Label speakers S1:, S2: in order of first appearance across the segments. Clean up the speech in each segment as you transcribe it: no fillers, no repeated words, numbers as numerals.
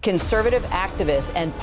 S1: conservative activists and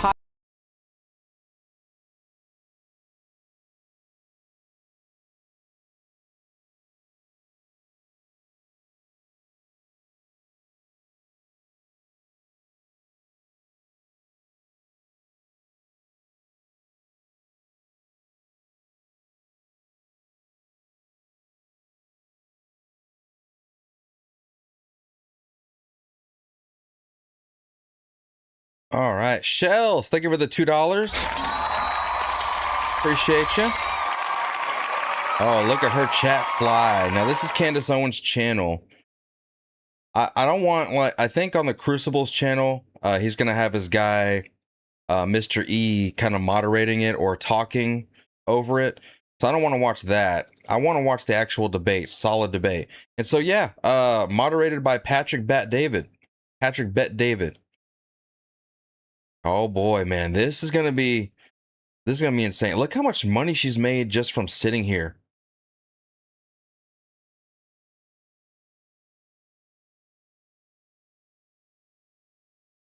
S2: All right, Shells, thank you for the $2. Appreciate you. Oh, look at her chat fly. Now, this is Candace Owens' channel. I don't want, like, I think on the Crucibles channel, he's going to have his guy, Mr. E, kind of moderating it or talking over it. So I don't want to watch that. I want to watch the actual debate, solid debate. And so, yeah, moderated by Patrick Bet David. Patrick Bet David. Oh boy, man, this is gonna be insane. Look how much money she's made just from sitting here.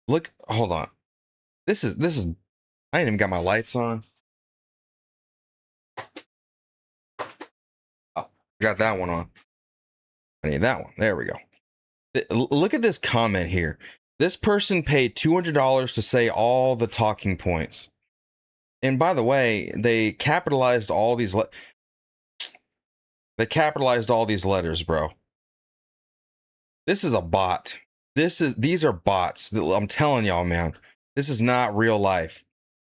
S2: Look, hold on. This is I ain't even got my lights on. Oh, got that one on. I need that one. There we go. Look at this comment here. This person paid $200 to say all the talking points. And by the way, they capitalized all these letters, bro. This is a bot. These are bots. I'm telling y'all, man. This is not real life.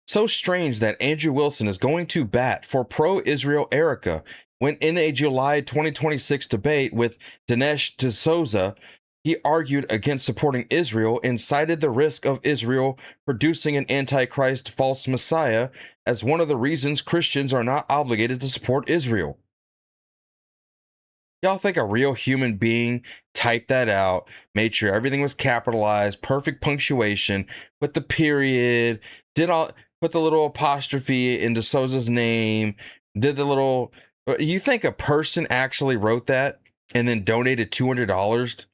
S2: So strange that Andrew Wilson is going to bat for pro-Israel Erica when in a July 2026 debate with Dinesh D'Souza, he argued against supporting Israel and cited the risk of Israel producing an antichrist false messiah as one of the reasons Christians are not obligated to support Israel. Y'all think a real human being typed that out, made sure everything was capitalized, perfect punctuation, put the period, put the little apostrophe into Souza's name, did the little... You think a person actually wrote that and then donated $200?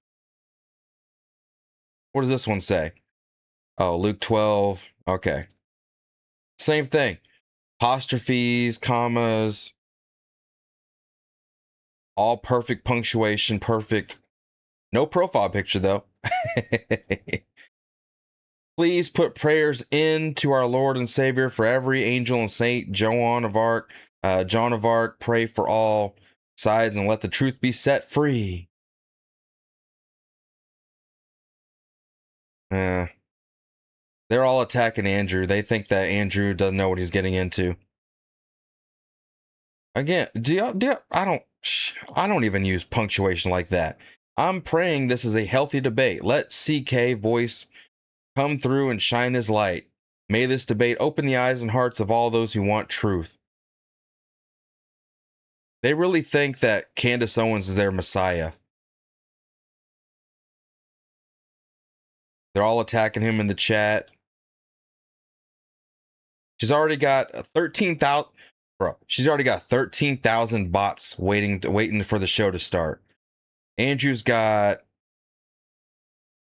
S2: What does this one say? Oh, Luke 12. Okay. Same thing. Apostrophes, commas, all perfect punctuation, perfect. No profile picture, though. Please put prayers into our Lord and Savior for every angel and saint, Joan of Arc, John of Arc. Pray for all sides and let the truth be set free. They're all attacking Andrew. They think that Andrew doesn't know what he's getting into. Again, I don't even use punctuation like that. I'm praying this is a healthy debate. Let CK voice come through and shine his light. May this debate open the eyes and hearts of all those who want truth. They really think that Candace Owens is their messiah. They're all attacking him in the chat. She's already got 13,000. Bro, she's already got 13,000 bots waiting for the show to start. Andrew's got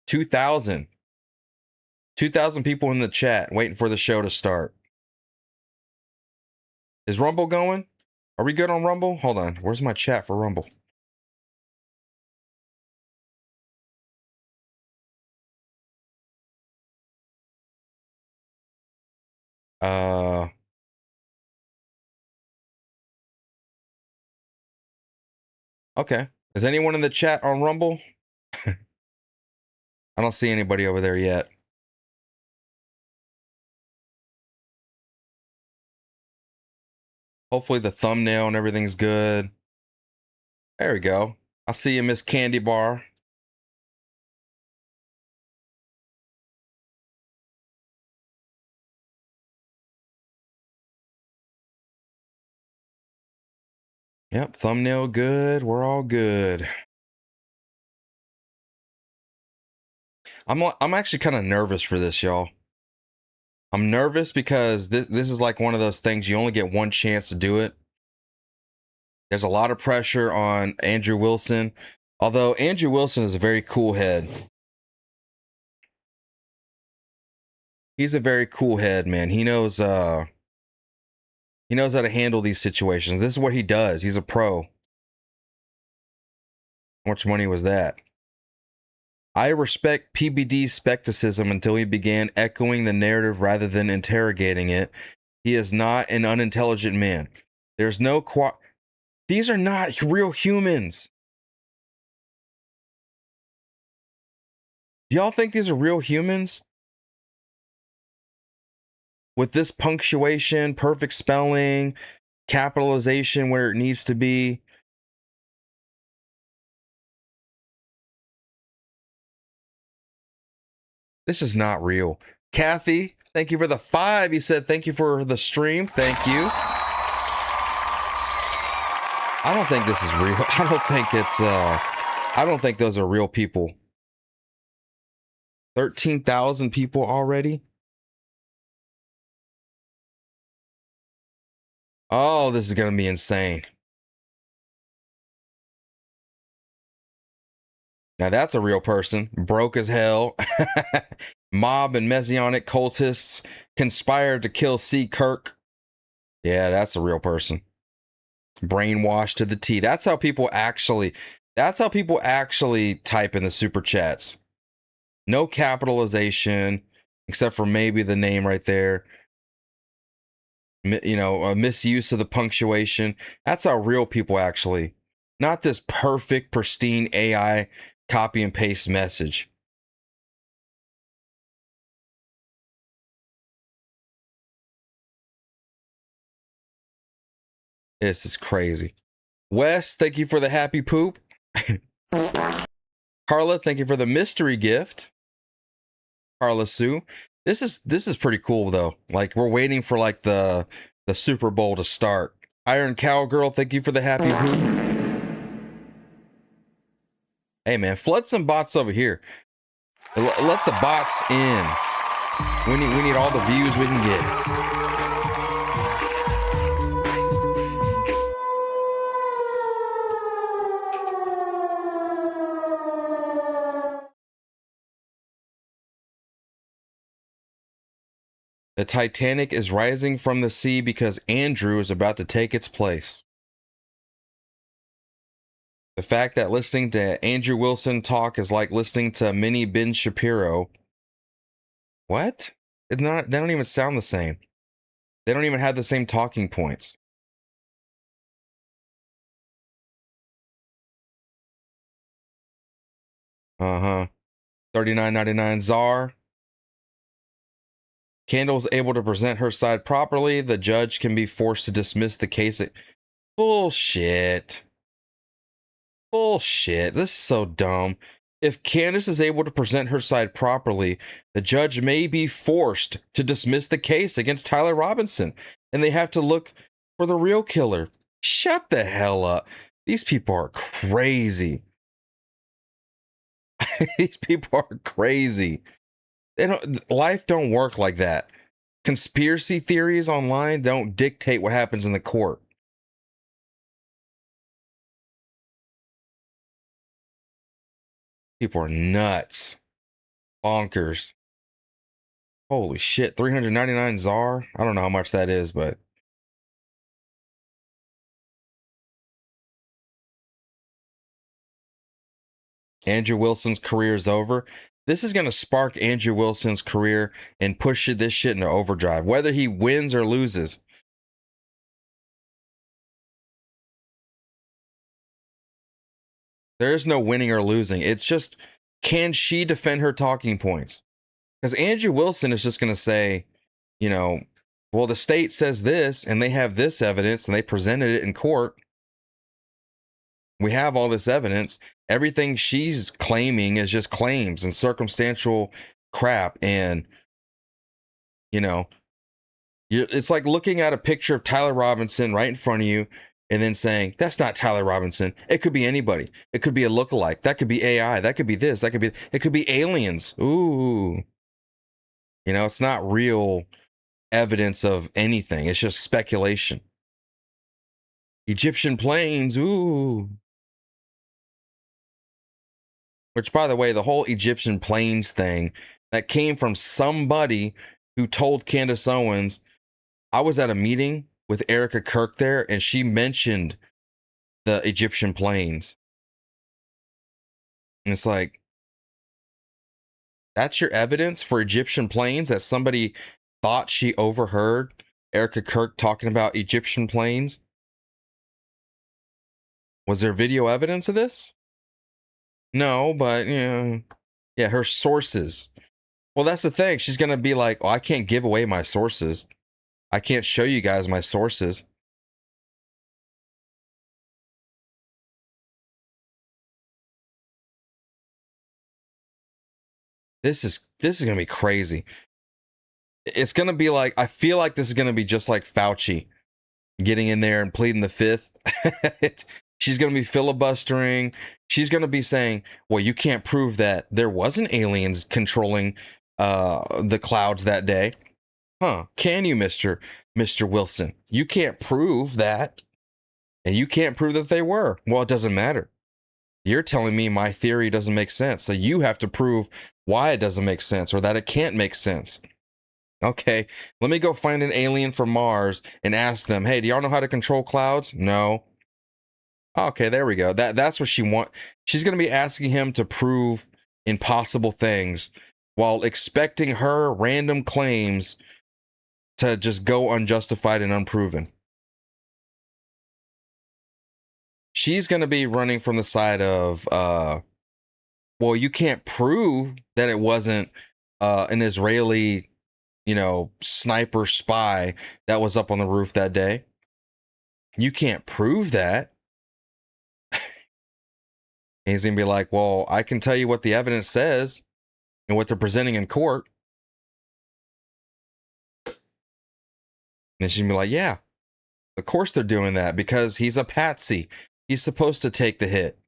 S2: 2,000 people in the chat waiting for the show to start. Is Rumble going? Are we good on Rumble? Hold on. Where's my chat for Rumble? Okay. Is anyone in the chat on Rumble? I don't see anybody over there yet. Hopefully the thumbnail and everything's good. There we go. I see you, Miss Candy Bar. Yep, thumbnail good. We're all good. I'm actually kind of nervous for this, y'all. I'm nervous because this is like one of those things you only get one chance to do it. There's a lot of pressure on Andrew Wilson, although Andrew Wilson is a very cool head. He's a very cool head, man. He knows how to handle these situations. This is what he does. He's a pro. How much money was that? I respect PBD's skepticism until he began echoing the narrative rather than interrogating it. He is not an unintelligent man. There's no These are not real humans. Do y'all think these are real humans? With this punctuation, perfect spelling, capitalization where it needs to be. This is not real. Kathy, thank you for the 5. You said thank you for the stream. Thank you. I don't think this is real. I don't think those are real people. 13,000 people already? Oh, this is going to be insane. Now that's a real person. Broke as hell. Mob and messianic cultists conspired to kill Kirk. Yeah, that's a real person. Brainwashed to the T. That's how people actually type in the super chats. No capitalization, except for maybe the name right there. You know, a misuse of the punctuation. That's how real people actually, not this perfect, pristine AI copy and paste message. This is crazy. Wes, thank you for the happy poop. Carla, thank you for the mystery gift. Carla Sue. This is pretty cool though. Like we're waiting for like the Super Bowl to start. Iron Cowgirl, thank you for the happy poop. Hey man, flood some bots over here. Let the bots in. We need all the views we can get. The Titanic is rising from the sea because Andrew is about to take its place. The fact that listening to Andrew Wilson talk is like listening to mini Ben Shapiro. What? They don't even sound the same. They don't even have the same talking points. $39.99 czar. Kendall's able to present her side properly. The judge can be forced to dismiss the case. Bullshit. Bullshit. This is so dumb. If Candace is able to present her side properly, the judge may be forced to dismiss the case against Tyler Robinson, and they have to look for the real killer. Shut the hell up. These people are crazy. These people are crazy. Life don't work like that. Conspiracy theories online don't dictate what happens in the court. People are nuts. Bonkers. Holy shit. 399 czar. I don't know how much that is, but Andrew Wilson's career is over. This is going to spark Andrew Wilson's career and push this shit into overdrive, whether he wins or loses. There is no winning or losing. It's just, can she defend her talking points? Because Andrew Wilson is just going to say, you know, well, the state says this and they have this evidence and they presented it in court. We have all this evidence. Everything she's claiming is just claims and circumstantial crap. And, you know, it's like looking at a picture of Tyler Robinson right in front of you and then saying, that's not Tyler Robinson. It could be anybody. It could be a lookalike. That could be AI. That could be this. That could be, it could be aliens. Ooh. You know, it's not real evidence of anything. It's just speculation. Egyptian planes. Ooh. Which, by the way, the whole Egyptian planes thing, that came from somebody who told Candace Owens, I was at a meeting with Erica Kirk there, and she mentioned the Egyptian planes. And it's like, that's your evidence for Egyptian planes, that somebody thought she overheard Erica Kirk talking about Egyptian planes? Was there video evidence of this? No, but yeah, her sources. Well, that's the thing. She's going to be like, oh, I can't give away my sources. I can't show you guys my sources. This is going to be crazy. It's going to be like, I feel like this is going to be just like Fauci getting in there and pleading the fifth. She's going to be filibustering. She's going to be saying, well, you can't prove that there wasn't aliens controlling the clouds that day. Huh? Can you, Mr. Wilson? You can't prove that. And you can't prove that they were. Well, it doesn't matter. You're telling me my theory doesn't make sense. So you have to prove why it doesn't make sense or that it can't make sense. Okay, let me go find an alien from Mars and ask them, hey, do y'all know how to control clouds? No. Okay, there we go. That's what she wants. She's going to be asking him to prove impossible things while expecting her random claims to just go unjustified and unproven. She's going to be running from the side of, well, you can't prove that it wasn't an Israeli, sniper spy that was up on the roof that day. You can't prove that. And he's going to be like, well, I can tell you what the evidence says and what they're presenting in court. And she's going to be like, yeah, of course they're doing that because he's a patsy. He's supposed to take the hit.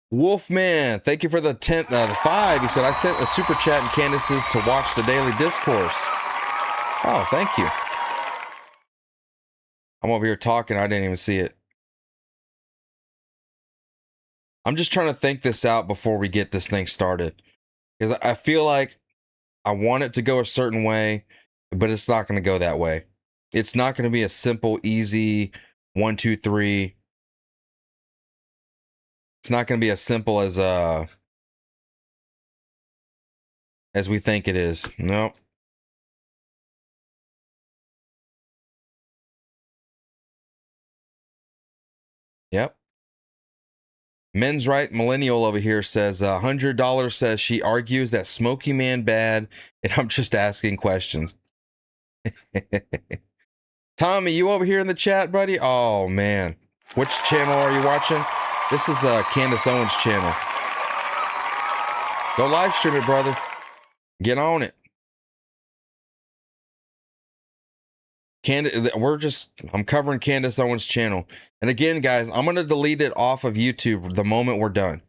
S2: Wolfman, thank you for the 5. He said, I sent a super chat in Candace's to watch the Daily Discourse. Oh, thank you. I'm over here talking. I didn't even see it. I'm just trying to think this out before we get this thing started. Because I feel like I want it to go a certain way, but it's not going to go that way. It's not going to be a simple, easy 1, 2, 3. It's not going to be as simple as we think it is. No. Yep. Men's Right Millennial over here says $100 says she argues that Smokey Man bad, and I'm just asking questions. Tommy, you over here in the chat, buddy? Oh man, which channel are you watching? This is Candace Owens' channel. Go live stream it, brother. Get on it. I'm covering Candace Owens' channel. And again, guys, I'm going to delete it off of YouTube the moment we're done.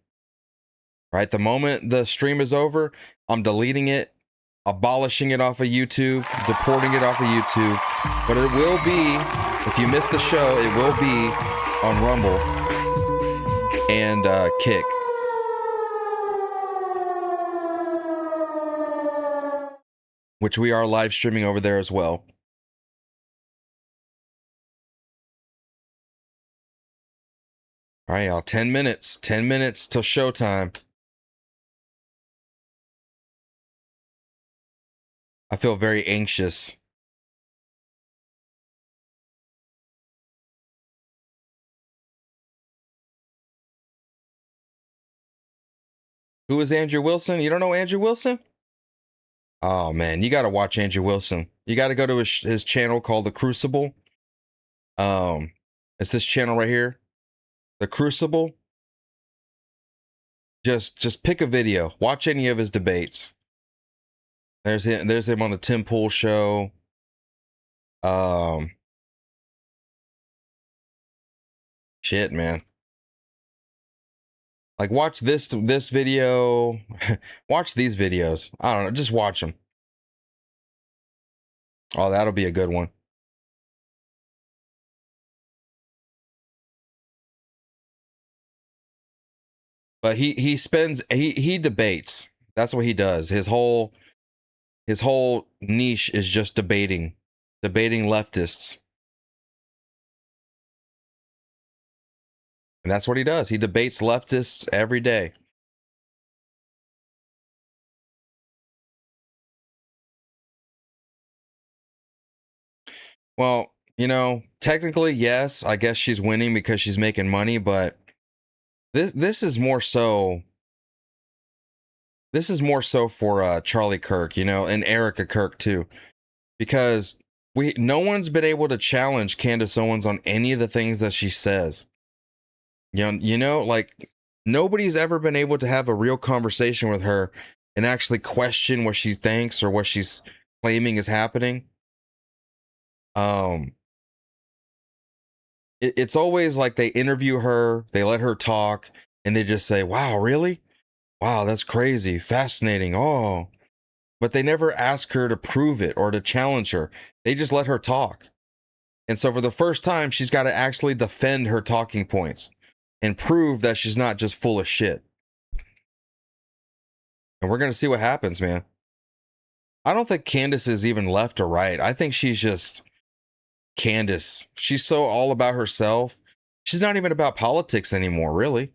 S2: Right? The moment the stream is over, I'm deleting it, abolishing it off of YouTube, deporting it off of YouTube. But it will be, if you missed the show, it will be on Rumble and Kick. Which we are live streaming over there as well. All right, y'all, 10 minutes. 10 minutes till showtime. I feel very anxious. Who is Andrew Wilson? You don't know Andrew Wilson? Oh, man, you got to watch Andrew Wilson. You got to go to his channel called The Crucible. It's this channel right here. The Crucible. Just pick a video. Watch any of his debates. There's him on the Tim Pool show. Shit, man. Like, watch this video. Watch these videos. I don't know. Just watch them. Oh, that'll be a good one. But he debates. That's what he does. His whole His whole niche is just debating leftists. And that's what he does. He debates leftists every day. Well, you know, technically, yes, I guess she's winning because she's making money, but this is more so. This is more so for Charlie Kirk, you know, and Erica Kirk too, because no one's been able to challenge Candace Owens on any of the things that she says. You know, like nobody's ever been able to have a real conversation with her and actually question what she thinks or what she's claiming is happening. It's always like they interview her, they let her talk, and they just say, "Wow, really? Wow, that's crazy, fascinating." Oh, but they never ask her to prove it or to challenge her. They just let her talk. And so for the first time, she's got to actually defend her talking points and prove that she's not just full of shit. And we're going to see what happens, man. I don't think Candace is even left or right. I think she's just Candace. She's so all about herself. She's not even about politics anymore, really.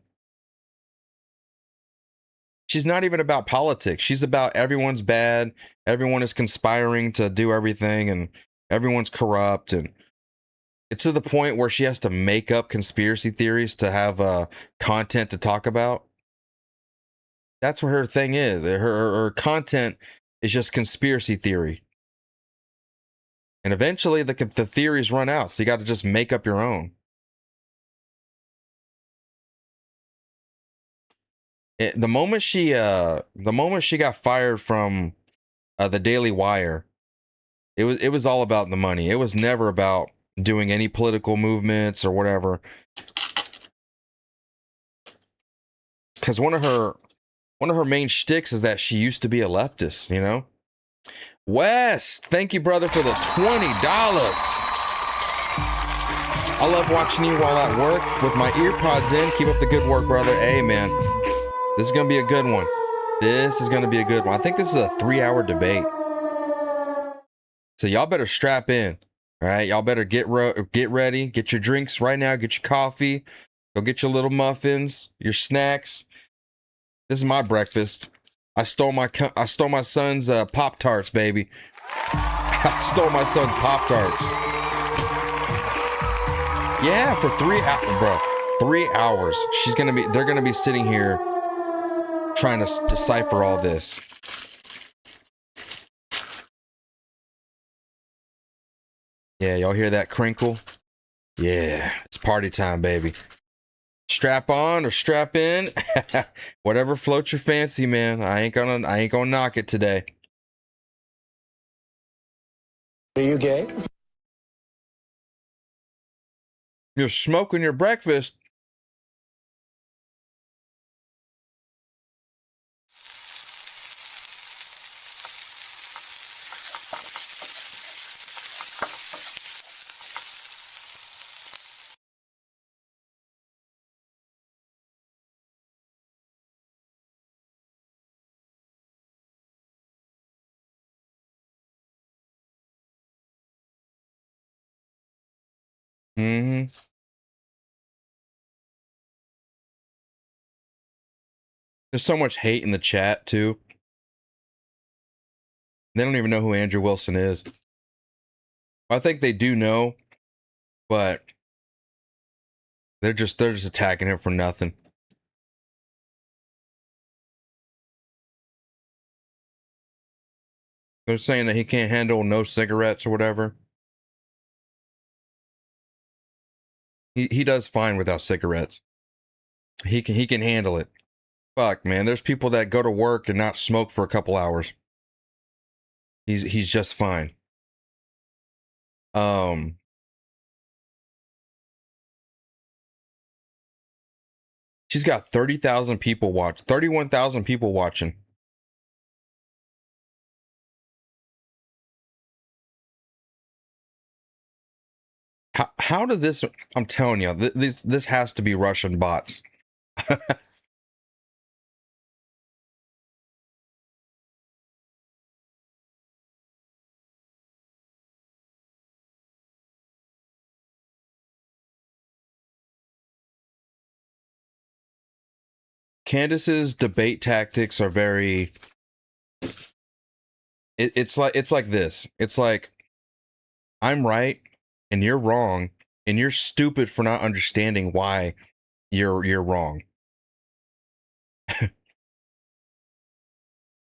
S2: She's not even about politics. She's about everyone's bad. Everyone is conspiring to do everything and everyone's corrupt. And it's to the point where she has to make up conspiracy theories to have content to talk about. That's what her thing is. Her content is just conspiracy theory. And eventually the theories run out. So you got to just make up your own. The moment she got fired from the Daily Wire, it was all about the money. It was never about doing any political movements or whatever. Because one of her main shticks is that she used to be a leftist, you know? West, thank you, brother, for the $20. I love watching you while at work with my ear pods in. Keep up the good work, brother. Hey, man, this is going to be a good one. This is going to be a good one. I think this is a 3-hour debate. So y'all better strap in. All right, y'all better get ready. Get your drinks right now. Get your coffee. Go get your little muffins, your snacks. This is my breakfast. I stole my son's Pop-Tarts, baby. I stole my son's Pop-Tarts. Yeah, for 3 hours, bro. 3 hours. They're gonna be sitting here trying to decipher all this. Yeah, y'all hear that crinkle? Yeah, it's party time, baby. Strap on or strap in. Whatever floats your fancy, man. I ain't gonna knock it today.
S3: Are you gay?
S2: You're smoking your breakfast. Mm-hmm. There's so much hate in the chat, too. They don't even know who Andrew Wilson is. I think they do know, but they're just attacking him for nothing. They're saying that he can't handle no cigarettes or whatever. He does fine without cigarettes. He can handle it. Fuck, man. There's people that go to work and not smoke for a couple hours. He's just fine. She's got 30,000 people 31,000 people watching. How did this? I'm telling you, this has to be Russian bots. Candace's debate tactics are very. It's like this. It's like I'm right and you're wrong, and you're stupid for not understanding why you're wrong.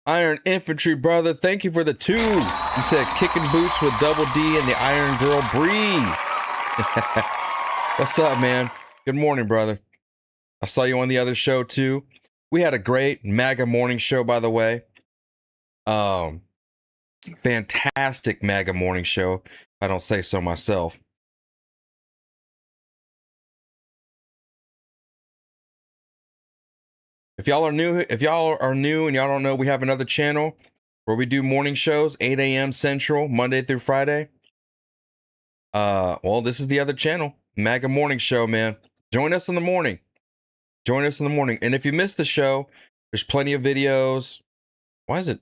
S2: Iron Infantry brother, thank you for the 2. You said kicking boots with Double D and the Iron Girl Bree. What's up, man? Good morning, brother. I saw you on the other show too. We had a great MAGA morning show, by the way. Fantastic MAGA morning show, if I don't say so myself. If y'all are new and y'all don't know, we have another channel where we do morning shows, 8 a.m. Central, Monday through Friday. Well, this is the other channel, MAGA Morning Show, man. Join us in the morning. Join us in the morning. And if you missed the show, there's plenty of videos. Why is it?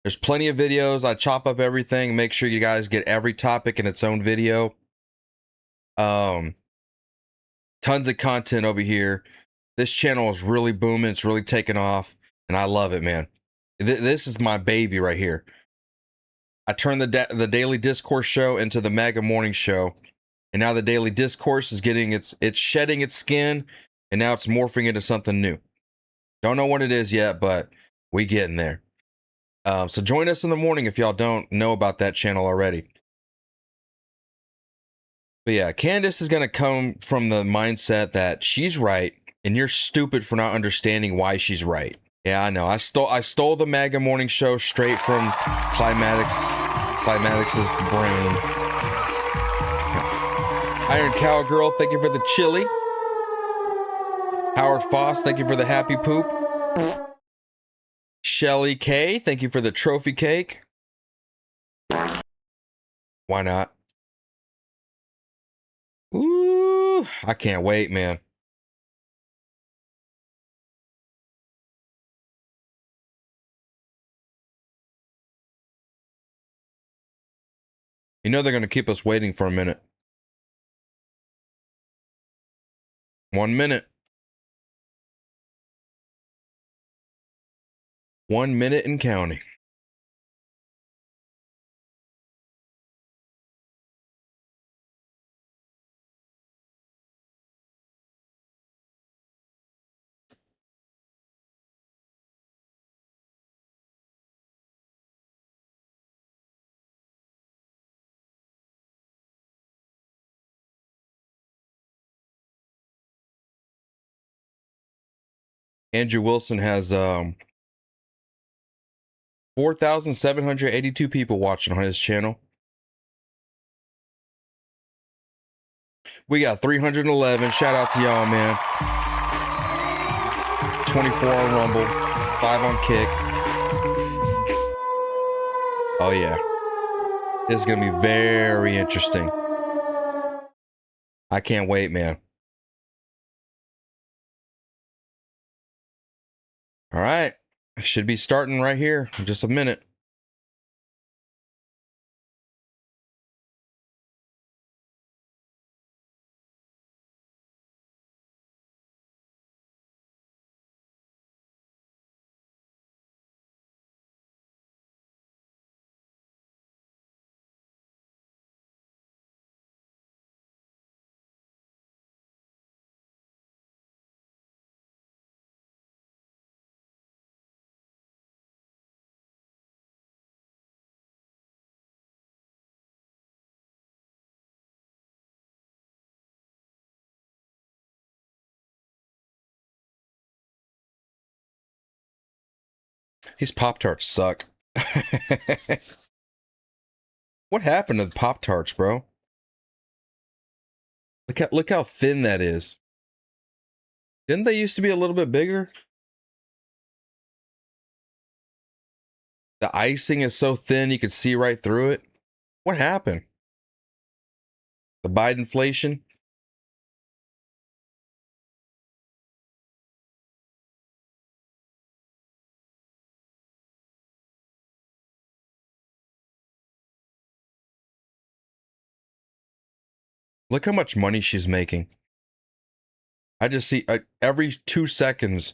S2: There's plenty of videos. I chop up everything. Make sure you guys get every topic in its own video. Tons of content over here. This channel is really booming. It's really taking off. And I love it, man. This is my baby right here. I turned the Daily Discourse show into the MAGA Morning Show. And now the Daily Discourse is getting it's shedding its skin. And now it's morphing into something new. Don't know what it is yet, but we getting there. So join us in the morning if y'all don't know about that channel already. But yeah, Candace is going to come from the mindset that she's right and you're stupid for not understanding why she's right. Yeah, I know. I stole the MAGA morning show straight from Climatics's brain. Iron Cowgirl, thank you for the chili. Howard Foss, thank you for the happy poop. Shelly K, thank you for the trophy cake. Why not? Ooh, I can't wait, man. You know they're going to keep us waiting for a minute. 1 minute. 1 minute and counting. Andrew Wilson has 4,782 people watching on his channel. We got 311. Shout out to y'all, man. 24 on Rumble, 5 on Kick. Oh yeah. This is going to be very interesting. I can't wait, man. All right. I should be starting right here in just a minute. These Pop-Tarts suck. What happened to the Pop-Tarts, bro? Look how thin that is. Didn't they used to be a little bit bigger? The icing is so thin you could see right through it. What happened? The Bidenflation? Look how much money she's making. I just see every 2 seconds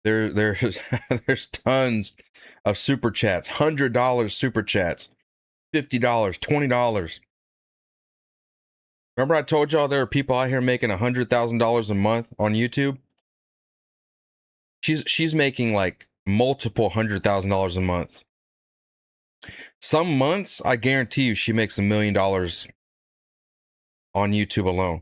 S2: There's there's tons of super chats, $100 super chats, $50, $20. Remember I told y'all there are people out here making $100,000 a month on YouTube? She's making like multiple $100,000 a month. Some months, I guarantee you, she makes $1 million on YouTube alone.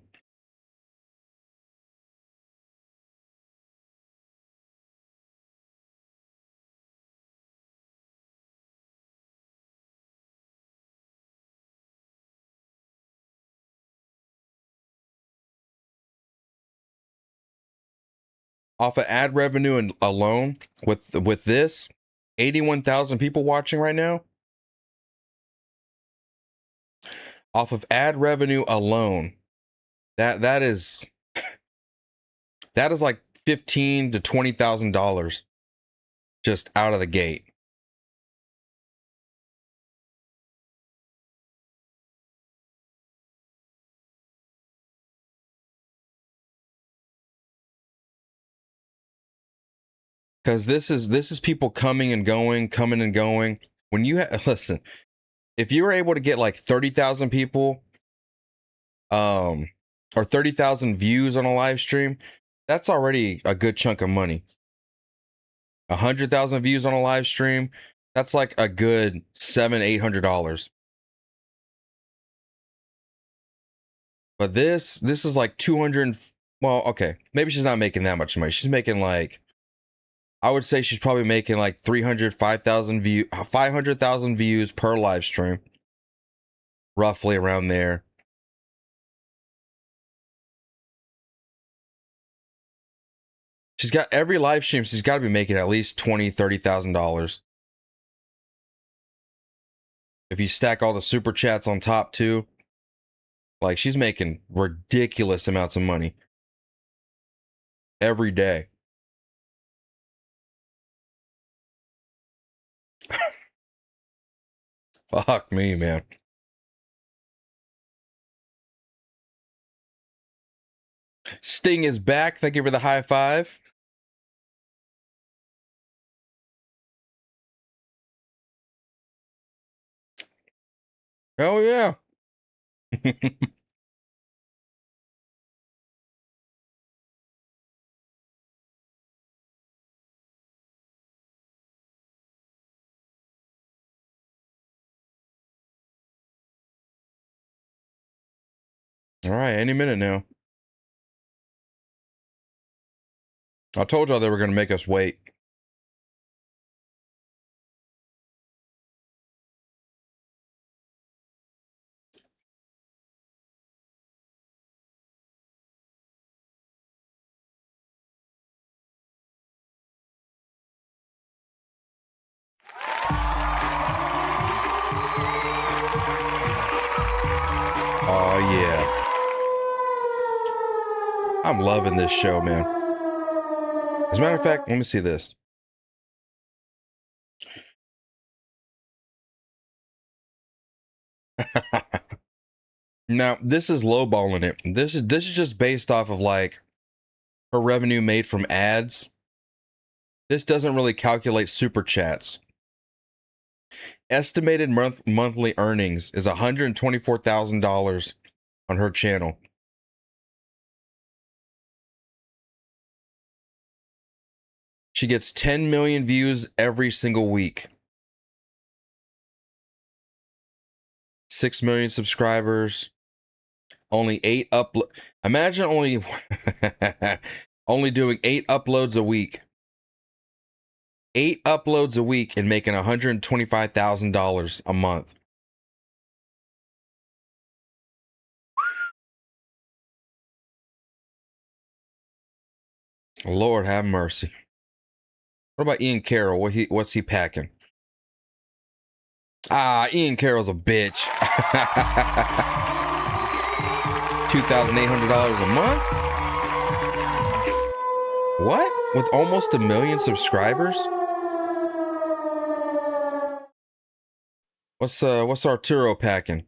S2: Off of ad revenue and alone, with this, 81,000 people watching right now. Off of ad revenue alone, that is like $15,000 to $20,000 just out of the gate. Because this is people coming and going. When you listen, if you were able to get like 30,000 people, or 30,000 views on a live stream, that's already a good chunk of money. 100,000 views on a live stream, that's like a good $700-800. But this is like 200. Well, okay, maybe she's not making that much money. She's making like, I would say she's probably making like 500,000 views per live stream, roughly around there. She's got every live stream. She's got to be making at least $20,000-30,000. If you stack all the super chats on top too, like she's making ridiculous amounts of money every day. Fuck me, man. Sting is back. Thank you for the high five. Oh, yeah. All right, any minute now. I told y'all they were going to make us wait. Oh, yeah. I'm loving this show, man. As a matter of fact, let me see this. Now, this is lowballing it. This is just based off of like her revenue made from ads. This doesn't really calculate super chats. Estimated monthly earnings is $124,000 on her channel. She gets 10 million views every single week. 6 million subscribers. Only 8 upload. Imagine only only doing 8 uploads a week. 8 uploads a week and making $125,000 a month. Lord have mercy. What about Ian Carroll? What's he packing? Ah, Ian Carroll's a bitch. $2,800 a month? What? With almost 1 million subscribers? What's Arturo packing?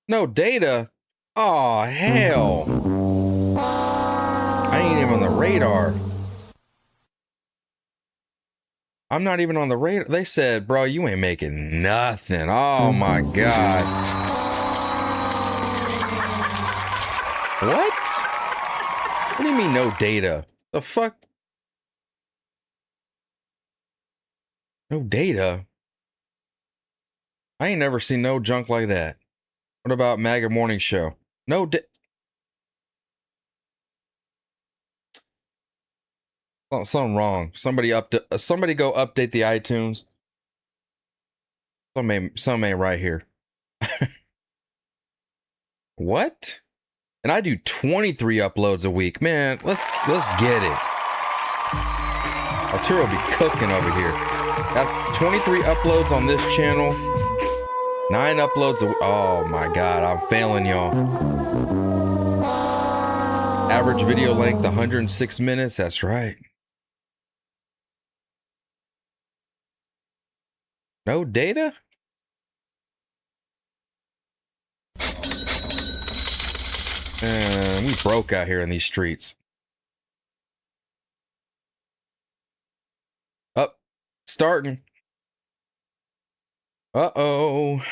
S2: No data? Oh hell. I ain't even on the radar. I'm not even on the radar. They said, bro, you ain't making nothing. Oh my God. What? What do you mean no data? The fuck? No data? I ain't never seen no junk like that. What about MAGA Morning Show? No oh, something wrong. Somebody go update the iTunes. Some ain't right here. What? And I do 23 uploads a week. Man, let's get it. Arturo be cooking over here. That's 23 uploads on this channel. 9 uploads a week. Oh my God, I'm failing y'all. Average video length 106 minutes. That's right. No data? We broke out here in these streets. Up, starting. Uh-oh.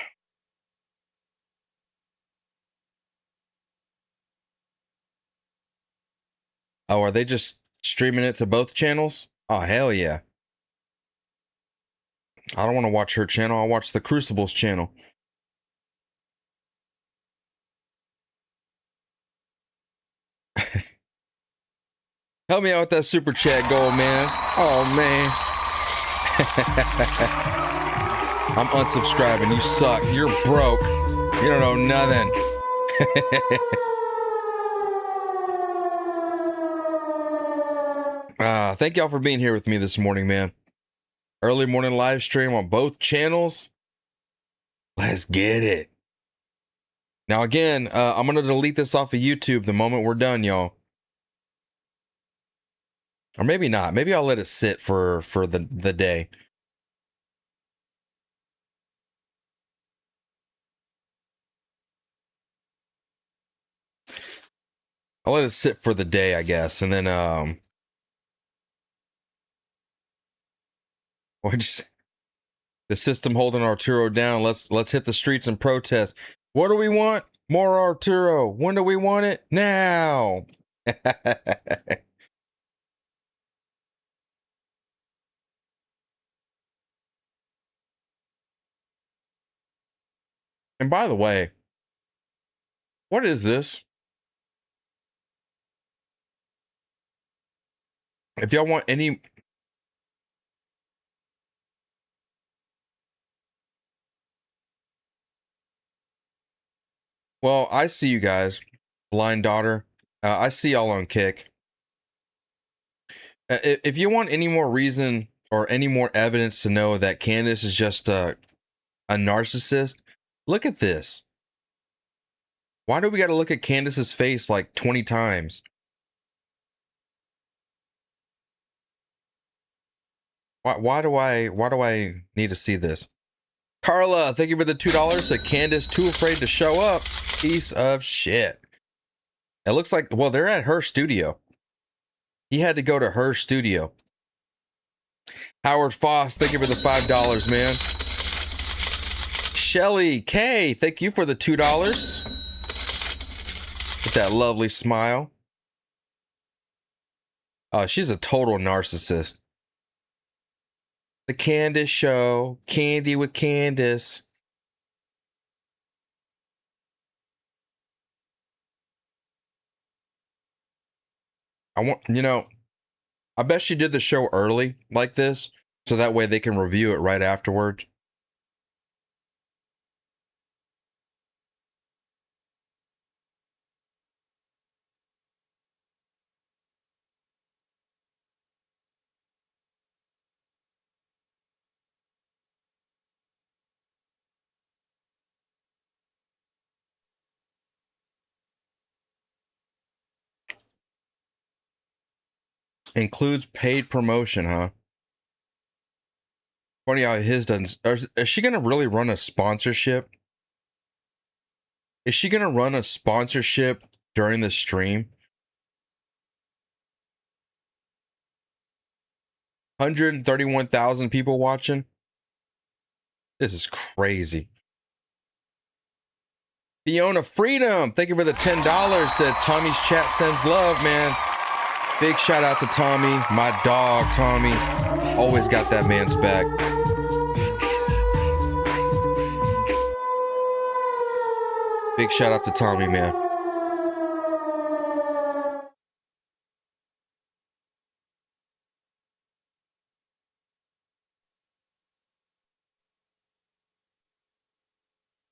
S2: Oh, are they just streaming it to both channels? Oh, hell yeah. I don't want to watch her channel. I'll watch the Crucibles channel. Help me out with that super chat goal, man. Oh, man. I'm unsubscribing. You suck. You're broke. You don't know nothing. Thank y'all for being here with me this morning, man. Early morning live stream on both channels. Let's get it. Now, again, I'm going to delete this off of YouTube the moment we're done, y'all. Or maybe not. Maybe I'll let it sit for the day. I'll let it sit for the day, I guess. And then, the system holding Arturo down. Let's hit the streets and protest. What do we want? More Arturo. When do we want it? Now. And by the way, what is this? If y'all want any... Well, I see you guys. Blind Daughter. I see y'all on Kick. If you want any more reason or any more evidence to know that Candace is just a narcissist, look at this. Why do we got to look at Candace's face like 20 times? Why do I need to see this? Carla, thank you for the $2. So Candace, too afraid to show up. Piece of shit. It looks like, well, they're at her studio. He had to go to her studio. Howard Foss, thank you for the $5, man. Shelly K, thank you for the $2. With that lovely smile. Oh, she's a total narcissist. The Candace Show. Candy with Candace. I bet she did the show early like this, so that way they can review it right afterwards. Includes paid promotion, huh? Funny how his doesn't. Is she gonna really run a sponsorship? Is she gonna run a sponsorship during the stream? 131,000 people watching. This is crazy. Fiona Freedom, thank you for the $10. Said Tommy's chat sends love, man. Big shout out to Tommy, my dog, Tommy. Always got that man's back. Big shout out to Tommy, man.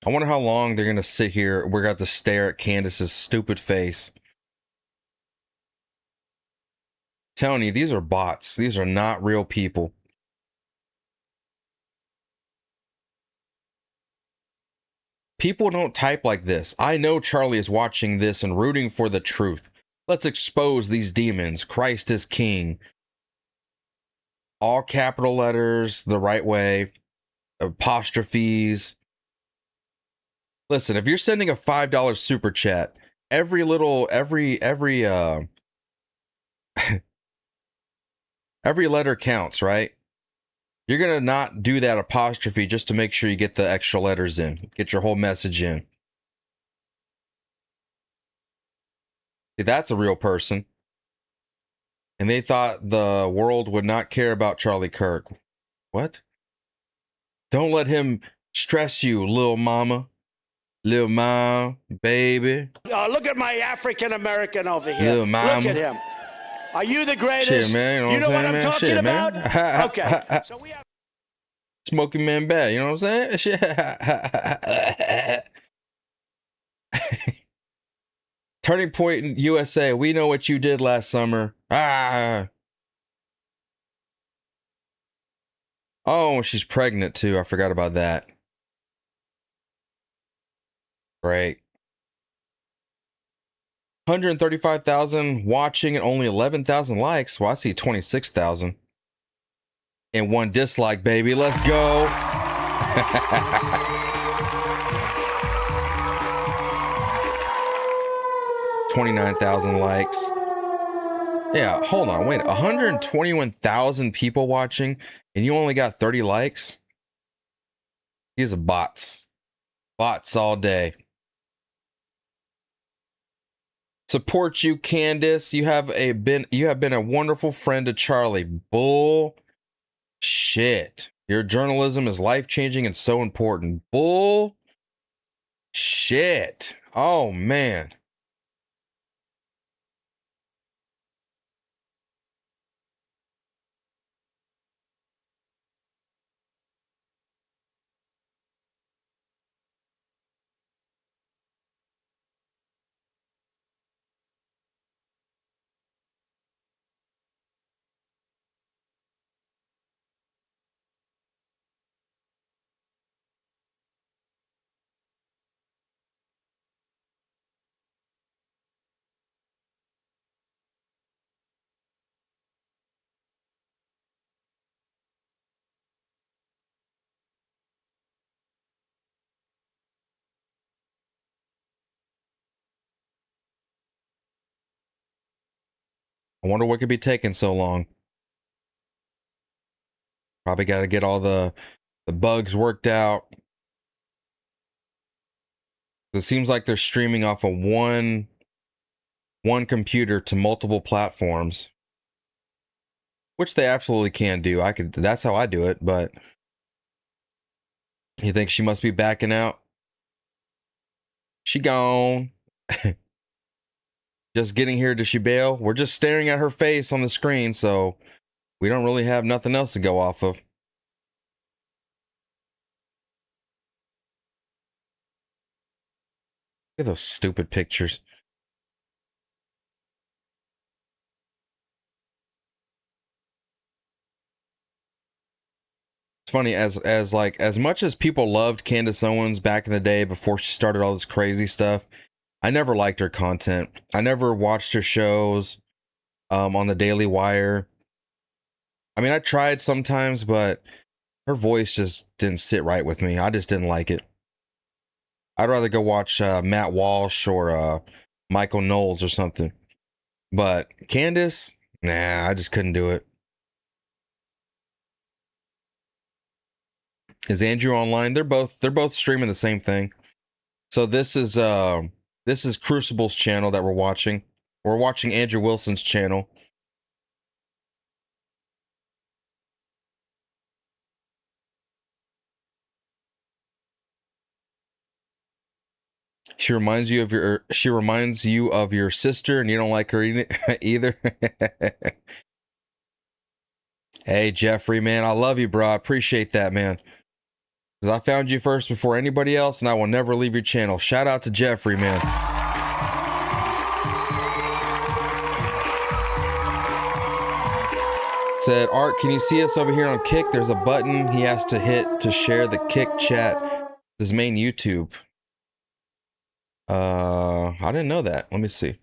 S2: I wonder how long they're going to sit here. We're going to stare at Candace's stupid face. Telling you, these are bots. These are not real people. People don't type like this. I know Charlie is watching this and rooting for the truth. Let's expose these demons. Christ is king. All capital letters the right way. Apostrophes. Listen, if you're sending a $5 super chat, every letter counts, right? You're going to not do that apostrophe just to make sure you get the extra letters in. Get your whole message in. See, that's a real person. And they thought the world would not care about Charlie Kirk. What? Don't let him stress you, little mama. Little mom, baby.
S3: Look at my African American over here.
S2: Little mama.
S3: Look at him. Are you the greatest?
S2: Shit, man.
S3: You know what I'm
S2: man?
S3: talking
S2: Shit,
S3: about?
S2: Man.
S3: Okay. So we have
S2: Smoking man bad, you know what I'm saying? Shit. Turning Point in USA. We know what you did last summer. Oh, she's pregnant too. I forgot about that. Great. 135,000 watching and only 11,000 likes. Well, I see 26,000. And one dislike, baby. Let's go. 29,000 likes. Yeah, hold on. Wait, 121,000 people watching and you only got 30 likes? These are bots. Bots all day. Support you, Candace. You have been a wonderful friend to Charlie. Bull shit. Your journalism is life-changing and so important. Bull shit. Oh man. I wonder what could be taking so long. Probably got to get all the bugs worked out. It seems like they're streaming off of one computer to multiple platforms, which they absolutely can do. That's how I do it, but you think she must be backing out? She gone. Just getting here, does she bail? We're just staring at her face on the screen, so we don't really have nothing else to go off of. Look at those stupid pictures. It's funny, as much as people loved Candace Owens back in the day before she started all this crazy stuff, I never liked her content. I never watched her shows on the Daily Wire. I mean, I tried sometimes, but her voice just didn't sit right with me. I just didn't like it. I'd rather go watch Matt Walsh or Michael Knowles or something. But Candace, nah, I just couldn't do it. Is Andrew online? They're both streaming the same thing. So this is Crucible's channel that we're watching. We're watching Andrew Wilson's channel. She reminds you of your sister, and you don't like her either. Hey, Jeffrey, man, I love you, bro. I appreciate that, man. Because I found you first before anybody else, and I will never leave your channel. Shout out to Jeffrey, man. Said, Art, can you see us over here on Kick? There's a button he has to hit to share the Kick chat. His main YouTube. I didn't know that. Let me see.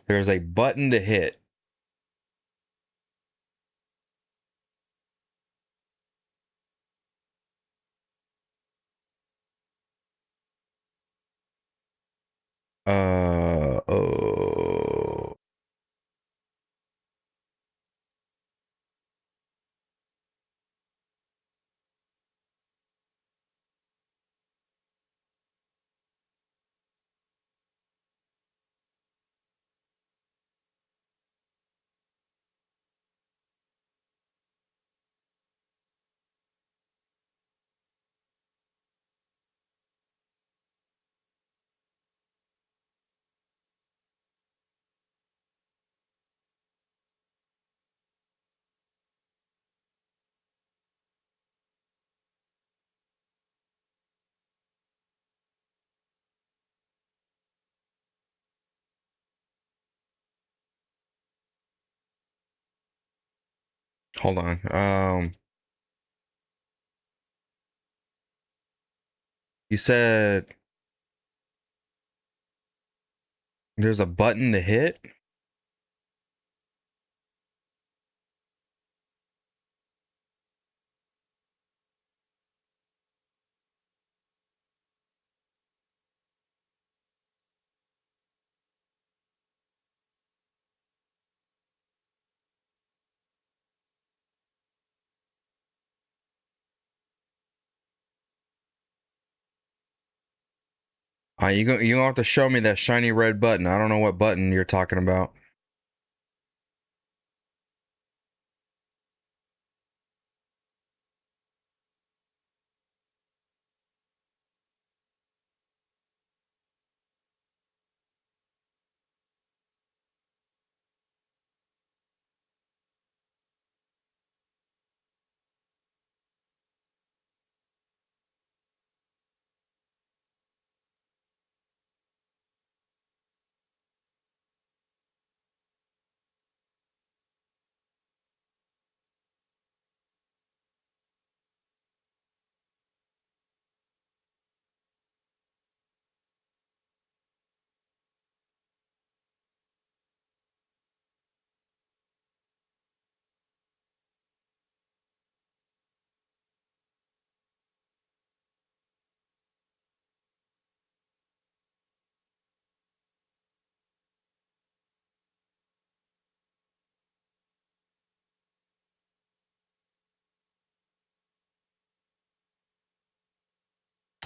S2: There's a button to hit. Oh. Hold on. You said there's a button to hit? You gonna have to show me that shiny red button. I don't know what button you're talking about.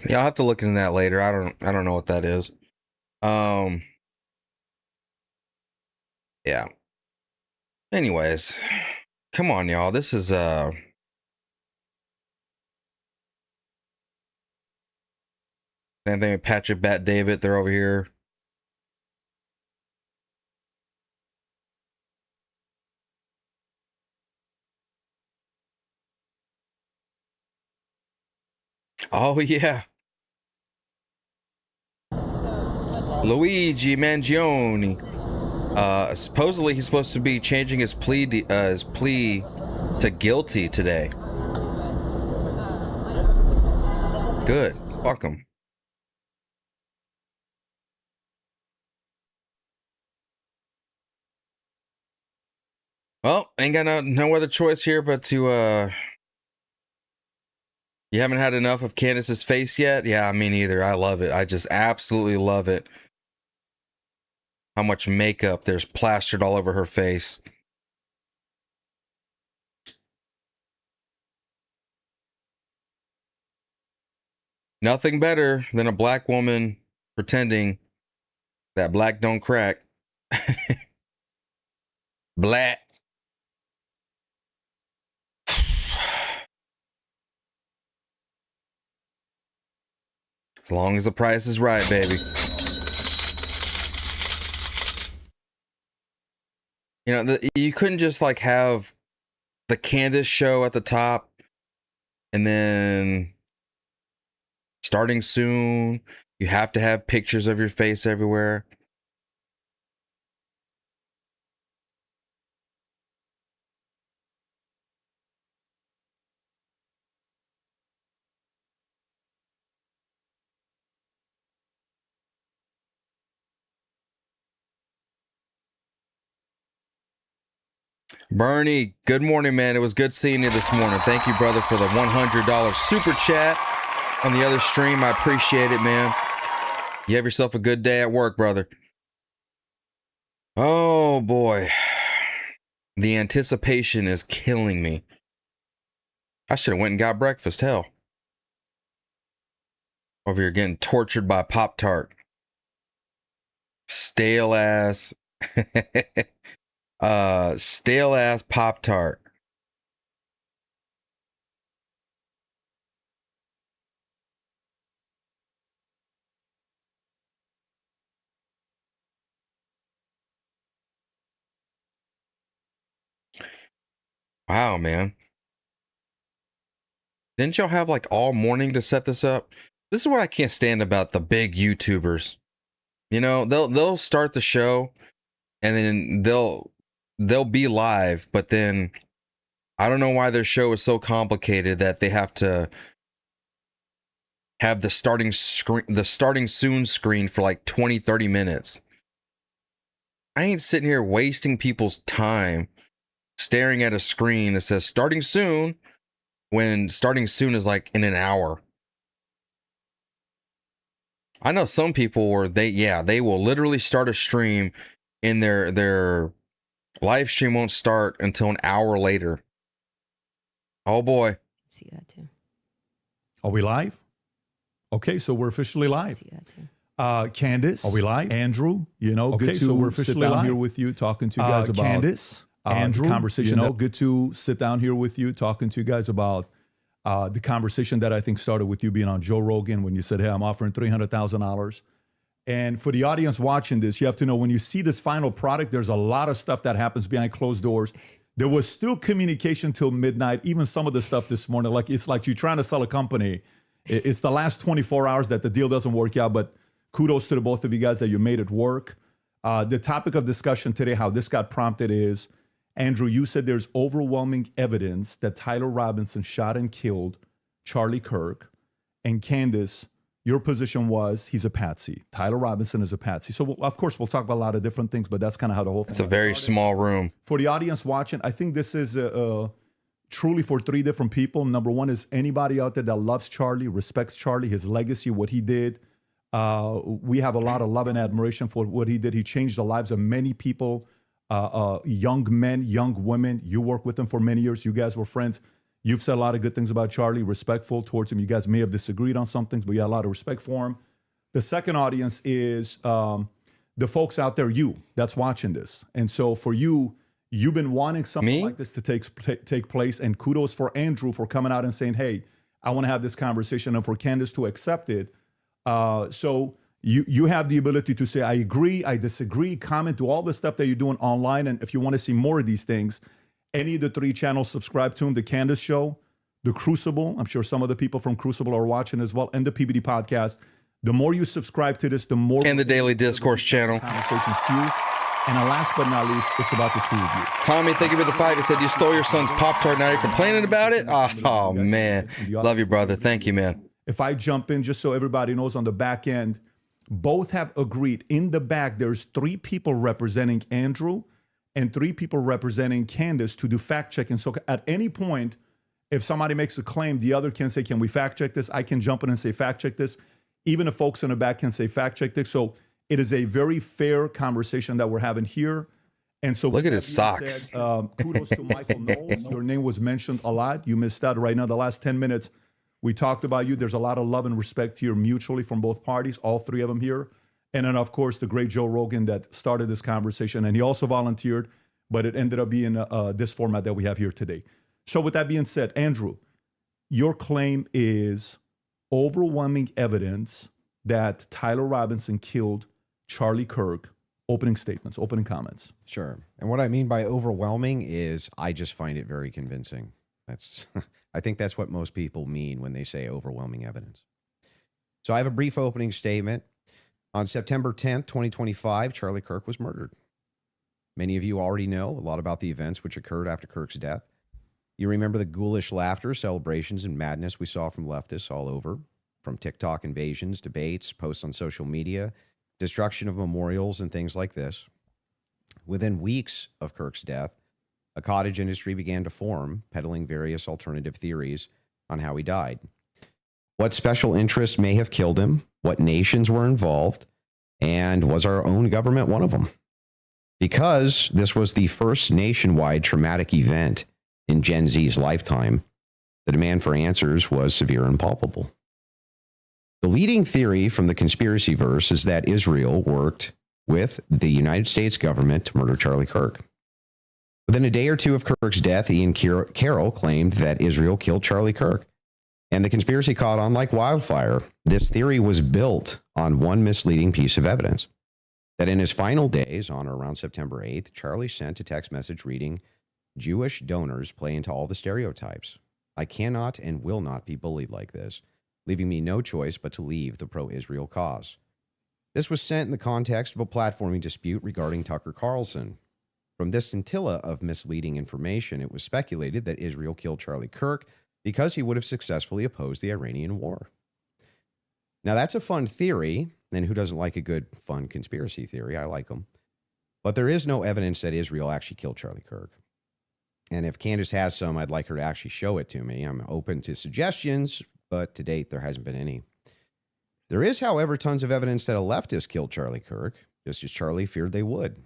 S2: Yeah, I'll have to look into that later. I don't know what that is. Yeah. Anyways, come on, y'all. This is same thing with Patrick Bat David. They're over here. Oh yeah. Luigi Mangione. Supposedly he's supposed to be changing his plea to guilty today. Good. Fuck him. Well, ain't got no other choice here but to You haven't had enough of Candace's face yet? Yeah, me neither. I love it. I just absolutely love it. How much makeup there's plastered all over her face. Nothing better than a black woman pretending that black don't crack. Black. As long as the price is right, baby. You know, you couldn't just like have the Candace show at the top and then starting soon. You have to have pictures of your face everywhere. Bernie, good morning, man. It was good seeing you this morning. Thank you, brother, for the $100 super chat on the other stream. I appreciate it, man. You have yourself a good day at work, brother. Oh, boy. The anticipation is killing me. I should have went and got breakfast. Hell. Over here getting tortured by Pop-Tart. Stale ass. Stale ass Pop-Tart. Wow, man. Didn't y'all have like all morning to set this up? This is what I can't stand about the big YouTubers. You know, they'll start the show and then they'll be live, but then I don't know why their show is so complicated that they have to have the starting soon screen for like 20-30 minutes. I ain't sitting here wasting people's time staring at a screen that says starting soon when starting soon is like in an hour. I know some people where they will literally start a stream and their live stream won't start until an hour later. Oh boy.
S4: See that too.
S5: Are we live? Okay, so we're officially live.
S4: See that too.
S5: Candace, are we live? Andrew, okay, good to we're officially sit down here with you, talking to you guys about Candace. Andrew, the conversation. Good to sit down here with you, talking to you guys about the conversation that I think started with you being on Joe Rogan when you said, "Hey, I'm offering $300,000." And for the audience watching this, you have to know when you see this final product, there's a lot of stuff that happens behind closed doors. There was still communication till midnight. Even some of the stuff this morning, like it's like you're trying to sell a company. It's the last 24 hours that the deal doesn't work out. But kudos to the both of you guys that you made it work. The topic of discussion today, how this got prompted is, Andrew, you said there's overwhelming evidence that Tyler Robinson shot and killed Charlie Kirk. And Candace, your position was he's a patsy. Tyler Robinson is a patsy. So, of course, we'll talk about a lot of different things, but that's kind of how the whole thing
S2: It's a very small room.
S5: For the audience watching, I think this is truly for three different people. Number one is anybody out there that loves Charlie, respects Charlie, his legacy, what he did. We have a lot of love and admiration for what he did. He changed the lives of many people. Young men, young women. You worked with him for many years. You guys were friends. You've said a lot of good things about Charlie, respectful towards him. You guys may have disagreed on some things, but you had a lot of respect for him. The second audience is the folks out there, you, that's watching this. And so for you, you've been wanting something like this to take place. And kudos for Andrew for coming out and saying, hey, I want to have this conversation, and for Candace to accept it. So you have the ability to say, I agree, I disagree, comment, do all the stuff that you're doing online. And if you want to see more of these things, any of the three channels, subscribe to them, the Candace Show, the Crucible. I'm sure some of the people from Crucible are watching as well, and the PBD Podcast. The more you subscribe to this, the more...
S2: And the Daily Discourse channel.
S5: Conversations to you. And last but not least, it's about the two of you.
S2: Tommy, thank you for the fight. He said you stole your son's Pop-Tart. Now you're complaining about it? Oh man. Love you, brother. Thank you, man.
S5: If I jump in, just so everybody knows, on the back end, both have agreed. In the back, there's three people representing Andrew and three people representing Candace to do fact checking. So at any point, if somebody makes a claim, the other can say, can we fact check this? I can jump in and say, fact check this. Even the folks in the back can say, fact check this. So it is a very fair conversation that we're having here. And so
S2: look at his socks.
S5: Kudos to Michael Knowles. Your name was mentioned a lot. You missed out right now. The last 10 minutes We talked about you. There's a lot of love and respect here mutually from both parties, all three of them here. And then, of course, the great Joe Rogan that started this conversation. And he also volunteered, but it ended up being this format that we have here today. So with that being said, Andrew, your claim is overwhelming evidence that Tyler Robinson killed Charlie Kirk. Opening statements, opening comments.
S6: Sure. And what I mean by overwhelming is I just find it very convincing. That's I think that's what most people mean when they say overwhelming evidence. So I have a brief opening statement. On September 10th, 2025, Charlie Kirk was murdered. Many of you already know a lot about the events which occurred after Kirk's death. You remember the ghoulish laughter, celebrations, and madness we saw from leftists all over, from TikTok invasions, debates, posts on social media, destruction of memorials, and things like this. Within weeks of Kirk's death, a cottage industry began to form, peddling various alternative theories on how he died. What special interest may have killed him, what nations were involved, and was our own government one of them? Because this was the first nationwide traumatic event in Gen Z's lifetime, the demand for answers was severe and palpable. The leading theory from the conspiracy verse is that Israel worked with the United States government to murder Charlie Kirk. Within a day or two of Kirk's death, Ian Carroll claimed that Israel killed Charlie Kirk, and the conspiracy caught on like wildfire. This theory was built on one misleading piece of evidence, that in his final days, on or around September 8th, Charlie sent a text message reading, "Jewish donors play into all the stereotypes. I cannot and will not be bullied like this, leaving me no choice but to leave the pro-Israel cause." This was sent in the context of a platforming dispute regarding Tucker Carlson. From this scintilla of misleading information, it was speculated that Israel killed Charlie Kirk because he would have successfully opposed the Iranian war. Now, that's a fun theory, and who doesn't like a good, fun conspiracy theory? I like them. But there is no evidence that Israel actually killed Charlie Kirk. And if Candace has some, I'd like her to actually show it to me. I'm open to suggestions, but to date, there hasn't been any. There is, however, tons of evidence that a leftist killed Charlie Kirk, just as Charlie feared they would.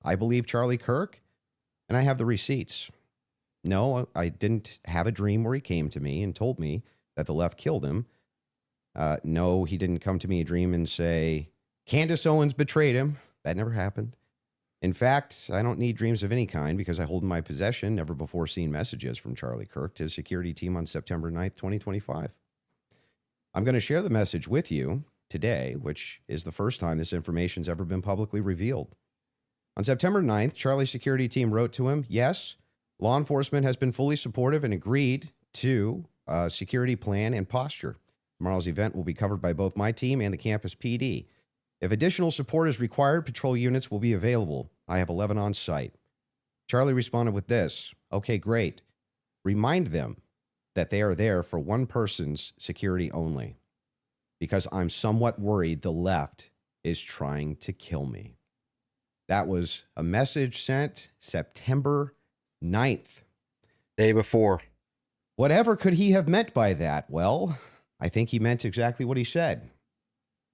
S6: I believe Charlie Kirk, and I have the receipts. No, I didn't have a dream where he came to me and told me that the left killed him. No, he didn't come to me a dream and say, Candace Owens betrayed him. That never happened. In fact, I don't need dreams of any kind because I hold in my possession never before seen messages from Charlie Kirk to his security team on September 9th, 2025. I'm going to share the message with you today, which is the first time this information's ever been publicly revealed. On September 9th, Charlie's security team wrote to him, yes, law enforcement has been fully supportive and agreed to a security plan and posture. Tomorrow's event will be covered by both my team and the campus PD. If additional support is required, patrol units will be available. I have 11 on site. Charlie responded with this, okay, great. Remind them that they are there for one person's security only, because I'm somewhat worried the left is trying to kill me. That was a message sent September 9th.
S2: Day before.
S6: Whatever could he have meant by that? Well, I think he meant exactly what he said,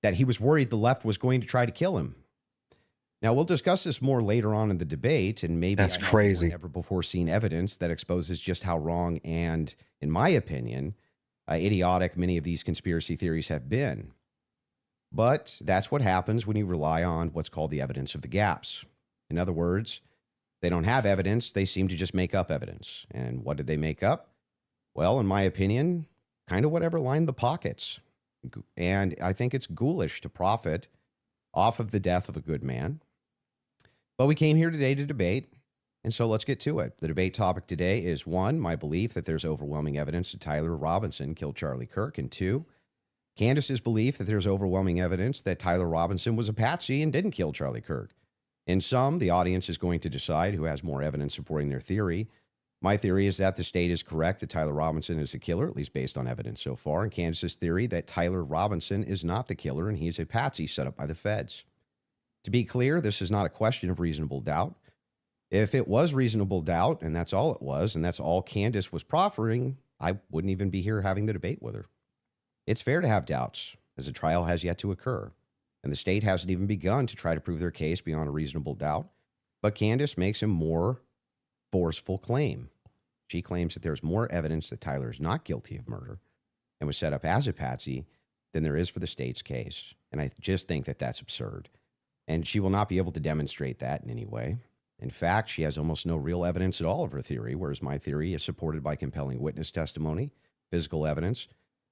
S6: that he was worried the left was going to try to kill him. Now, we'll discuss this more later on in the debate, and maybe
S2: that's crazy.
S6: Never before seen evidence that exposes just how wrong and, in my opinion, idiotic many of these conspiracy theories have been. But that's what happens when you rely on what's called the evidence of the gaps. In other words, they don't have evidence, they seem to just make up evidence. And what did they make up? Well, in my opinion, kind of whatever lined the pockets. And I think it's ghoulish to profit off of the death of a good man. But we came here today to debate, and so let's get to it. The debate topic today is 1, my belief that there's overwhelming evidence that Tyler Robinson killed Charlie Kirk, and 2, Candace's belief that there's overwhelming evidence that Tyler Robinson was a patsy and didn't kill Charlie Kirk. In sum, the audience is going to decide who has more evidence supporting their theory. My theory is that the state is correct that Tyler Robinson is the killer, at least based on evidence so far, and Candace's theory that Tyler Robinson is not the killer and he's a patsy set up by the feds. To be clear, this is not a question of reasonable doubt. If it was reasonable doubt, and that's all it was, and that's all Candace was proffering, I wouldn't even be here having the debate with her. It's fair to have doubts, as the trial has yet to occur, and the state hasn't even begun to try to prove their case beyond a reasonable doubt, but Candace makes a more forceful claim. She claims that there's more evidence that Tyler is not guilty of murder, and was set up as a patsy than there is for the state's case. And I just think that that's absurd. And she will not be able to demonstrate that in any way. In fact, she has almost no real evidence at all of her theory, whereas my theory is supported by compelling witness testimony, physical evidence,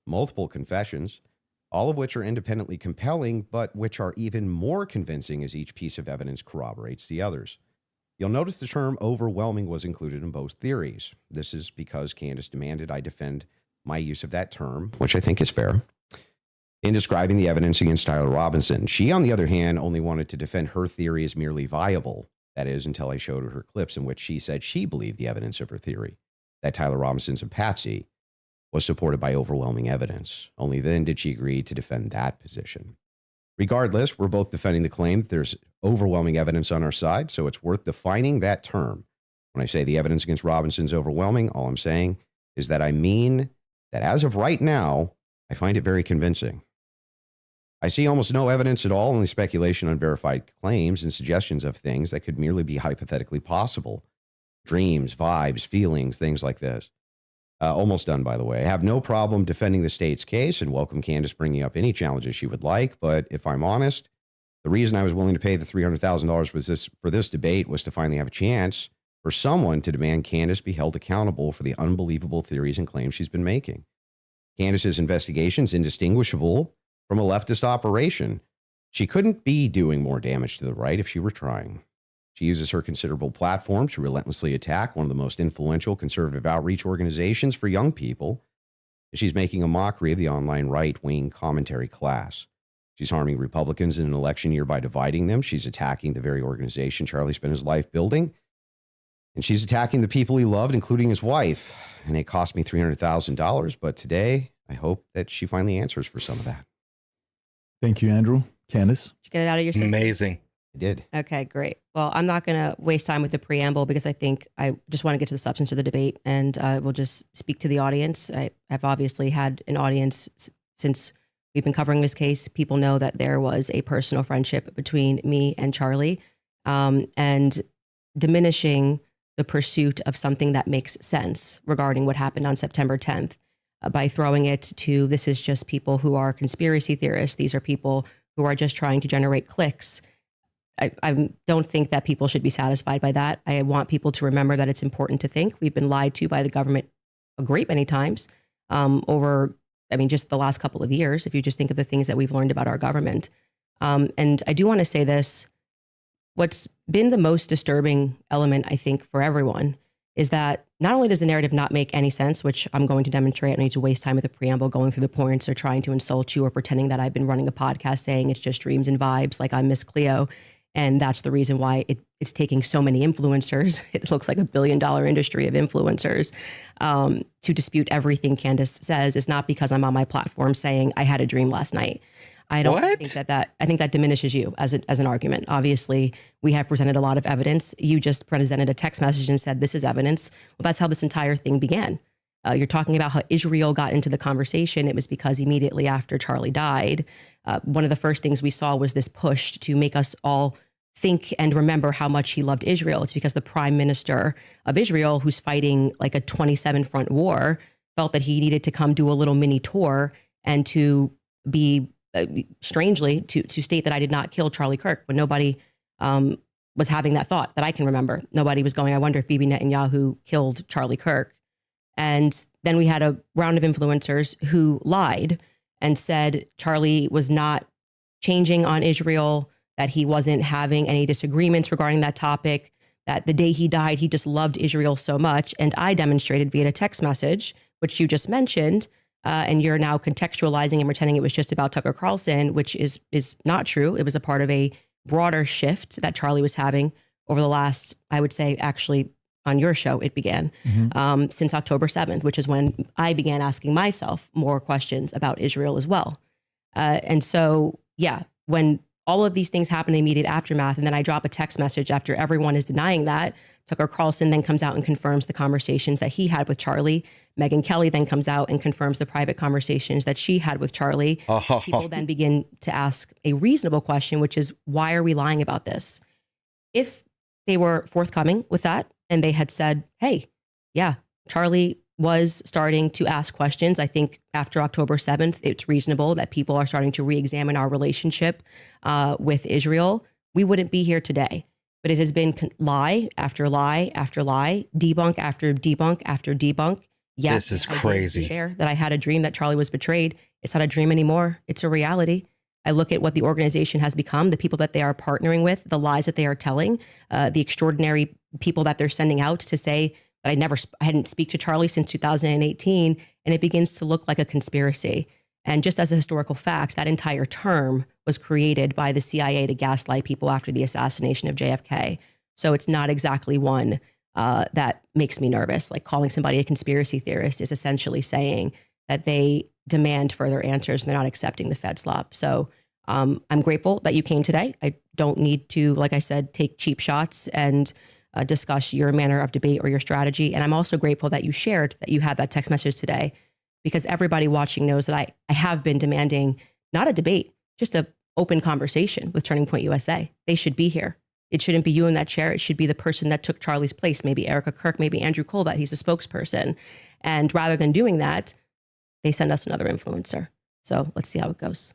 S6: multiple confessions, all of which are independently compelling, but which are even more convincing as each piece of evidence corroborates the others. You'll notice the term overwhelming was included in both theories. This is because Candace demanded I defend my use of that term, which I think is fair, in describing the evidence against Tyler Robinson. She, on the other hand, only wanted to defend her theory as merely viable. That is, until I showed her clips in which she said she believed the evidence of her theory, that Tyler Robinson's a patsy, was supported by overwhelming evidence. Only then did she agree to defend that position. Regardless, we're both defending the claim that there's overwhelming evidence on our side, so it's worth defining that term. When I say the evidence against Robinson's overwhelming, all I'm saying is that I mean that as of right now, I find it very convincing. I see almost no evidence at all, only speculation on verified claims and suggestions of things that could merely be hypothetically possible. Dreams, vibes, feelings, things like this. Almost done, by the way. I have no problem defending the state's case and welcome Candace bringing up any challenges she would like. But if I'm honest, the reason I was willing to pay the $300,000 for this debate was to finally have a chance for someone to demand Candace be held accountable for the unbelievable theories and claims she's been making. Candace's investigation is indistinguishable from a leftist operation. She couldn't be doing more damage to the right if she were trying. She uses her considerable platform to relentlessly attack one of the most influential conservative outreach organizations for young people. She's making a mockery of the online right-wing commentary class. She's harming Republicans in an election year by dividing them. She's attacking the very organization Charlie spent his life building. And she's attacking the people he loved, including his wife. And it cost me $300,000. But today, I hope that she finally answers for some of that.
S5: Thank you, Andrew. Candace?
S4: Did you get it out of your system?
S2: Amazing.
S6: I did.
S4: Okay, great. Well, I'm not going to waste time with the preamble because I think I just want to get to the substance of the debate, and we'll just speak to the audience. I have obviously had an audience since we've been covering this case. People know that there was a personal friendship between me and Charlie, and diminishing the pursuit of something that makes sense regarding what happened on September 10th by throwing it to this is just people who are conspiracy theorists. These are people who are just trying to generate clicks. I don't think that people should be satisfied by that. I want people to remember that it's important to think. We've been lied to by the government a great many times over, just the last couple of years, if you just think of the things that we've learned about our government. And I do want to say this. What's been the most disturbing element, I think, for everyone is that not only does the narrative not make any sense, which I'm going to demonstrate, I don't need to waste time with the preamble going through the points or trying to insult you or pretending that I've been running a podcast saying it's just dreams and vibes like I'm Miss Cleo. And that's the reason why it's taking so many influencers. It looks like $1 billion industry of influencers to dispute everything Candace says. Is not because I'm on my platform saying I had a dream last night. I don't think that I think that diminishes you as an argument. Obviously, we have presented a lot of evidence. You just presented a text message and said this is evidence. Well, that's how this entire thing began. You're talking about how Israel got into the conversation. It was because immediately after Charlie died, one of the first things we saw was this push to make us all think and remember how much he loved Israel. It's because the prime minister of Israel, who's fighting like a 27 front war, felt that he needed to come do a little mini tour and to be strangely to state that I did not kill Charlie Kirk when nobody was having that thought that I can remember. Nobody was going, I wonder if Bibi Netanyahu killed Charlie Kirk. And then we had a round of influencers who lied and said Charlie was not changing on Israel, that he wasn't having any disagreements regarding that topic, that the day he died, he just loved Israel so much. And I demonstrated via a text message, which you just mentioned, and you're now contextualizing and pretending it was just about Tucker Carlson, which is not true. It was a part of a broader shift that Charlie was having over the last, I would say, actually, on your show, it began since October 7th, which is when I began asking myself more questions about Israel as well. And so, yeah, when all of these things happen in the immediate aftermath, and then I drop a text message after everyone is denying that, Tucker Carlson then comes out and confirms the conversations that he had with Charlie. Megyn Kelly then comes out and confirms the private conversations that she had with Charlie. People then begin to ask a reasonable question, which is, why are we lying about this? If they were forthcoming with that, and they had said, hey, yeah, Charlie was starting to ask questions. I think after October 7th, it's reasonable that people are starting to re-examine our relationship with Israel. We wouldn't be here today. But it has been lie after lie after lie, debunk after debunk after debunk. Yes,
S2: This is
S4: I did
S2: crazy.
S4: share that I had a dream that Charlie was betrayed. It's not a dream anymore. It's a reality. I look at what the organization has become, the people that they are partnering with, the lies that they are telling, the extraordinary people that they're sending out to say that I hadn't speak to Charlie since 2018, and it begins to look like a conspiracy. And just as a historical fact, that entire term was created by the CIA to gaslight people after the assassination of JFK. So it's not exactly one that makes me nervous. Like calling somebody a conspiracy theorist is essentially saying that they demand further answers and they're not accepting the Fed slop. So I'm grateful that you came today. I don't need to, like I said, take cheap shots and discuss your manner of debate or your strategy. And I'm also grateful that you shared that you had that text message today, because everybody watching knows that I have been demanding not a debate, just an open conversation with Turning Point USA. They should be here. It shouldn't be you in that chair. It should be the person that took Charlie's place, maybe Erica Kirk, maybe Andrew Colbert. He's a spokesperson. And rather than doing that, they send us another influencer. So let's see how it goes.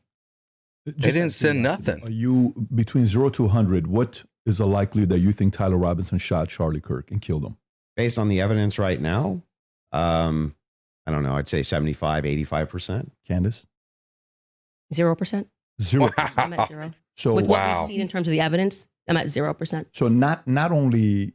S2: They didn't send nothing.
S5: Are you between 0 to 100? What is the likelihood that you think Tyler Robinson shot Charlie Kirk and killed him?
S6: Based on the evidence right now, I don't know. I'd say 75, 85%.
S5: Candace?
S4: 0%.
S5: 0.
S4: I'm at 0.
S5: So
S4: With what
S2: Wow.
S4: we've seen in terms of the evidence, I'm at 0%.
S5: So not only,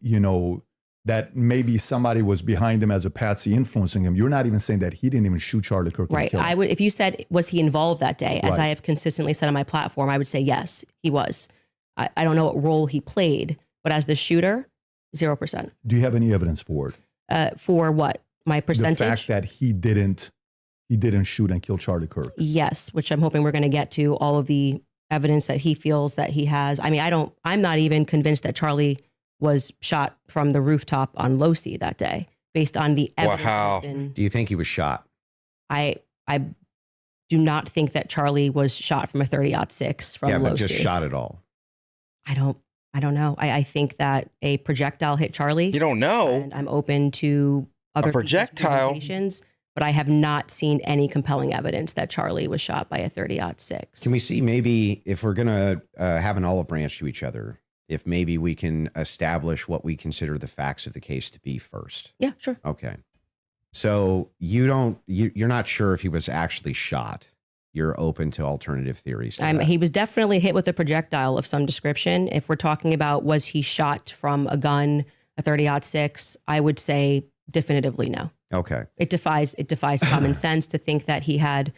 S5: that maybe somebody was behind him as a patsy influencing him, you're not even saying that he didn't even shoot Charlie Kirk.
S4: Right.
S5: And kill him.
S4: I would, if you said, was he involved that day, as
S5: Right.
S4: I have consistently said on my platform, I would say yes, he was. I don't know what role he played, but as the shooter, 0%.
S5: Do you have any evidence for it?
S4: For what? My percentage?
S5: The fact that he didn't shoot and kill Charlie Kirk.
S4: Yes, which I'm hoping we're going to get to all of the evidence that he feels that he has. I mean, I'm not even convinced that Charlie was shot from the rooftop on Losi that day, based on the evidence.
S2: Wow.
S6: Do you think he was shot?
S4: I do not think that Charlie was shot from a 30-06 from
S6: Yeah,
S4: Losi.
S6: but just shot at all.
S4: I don't know. I think that a projectile hit Charlie.
S2: You don't know.
S4: And I'm open to other people's
S2: projectile?
S4: representations, but I have not seen any compelling evidence that Charlie was shot by a 30-06.
S6: Can we see maybe if we're going to have an olive branch to each other, if maybe we can establish what we consider the facts of the case to be first?
S4: Yeah, sure.
S6: Okay. So you're not sure if he was actually shot. You're open to alternative theories. To that.
S4: He was definitely hit with a projectile of some description. If we're talking about was he shot from a gun, a 30-06, I would say definitively no.
S6: Okay.
S4: It defies common sense to think that he had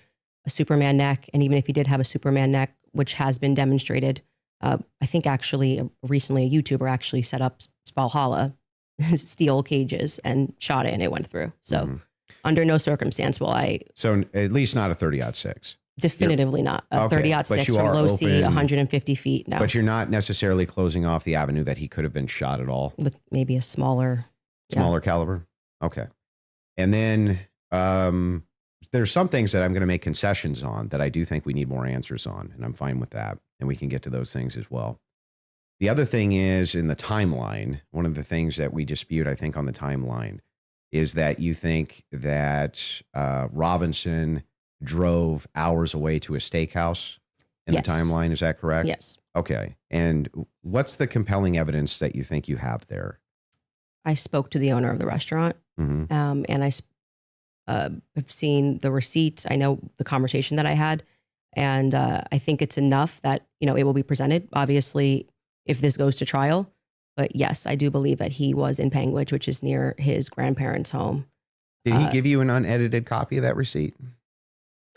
S4: a Superman neck. And even if he did have a Superman neck, which has been demonstrated, I think actually recently a YouTuber actually set up Valhalla steel cages and shot it and it went through. So under no circumstance will I.
S6: So at least not a 30-06.
S4: Definitively not. A
S6: Okay,
S4: 30-06
S6: but you
S4: from
S6: are
S4: Losi,
S6: open-
S4: 150 feet. No.
S6: But you're not necessarily closing off the avenue that he could have been shot at all.
S4: With maybe a smaller
S6: Caliber. Okay. And then there's some things that I'm going to make concessions on that I do think we need more answers on, and I'm fine with that. And we can get to those things as well. The other thing is in the timeline, one of the things that we dispute, I think, on the timeline is that you think that Robinson drove hours away to a steakhouse in
S4: Yes.
S6: the timeline. Is that correct?
S4: Yes.
S6: Okay. And what's the compelling evidence that you think you have there?
S4: I spoke to the owner of the restaurant,
S6: Mm-hmm.
S4: and I have seen the receipt. I know the conversation that I had, and I think it's enough that it will be presented. Obviously, if this goes to trial, but yes, I do believe that he was in Panguitch, which is near his grandparents' home.
S6: Did he give you an unedited copy of that receipt?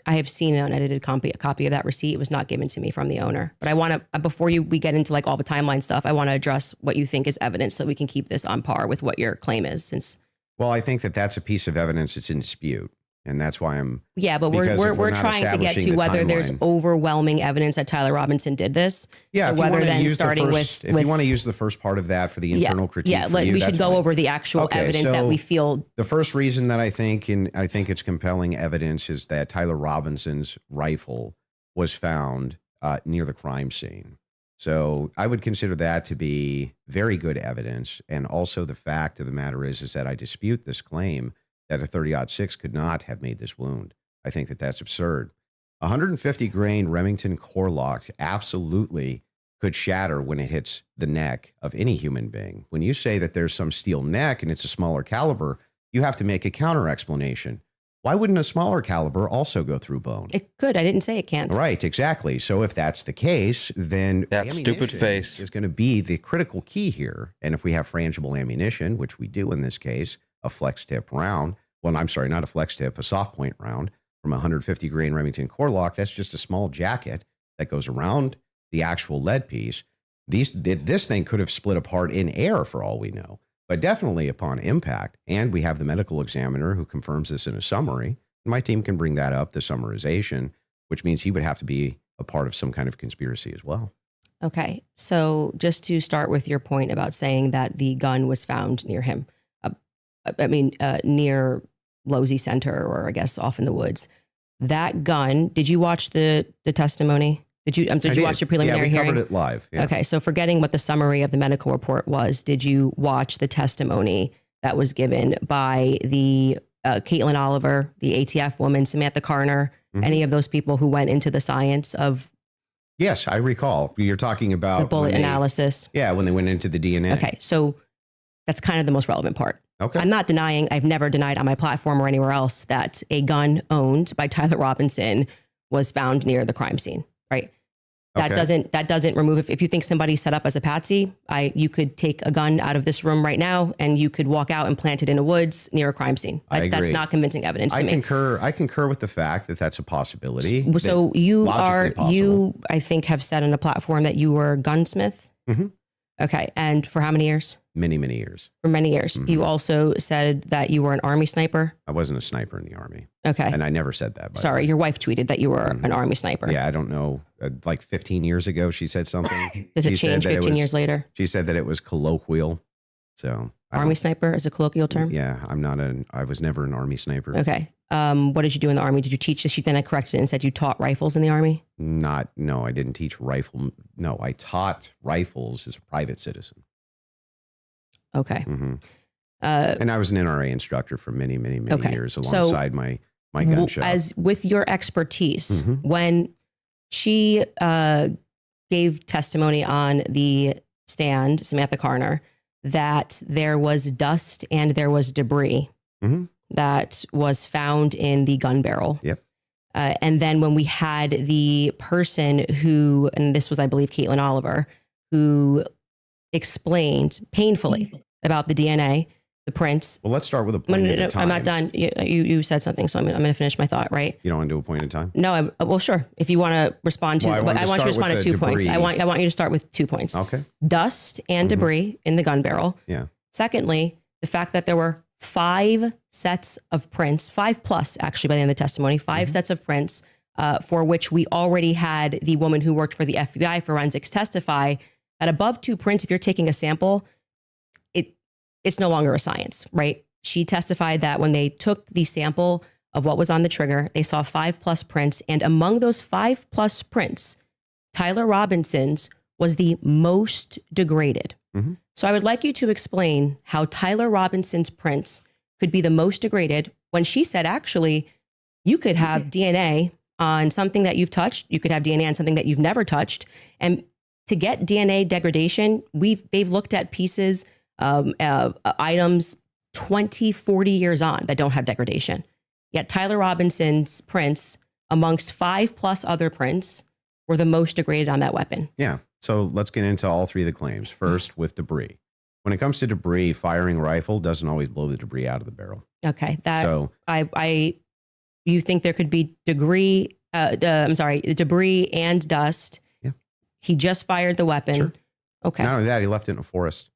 S4: I have seen an unedited copy of that receipt. It was not given to me from the owner. But I want to, before we get into like all the timeline stuff, I want to address what you think is evidence so we can keep this on par with what your claim is. Well,
S6: I think that that's a piece of evidence that's in dispute. And that's why I'm...
S4: Yeah, but
S6: because if
S4: we're
S6: not
S4: trying to get
S6: establishing
S4: to
S6: the
S4: whether there's
S6: timeline-
S4: overwhelming evidence that Tyler Robinson did this.
S6: Yeah,
S4: So
S6: if you
S4: whether
S6: wanna
S4: then
S6: use
S4: starting
S6: the first,
S4: with
S6: if you want to use the first part of that for the internal critique,
S4: yeah,
S6: for you,
S4: we should
S6: that's
S4: go
S6: fine.
S4: over the actual
S6: Okay,
S4: evidence that
S6: so
S4: we feel.
S6: The first reason that I think it's compelling evidence is that Tyler Robinson's rifle was found near the crime scene. So I would consider that to be very good evidence. And also the fact of the matter is that I dispute this claim that a 30-06 could not have made this wound. I think that that's absurd. 150 grain Remington core lock absolutely could shatter when it hits the neck of any human being. When you say that there's some steel neck and it's a smaller caliber, you have to make a counter explanation. Why wouldn't a smaller caliber also go through bone?
S4: It could. I didn't say it can't.
S6: Right, exactly. So if that's the case, then
S2: That stupid face
S6: is going to be the critical key here. And if we have frangible ammunition, which we do in this case, a flex tip round, well, I'm sorry, not a flex tip, a soft point round from a 150 grain Remington core lock, that's just a small jacket that goes around the actual lead piece. This thing could have split apart in air for all we know. But definitely upon impact, and we have the medical examiner who confirms this in a summary. My team can bring that up, the summarization, which means he would have to be a part of some kind of conspiracy as well.
S4: Okay. So just to start with your point about saying that the gun was found near him, near Losey Center, or I guess off in the woods. That gun, did you watch the testimony? Did you watch the preliminary hearing?
S6: Yeah, we covered it live. Yeah.
S4: Okay, so forgetting what the summary of the medical report was, did you watch the testimony that was given by the Caitlin Oliver, the ATF woman, Samantha Carner, any of those people who went into the science of?
S6: Yes, I recall. You're talking about
S4: the bullet analysis.
S6: Yeah, when they went into the DNA.
S4: Okay, so that's kind of the most relevant part.
S6: Okay.
S4: I'm not denying, I've never denied on my platform or anywhere else that a gun owned by Tyler Robinson was found near the crime scene. Right. That doesn't remove, if you think somebody set up as a patsy, you could take a gun out of this room right now and you could walk out and plant it in the woods near a crime scene. That's not convincing evidence to me.
S6: I concur with the fact that that's a possibility.
S4: So you, I think, have said on a platform that you were a gunsmith.
S6: Mm-hmm.
S4: Okay. And for how many years?
S6: Many, many years.
S4: For many years. Mm-hmm. You also said that you were an Army sniper.
S6: I wasn't a sniper in the Army.
S4: Okay.
S6: And I never said that.
S4: Sorry, your wife tweeted that you were an Army sniper.
S6: Yeah, I don't know. Like 15 years ago, she said something.
S4: Does it change 15 years later?
S6: She said that it was colloquial. So
S4: Army sniper is a colloquial term?
S6: Yeah, I was never an Army sniper.
S4: Okay. What did you do in the Army? Did you teach this? She then I corrected it and said you taught rifles in the Army?
S6: No, I didn't teach rifle. No, I taught rifles as a private citizen.
S4: Okay.
S6: Mm-hmm. And I was an NRA instructor for many, many, many years alongside my gun shop.
S4: As with your expertise, when she gave testimony on the stand, Samantha Carner, that there was dust and there was debris that was found in the gun barrel.
S6: Yep.
S4: And then when we had the person who, and this was, I believe, Caitlin Oliver, who explained painfully about the DNA, the prints.
S6: Well, let's start with a point at a time.
S4: I'm not done. You said something, so I'm going to finish my thought, right?
S6: You don't want to do a point in time?
S4: No, well, sure. If you want to respond to, but I want you to respond to 2 points. I want you to start with 2 points.
S6: Okay.
S4: Dust and debris in the gun barrel.
S6: Yeah.
S4: Secondly, the fact that there were 5 sets of prints, 5+ actually by the end of the testimony, 5 sets of prints for which we already had the woman who worked for the FBI forensics testify that above 2 prints, if you're taking a sample, it's no longer a science, right? She testified that when they took the sample of what was on the trigger, they saw 5+ prints. And among those 5+ prints, Tyler Robinson's was the most degraded. So I would like you to explain how Tyler Robinson's prints could be the most degraded when she said, actually, you could have DNA on something that you've touched. You could have DNA on something that you've never touched. And to get DNA degradation, they've looked at pieces, items 20, 40 years on that don't have degradation. Yet Tyler Robinson's prints, amongst 5+ other prints, were the most degraded on that weapon.
S6: Yeah. So let's get into all 3 of the claims. First, with debris. When it comes to debris, firing rifle doesn't always blow the debris out of the barrel.
S4: Okay. You think there could be debris and dust.
S6: Yeah.
S4: He just fired the weapon.
S6: Sure.
S4: Okay.
S6: Not only that, he left it in a forest.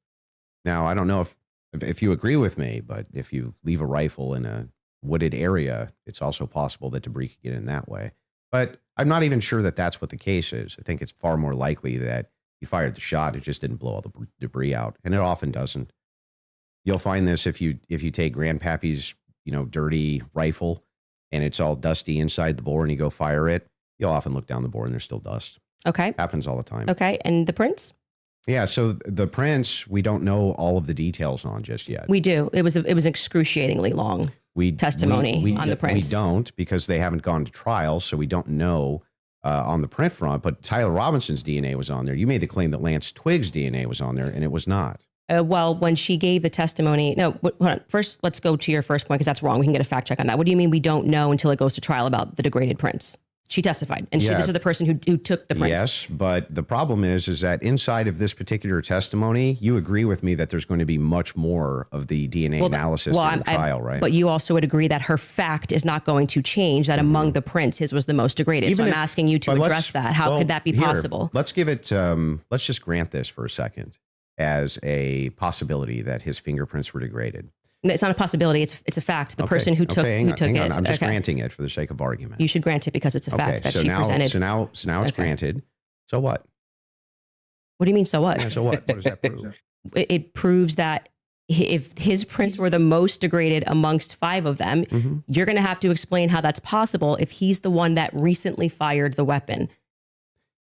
S6: Now, I don't know if you agree with me, but if you leave a rifle in a wooded area, it's also possible that debris could get in that way. But I'm not even sure that that's what the case is. I think it's far more likely that you fired the shot, it just didn't blow all the debris out, and it often doesn't. You'll find this if you take Grandpappy's dirty rifle and it's all dusty inside the bore and you go fire it, you'll often look down the bore and there's still dust.
S4: Okay.
S6: Happens all the time.
S4: Okay. And the prints?
S6: Yeah. So the prints, we don't know all of the details on just yet.
S4: We do. It was excruciatingly long. testimony on the prints.
S6: We don't, because they haven't gone to trial, so we don't know on the print front. But Tyler Robinson's DNA was on there. You made the claim that Lance Twiggs' DNA was on there, and it was not.
S4: Well, when she gave the testimony, no, hold on. First, let's go to your first point, because that's wrong. We can get a fact check on that. What do you mean we don't know until it goes to trial about the degraded prints? She testified, and this is the person who took the prints.
S6: Yes, but the problem is that inside of this particular testimony, you agree with me that there's going to be much more of the DNA analysis in the trial, right?
S4: But you also would agree that her fact is not going to change, that among the prints, his was the most degraded. So I'm asking you to address that. How could that be possible?
S6: Let's give it, let's just grant this for a second as a possibility that his fingerprints were degraded.
S4: It's not a possibility. It's a fact. The person who took it.
S6: I'm just granting it for the sake of argument.
S4: You should grant it because it's a fact that she presented.
S6: So now it's granted. So what?
S4: What do you mean? So what?
S6: Yeah, so what? What does that prove?
S4: It proves that if his prints were the most degraded amongst 5 of them, you're going to have to explain how that's possible if he's the one that recently fired the weapon.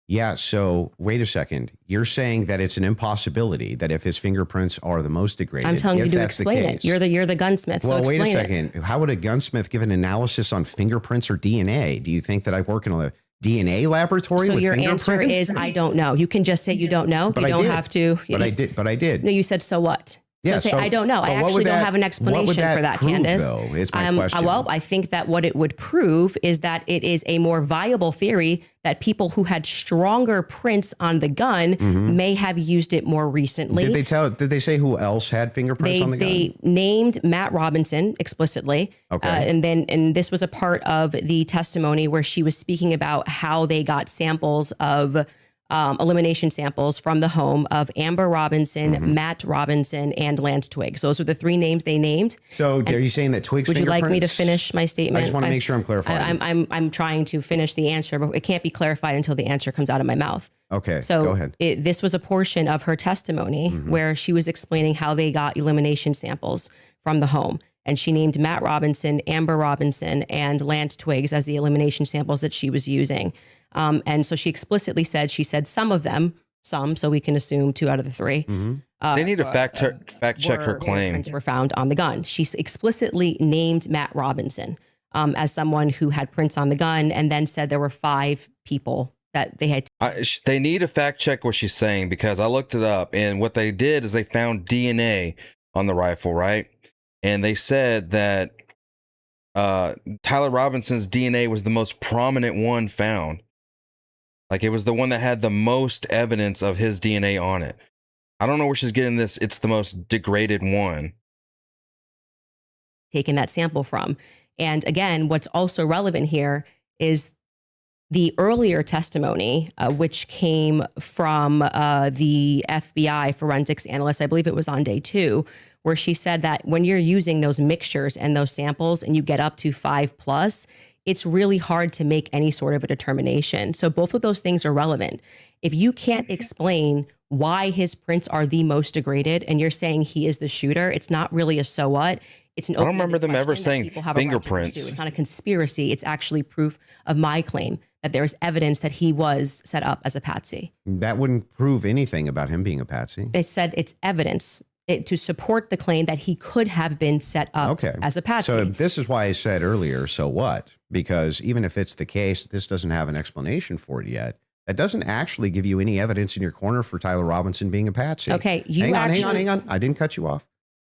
S6: Yeah, so wait a second. You're saying that it's an impossibility that if his fingerprints are the most degraded,
S4: I'm telling you to explain it. You're the gunsmith.
S6: Well,
S4: so
S6: wait a
S4: explain
S6: second. How would a gunsmith give an analysis on fingerprints or DNA? Do you think that I work in a DNA laboratory
S4: So
S6: with
S4: your
S6: fingerprints?
S4: answer is I don't know. You can just say you don't know.
S6: But
S4: you don't have to.
S6: But I did.
S4: No, you said so what?
S6: Yeah,
S4: so say, I don't know. I actually don't have an explanation for that,
S6: prove,
S4: Candace.
S6: Though, is my question.
S4: Well, I think that what it would prove is that it is a more viable theory that people who had stronger prints on the gun may have used it more recently.
S6: Did they say who else had fingerprints on the gun? They
S4: named Matt Robinson explicitly.
S6: Okay.
S4: And this was a part of the testimony where she was speaking about how they got samples of elimination samples from the home of Amber Robinson, Matt Robinson, and Lance Twiggs. Those are the 3 names they named.
S6: So are you saying that Twiggs
S4: Would you
S6: fingerprints?
S4: like me to finish my statement?
S6: I just want to make sure I'm clarifying.
S4: I'm trying to finish the answer, but it can't be clarified until the answer comes out of my mouth.
S6: Okay,
S4: so
S6: go ahead.
S4: This was a portion of her testimony where she was explaining how they got elimination samples from the home. And she named Matt Robinson, Amber Robinson, and Lance Twiggs as the elimination samples that she was using. And so she explicitly said, some of them, so we can assume 2 out of the 3.
S2: They need to fact check her claim.
S4: Prints were found on the gun. She explicitly named Matt Robinson as someone who had prints on the gun, and then said there were 5 people that they had.
S2: They need to fact check what she's saying, because I looked it up, and what they did is they found DNA on the rifle, right? And they said that Tyler Robinson's DNA was the most prominent one found. Like, it was the one that had the most evidence of his DNA on it. I don't know where she's getting this. It's the most degraded one.
S4: Taken that sample from. And again, what's also relevant here is the earlier testimony, which came from the FBI forensics analyst. I believe it was on day 2, where she said that when you're using those mixtures and those samples and you get up to 5+, it's really hard to make any sort of a determination. So both of those things are relevant. If you can't explain why his prints are the most degraded and you're saying he is the shooter, it's not really a so what. It's an
S2: I don't remember them ever saying fingerprints.
S4: It's not a conspiracy. It's actually proof of my claim that there's evidence that he was set up as a patsy.
S6: That wouldn't prove anything about him being a patsy.
S4: It said it's evidence to support the claim that he could have been set up as a patsy.
S6: So this is why I said earlier, so what? Because even if it's the case, this doesn't have an explanation for it yet. That doesn't actually give you any evidence in your corner for Tyler Robinson being a patsy.
S4: Okay,
S6: hang on. I didn't cut you off,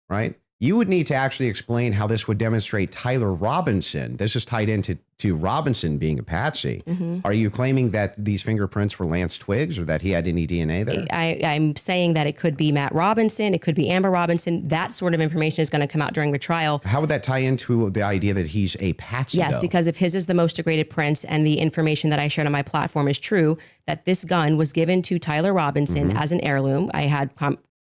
S6: right? You would need to actually explain how this would demonstrate Tyler Robinson. This is tied into Robinson being a patsy. Are you claiming that these fingerprints were Lance Twiggs, or that he had any DNA there?
S4: I'm saying that it could be Matt Robinson. It could be Amber Robinson. That sort of information is going to come out during the trial.
S6: How would that tie into the idea that he's a patsy?
S4: Yes, because if his is the most degraded prints and the information that I shared on my platform is true, that this gun was given to Tyler Robinson as an heirloom. I had...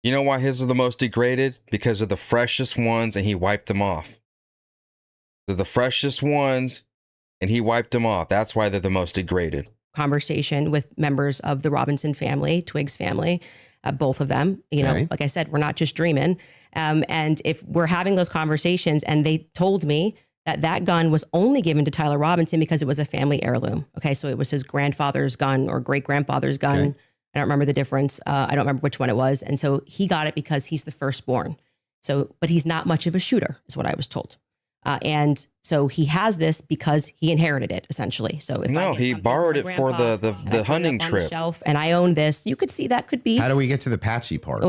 S2: You know why his are the most degraded? Because of the freshest ones, and he wiped them off. They're the freshest ones, and he wiped them off. That's why they're the most degraded.
S4: Conversation with members of the Robinson family, Twiggs family, both of them. You know, like I said, we're not just dreaming. And if we're having those conversations, and they told me that gun was only given to Tyler Robinson because it was a family heirloom. Okay, so it was his grandfather's gun or great-grandfather's gun. Okay. I don't remember the difference. I don't remember which one it was. And so he got it because he's the firstborn. So, but he's not much of a shooter, is what I was told. And so he has this because he inherited it, essentially. So if I
S2: No,
S4: get
S2: he
S4: something
S2: borrowed
S4: from
S2: it
S4: my
S2: for
S4: grandpa
S2: the
S4: and I put it
S2: hunting
S4: up on the
S2: trip.
S4: shelf and I own this, you could see that could be.
S6: How do we get to the Patsy part?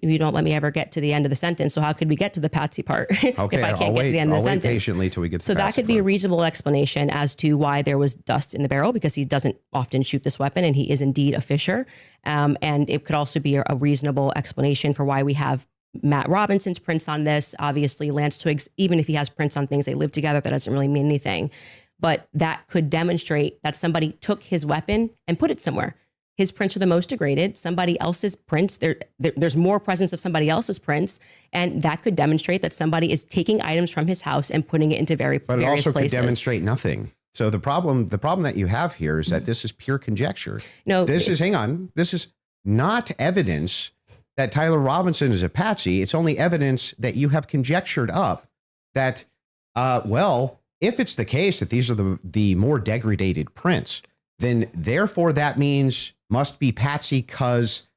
S4: You don't let me ever get to the end of the sentence. So how could we get to the Patsy part
S6: Okay,
S4: if I can't
S6: I'll
S4: get
S6: wait,
S4: to the end of
S6: I'll
S4: the
S6: wait
S4: sentence?
S6: patiently till we get to
S4: So
S6: the
S4: that
S6: Patsy
S4: could be a
S6: part.
S4: reasonable explanation as to why there was dust in the barrel, because he doesn't often shoot this weapon and he is indeed a fisher. And it could also be a reasonable explanation for why we have Matt Robinson's prints on this. Obviously, Lance Twiggs, even if he has prints on things, they live together. That doesn't really mean anything. But that could demonstrate that somebody took his weapon and put it somewhere. His prints are the most degraded. Somebody else's prints, there's more presence of somebody else's prints. And that could demonstrate that somebody is taking items from his house and putting it into various
S6: But it
S4: places.
S6: also could demonstrate nothing. So the problem that you have here is that this is pure conjecture.
S4: No,
S6: This is not evidence that Tyler Robinson is a patsy. It's only evidence that you have conjectured up that, well, if it's the case that these are the more degraded prints, then therefore that means must be patsy because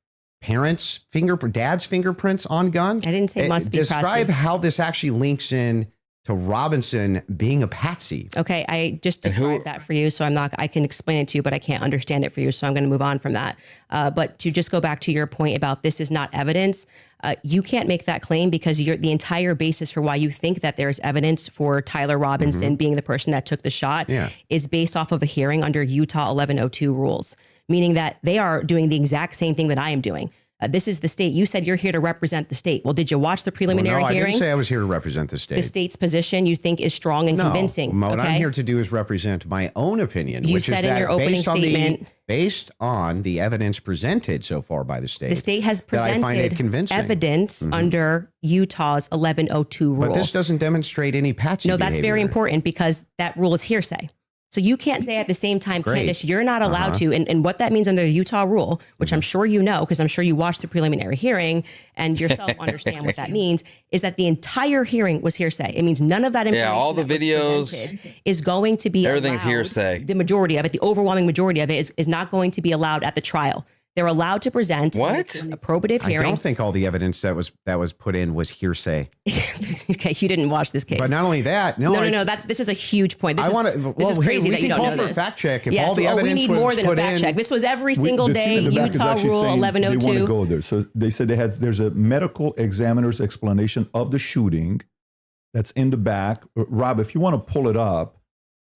S6: dad's fingerprints on gun.
S4: I didn't say must be
S6: Describe
S4: patsy.
S6: how this actually links in to Robinson being a patsy.
S4: Okay, I just described that for you, so I can explain it to you, but I can't understand it for you, so I'm going to move on from that. But to just go back to your point about this is not evidence, you can't make that claim because the entire basis for why you think that there's evidence for Tyler Robinson being the person that took the shot is based off of a hearing under Utah 1102 rules, meaning that they are doing the exact same thing that I am doing. This is the state. You said you're here to represent the state. Well, did you watch the preliminary
S6: no, I
S4: hearing?
S6: didn't say I was here to represent the state.
S4: The state's position you think is strong and convincing.
S6: What
S4: okay?
S6: I'm here to do is represent my own opinion.
S4: You
S6: which
S4: said
S6: is
S4: in
S6: that
S4: your opening statement,
S6: based on the evidence presented so far by the state.
S4: the state has
S6: that I find it
S4: presented
S6: convincing.
S4: evidence under Utah's 1102 rule.
S6: But this doesn't demonstrate any patsy
S4: No, that's very
S6: behavior.
S4: important because that rule is hearsay. So you can't say at the same time,
S6: Great.
S4: Candace, you're not allowed to. And what that means under the Utah rule, which I'm sure you know, because I'm sure you watched the preliminary hearing and yourself understand what that means, is that the entire hearing was hearsay. It means none of that information
S2: all the
S4: that was
S2: videos,
S4: presented is going to be
S2: everything's
S4: allowed.
S2: hearsay.
S4: The majority of it, the overwhelming majority of it is not going to be allowed at the trial. They're allowed to present
S2: What?
S4: when it's a probative
S6: I
S4: hearing.
S6: don't think all the evidence that was put in was hearsay.
S4: Okay, you didn't watch this case.
S6: But not only that,
S4: No. This is a huge point. This
S6: I
S4: is,
S6: want to.
S4: this is crazy
S6: we
S4: that you
S6: can
S4: don't
S6: call
S4: know
S6: for
S4: this.
S6: a fact check if
S4: Yes,
S6: all the evidence
S4: we need
S6: was
S4: more than a
S6: put
S4: fact
S6: in.
S4: check. This was every single
S5: The
S4: day.
S5: team in the back is
S4: Utah
S5: actually
S4: Rule
S5: saying they want to
S4: 1102.
S5: go there. So they said there's a medical examiner's explanation of the shooting that's in the back. Rob, if you want to pull it up,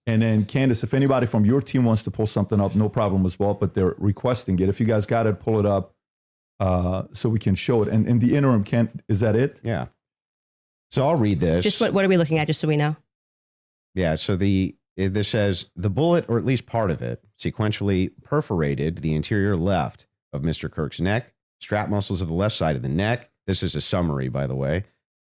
S5: and then Candace, if anybody from your team wants to pull something up, no problem as well. But they're requesting it. If you guys got it, pull it up so we can show it. And in the interim, is that it?
S6: Yeah. So I'll read this.
S4: Just what are we looking at, just so we know?
S6: Yeah, so this says the bullet, or at least part of it, sequentially perforated the interior left of Mr. Kirk's neck, strap muscles of the left side of the neck. This is a summary, by the way.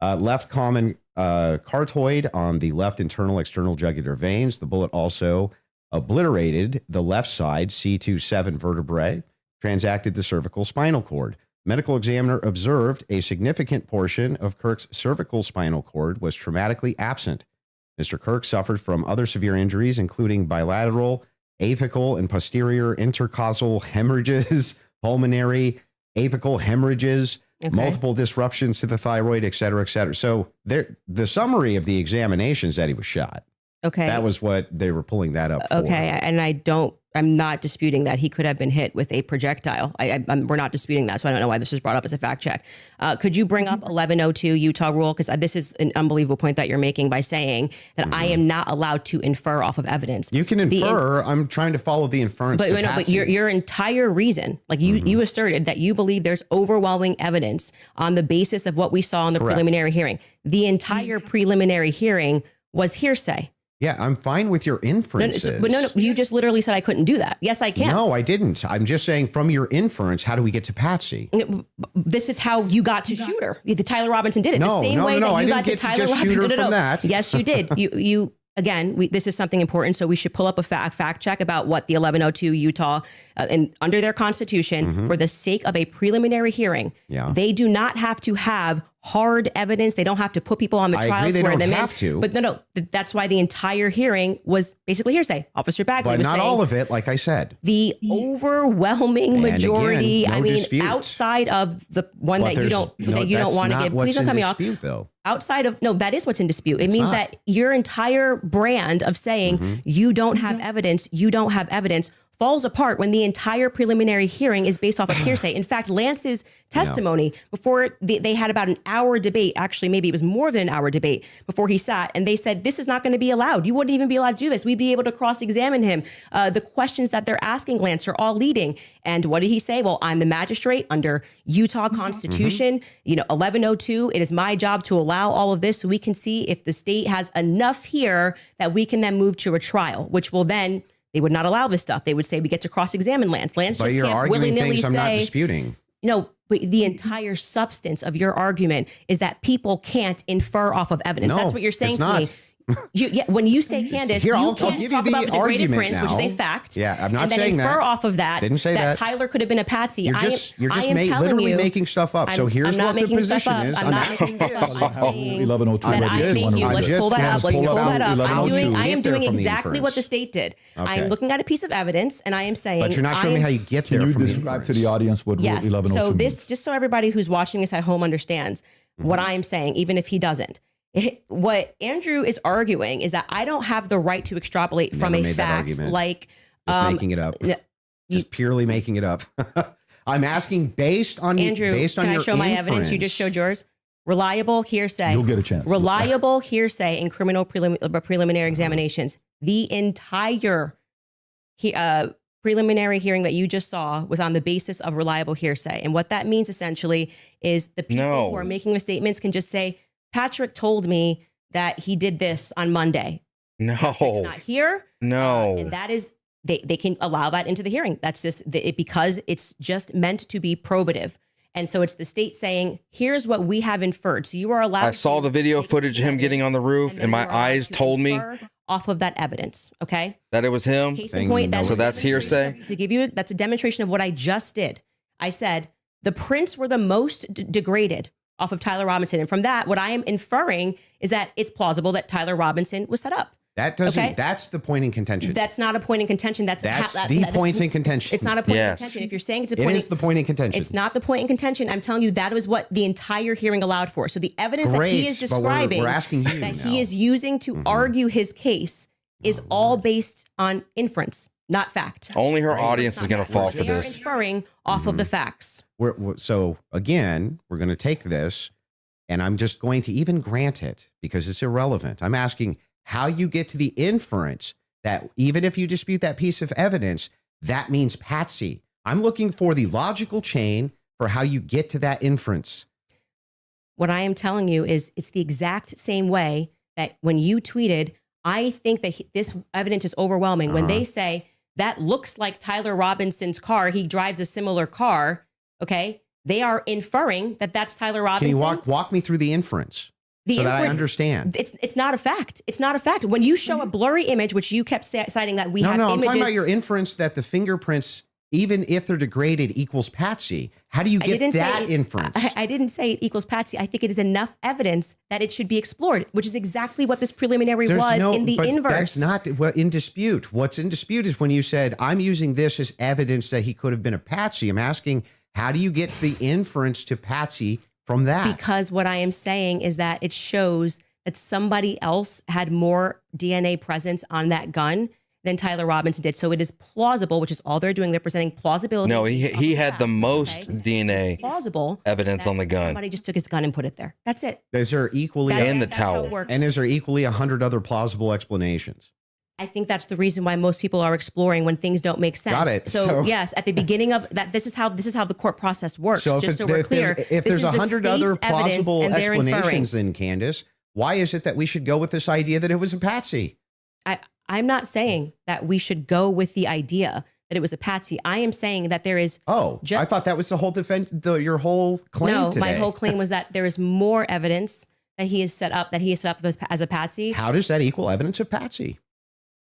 S6: Left common cartoid on the left internal external jugular veins. The bullet also obliterated the left side C27 vertebrae, transacted the cervical spinal cord. Medical examiner observed a significant portion of Kirk's cervical spinal cord was traumatically absent. Mr. Kirk suffered from other severe injuries, including bilateral, apical, and posterior intercausal hemorrhages, pulmonary, apical hemorrhages, multiple disruptions to the thyroid, et cetera, et cetera. So the summary of the examination is that he was shot.
S4: Okay.
S6: That was what they were pulling that up for.
S4: Okay. And I'm not disputing that he could have been hit with a projectile. We're not disputing that. So I don't know why this was brought up as a fact check. Could you bring up 1102 Utah rule? Because this is an unbelievable point that you're making by saying that I am not allowed to infer off of evidence.
S6: You can infer. I'm trying to follow the inference.
S4: But your entire reason, like you asserted that you believe there's overwhelming evidence on the basis of what we saw in the preliminary hearing. The entire preliminary hearing was hearsay.
S6: Yeah, I'm fine with your inferences.
S4: No, you just literally said I couldn't do that. Yes, I can.
S6: No, I didn't. I'm just saying from your inference, how do we get to Patsy?
S4: This is how you got to Shooter. The Tyler Robinson did it the same way that you got to Tyler Robinson.
S6: Shooter from that.
S4: Yes, you did. You again. This is something important, so we should pull up a fact check about what the 1102 Utah and under their constitution, for the sake of a preliminary hearing, they do not have to have hard evidence. They don't have to put people on the
S6: I
S4: trial.
S6: agree they
S4: swear
S6: don't
S4: them
S6: have
S4: in.
S6: to.
S4: But no, that's why the entire hearing was basically hearsay. Officer Bagley
S6: But
S4: was
S6: not
S4: saying
S6: all of it, like I said.
S4: the overwhelming
S6: And
S4: majority.
S6: again, no
S4: I mean,
S6: dispute.
S4: outside of the one
S6: But
S4: that you
S6: there's
S4: don't
S6: no-
S4: that you don't
S6: that's
S4: want to
S6: not
S4: give.
S6: what's
S4: Please don't
S6: in
S4: cut me off.
S6: dispute, though.
S4: Outside of no, that is what's in dispute. It
S6: It's
S4: means
S6: not.
S4: that your entire brand of saying you don't have evidence, you don't have evidence, falls apart when the entire preliminary hearing is based off of hearsay. In fact, Lance's testimony before they had about an hour debate, actually maybe it was more than an hour debate before he sat, and they said, this is not going to be allowed. You wouldn't even be allowed to do this. We'd be able to cross-examine him. The questions that they're asking Lance are all leading. And what did he say? Well, I'm the magistrate under Utah Constitution, 1102. It is my job to allow all of this so we can see if the state has enough here that we can then move to a trial, which will then, they would not allow this stuff. They would say we get to cross-examine Lance. Lance
S6: But
S4: just
S6: you're
S4: can't
S6: arguing
S4: willy-nilly
S6: things I'm not
S4: say,
S6: disputing.
S4: no, but the entire substance of your argument is that people can't infer off of evidence.
S6: No,
S4: That's what you're saying
S6: it's
S4: to me.
S6: not.
S4: When you say, Candace,
S6: Here,
S4: you
S6: I'll
S4: can't
S6: give you
S4: talk
S6: the
S4: about the degraded
S6: argument
S4: prince, which is
S6: now.
S4: a fact.
S6: Yeah, I'm not
S4: and then
S6: saying
S4: infer
S6: that.
S4: off of that
S6: Didn't say that.
S4: Tyler could have been a patsy.
S6: You're just
S4: telling
S6: making stuff up. So here's
S4: I'm not
S6: what the
S4: making stuff
S6: position
S4: up.
S6: is.
S4: I'm not making stuff up. I'm saying
S5: 1102
S4: that I
S5: ready.
S4: think you.
S5: I'm
S4: Let's
S5: just
S4: pull that
S5: trying
S4: up.
S5: to
S4: Let's
S5: pull
S4: pull that up.
S5: 1102.
S4: I am
S6: Get there
S4: doing
S6: from the
S4: exactly what the
S6: inference.
S4: state did. I
S6: Okay.
S4: am looking at a piece of evidence, and I am saying.
S6: But you're not showing me how you get there.
S5: Can you
S6: from the
S5: describe to
S6: inference.
S5: the audience what Rule
S4: Yes.
S5: 1102
S4: So
S5: means?
S4: this, just so everybody who's watching this at home understands what I am saying, even if he doesn't. What Andrew is arguing is that I don't have the right to extrapolate from
S6: Never
S4: a
S6: made that
S4: fact
S6: argument.
S4: like
S6: Just making it up. Just purely making it up. I'm asking based on
S4: Andrew.
S6: based on
S4: Can I
S6: your
S4: show my evidence? You just showed yours. Reliable hearsay.
S5: You'll get a chance.
S4: Reliable hearsay in criminal preliminary examinations. The entire preliminary hearing that you just saw was on the basis of reliable hearsay. And what that means essentially is the people who are making the statements can just say, Patrick told me that he did this on Monday.
S2: No.
S4: It's not here.
S2: No.
S4: And that is, they can allow that into the hearing. That's just because it's just meant to be probative. And so it's the state saying, here's what we have inferred. So you are allowed.
S2: I saw the video footage of him getting on the roof, and my eyes told me
S4: off of that evidence. Okay.
S2: that it was him.
S4: Case in point,
S2: So that's hearsay?
S4: To give you, that's a demonstration of what I just did. I said the prints were the most degraded off of Tyler Robinson. And from that, what I am inferring is that it's plausible that Tyler Robinson was set up.
S6: That doesn't.
S4: Okay.
S6: That's the point in contention.
S4: That's not a point in contention. That's
S6: the point in contention.
S4: It's not a point
S2: Yes.
S4: in contention. If you're saying it's a
S6: It
S4: point,
S6: is the point in contention.
S4: it's not the point in contention. I'm telling you that was what the entire hearing allowed for. So the evidence that he is
S6: Great, but
S4: describing,
S6: we're asking you
S4: that
S6: now.
S4: he is using to argue his case, is all based on inference, not fact.
S2: Only her audience
S4: It's
S2: is
S4: not
S2: going to
S4: fact.
S2: fall for
S4: They are
S2: this.
S4: inferring off of the facts.
S6: So again, we're going to take this, and I'm just going to even grant it because it's irrelevant. I'm asking how you get to the inference that even if you dispute that piece of evidence, that means patsy. I'm looking for the logical chain for how you get to that inference.
S4: What I am telling you is it's the exact same way that when you tweeted, I think that this evidence is overwhelming. When they say that looks like Tyler Robinson's car, he drives a similar car. Okay. They are inferring that that's Tyler Robinson.
S6: Can you walk me through the inference so that I understand?
S4: It's not a fact. It's not a fact. When you show a blurry image, which you kept citing that we have
S6: I'm
S4: images.
S6: talking about your inference that the fingerprints, even if they're degraded, equals patsy. How do you get that inference?
S4: I didn't say it equals patsy. I think it is enough evidence that it should be explored, which is exactly what this preliminary was in the inverse.
S6: That's not in dispute. What's in dispute is when you said, I'm using this as evidence that he could have been a patsy. I'm asking, how do you get the inference to patsy from that?
S4: Because what I am saying is that it shows that somebody else had more DNA presence on that gun than Tyler Robinson did. So it is plausible, which is all they're doing. They're presenting plausibility.
S2: No, he had the
S4: facts,
S2: most
S4: okay?
S2: DNA
S4: It's plausible
S2: evidence
S4: that
S2: on the gun.
S4: Somebody just took his gun and put it there. That's it.
S6: Is there equally
S2: And the
S4: That's how it
S2: towel.
S4: works.
S6: and is there equally 100 other plausible explanations?
S4: I think that's the reason why most people are exploring when things don't make sense.
S6: Got it.
S4: So
S6: So-
S4: yes, at the beginning of that, this is how the court process works.
S6: So
S4: just so we're clear,
S6: if there's
S4: this is the
S6: 100 other
S4: state's evidence
S6: plausible
S4: and they're
S6: explanations, then Candace, why is it that we should go with this idea that it was a patsy?
S4: I'm not saying that we should go with the idea that it was a patsy. I am saying that there is.
S6: Oh, I thought that was the whole defense, your whole claim
S4: No,
S6: today.
S4: my whole claim was that there is more evidence that he is set up as a patsy.
S6: How does that equal evidence of patsy?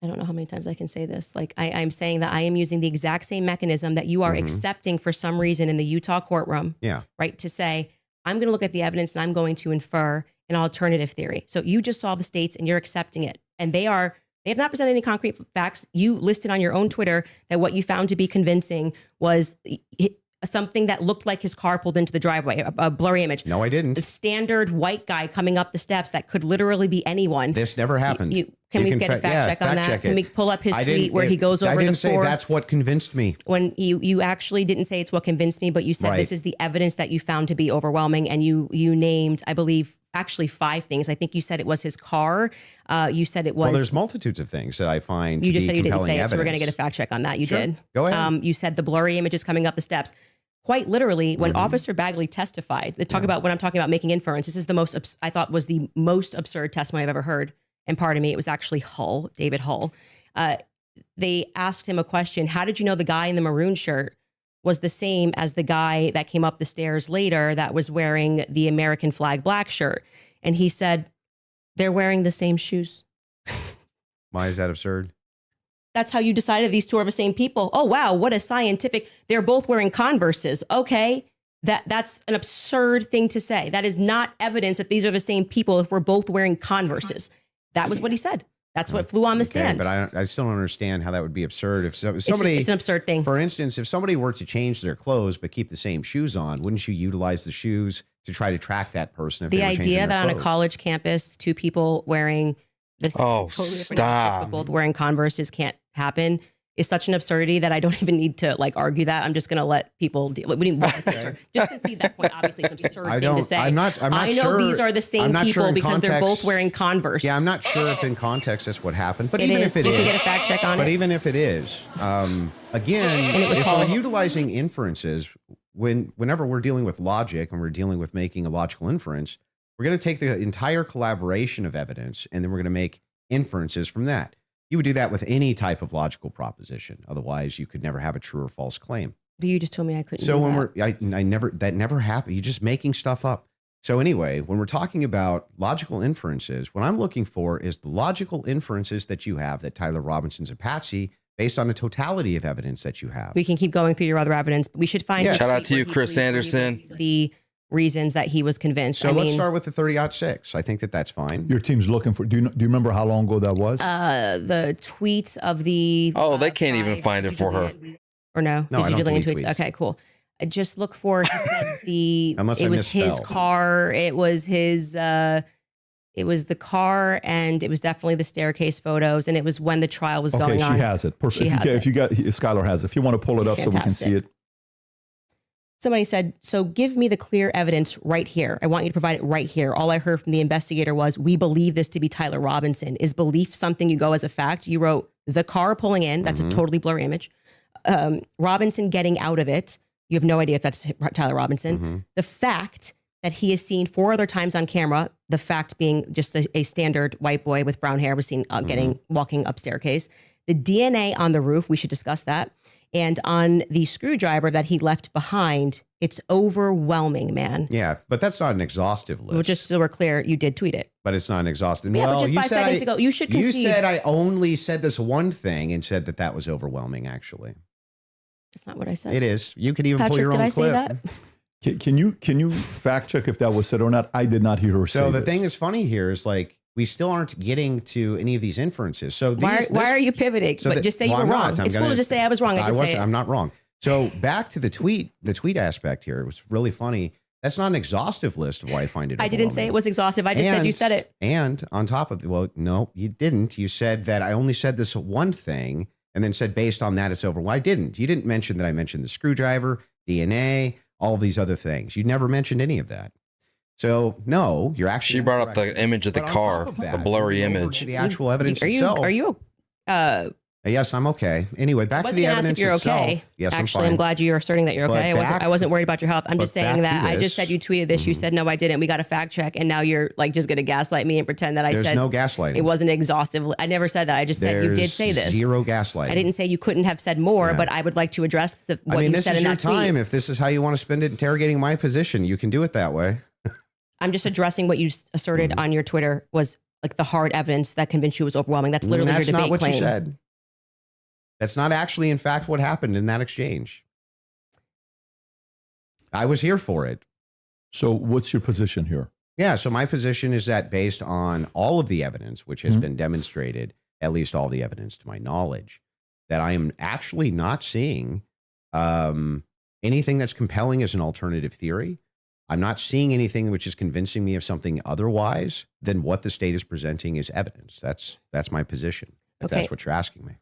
S4: I don't know how many times I can say this. Like I'm saying that I am using the exact same mechanism that you are accepting for some reason in the Utah courtroom.
S6: Yeah.
S4: Right. To say, I'm going to look at the evidence and I'm going to infer an alternative theory. So you just saw the states and you're accepting it. And they have not presented any concrete facts. You listed on your own Twitter that what you found to be convincing was something that looked like his car pulled into the driveway, a blurry image.
S6: No, I didn't.
S4: The standard white guy coming up the steps that could literally be anyone.
S6: This never happened.
S4: Can we get a fact check on that? Can we pull up his tweet where he goes over
S6: I didn't
S4: the
S6: say
S4: four?
S6: that's what convinced me.
S4: When you actually didn't say it's what convinced me, but you said this is the evidence that you found to be overwhelming, and you named, I believe, actually 5 things. I think you said it was his car. You said it was.
S6: Well, there's multitudes of things that I find.
S4: You
S6: to
S4: just
S6: be
S4: said you didn't say
S6: compelling
S4: it, so we're going to
S6: evidence.
S4: get a fact check on that. You
S6: Sure.
S4: did.
S6: Go ahead.
S4: You said the blurry images coming up the steps. Quite literally, when Officer Bagley testified, they talk about when I'm talking about making inference. This is the most I thought was the most absurd testimony I've ever heard. And pardon me, it was actually David Hull. They asked him a question. How did you know the guy in the maroon shirt was the same as the guy that came up the stairs later that was wearing the American flag black shirt? And he said, they're wearing the same shoes.
S6: Why is that absurd?
S4: That's how you decided these two are the same people. Oh, wow. What a scientific. They're both wearing Converses. Okay. That's an absurd thing to say. That is not evidence that these are the same people if we're both wearing Converses. That was what he said. That's what flew on the stand.
S6: But I still don't understand how that would be absurd. If somebody,
S4: it's an absurd thing.
S6: For instance, if somebody were to change their clothes but keep the same shoes on, wouldn't you utilize the shoes to try to track that person? If
S4: The
S6: they were
S4: idea
S6: changing their
S4: that on a
S6: clothes?
S4: college campus, 2 people wearing this totally different outfits, but both wearing Converses can't happen is such an absurdity that I don't even need to argue that. I'm just going to let people deal. We didn't just concede that point. Obviously, it's an absurd thing to say.
S6: I'm not
S4: I know
S6: sure,
S4: these are the same people because they're both wearing Converse.
S6: Yeah, I'm not sure if in context that's what happened, but
S4: It
S6: even
S4: is.
S6: if it
S4: We
S6: is,
S4: can get a fact check on
S6: but
S4: it.
S6: even if it is, again,
S4: And it was
S6: if
S4: called-
S6: we're utilizing inferences, whenever we're dealing with logic and we're dealing with making a logical inference, we're going to take the entire collaboration of evidence and then we're going to make inferences from that. You would do that with any type of logical proposition. Otherwise, you could never have a true or false claim.
S4: But you just told me I couldn't.
S6: So
S4: do
S6: when
S4: that.
S6: that never happened. You're just making stuff up. So anyway, when we're talking about logical inferences, what I'm looking for is the logical inferences that you have that Tyler Robinson's a patsy based on the totality of evidence that you have.
S4: We can keep going through your other evidence, but we should find.
S6: Yeah.
S4: the
S2: Shout out
S4: tweet
S2: to you,
S4: where he
S2: Chris
S4: believes
S2: Anderson.
S4: The reasons that he was convinced.
S6: So let's start with the 30-06. I think that's fine.
S5: Your team's looking for. Do you remember how long ago that was?
S4: The tweets of the.
S2: Oh, they can't even find it for her.
S4: Or no?
S6: No, I
S4: Did you
S6: don't
S4: delete
S6: delete
S4: tweets?
S6: tweets.
S4: Okay, cool. Just look for. He said the.
S6: Unless
S4: it
S6: I
S4: was his
S6: misspell.
S4: car. It was his. It was the car, and it was definitely the staircase photos, and it was when the trial was
S5: Okay,
S4: going
S5: she
S4: on.
S5: has it. Perfect.
S4: She has
S5: If you got, Skylar has it. If you want to pull it up so we can see
S4: Fantastic.
S5: it.
S4: Somebody said, so give me the clear evidence right here. I want you to provide it right here. All I heard from the investigator was, we believe this to be Tyler Robinson. Is belief something you go as a fact? You wrote the car pulling in. That's a totally blurry image. Robinson getting out of it. You have no idea if that's Tyler Robinson. The fact that he is seen 4 other times on camera, the fact being just a standard white boy with brown hair was seen walking up staircase. The DNA on the roof, we should discuss that. And on the screwdriver that he left behind, it's overwhelming, man.
S6: Yeah, but that's not an exhaustive list.
S4: Well, just so we're clear, you did tweet it.
S6: But it's not an exhaustive.
S4: Yeah,
S6: well,
S4: but just
S6: you
S4: 5
S6: said
S4: seconds ago, you should concede.
S6: You said I only said this one thing and said that was overwhelming, actually.
S4: That's not what I said.
S6: It is. You could even pull
S4: Patrick,
S6: your
S4: did
S6: own
S4: I
S6: clip.
S4: say that?
S5: Can you fact check if that was said or not? I did not hear her say
S6: So the
S5: this.
S6: thing is funny here is we still aren't getting to any of these inferences. So
S4: Why are you pivoting?
S6: So
S4: but just say you were
S6: I'm
S4: wrong.
S6: not.
S4: It's cool to just say I was wrong. I did say it.
S6: I'm not wrong. So back to the tweet aspect here. It was really funny. That's not an exhaustive list of why I find it.
S4: I didn't say it was exhaustive. I just said you said it.
S6: And on top of no, you didn't. You said that I only said this one thing and then said based on that it's over. Well, I didn't. You didn't mention that I mentioned the screwdriver, DNA, all of these other things. You never mentioned any of that. So no, you're actually.
S2: She brought up the image of the
S6: But on
S2: car,
S6: top of
S2: the
S6: that,
S2: blurry
S6: over
S2: image.
S6: to the actual evidence
S4: Are you?
S6: itself.
S4: Are you?
S6: Yes, I'm okay. Anyway, back to
S4: I was
S6: the
S4: going to ask
S6: evidence
S4: if you're
S6: itself.
S4: okay.
S6: Yes,
S4: Actually,
S6: I'm fine.
S4: glad you're asserting that you're
S6: But
S4: okay. I wasn't worried about your health. I'm just
S6: but
S4: saying
S6: back
S4: that
S6: to
S4: I
S6: this.
S4: just said you tweeted this. You said no, I didn't. We got a fact check, and now you're just going to gaslight me and pretend that I
S6: There's
S4: said
S6: no gaslighting.
S4: it wasn't exhaustive. I never said that. I just said you did say this.
S6: Zero gaslighting.
S4: I didn't say you couldn't have said more,
S6: Yeah.
S4: but I would like to address what you
S6: this
S4: said
S6: is
S4: in
S6: your
S4: that
S6: time.
S4: tweet.
S6: If this is how you want to spend it interrogating my position, you can do it that way.
S4: I'm just addressing what you asserted on your Twitter was the hard evidence that convinced you it was overwhelming. That's literally
S6: That's
S4: your debate
S6: not what
S4: claim.
S6: you said. That's not actually, in fact, what happened in that exchange. I was here for it.
S5: So what's your position here?
S6: Yeah. So my position is that based on all of the evidence, which has been demonstrated, at least all the evidence to my knowledge, that I am actually not seeing anything that's compelling as an alternative theory. I'm not seeing anything which is convincing me of something otherwise than what the state is presenting as evidence. That's my position. If that's what you're asking me.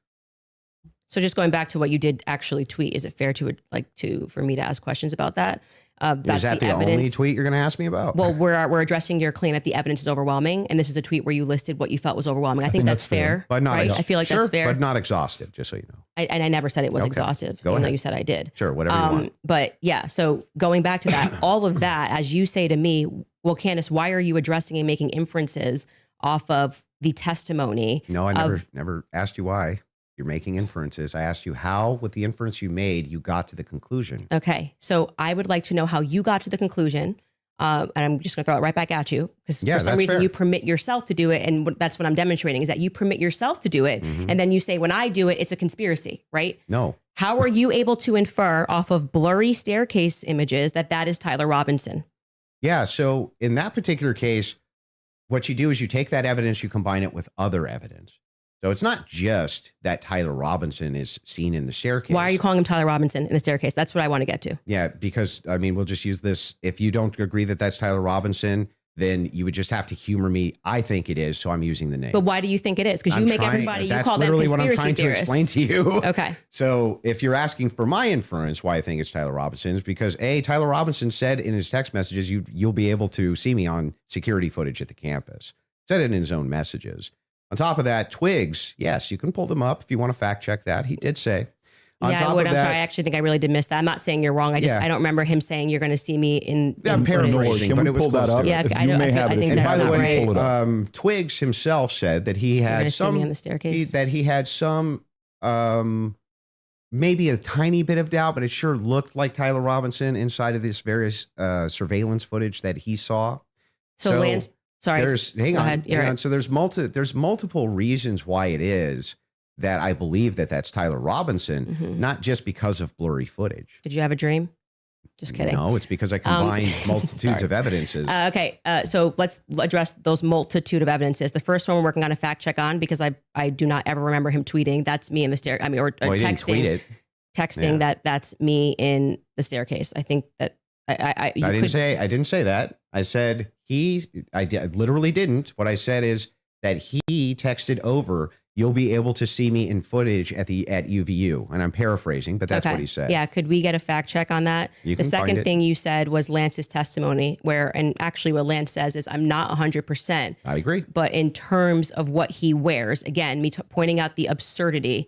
S4: So just going back to what you did actually tweet, is it fair for me to ask questions about that?
S6: Is that the only tweet you're going to ask me about?
S4: Well, we're addressing your claim that the evidence is overwhelming, and this is a tweet where you listed what you felt was overwhelming. I think that's fair,
S6: but not
S4: right? I feel like that's fair,
S6: but not exhaustive. Just so you know,
S4: I never said it was exhaustive.
S6: Go ahead.
S4: Though you said I did.
S6: Sure, whatever you want.
S4: But yeah, so going back to that, all of that, as you say to me, well, Candace, why are you addressing and making inferences off of the testimony?
S6: No, I never asked you why. You're making inferences. I asked you how, with the inference you made, you got to the conclusion.
S4: Okay. So I would like to know how you got to the conclusion. And I'm just going to throw it right back at you because for some reason you permit yourself to do it. And that's what I'm demonstrating is that you permit yourself to do it. And then you say, when I do it, it's a conspiracy, right?
S6: No.
S4: How are you able to infer off of blurry staircase images that is Tyler Robinson?
S6: Yeah. So in that particular case, what you do is you take that evidence, you combine it with other evidence. So it's not just that Tyler Robinson is seen in the staircase.
S4: Why are you calling him Tyler Robinson in the staircase? That's what I want to get to.
S6: Yeah, because, I mean, we'll just use this. If you don't agree that that's Tyler Robinson, then you would just have to humor me. I think it is, so I'm using the name.
S4: But why do you think it is? Because you make everybody, you call them conspiracy theorists. That's literally what I'm trying to explain to you.
S6: Okay. So if you're asking for my inference why I think it's Tyler Robinson, is because Tyler Robinson said in his text messages, you'll be able to see me on security footage at the campus. Said it in his own messages. On top of that, Twigs, yes, you can pull them up if you want to fact check that. He did say.
S4: I'm sorry. I actually think I really did miss that. I'm not saying you're wrong. I don't remember him saying you're going to see me in.
S6: I'm paraphrasing,
S5: but
S6: but
S5: it was close to it.
S4: Yeah, I think that's not right.
S6: Twigs himself said that he had
S4: some on the staircase.
S6: That he had some, maybe a tiny bit of doubt, but it sure looked like Tyler Robinson inside of this various surveillance footage that he saw.
S4: So Lance. Sorry.
S6: Hang on. So there's multiple reasons why it is that I believe that that's Tyler Robinson, not just because of blurry footage.
S4: Did you have a dream? Just kidding.
S6: No, it's because I combined multitudes of evidences.
S4: Okay. So let's address those multitude of evidences. The first one we're working on a fact check on because I do not ever remember him tweeting. That's me in the stair. Or texting.
S6: Didn't tweet it.
S4: Texting that's me in the staircase. I think that I didn't
S6: say that. I said I literally didn't. What I said is that he texted over, you'll be able to see me in footage at UVU. And I'm paraphrasing, but that's what he said.
S4: Yeah. Could we get a fact check on that? The second thing you said was Lance's testimony and actually what Lance says is I'm not 100%.
S6: I agree.
S4: But in terms of what he wears, again, me pointing out the absurdity,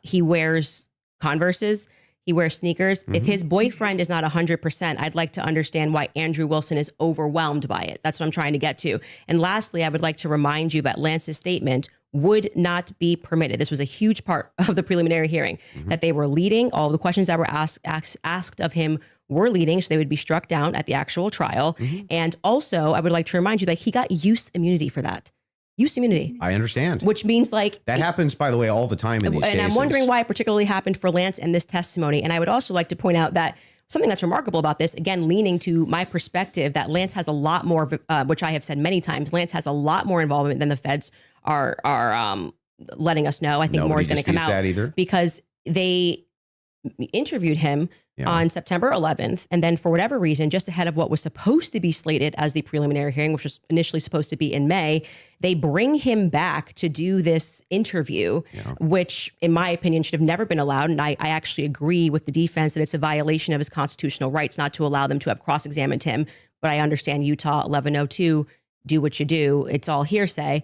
S4: he wears Converses. He wears sneakers. If his boyfriend is not 100%, I'd like to understand why Andrew Wilson is overwhelmed by it. That's what I'm trying to get to. And lastly, I would like to remind you that Lance's statement would not be permitted. This was a huge part of the preliminary hearing, that they were leading. All the questions that were asked of him were leading, so they would be struck down at the actual trial. And also, I would like to remind you that he got use immunity for that. Use immunity.
S6: I understand.
S4: Which means that
S6: happens, by the way, all the time in these cases.
S4: And I'm wondering why it particularly happened for Lance and this testimony. And I would also like to point out that something that's remarkable about this, again, leaning to my perspective, that Lance has a lot more, which I have said many times, Lance has a lot more involvement than the feds are letting us know. I think more is going to come out
S6: that either.
S4: Because they interviewed him on September 11th. And then for whatever reason, just ahead of what was supposed to be slated as the preliminary hearing, which was initially supposed to be in May, they bring him back to do this interview, which in my opinion should have never been allowed. And I actually agree with the defense that it's a violation of his constitutional rights not to allow them to have cross-examined him. But I understand Utah 1102, do what you do. It's all hearsay.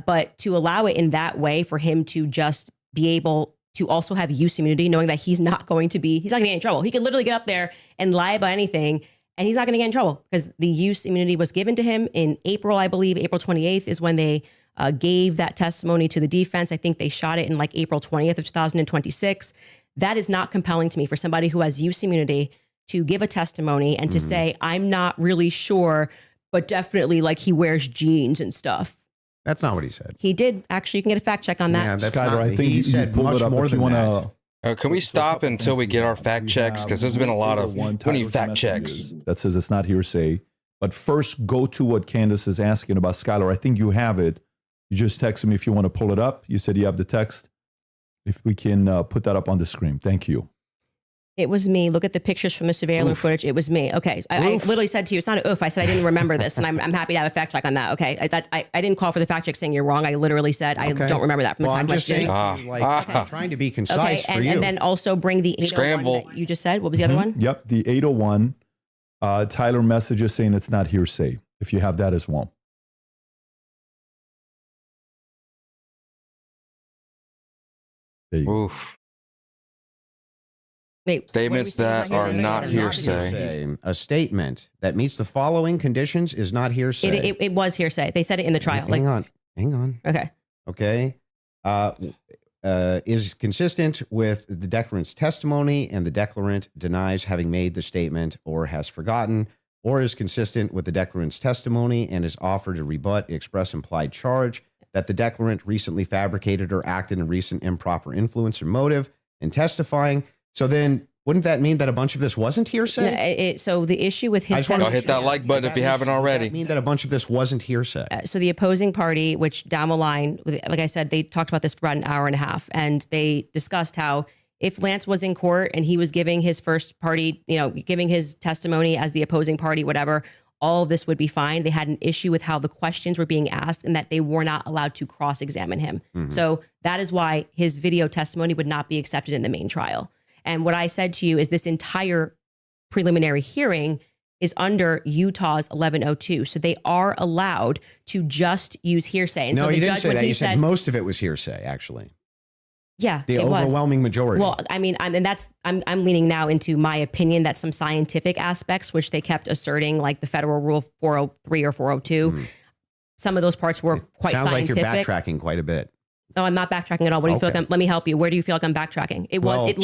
S4: But to allow it in that way for him to just be able to also have use immunity, knowing that he's not going to get in trouble. He could literally get up there and lie about anything and he's not going to get in trouble because the use immunity was given to him in April, I believe. April 28th is when they gave that testimony to the defense. I think they shot it in like April 20th of 2026. That is not compelling to me for somebody who has use immunity to give a testimony and to say, I'm not really sure, but definitely like he wears jeans and stuff.
S6: That's not what he said.
S4: He did. Actually, you can get a fact check on that.
S6: Yeah, that's
S5: Skyler,
S6: not,
S5: I think
S6: he said much more than that.
S2: Can we stop until we get our fact checks? Because there's been a lot of we need fact checks.
S5: That says it's not hearsay. But first, go to what Candace is asking about Skylar. I think you have it. You just texted me if you want to pull it up. You said you have the text. If we can put that up on the screen. Thank you.
S4: It was me. Look at the pictures from the surveillance footage. It was me. Okay. I literally said to you, it's not an oof. I said I didn't remember this, and I'm happy to have a fact check on that. Okay. I didn't call for the fact check saying you're wrong. I literally said I don't remember that from the time
S6: I'm just saying,
S4: I'm
S6: trying to be concise for you.
S4: And then also bring the 801
S2: Scramble.
S4: that you just said. What was the other one?
S5: Yep, the 801. Tyler messages saying it's not hearsay. If you have that as well. There you go.
S2: Oof.
S4: Wait,
S2: Statements that are not hearsay.
S6: A statement that meets the following conditions is not hearsay.
S4: It was hearsay. They said it in the trial.
S6: Hang on.
S4: Okay.
S6: Okay. Is consistent with the declarant's testimony and the declarant denies having made the statement or has forgotten, or is consistent with the declarant's testimony and is offered to rebut the express implied charge that the declarant recently fabricated or acted in recent improper influence or motive in testifying. So then wouldn't that mean that a bunch of this wasn't hearsay?
S4: So the issue with his
S2: I'll hit that like button if you haven't already.
S6: Does that mean that a bunch of this wasn't hearsay?
S4: So the opposing party, which down the line, like I said, they talked about this for about an hour and a half, and they discussed how if Lance was in court and he was giving his first party, giving his testimony as the opposing party, whatever, all of this would be fine. They had an issue with how the questions were being asked and that they were not allowed to cross-examine him. Mm-hmm. So that is why his video testimony would not be accepted in the main trial. And what I said to you is this entire preliminary hearing is under Utah's 1102. So they are allowed to just use hearsay. And
S6: no,
S4: so the
S6: you didn't
S4: judge,
S6: say
S4: when
S6: that.
S4: he
S6: You said most of it was hearsay, actually.
S4: Yeah,
S6: the overwhelming majority.
S4: Well, I mean, I'm leaning now into my opinion that some scientific aspects, which they kept asserting, like the federal rule 403 or 402, some of those parts were quite scientific.
S6: Sounds like you're backtracking quite a bit.
S4: No, I'm not backtracking at all. What do you feel like let me help you. Where do you feel like I'm backtracking?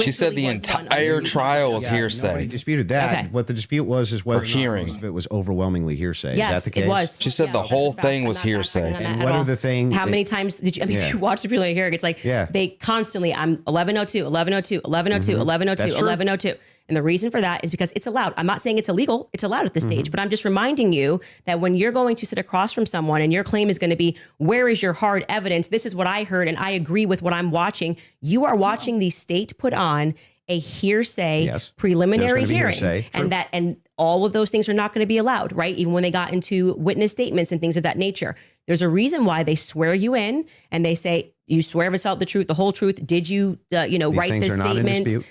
S2: She said the entire trial was hearsay.
S6: Nobody disputed that. Okay. What the dispute was is whether most of it was overwhelmingly hearsay.
S4: Yes,
S6: is that the case?
S4: It was.
S2: She said the whole thing was hearsay.
S6: And what are the things?
S4: How many times did you, if you watch the preliminary hearing, it's like they constantly, I'm 1102, 1102, 1102, 1102, 1102. And the reason for that is because it's allowed. I'm not saying it's illegal. It's allowed at this stage, but I'm just reminding you that when you're going to sit across from someone and your claim is going to be, where is your hard evidence? This is what I heard and I agree with what I'm watching. You are watching the state put on a hearsay preliminary hearing. And all of those things are not going to be allowed, right? Even when they got into witness statements and things of that nature. There's a reason why they swear you in and they say, you swear to tell the truth, the whole truth. Did you, write this statement?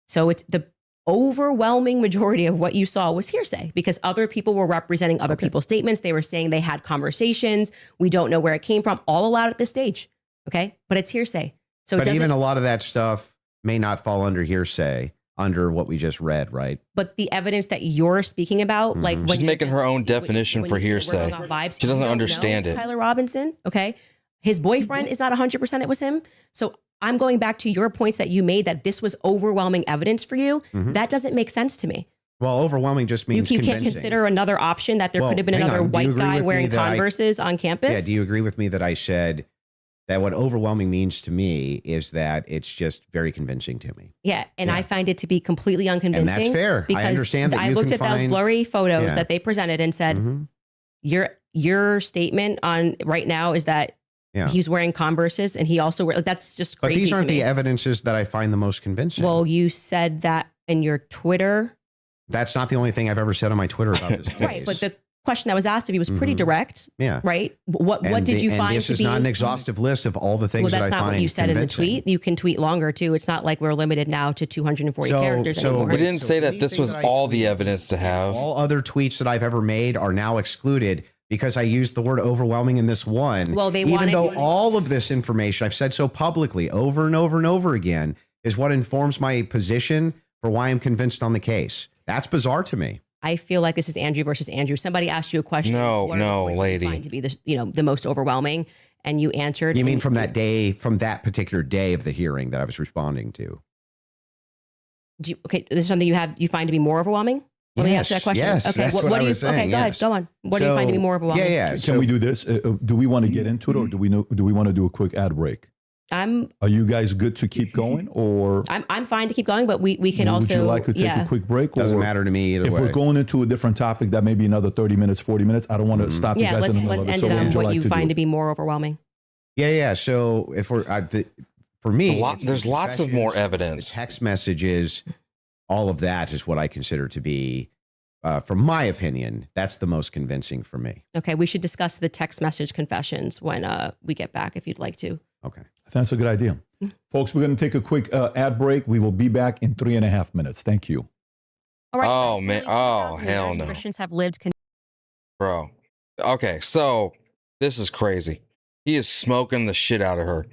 S4: So it's the overwhelming majority of what you saw was hearsay because other people were representing other people's statements. They were saying they had conversations. We don't know where it came from, all allowed at this stage. Okay. But it's hearsay. So
S6: but even a lot of that stuff may not fall under hearsay under what we just read, right?
S4: But the evidence that you're speaking about, like when
S2: she's making her own definition for hearsay. She doesn't understand it.
S4: Tyler Robinson. Okay. His boyfriend is not 100% it was him. So I'm going back to your points that you made that this was overwhelming evidence for you. That doesn't make sense to me.
S6: Well, overwhelming just means
S4: you can't consider another option that there could have been another white guy wearing Converses on campus.
S6: Yeah. Do you agree with me that I said that what overwhelming means to me is that it's just very convincing to me?
S4: Yeah. And I find it to be completely unconvincing.
S6: And that's fair. I understand that
S4: I looked at those blurry photos that they presented and said, your statement on right now is that he's wearing Converses and he also that's just crazy.
S6: But these aren't the evidences that I find the most convincing.
S4: Well, you said that in your Twitter.
S6: That's not the only thing I've ever said on my Twitter about this case.
S4: Right. But the question that was asked of you was pretty direct.
S6: Yeah.
S4: Right. What did you find
S6: this is not an exhaustive list of all the things that I find
S4: Well, that's not what you said in the tweet. You can tweet longer too. It's not like we're limited now to 240 characters anymore.
S2: We didn't say that this was all the evidence to have.
S6: All other tweets that I've ever made are now excluded because I used the word overwhelming in this one.
S4: Well,
S6: even though all of this information I've said so publicly over and over and over again is what informs my position for why I'm convinced on the case. That's bizarre to me.
S4: I feel like this is Andrew versus Andrew. Somebody asked you a question.
S2: No, lady.
S4: You find to be the most overwhelming, and you answered.
S6: You mean from that day, from that particular day of the hearing that I was responding to?
S4: This is something you find to be more overwhelming? Let me ask you that question.
S6: Yes,
S4: okay.
S6: That's what I was saying.
S4: Okay, go ahead. Go on. What do you find to be more overwhelming?
S5: Can we do this? Do we want to get into it, or do we want to do a quick ad break? Are you guys good to keep going, or
S4: I'm fine to keep going, but we can
S5: would
S4: also.
S5: you like to take a quick break?
S6: Doesn't
S5: or
S6: matter to me either
S5: if
S6: way.
S5: we're going into a different topic, that may be another 30 minutes, 40 minutes. I don't want to stop you
S4: Yeah,
S5: guys in the middle
S4: let's
S5: of it.
S4: end
S5: So
S4: it
S5: what
S4: on
S5: would you
S4: what
S5: like
S4: you
S5: to
S4: find
S5: do?
S4: to be more overwhelming.
S6: Yeah. So if we're for me,
S2: There's lots of more evidence.
S6: The text messages, all of that is what I consider to be, from my opinion, that's the most convincing for me.
S4: Okay, we should discuss the text message confessions when we get back, if you'd like to.
S6: Okay.
S5: That's a good idea. Folks, we're going to take a quick ad break. We will be back in 3.5 minutes. Thank you.
S4: All right.
S2: Oh,
S4: guys,
S2: man.
S4: for
S2: Oh,
S4: 2,000
S2: hell
S4: years,
S2: no.
S4: Christians have lived.
S2: Bro. Okay, so this is crazy. He is smoking the shit out of her.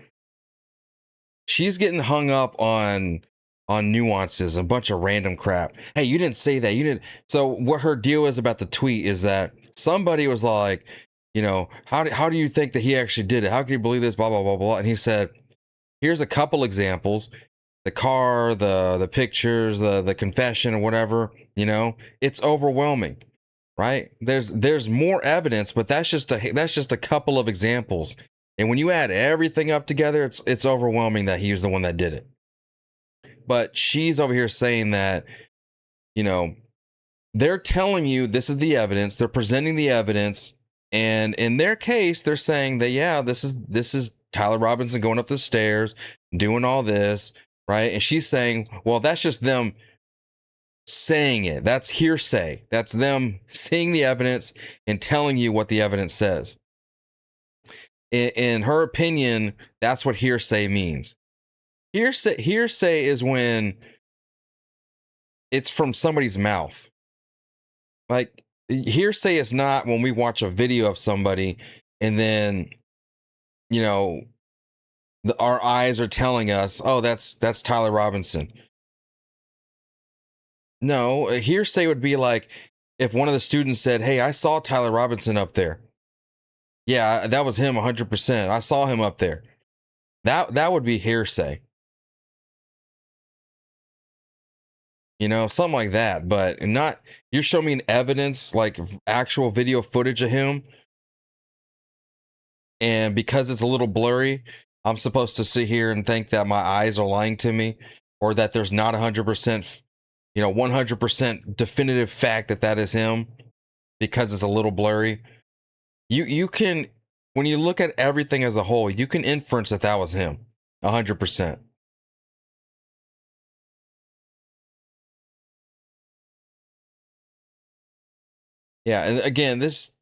S2: She's getting hung up on nuances, a bunch of random crap. Hey, you didn't say that. You didn't. So what her deal is about the tweet is that somebody was like, how do you think that he actually did it? How can you believe this? Blah, blah, blah, blah. And he said, here's a couple examples. The car, the pictures, the confession or whatever, it's overwhelming, right? There's more evidence, but that's just a couple of examples. And when you add everything up together, it's overwhelming that he was the one that did it. But she's over here saying that, they're telling you this is the evidence. They're presenting the evidence. And in their case, they're saying that, yeah, this is Tyler Robinson going up the stairs, doing all this, right? And she's saying, well, that's just them saying it. That's hearsay. That's them seeing the evidence and telling you what the evidence says. In her opinion, that's what hearsay means. Hearsay is when it's from somebody's mouth. Like, hearsay is not when we watch a video of somebody and then, our eyes are telling us, oh, that's Tyler Robinson. No, a hearsay would be like if one of the students said, hey, I saw Tyler Robinson up there. Yeah, that was him 100%. I saw him up there. That would be hearsay. Something like that, but not, you're showing me evidence, like actual video footage of him. And because it's a little blurry, I'm supposed to sit here and think that my eyes are lying to me, or that there's not 100%, 100% definitive fact that is him because it's a little blurry. You can, when you look at everything as a whole, you can inference that was him 100%. Yeah, and again, this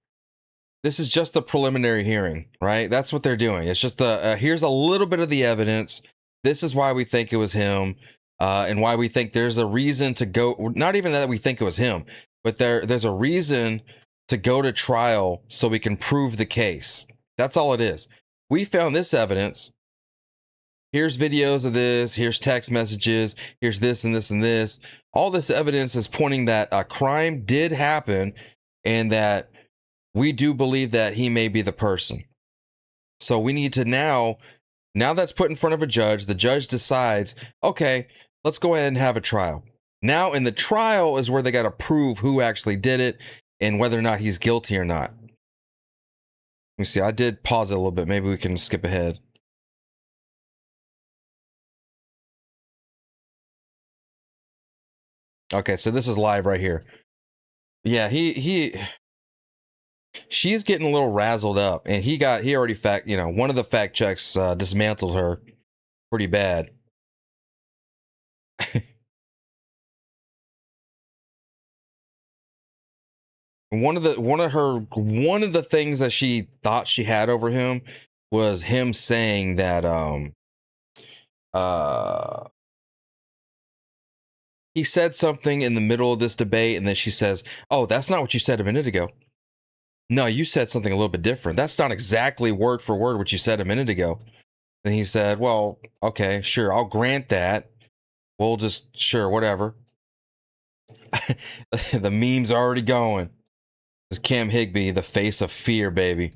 S2: is just the preliminary hearing, right? That's what they're doing. It's just here's a little bit of the evidence. This is why we think it was him, and why we think there's a reason to go. Not even that we think it was him, but there's a reason to go to trial so we can prove the case. That's all it is. We found this evidence. Here's videos of this. Here's text messages. Here's this and this and this. All this evidence is pointing that a crime did happen, and that we do believe that he may be the person. So we need to now that's put in front of a judge, the judge decides, okay, let's go ahead and have a trial. Now in the trial is where they got to prove who actually did it and whether or not he's guilty or not. Let me see. I did pause it a little bit. Maybe we can skip ahead. Okay, so this is live right here. Yeah, she's getting a little razzled up, and he already one of the fact checks dismantled her pretty bad. One of the things that she thought she had over him was him saying that he said something in the middle of this debate, and then she says, "Oh, that's not what you said a minute ago. No, you said something a little bit different. That's not exactly word for word what you said a minute ago." And he said, "Well, okay, sure, I'll grant that. We'll just, sure, whatever." The meme's already going. This Cam Higbee, the face of fear, baby.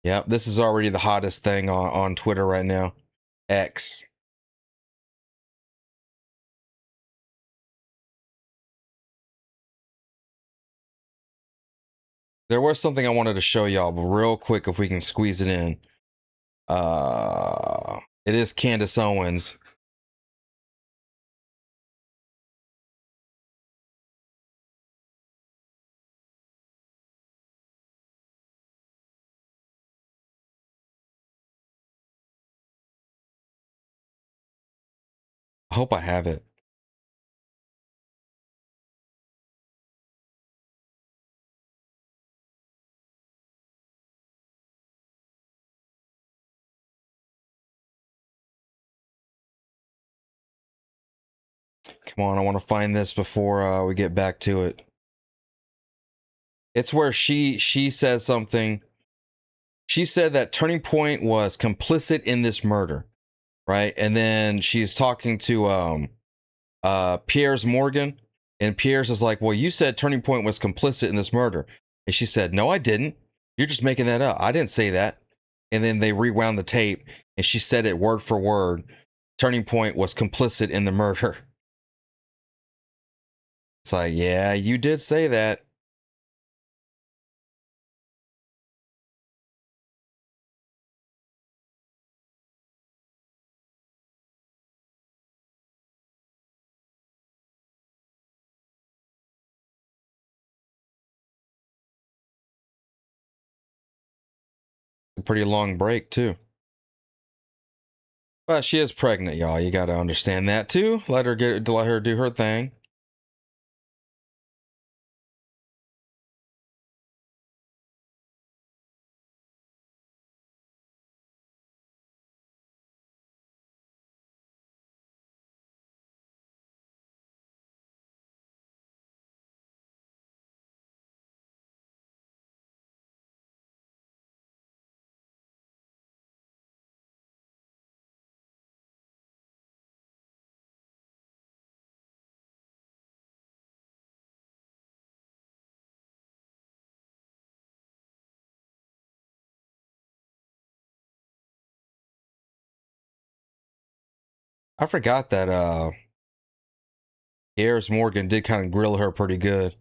S2: Yep, this is already the hottest thing on Twitter right now. X. There was something I wanted to show y'all, but real quick, if we can squeeze it in. It is Candace Owens. I hope I have it. Come on, I want to find this before we get back to it. It's where she says something. She said that Turning Point was complicit in this murder, right? And then she's talking to Piers Morgan, and Piers is like, well, you said Turning Point was complicit in this murder. And she said, no, I didn't. You're just making that up. I didn't say that. And then they rewound the tape, and she said it word for word. Turning Point was complicit in the murder. It's like, yeah, you did say that. A pretty long break, too. But she is pregnant, y'all. You got to understand that, too. Let her do her thing. I forgot that Piers Morgan did kind of grill her pretty good.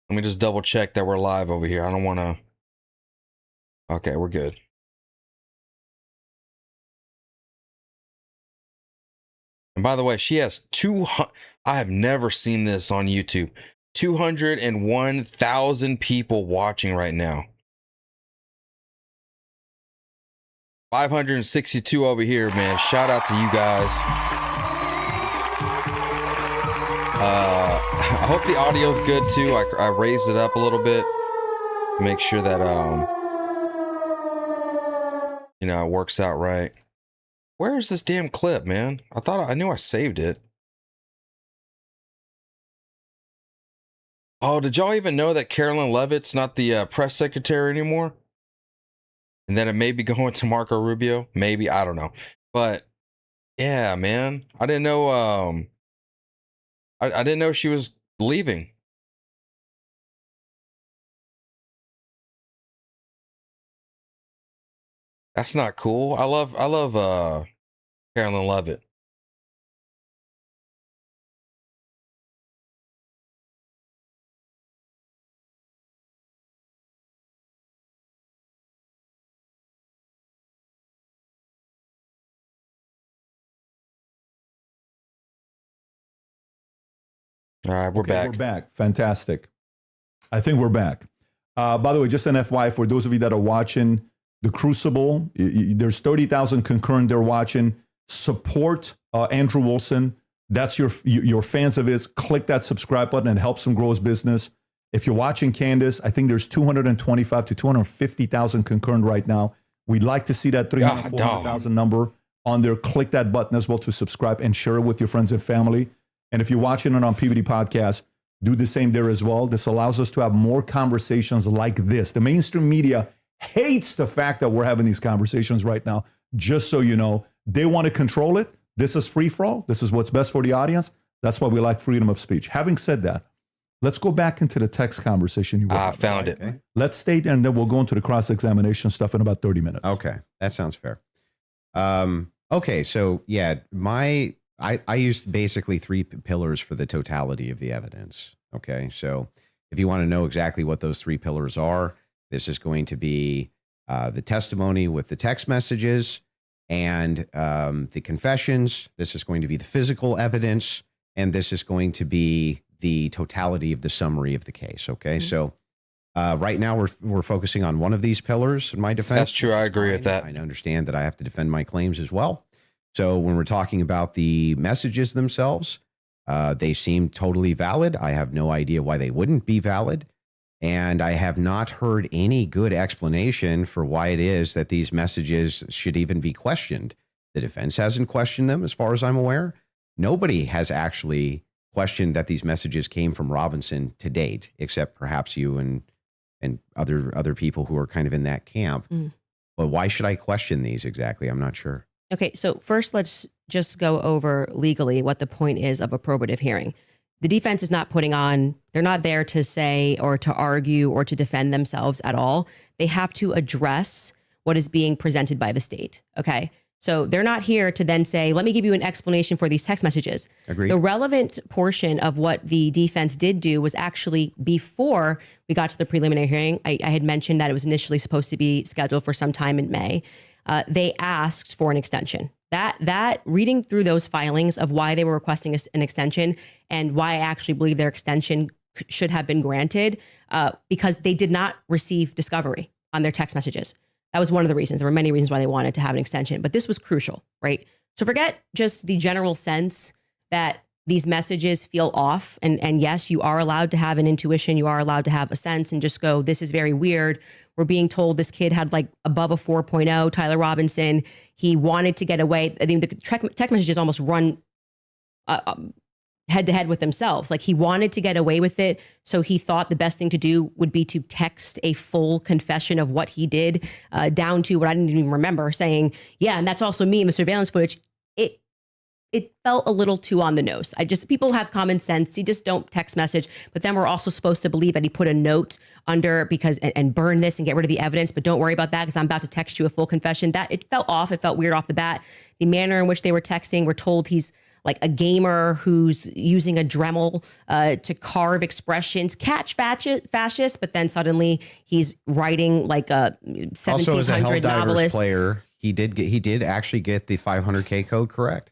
S2: Let me just double check that we're live over here. I don't want to. Okay, we're good. And by the way, she has 200. I have never seen this on YouTube. 201,000 people watching right now. 562 over here, man. Shout out to you guys. I hope the audio's good too. I raised it up a little bit to make sure that it works out right. Where is this damn clip, man? I knew I saved it. Oh, did y'all even know that Carolyn Levitt's not the press secretary anymore? And then it may be going to Marco Rubio? Maybe, I don't know. But yeah, man, I didn't know. I didn't know she was leaving. That's not cool. I love Carolyn Levitt. All right, we're back.
S5: We're back. Fantastic. I think we're back. By the way, just an FYI for those of you that are watching The Crucible, there's 30,000 concurrent there watching. Support Andrew Wilson. That's your fans of his. Click that subscribe button and helps him grow his business. If you're watching Candace, I think there's 225 to 250,000 concurrent right now. We'd like to see that 300,000, 400,000 number on there. Click that button as well to subscribe and share it with your friends and family. And if you're watching it on PBD Podcast, do the same there as well. This allows us to have more conversations like this. The mainstream media hates the fact that we're having these conversations right now. Just so you know, they want to control it. This is free for all. This is what's best for the audience. That's why we like freedom of speech. Having said that, let's go back into the text conversation you were having.
S2: Found it.
S6: Okay.
S5: Let's stay there, and then we'll go into the cross-examination stuff in about 30 minutes.
S6: Okay, that sounds fair. Okay, so yeah, I used basically three pillars for the totality of the evidence. Okay, so if you want to know exactly what those three pillars are, this is going to be the testimony with the text messages and the confessions. This is going to be the physical evidence, and this is going to be the totality of the summary of the case. Okay, so right now we're focusing on one of these pillars in my defense.
S2: That's true. I agree with that.
S6: I understand that I have to defend my claims as well. So when we're talking about the messages themselves, they seem totally valid. I have no idea why they wouldn't be valid. And I have not heard any good explanation for why it is that these messages should even be questioned. The defense hasn't questioned them, as far as I'm aware. Nobody has actually questioned that these messages came from Robinson to date, except perhaps you and other people who are kind of in that camp. But why should I question these exactly? I'm not sure.
S4: Okay, so first let's just go over legally what the point is of a probative hearing. The defense is not they're not there to say or to argue or to defend themselves at all. They have to address what is being presented by the state, okay? So they're not here to then say, let me give you an explanation for these text messages.
S6: Agreed.
S4: The relevant portion of what the defense did do was actually before we got to the preliminary hearing. I had mentioned that it was initially supposed to be scheduled for some time in May. They asked for an extension. That reading through those filings of why they were requesting an extension and why I actually believe their extension should have been granted, because they did not receive discovery on their text messages. That was one of the reasons. There were many reasons why they wanted to have an extension, but this was crucial, right? So forget just the general sense that these messages feel off. And yes, you are allowed to have an intuition. You are allowed to have a sense and just go, this is very weird. We're being told this kid had like above a 4.0, Tyler Robinson. He wanted to get away. I mean, the text messages almost run head to head with themselves. Like he wanted to get away with it. So he thought the best thing to do would be to text a full confession of what he did, down to what I didn't even remember, saying, yeah, and that's also me in the surveillance footage. It felt a little too on the nose. People have common sense. You just don't text message. But then we're also supposed to believe that he put a note under and burn this and get rid of the evidence. But don't worry about that because I'm about to text you a full confession. That it felt off. It felt weird off the bat. The manner in which they were texting, we're told he's like a gamer who's using a Dremel to carve expressions, catch fascist, but then suddenly he's writing like a 1700
S6: also, as a Helldivers
S4: novelist
S6: player, he did actually get the 500K code correct.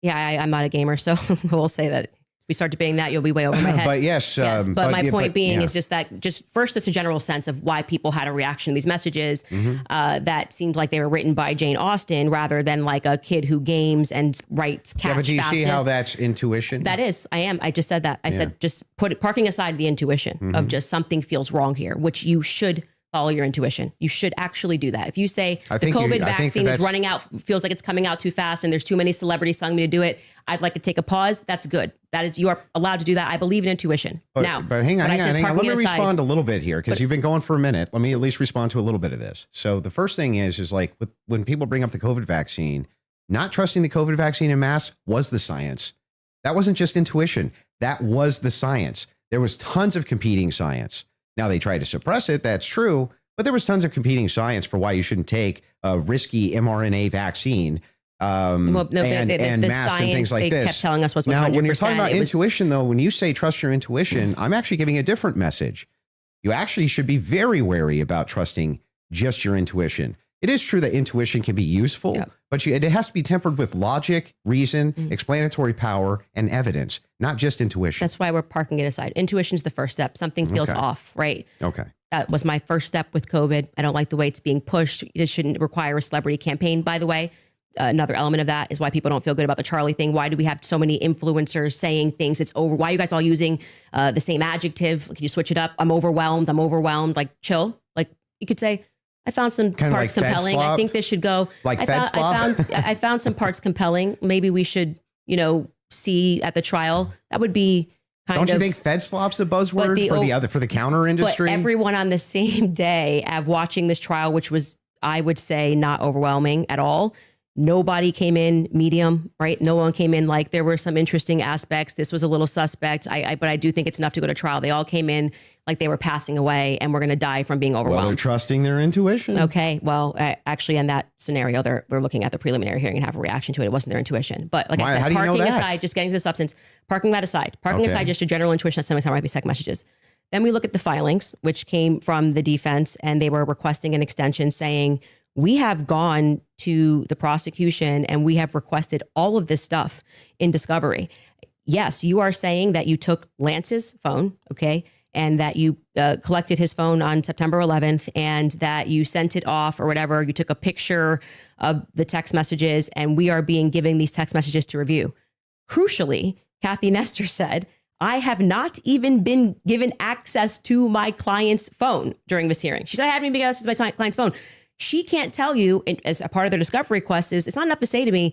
S4: Yeah, I'm not a gamer, so we'll say that if we start debating that, you'll be way over my head.
S6: But yes,
S4: but my point being is just that first, it's a general sense of why people had a reaction to these messages that seemed like they were written by Jane Austen rather than like a kid who games and writes catch.
S6: Yeah, but do you see how
S4: fastest.
S6: that's intuition?
S4: That is, I just said that. I said just parking aside the intuition of just something feels wrong here, which you should follow your intuition. You should actually do that. If you say the COVID vaccine is running out, feels like it's coming out too fast and there's too many celebrities telling me to do it, I'd like to take a pause. That's good. That is, you are allowed to do that. I believe in intuition.
S6: But hang on. Let me respond a little bit here because you've been going for a minute. Let me at least respond to a little bit of this. So the first thing is like when people bring up the COVID vaccine, not trusting the COVID vaccine en masse was the science. That wasn't just intuition. That was the science. There was tons of competing science. Now they try to suppress it. That's true. But there was tons of competing science for why you shouldn't take a risky mRNA vaccine and masks and things like this.
S4: Kept telling us was 100%.
S6: Now, when you're talking about intuition, though, when you say trust your intuition, I'm actually giving a different message. You actually should be very wary about trusting just your intuition. It is true that intuition can be useful, but it has to be tempered with logic, reason, explanatory power, and evidence, not just intuition.
S4: That's why we're parking it aside. Intuition is the first step. Something feels off, right?
S6: Okay.
S4: That was my first step with COVID. I don't like the way it's being pushed. It shouldn't require a celebrity campaign, by the way. Another element of that is why people don't feel good about the Charlie thing. Why do we have so many influencers saying things? It's over. Why are you guys all using the same adjective? Can you switch it up? I'm overwhelmed. Like, chill. Like, you could say, I found some
S6: kind
S4: parts
S6: like
S4: compelling. I think this should go.
S6: Like
S4: I found some parts compelling. Maybe we should, see at the trial. That would be kind of.
S6: Don't you think Fed slop's a buzzword for the counter industry?
S4: But everyone on the same day of watching this trial, which was, I would say, not overwhelming at all. Nobody came in medium, right? No one came in like there were some interesting aspects. This was a little suspect. But I do think it's enough to go to trial. They all came in like they were passing away and we're going to die from being overwhelmed.
S6: Well, they're trusting their intuition.
S4: Okay. Well, actually, in that scenario, they're looking at the preliminary hearing and have a reaction to it. It wasn't their intuition. But like I said, parking aside, just getting to the substance, parking that aside, aside, just a general intuition that sometimes might be second messages. Then we look at the filings, which came from the defense, and they were requesting an extension saying, we have gone to the prosecution and we have requested all of this stuff in discovery. Yes, you are saying that you took Lance's phone, okay, and that you collected his phone on September 11th and that you sent it off or whatever. You took a picture of the text messages and we are being given these text messages to review. Crucially, Kathy Nestor said, I have not even been given access to my client's phone during this hearing. She said, I haven't even been given access to my client's phone. She can't tell you, as a part of their discovery request, is it's not enough to say to me,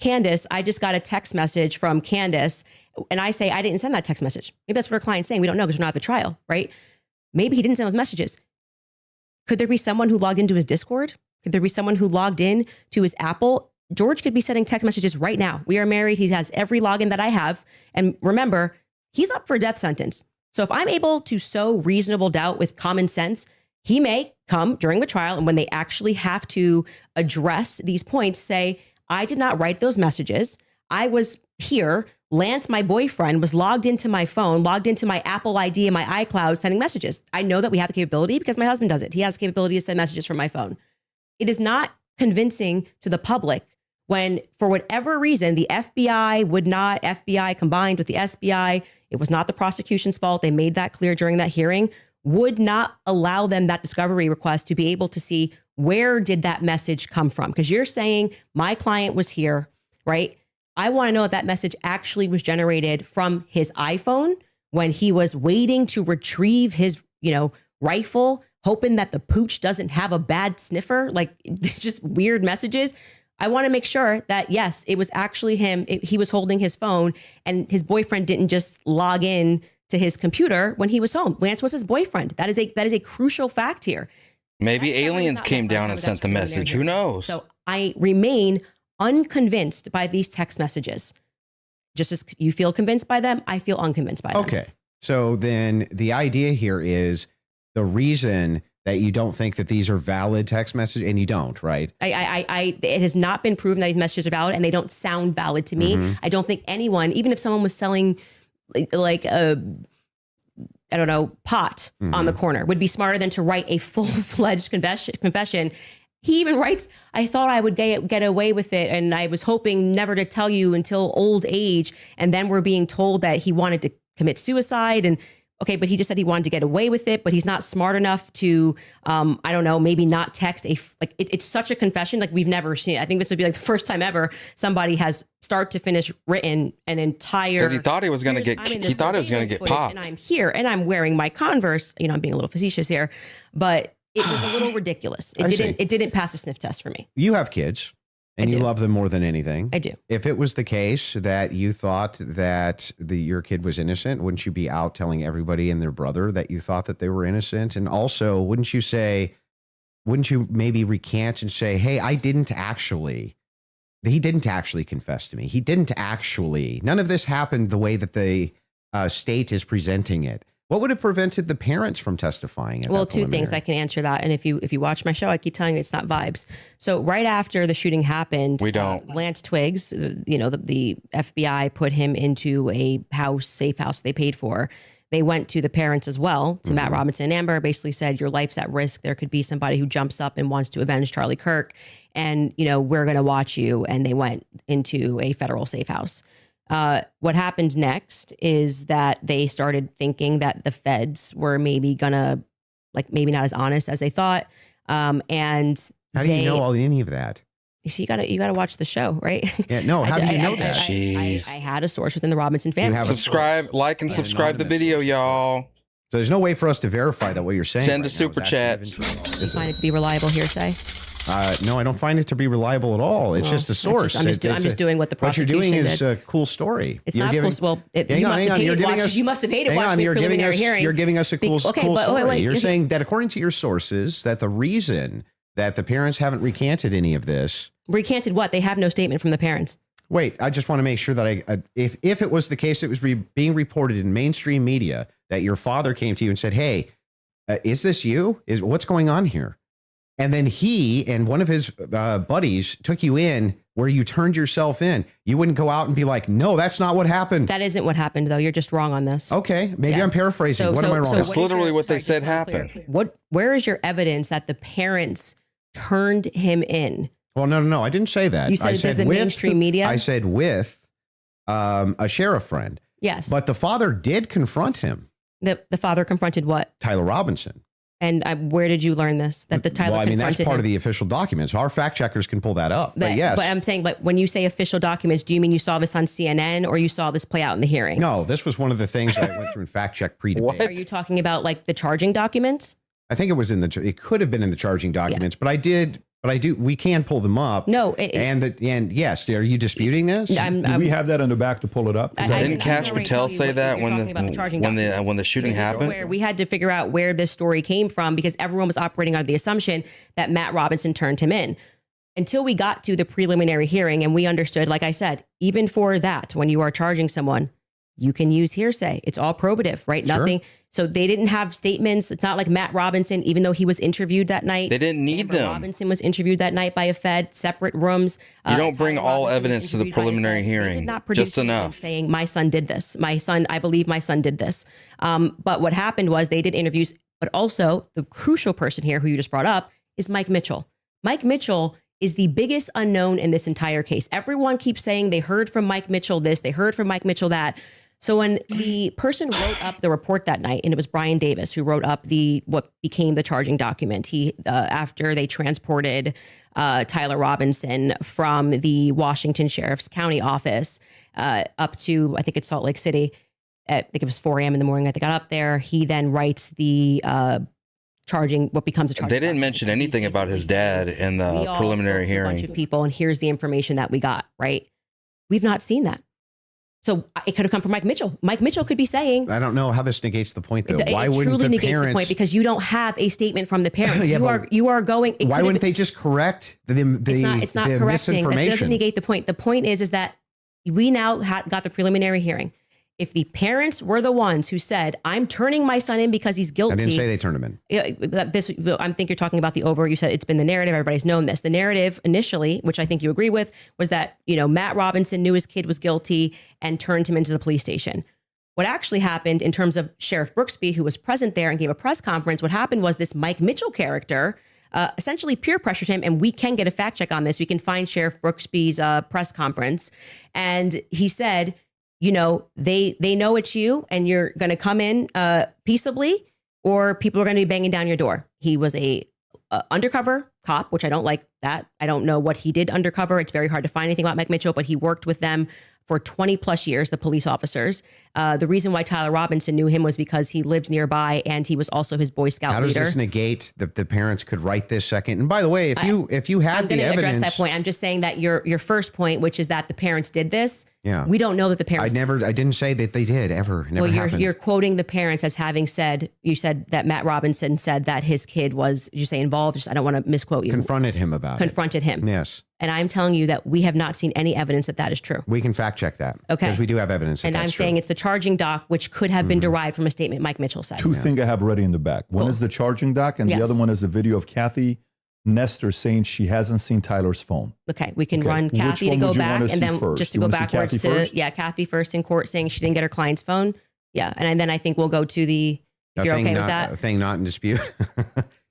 S4: Candace, I just got a text message from Candace. And I say, I didn't send that text message. Maybe that's what her client's saying. We don't know because we're not at the trial, right? Maybe he didn't send those messages. Could there be someone who logged into his Discord? Could there be someone who logged in to his Apple? George could be sending text messages right now. We are married. He has every login that I have. And remember, he's up for a death sentence. So if I'm able to sow reasonable doubt with common sense, he may come during the trial and when they actually have to address these points, say, I did not write those messages. I was here. Lance, my boyfriend, was logged into my phone, logged into my Apple ID and my iCloud sending messages. I know that we have the capability because my husband does it. He has the capability to send messages from my phone. It is not convincing to the public when, for whatever reason, the FBI combined with the SBI, it was not the prosecution's fault. They made that clear during that hearing, would not allow them that discovery request to be able to see where did that message come from? Because you're saying my client was here, right? I want to know if that message actually was generated from his iPhone when he was waiting to retrieve his, rifle, hoping that the pooch doesn't have a bad sniffer, like just weird messages. I want to make sure that, yes, it was actually him. He was holding his phone and his boyfriend didn't just log in to his computer when he was home. Lance was his boyfriend. That is a crucial fact here.
S2: Maybe aliens came down and sent the message. Who knows?
S4: So I remain unconvinced by these text messages. Just as you feel convinced by them, I feel unconvinced by them.
S6: Okay. So then the idea here is the reason that you don't think that these are valid text messages, and you don't, right?
S4: It has not been proven that these messages are valid and they don't sound valid to me.
S6: Mm-hmm.
S4: I don't think anyone, even if someone was selling like a, I don't know, pot on the corner, would be smarter than to write a full-fledged confession. He even writes, I thought I would get away with it, and I was hoping never to tell you until old age. And then we're being told that he wanted to commit suicide. And okay, but he just said he wanted to get away with it, but he's not smart enough to, I don't know, maybe not text it's such a confession like we've never seen. I think this would be like the first time ever somebody has start to finish written an entire.
S2: Because he thought he was going to get popped.
S4: And I'm here and I'm wearing my Converse. I'm being a little facetious here, but it was a little ridiculous. It didn't pass a sniff test for me.
S6: You have kids. And you love them more than anything.
S4: I do.
S6: If it was the case that you thought that your kid was innocent, wouldn't you be out telling everybody and their brother that you thought that they were innocent? And also, wouldn't you maybe recant and say, hey, he didn't actually confess to me. None of this happened the way that the state is presenting it. What would have prevented the parents from testifying?
S4: Well, two things. I can answer that. And if you watch my show, I keep telling you it's not vibes. So right after the shooting happened, Lance Twiggs, the FBI put him into a safe house they paid for. They went to the parents as well, to Matt Robinson and Amber, basically said, your life's at risk. There could be somebody who jumps up and wants to avenge Charlie Kirk. And, we're going to watch you. And they went into a federal safe house. What happened next is that they started thinking that the feds were maybe gonna, maybe not as honest as they thought. And
S6: how do you know any of that?
S4: So you gotta watch the show, right?
S6: Yeah, no. How did you know that?
S4: I had a source within the Robinson family.
S2: Subscribe, like, and subscribe the video, y'all.
S6: So there's no way for us to verify that what you're saying.
S2: Send a super chat.
S4: You find it to be reliable hearsay?
S6: No, I don't find it to be reliable at all. It's just a source.
S4: I'm just doing what the prosecution
S6: What you're doing
S4: did.
S6: is a cool story.
S4: It's not cool. Well, you must have hated watching the preliminary hearing.
S6: You're giving us a cool story.
S4: Wait,
S6: you're saying that according to your sources, that the reason that the parents haven't recanted any of this
S4: Recanted what? They have no statement from the parents.
S6: Wait, I just want to make sure that if it was the case that was being reported in mainstream media that your father came to you and said, "Hey, is this you? What's going on here?" And then he and one of his buddies took you in where you turned yourself in. You wouldn't go out and be like, "No, that's not what happened."
S4: That isn't what happened, though. You're just wrong on this.
S6: Okay, maybe
S4: Yeah.
S6: I'm paraphrasing. What am I wrong?
S2: That's literally what they said happened.
S4: Where is your evidence that the parents turned him in?
S6: Well, no. I didn't say that.
S4: You said
S6: I
S4: it doesn't mainstream media?
S6: I said with a sheriff friend.
S4: Yes.
S6: But the father did confront him.
S4: The father confronted what?
S6: Tyler Robinson.
S4: And where did you learn this? That the Tyler
S6: Well, I mean,
S4: confronted
S6: that's part
S4: him?
S6: of the official documents. Our fact checkers can pull that up. But
S4: But-
S6: yes.
S4: But I'm saying, but when you say official documents, do you mean you saw this on CNN or you saw this play out in the hearing?
S6: No, this was one of the things that I went through and fact check pre-debate.
S2: What?
S4: Are you talking about like the charging documents?
S6: I think it was it could have been in the charging documents, but I do, we can pull them up.
S4: No.
S6: And yes, are you disputing this?
S5: Do we have that in the back to pull it up? Is that
S2: Didn't Cash Patel say that when the shooting happened?
S4: Where we had to figure out where this story came from because everyone was operating under the assumption that Matt Robinson turned him in. Until we got to the preliminary hearing and we understood, like I said, even for that, when you are charging someone, you can use hearsay. It's all probative, right?
S6: Sure.
S4: Nothing. So they didn't have statements. It's not like Matt Robinson, even though he was interviewed that night.
S2: They didn't need
S4: Amber
S2: them.
S4: Robinson was interviewed that night by a Fed, separate rooms.
S2: You don't bring
S4: Tyler
S2: all
S4: Robinson was
S2: evidence to the
S4: interviewed by a
S2: preliminary
S4: Fed. They
S2: hearing.
S4: did not produce
S2: Just
S4: anything
S2: enough.
S4: saying my son did this. I believe my son did this. But what happened was they did interviews, but also the crucial person here who you just brought up is Mike Mitchell. Mike Mitchell is the biggest unknown in this entire case. Everyone keeps saying they heard from Mike Mitchell this, they heard from Mike Mitchell that. So when the person wrote up the report that night, and it was Brian Davis who wrote up what became the charging document, he after they transported Tyler Robinson from the Washington Sheriff's County office up to, I think it's Salt Lake City. I think it was 4 a.m. in the morning that they got up there. He then writes the charging, what becomes a charging.
S2: They didn't mention anything about his dad in
S4: We
S2: the
S4: all
S2: preliminary
S4: spoke to a bunch
S2: hearing.
S4: of people, and here's the information that we got. Right? We've not seen that. So it could have come from Mike Mitchell. Mike Mitchell could be saying,
S6: I don't know how this negates the point, though.
S4: it
S6: Why wouldn't
S4: truly
S6: the
S4: negates
S6: parents?
S4: the point because you don't have a statement from the parents.
S6: Yeah,
S4: you are going.
S6: Why wouldn't they just correct the
S4: It's not
S6: the
S4: correcting. That
S6: misinformation?
S4: doesn't negate the point. The point is that we now got the preliminary hearing. If the parents were the ones who said, "I'm turning my son in because he's guilty,"
S6: I didn't say they turned him in.
S4: I think you're talking about the over. You said it's been the narrative. Everybody's known this. The narrative initially, which I think you agree with, was that Matt Robinson knew his kid was guilty and turned him into the police station. What actually happened in terms of Sheriff Brooksby, who was present there and gave a press conference, what happened was this Mike Mitchell character essentially peer pressured him, and we can get a fact check on this. We can find Sheriff Brooksby's press conference, and he said, they know it's you and you're going to come in peaceably or people are going to be banging down your door. He was a undercover cop, which I don't like that. I don't know what he did undercover. It's very hard to find anything about Mike Mitchell, but he worked with them for 20 plus years, the police officers. The reason why Tyler Robinson knew him was because he lived nearby and he was also his Boy Scout
S6: How
S4: leader.
S6: does this negate the parents could write this second? And by the way, if you had
S4: I'm
S6: the
S4: going to
S6: evidence,
S4: address that point. I'm just saying that your first point, which is that the parents did this.
S6: Yeah.
S4: We don't know that the parents.
S6: I didn't say that they did ever. Never
S4: Well,
S6: happened.
S4: you're quoting the parents as having said, you said that Matt Robinson said that his kid was, you say involved? I don't want to misquote you.
S6: confronted him about
S4: Confronted him.
S6: it. Yes.
S4: And I'm telling you that we have not seen any evidence that that is true.
S6: We can fact check that.
S4: Okay.
S6: Because we do have evidence.
S4: And I'm saying it's the charging doc, which could have been derived from a statement Mike Mitchell said.
S5: Two things I have ready in the back. One is the charging doc, and the
S4: Yes.
S5: other one is a video of Kathy Nestor saying she hasn't seen Tyler's phone.
S4: Okay, we can
S5: Okay.
S4: run
S5: Which
S4: Kathy to
S5: one
S4: go
S5: would you
S4: back
S5: wanna
S4: and
S5: see
S4: then
S5: first?
S4: just to
S5: You
S4: go
S5: wanna see
S4: backwards
S5: Kathy
S4: to,
S5: first?
S4: Kathy first in court saying she didn't get her client's phone. Yeah, and then I think we'll go to the, if you're okay with that.
S6: A thing not in dispute.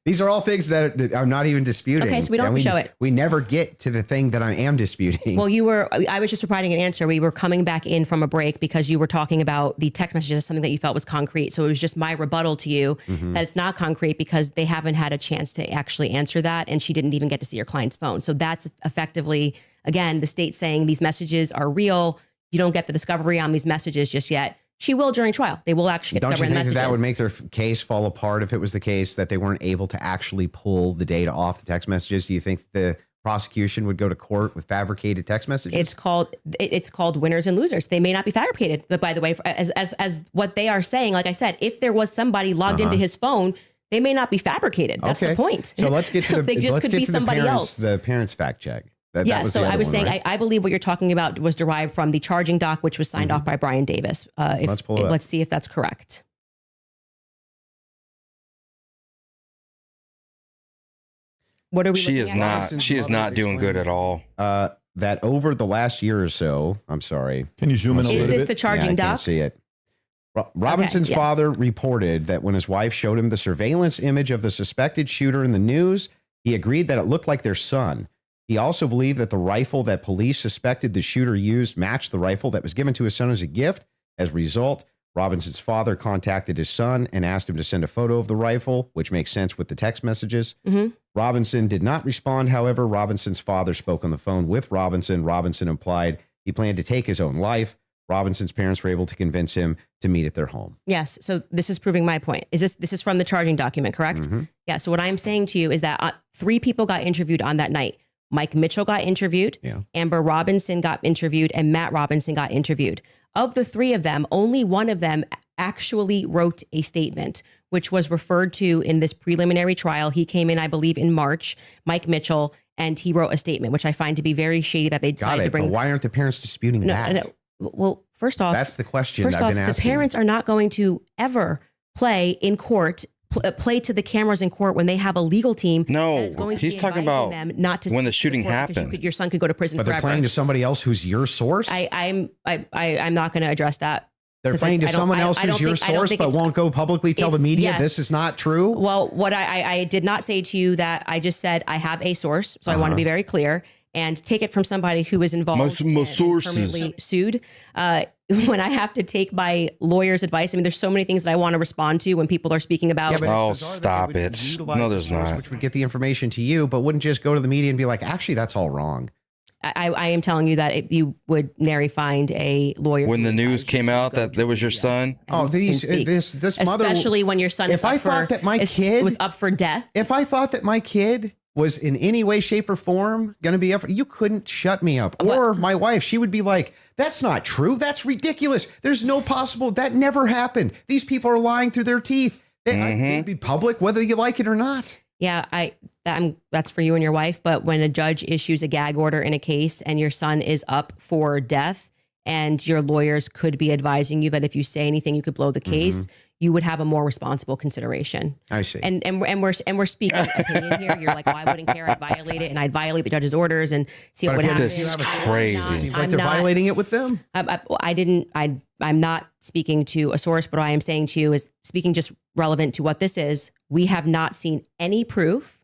S6: These are all things that I'm not even disputing.
S4: Okay, so we don't
S6: And
S4: have to show it.
S6: We never get to the thing that I am disputing.
S4: Well, I was just providing an answer. We were coming back in from a break because you were talking about the text messages as something that you felt was concrete. So it was just my rebuttal to you that it's not concrete because they haven't had a chance to actually answer that. And she didn't even get to see your client's phone. So that's effectively, again, the state saying these messages are real. You don't get the discovery on these messages just yet. She will during trial. They will actually get
S6: Don't you
S4: discovery on
S6: think
S4: the
S6: that
S4: messages.
S6: would make their case fall apart if it was the case that they weren't able to actually pull the data off the text messages? Do you think the prosecution would go to court with fabricated text messages?
S4: It's called winners and losers. They may not be fabricated, but by the way, as what they are saying, like I said, if there was somebody logged into his phone, they may not be fabricated. That's the point.
S6: So let's get to the
S4: They just
S6: let's
S4: could
S6: get
S4: be
S6: to
S4: somebody
S6: the parents,
S4: else.
S6: The parents fact check.
S4: Yeah,
S6: was
S4: so
S6: the
S4: I
S6: other
S4: was
S6: one,
S4: saying,
S6: right?
S4: I believe what you're talking about was derived from the charging doc, which was signed off by Brian Davis.
S6: Let's pull it up.
S4: Let's see if that's correct. What are we
S2: She
S4: looking
S2: is
S4: at?
S2: not.
S6: Robinson's
S2: She is
S6: mother
S2: not doing good
S6: explained-
S2: at all.
S6: That over the last year or so, I'm sorry.
S5: Can you zoom in a
S4: Is
S5: little
S4: this
S5: bit?
S4: the charging
S6: I
S4: doc?
S6: can't see it. Robinson's
S4: yes.
S6: father reported that when his wife showed him the surveillance image of the suspected shooter in the news, he agreed that it looked like their son. He also believed that the rifle that police suspected the shooter used matched the rifle that was given to his son as a gift. As a result, Robinson's father contacted his son and asked him to send a photo of the rifle, which makes sense with the text messages.
S4: Mhm.
S6: Robinson did not respond. However, Robinson's father spoke on the phone with Robinson. Robinson implied he planned to take his own life. Robinson's parents were able to convince him to meet at their home.
S4: Yes. So this is proving my point. This is from the charging document, correct? Yeah. So what I'm saying to you is that 3 people got interviewed on that night. Mike Mitchell got interviewed,
S6: Yeah.
S4: Amber Robinson got interviewed, and Matt Robinson got interviewed. Of the 3 of them, only one of them actually wrote a statement, which was referred to in this preliminary trial. He came in, I believe, in March, Mike Mitchell, and he wrote a statement, which I find to be very shady that they
S6: Got
S4: decided
S6: it.
S4: to bring.
S6: But why aren't the parents disputing that?
S4: No. Well, first off,
S6: That's the question
S4: First
S6: I've
S4: off,
S6: been
S4: the
S6: asking.
S4: parents are not going to ever play in court, play to the cameras in court when they have a legal team.
S2: No,
S4: that is going to
S2: he's
S4: be
S2: talking
S4: advising
S2: about
S4: them not to
S2: when the
S4: speak to
S2: shooting
S4: court because
S2: happened.
S4: your son could go to prison
S6: But they're
S4: forever.
S6: playing to somebody else who's your source.
S4: I'm not going to address that.
S6: They're
S4: 'cause
S6: playing to
S4: I don't-
S6: someone
S4: I-
S6: else
S4: I don't
S6: who's your
S4: think- I don't
S6: source,
S4: think
S6: but
S4: it's-
S6: won't go publicly tell the
S4: If-
S6: media
S4: yes.
S6: this is not true.
S4: Well, what I did not say to you that I just said I have a source, so I want to be very clear and take it from somebody who is involved
S2: My
S4: and
S2: sources.
S4: permanently sued. When I have to take my lawyer's advice, I mean, there's so many things that I want to respond to when people are speaking about.
S6: Yeah, but it's
S2: Oh,
S6: bizarre that
S2: stop
S6: they would
S2: it.
S6: utilize
S2: No,
S6: the
S2: there's
S6: source,
S2: not.
S6: Which would get the information to you, but wouldn't just go to the media and be like, actually, that's all wrong.
S4: I am telling you that you would nary find a lawyer.
S2: When
S4: who
S2: the
S4: would
S2: news
S4: advise you
S2: came
S4: to
S2: out
S4: go
S2: that
S4: to
S2: there was your
S4: media
S2: son.
S4: and
S6: Oh,
S4: speak.
S6: this mother,
S4: especially when your son is
S6: if I
S4: up for,
S6: thought that my
S4: is-
S6: kid-
S4: was up for death.
S6: if I thought that my kid was in any way, shape, or form going to be up, you couldn't shut me up. Or my wife, she would be like, that's not true. That's ridiculous. There's no possible. That never happened. These people are lying through their teeth. They'd be public, whether you like it or not.
S4: Yeah, that's for you and your wife. But when a judge issues a gag order in a case and your son is up for death, and your lawyers could be advising you that if you say anything, you could blow the case, you would have a more responsible consideration.
S6: I see.
S4: And we're speaking opinion here. You're like, well, I wouldn't care. I'd violate it, and I'd violate the judge's orders and see what
S6: But
S4: would
S6: if
S4: happen.
S6: you have a
S2: This is
S6: source,
S2: crazy.
S6: it seems like they're violating it with them.
S4: I'm not speaking to a source, but what I am saying to you is speaking just relevant to what this is. We have not seen any proof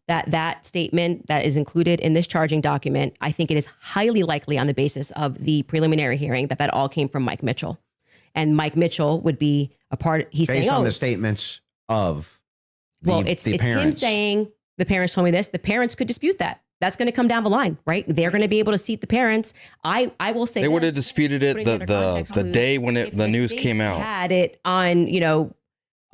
S4: that statement that is included in this charging document. I think it is highly likely on the basis of the preliminary hearing that all came from Mike Mitchell. And Mike Mitchell would be a part. He's
S6: Based
S4: saying,
S6: on the statements of
S4: it's
S6: the
S4: him
S6: parents.
S4: saying the parents told me this. The parents could dispute that. That's going to come down the line, right? They're going to be able to seat the parents. I will say
S2: They would have
S4: this,
S2: disputed it
S4: putting it under context,
S2: the day when
S4: if
S2: the news
S4: state
S2: came out.
S4: had it on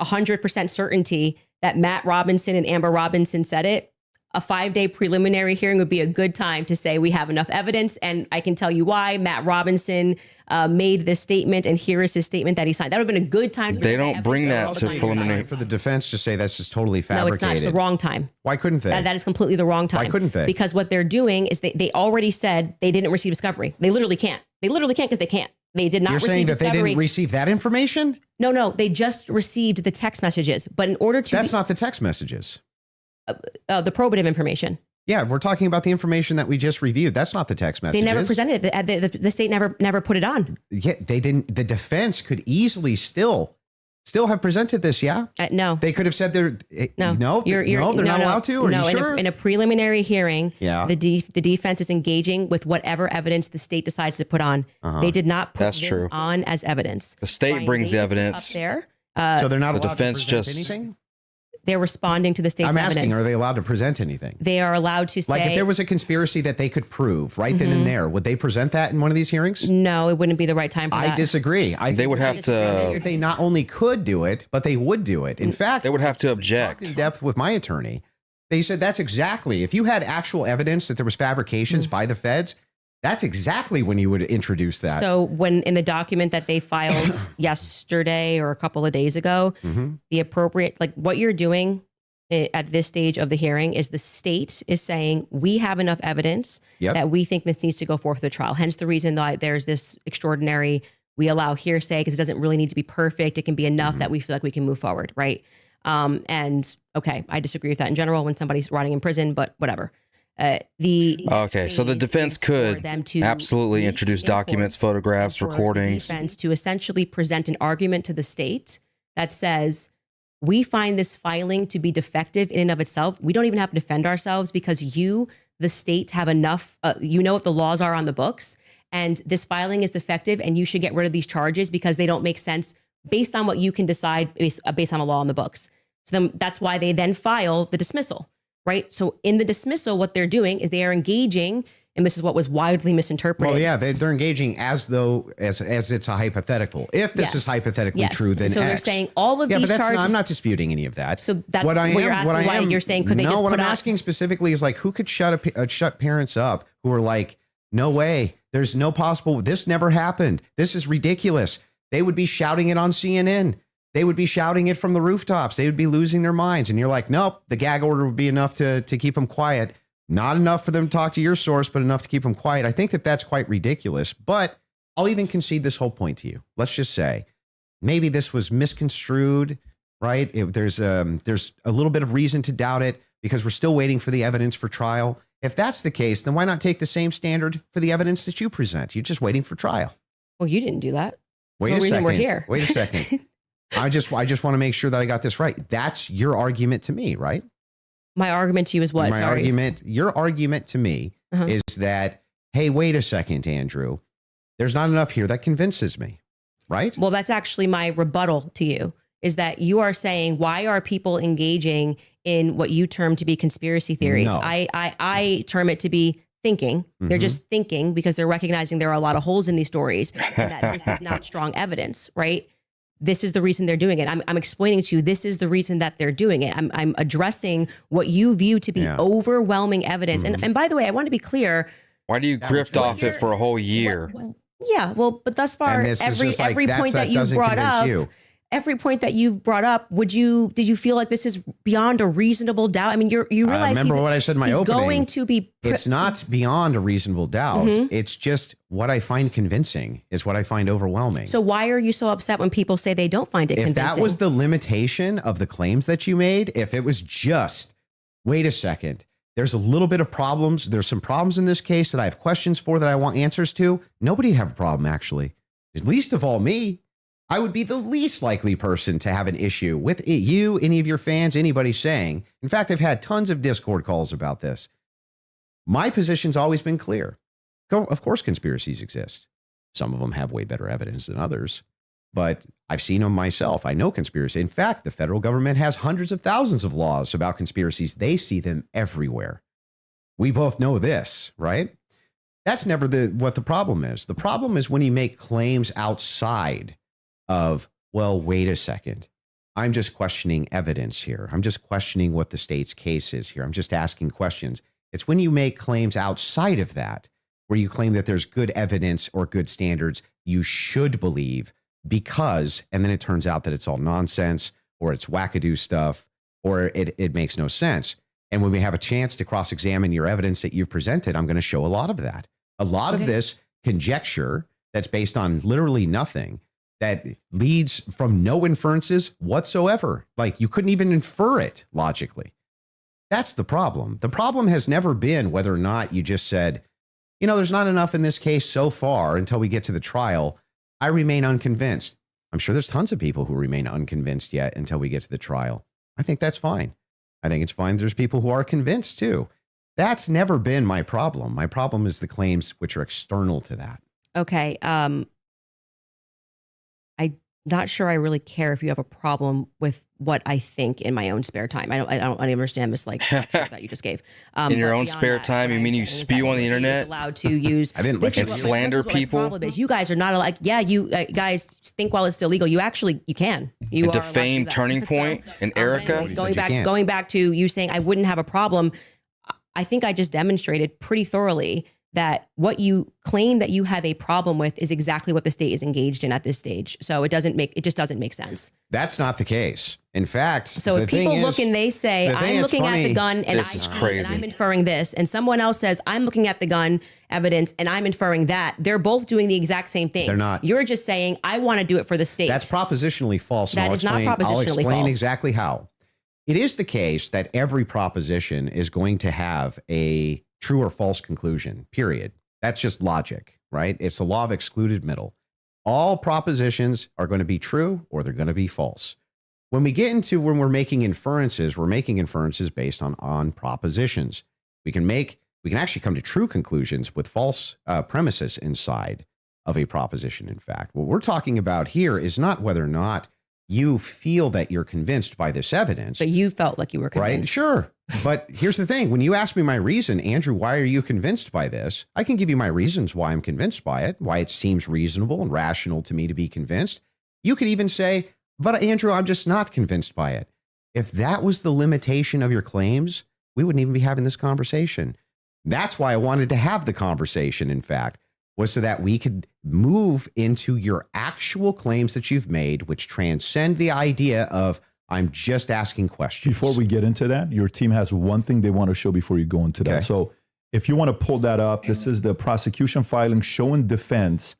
S4: 100% certainty that Matt Robinson and Amber Robinson said it, a 5-day preliminary hearing would be a good time to say we have enough evidence. And I can tell you why Matt Robinson made this statement, and here is his statement that he signed. That would have been a good time. To
S2: They
S4: present
S2: don't bring
S4: evidence.
S2: that to
S6: It's
S2: preliminary.
S6: for the defense to say that's just totally fabricated.
S4: No, it's not. It's the wrong time.
S6: Why couldn't they?
S4: That is completely the wrong time.
S6: Why couldn't they?
S4: Because what they're doing is they already said they didn't receive discovery. They literally can't. They literally can't because they can't. They did not
S6: You're
S4: receive
S6: saying that
S4: discovery.
S6: they didn't receive that information?
S4: No, they just received the text messages. But in order to
S6: That's not the text messages.
S4: the probative information.
S6: Yeah, we're talking about the information that we just reviewed. That's not the text messages.
S4: They never presented it. The state never put it on.
S6: Yeah, they didn't. The defense could easily still have presented this. Yeah,
S4: No.
S6: they could have said they're
S4: No,
S6: no, they're not allowed to. Are
S4: no,
S6: you sure?
S4: in a preliminary hearing,
S6: Yeah.
S4: the defense is engaging with whatever evidence the state decides to put on. They did not put
S2: That's
S4: this
S2: true.
S4: on as evidence.
S2: The state
S4: Brian
S2: brings the
S4: Davis is
S2: evidence.
S4: up there.
S6: So they're not
S2: the
S6: allowed
S2: defense
S6: to present
S2: just-
S6: anything.
S4: They're responding to the state's
S6: I'm asking,
S4: evidence.
S6: are they allowed to present anything?
S4: They are allowed to say,
S6: Like if there was a conspiracy that they could prove right then and there, would they present that in one of these hearings?
S4: no, it wouldn't be the right time for
S6: I
S4: that.
S6: disagree. I
S2: They
S6: think
S2: would have to.
S6: they not only could do it, but they would do it. In fact,
S2: They would have to
S6: talked in
S2: object.
S6: depth with my attorney. They said that's exactly, if you had actual evidence that there was fabrications by the feds, that's exactly when you would introduce that.
S4: So when in the document that they filed yesterday or a couple of days ago, the appropriate, like what you're doing at this stage of the hearing is the state is saying we have enough evidence that we think this needs to go forth to the trial. Hence the reason that there's this extraordinary, we allow hearsay because it doesn't really need to be perfect. It can be enough that we feel like we can move forward, right? And okay, I disagree with that in general when somebody's rotting in prison, but whatever. So the defense could
S2: absolutely introduce documents, photographs, recordings.
S4: The defense to essentially present an argument to the state that says, we find this filing to be defective in and of itself. We don't even have to defend ourselves because you, the state, have enough, you know what the laws are on the books, and this filing is defective and you should get rid of these charges because they don't make sense based on what you can decide based on a law on the books. So then that's why they then file the dismissal, right? So in the dismissal, what they're doing is they are engaging, and this is what was widely misinterpreted.
S6: Well, yeah, they're engaging as though as it's a hypothetical. If this is hypothetically true, then
S4: so
S6: X.
S4: they're saying all of these charges.
S6: I'm not disputing any of that.
S4: So that's what you're asking. Why you're saying could they just put
S6: what I'm
S4: out?
S6: asking specifically is like who could shut parents up who are like, no way, there's no possible. This never happened. This is ridiculous. They would be shouting it on CNN. They would be shouting it from the rooftops. They would be losing their minds. And you're like, nope, the gag order would be enough to keep them quiet. Not enough for them to talk to your source, but enough to keep them quiet. I think that that's quite ridiculous, but I'll even concede this whole point to you. Let's just say maybe this was misconstrued, right? There's a little bit of reason to doubt it because we're still waiting for the evidence for trial. If that's the case, then why not take the same standard for the evidence that you present? You're just waiting for trial.
S4: Well, you didn't do that.
S6: Wait a second.
S4: We're here.
S6: Wait a second. I just want to make sure that I got this right. That's your argument to me, right?
S4: My argument to you is what?
S6: Your argument to me is that, hey, wait a second, Andrew. There's not enough here that convinces me, right?
S4: Well, that's actually my rebuttal to you, is that you are saying, why are people engaging in what you term to be conspiracy theories?
S6: No.
S4: I term it to be thinking. They're just thinking because they're recognizing there are a lot of holes in these stories and that this is not strong evidence, right? This is the reason they're doing it. I'm explaining to you, this is the reason that they're doing it. I'm addressing what you view to be overwhelming evidence. And by the way, I want to be clear.
S2: Why do you grift off it for a whole year?
S4: But thus far, every point that you've brought up, every point that you've brought up, did you feel like this is beyond a reasonable doubt? I mean, you realize
S6: remember what I said in my opening.
S4: Going to be
S6: it's not beyond a reasonable doubt. It's just what I find convincing is what I find overwhelming.
S4: So why are you so upset when people say they don't find it convincing?
S6: If that was the limitation of the claims that you made, if it was just, wait a second, there's a little bit of problems. There's some problems in this case that I have questions for that I want answers to. Nobody'd have a problem, actually. At least of all me. I would be the least likely person to have an issue with you, any of your fans, anybody saying. In fact, I've had tons of Discord calls about this. My position's always been clear. Of course, conspiracies exist. Some of them have way better evidence than others, but I've seen them myself. I know conspiracy. In fact, the federal government has hundreds of thousands of laws about conspiracies. They see them everywhere. We both know this, right? That's never what the problem is. The problem is when you make claims outside of, well, wait a second. I'm just questioning evidence here. I'm just questioning what the state's case is here. I'm just asking questions. It's when you make claims outside of that, where you claim that there's good evidence or good standards you should believe because, and then it turns out that it's all nonsense or it's wackadoo stuff or it makes no sense. And when we have a chance to cross-examine your evidence that you've presented, I'm going to show a lot of that. A lot of this conjecture that's based on literally nothing, that leads from no inferences whatsoever. Like you couldn't even infer it logically. That's the problem. The problem has never been whether or not you just said, there's not enough in this case so far until we get to the trial. I remain unconvinced. I'm sure there's tons of people who remain unconvinced yet until we get to the trial. I think that's fine. I think it's fine. There's people who are convinced too. That's never been my problem. My problem is the claims which are external to that.
S4: Okay. I'm not sure I really care if you have a problem with what I think in my own spare time. I don't understand this that you just gave.
S2: In your own spare time, you mean you spew on the internet?
S4: Allowed to use.
S2: I didn't like slander people.
S4: Problem is, you guys are not allowed. Yeah, you guys think while it's still legal, you can. You
S2: a defame Turning Point and Erica.
S4: Going back to you saying I wouldn't have a problem. I think I just demonstrated pretty thoroughly that what you claim that you have a problem with is exactly what the state is engaged in at this stage. So it just doesn't make sense.
S6: That's not the case. In fact,
S4: so if people look and they say, I'm looking at the gun and I'm inferring this, and someone else says, I'm looking at the gun evidence and I'm inferring that, they're both doing the exact same thing.
S6: They're not.
S4: You're just saying, I want to do it for the state.
S6: That's propositionally false.
S4: That is not propositionally false.
S6: I'll explain exactly how. It is the case that every proposition is going to have a true or false conclusion, period. That's just logic, right? It's the law of excluded middle. All propositions are going to be true or they're going to be false. When we get into when we're making inferences based on propositions. We can actually come to true conclusions with false premises inside of a proposition. In fact, what we're talking about here is not whether or not you feel that you're convinced by this evidence.
S4: But you felt like you were convinced.
S6: Right? Sure. But here's the thing. When you ask me my reason, Andrew, why are you convinced by this? I can give you my reasons why I'm convinced by it, why it seems reasonable and rational to me to be convinced. You could even say, but Andrew, I'm just not convinced by it. If that was the limitation of your claims, we wouldn't even be having this conversation. That's why I wanted to have the conversation, in fact, was so that we could move into your actual claims that you've made, which transcend the idea of I'm just asking questions.
S5: Before we get into that, your team has one thing they want to show before you go into that. So if you want to pull that up, this is the prosecution filing showing defense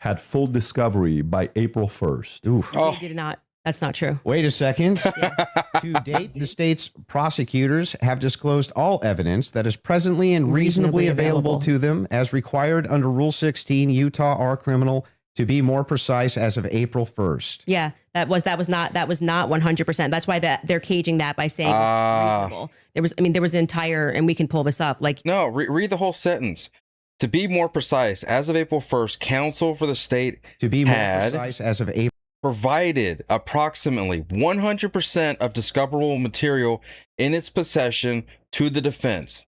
S5: had full discovery by April 1st.
S6: Oof.
S4: They did not. That's not true.
S6: Wait a second. To date, the state's prosecutors have disclosed all evidence that is presently and reasonably available to them as required under Rule 16, Utah R Criminal, to be more precise, as of April 1st.
S4: Yeah, that was not 100%. That's why they're caging that by saying it's reasonable. There was an entire, and we can pull this up.
S2: No, read the whole sentence. To be more precise, as of April 1st, counsel for the state
S6: to be more precise, as of April,
S2: provided approximately 100% of discoverable material in its possession to the defense.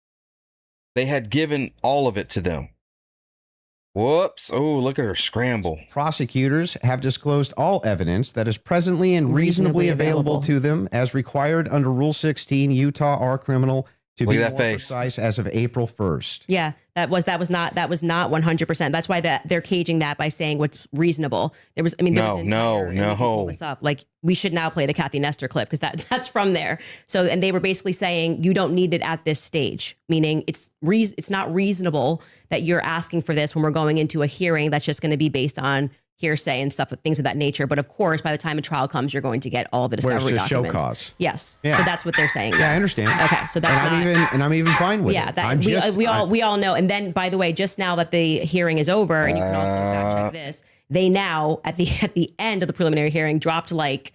S2: They had given all of it to them. Whoops. Oh, look at her scramble.
S6: Prosecutors have disclosed all evidence that is presently and reasonably available to them as required under Rule 16, Utah R Criminal, to be more precise, as of April 1st.
S4: Yeah, that was not 100%. That's why they're caging that by saying what's reasonable. We should now play the Kathy Nestor clip because that's from there. So, and they were basically saying you don't need it at this stage, meaning it's not reasonable that you're asking for this when we're going into a hearing that's just going to be based on hearsay and stuff, things of that nature. But of course, by the time a trial comes, you're going to get all the discovery documents.
S6: Show cause.
S4: Yes.
S6: Yeah.
S4: So that's what they're saying.
S6: Yeah, I understand.
S4: Okay. So that's
S6: I'm even fine with it.
S4: Yeah, we all know. And then, by the way, just now that the hearing is over, and you can also fact check this, they now at the end of the preliminary hearing dropped like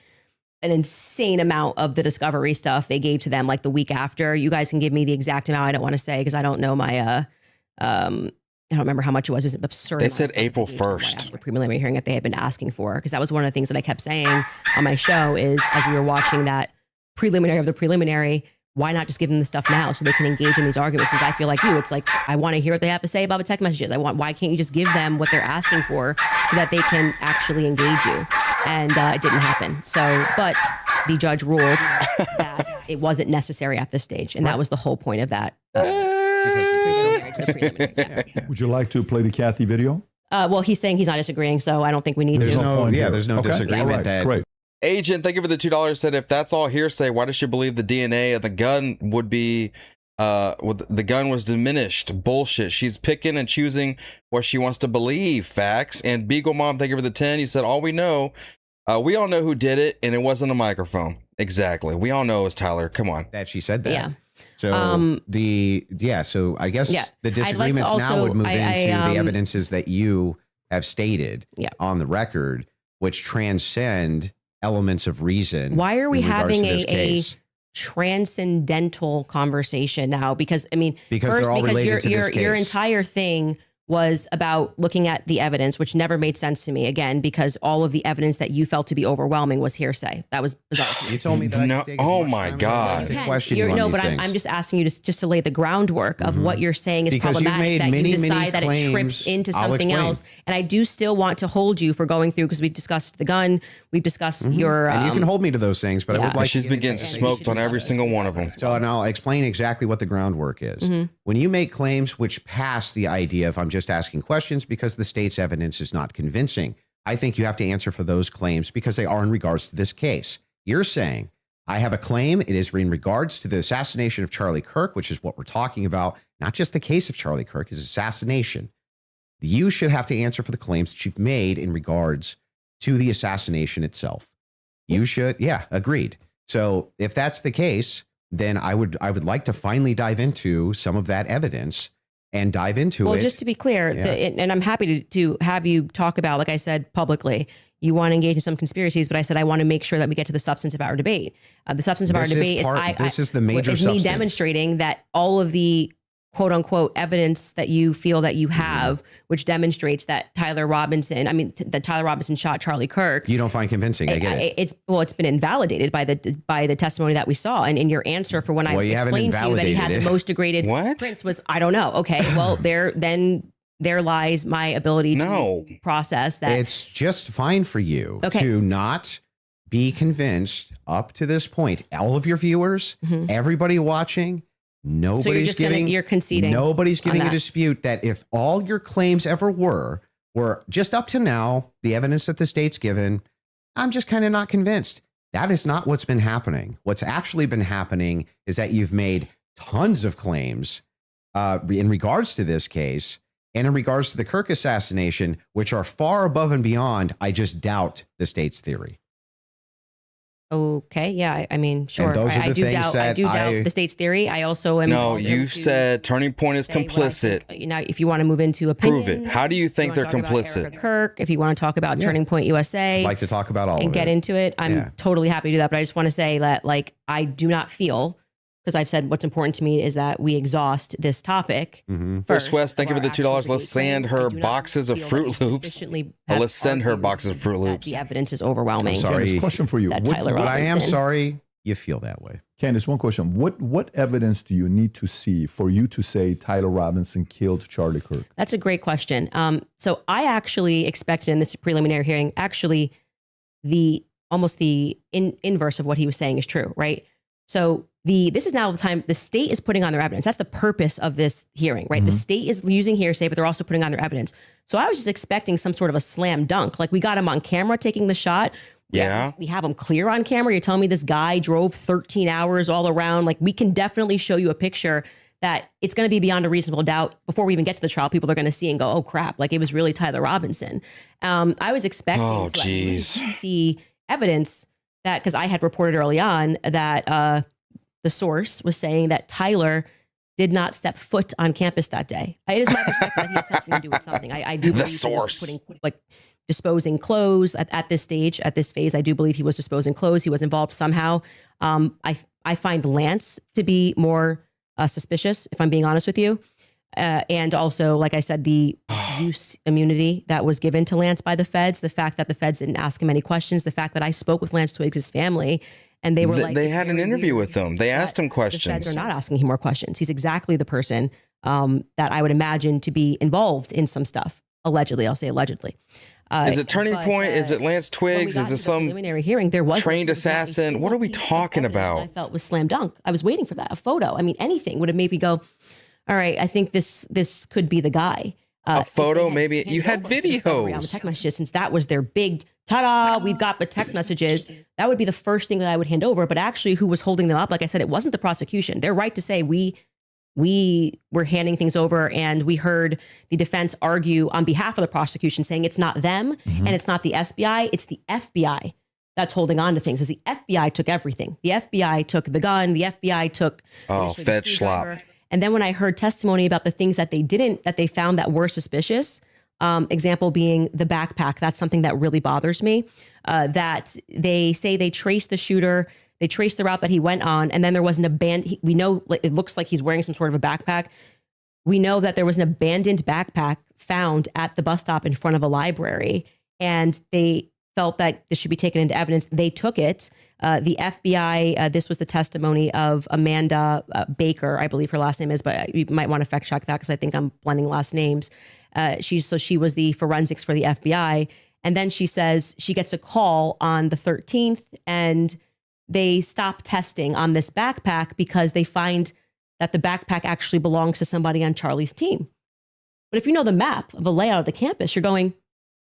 S4: an insane amount of the discovery stuff they gave to them like the week after. You guys can give me the exact amount. I don't want to say because I don't know my I don't remember how much it was. It was absurd.
S2: They said April 1st.
S4: After the preliminary hearing that they had been asking for, because that was one of the things that I kept saying on my show is as we were watching that preliminary of the preliminary, why not just give them the stuff now so they can engage in these arguments? Because I feel like you, it's like, I want to hear what they have to say about the text messages. Why can't you just give them what they're asking for so that they can actually engage you? And it didn't happen. So, but the judge ruled that it wasn't necessary at this stage. And that was the whole point of that.
S5: Would you like to play the Kathy video?
S4: Well, he's saying he's not disagreeing, so I don't think we need to.
S6: There's no disagreement.
S5: Right, great.
S2: Agent, thank you for the $2. Said if that's all hearsay, why does she believe the DNA of the gun would be the gun was diminished? Bullshit. She's picking and choosing what she wants to believe. Facts. And Beagle Mom, thank you for the 10. You said all we know. We all know who did it, and it wasn't a microphone. Exactly. We all know it was Tyler. Come on.
S6: That she said that.
S4: Yeah.
S6: So so I guess the disagreements now would move into the evidences that you have stated on the record, which transcend elements of reason.
S4: Why are we having a transcendental conversation now? Because I mean,
S6: because they're all related to this case.
S4: Your entire thing was about looking at the evidence, which never made sense to me, again, because all of the evidence that you felt to be overwhelming was hearsay. That was bizarre to me.
S6: You told me that.
S2: No,
S6: I could take as
S2: oh
S6: much
S2: my
S6: time as I
S2: God.
S6: wanted to
S4: You
S6: question
S4: can.
S6: you on
S4: No,
S6: these
S4: but
S6: things.
S4: I'm just asking you just to lay the groundwork of what you're saying is
S6: Because you've
S4: problematic,
S6: made
S4: that
S6: many,
S4: you
S6: many
S4: decide that it trips
S6: claims.
S4: into
S6: I'll
S4: something
S6: explain.
S4: else. And I do still want to hold you for going through, because we've discussed the gun, we've discussed your...
S6: And you can hold me to those things, but I would like
S2: She's
S6: to
S2: been
S6: get
S2: getting
S6: into the
S2: smoked on every
S6: basics.
S2: single one of them.
S6: So, and I'll explain exactly what the groundwork is. When you make claims which pass the idea of I'm just asking questions because the state's evidence is not convincing, I think you have to answer for those claims because they are in regards to this case. You're saying, I have a claim. It is in regards to the assassination of Charlie Kirk, which is what we're talking about, not just the case of Charlie Kirk, his assassination. You should have to answer for the claims that you've made in regards to the assassination itself. You should. Yeah, agreed. So if that's the case, then I would like to finally dive into some of that evidence and dive into it.
S4: Well, just to be clear, and I'm happy to have you talk about, like I said, publicly, you want to engage in some conspiracies, but I said I want to make sure that we get to the substance of our debate. The substance of our debate
S6: is the major
S4: is
S6: substance.
S4: me demonstrating that all of the quote unquote evidence that you feel that you have, which demonstrates that Tyler Robinson shot Charlie Kirk.
S6: You don't find convincing. I get it.
S4: It's been invalidated by the testimony that we saw, and in your answer for when I explained to you that he had the most degraded prints was, I don't know. Okay, well there lies my ability to process that.
S6: It's just fine for you to not be convinced up to this point. All of your viewers, everybody watching. You're conceding. Nobody's giving a dispute that if all your claims ever were just up to now, the evidence that the state's given, I'm just kind of not convinced. That is not what's been happening. What's actually been happening is that you've made tons of claims in regards to this case and in regards to the Kirk assassination, which are far above and beyond, I just doubt, the state's theory.
S4: Okay. Yeah. I mean, sure.
S6: And those are the
S4: I do doubt the state's theory. I also am.
S2: No, you said Turning Point is complicit.
S4: If you want to move into opinions,
S2: prove it. How do you think they're complicit?
S4: Kirk, if you want to talk about Turning Point USA,
S6: I'd like to talk about all
S4: and
S6: of
S4: get into it, I'm totally happy to do that. But I just want to say that, like, I do not feel, because I've said what's important to me is that we exhaust this topic.
S2: First, Wes, thank you for the $2. Let's send her boxes of Fruit Loops. Let's send her boxes of Fruit Loops.
S4: The evidence is overwhelming.
S6: I'm sorry.
S5: Candace, question for you.
S6: But I am sorry you feel that way.
S5: Candace, one question. What evidence do you need to see for you to say Tyler Robinson killed Charlie Kirk?
S4: That's a great question. So I actually expected in this preliminary hearing, actually, the inverse of what he was saying is true, right? So this is now the time the state is putting on their evidence. That's the purpose of this hearing, right? The state is using hearsay, but they're also putting on their evidence. So I was just expecting some sort of a slam dunk. Like, we got him on camera taking the shot.
S2: Yeah.
S4: We have him clear on camera. You're telling me this guy drove 13 hours all around. Like, we can definitely show you a picture that it's going to be beyond a reasonable doubt before we even get to the trial. People are going to see and go, oh crap, like it was really Tyler Robinson. I was expecting to at least see evidence that, because I had reported early on that the source was saying that Tyler did not step foot on campus that day. It is my perspective that he had something to do with something. I do believe he was disposing clothes at this stage, at this phase. I do believe he was disposing clothes. He was involved somehow. I find Lance to be more suspicious, if I'm being honest with you. And also, like I said, the use immunity that was given to Lance by the feds, the fact that the feds didn't ask him any questions, the fact that I spoke with Lance Twiggs' family, and they were
S2: they had an interview with him. They asked him questions.
S4: The feds are not asking him more questions. He's exactly the person that I would imagine to be involved in some stuff. Allegedly, I'll say allegedly.
S2: Is it Turning Point? Is it Lance Twiggs? Is it some
S4: preliminary hearing? There was
S2: trained assassin? What are we talking about?
S4: I felt was slam dunk. I was waiting for that. A photo. I mean, anything would have made me go, all right, I think this could be the guy.
S2: A photo, maybe. You had videos.
S4: On the text messages, since that was their big ta-da, we've got the text messages. That would be the first thing that I would hand over. But actually, who was holding them up? Like I said, it wasn't the prosecution. They're right to say we were handing things over, and we heard the defense argue on behalf of the prosecution, saying it's not them and it's not the SBI, it's the FBI that's holding on to things. Is the FBI took everything. The FBI took the gun. The FBI took
S2: fed schlop.
S4: And then when I heard testimony about the things that they found that were suspicious, example being the backpack, that's something that really bothers me. That they say they traced the shooter. They traced the route that he went on, and then there was an we know it looks like he's wearing some sort of a backpack. We know that there was an abandoned backpack found at the bus stop in front of a library, and they felt that this should be taken into evidence. They took it. The FBI, this was the testimony of Amanda Baker, I believe her last name is, but you might want to fact check that because I think I'm blending last names. She was the forensics for the FBI. And then she says she gets a call on the 13th and they stop testing on this backpack because they find that the backpack actually belongs to somebody on Charlie's team. But if you know the map of the layout of the campus, you're going,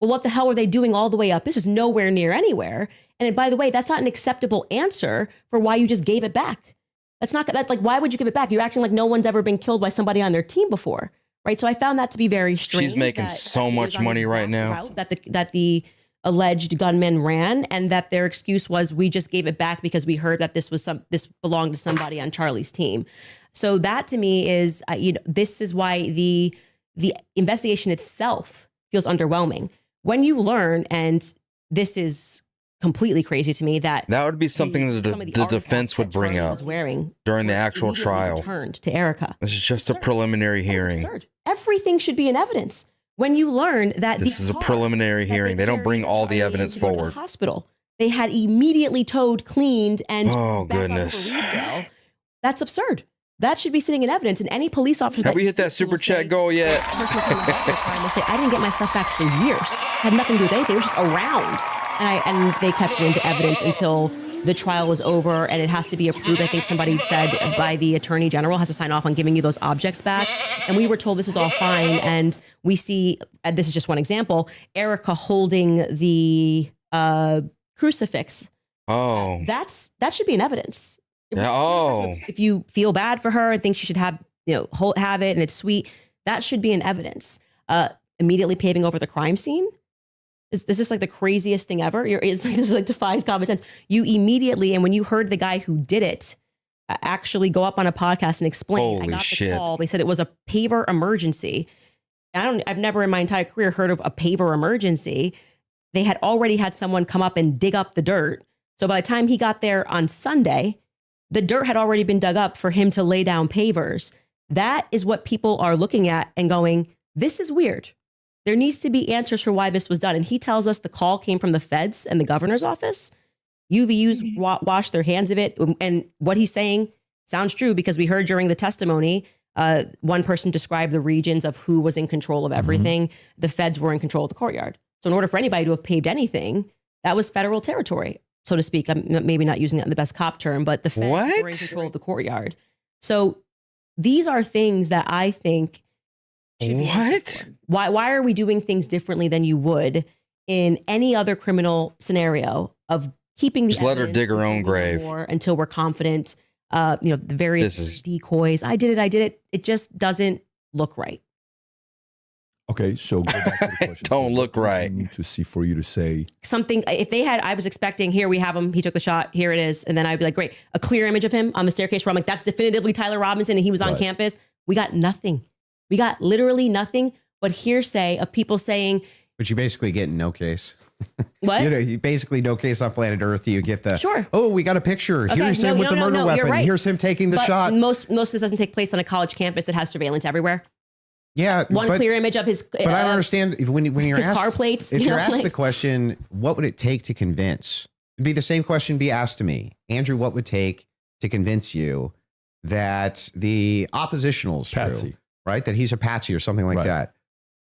S4: well, what the hell are they doing all the way up? This is nowhere near anywhere. And by the way, that's not an acceptable answer for why you just gave it back. That's like, why would you give it back? You're acting like no one's ever been killed by somebody on their team before, right? So I found that to be very strange.
S2: She's making so much money right now.
S4: That the alleged gunman ran, and that their excuse was, we just gave it back because we heard that this belonged to somebody on Charlie's team. So that to me is, this is why the investigation itself feels underwhelming. When you learn, and this is completely crazy to me, that
S2: would be something that the defense would bring up during the actual trial.
S4: Returned to Erica.
S2: This is just a preliminary hearing.
S4: Everything should be in evidence. When you learn that
S2: this is a preliminary hearing, they don't bring all the evidence forward.
S4: The hospital, they had immediately towed, cleaned, and
S2: goodness,
S4: for resale. That's absurd. That should be sitting in evidence. And any police officer
S2: have we hit that super chat goal yet?
S4: They say, I didn't get my stuff back for years. Had nothing to do with anything. It was just around. And they kept it into evidence until the trial was over, and it has to be approved. I think somebody said by the attorney general has to sign off on giving you those objects back. And we were told this is all fine. And we see, this is just one example, Erica holding the crucifix.
S2: Oh,
S4: that should be in evidence.
S2: Yeah,
S4: if you feel bad for her and think she should have it and it's sweet, that should be in evidence. Immediately paving over the crime scene. This is like the craziest thing ever. This is like defies common sense. You immediately, and when you heard the guy who did it actually go up on a podcast and explain, I got the call. They said it was a paver emergency. I've never in my entire career heard of a paver emergency. They had already had someone come up and dig up the dirt. So by the time he got there on Sunday, the dirt had already been dug up for him to lay down pavers. That is what people are looking at and going, this is weird. There needs to be answers for why this was done. And he tells us the call came from the feds and the governor's office. UVUs washed their hands of it. And what he's saying sounds true, because we heard during the testimony, one person described the regions of who was in control of everything. Mm-hmm. The feds were in control of the courtyard. So in order for anybody to have paved anything, that was federal territory, so to speak. I'm maybe not using that in the best cop term, but the feds were in control of the courtyard. So these are things that I think should be why are we doing things differently than you would in any other criminal scenario of keeping the
S2: just let her dig her own grave
S4: until we're confident. The various decoys. I did it. It just doesn't look right.
S5: Okay, so go back to the question.
S2: Don't look right.
S5: Need to see for you to say
S4: something. If they had, I was expecting, here we have him. He took the shot. Here it is. And then I'd be like, great, a clear image of him on the staircase where I'm like, that's definitively Tyler Robinson, and he was on campus. We got nothing. We got literally nothing but hearsay of people saying.
S6: But you basically get no case.
S4: What?
S6: You basically no case on planet Earth. You get the
S4: sure.
S6: Oh, we got a picture. Okay, here's him with the murder weapon.
S4: Right.
S6: Here's him taking the shot.
S4: Most of this doesn't take place on a college campus that has surveillance everywhere.
S6: Yeah,
S4: one clear image of his.
S6: But I don't understand when you're
S4: his
S6: asked
S4: car plates.
S6: If you're asked the question, what would it take to convince? It'd be the same question be asked to me, Andrew. What would take to convince you that the oppositional's
S5: Patsy,
S6: true, right? That he's a patsy or something like that.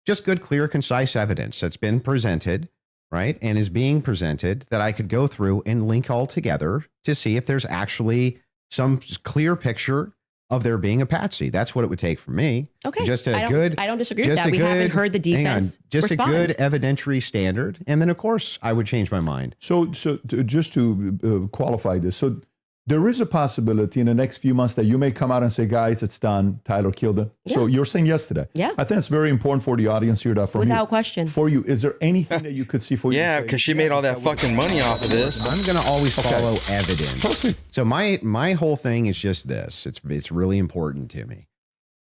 S6: Just good, clear, concise evidence that's been presented, right, and is being presented that I could go through and link all together to see if there's actually some clear picture of there being a patsy. That's what it would take for me.
S4: Okay.
S6: I
S4: don't disagree with that. We haven't heard the defense respond.
S6: A good evidentiary standard. And then, of course, I would change my mind.
S5: So just to qualify this, so there is a possibility in the next few months that you may come out and say, guys, it's done. Tyler killed him. Yeah. So you're saying yes to that.
S4: Yeah.
S5: I think it's very important for the audience here.
S4: Without question.
S5: For you, is there anything that you could see for you?
S2: Yeah, because she made all that fucking money off of this.
S6: I'm going to always follow evidence.
S5: Perfect.
S6: So my whole thing is just this. It's really important to me.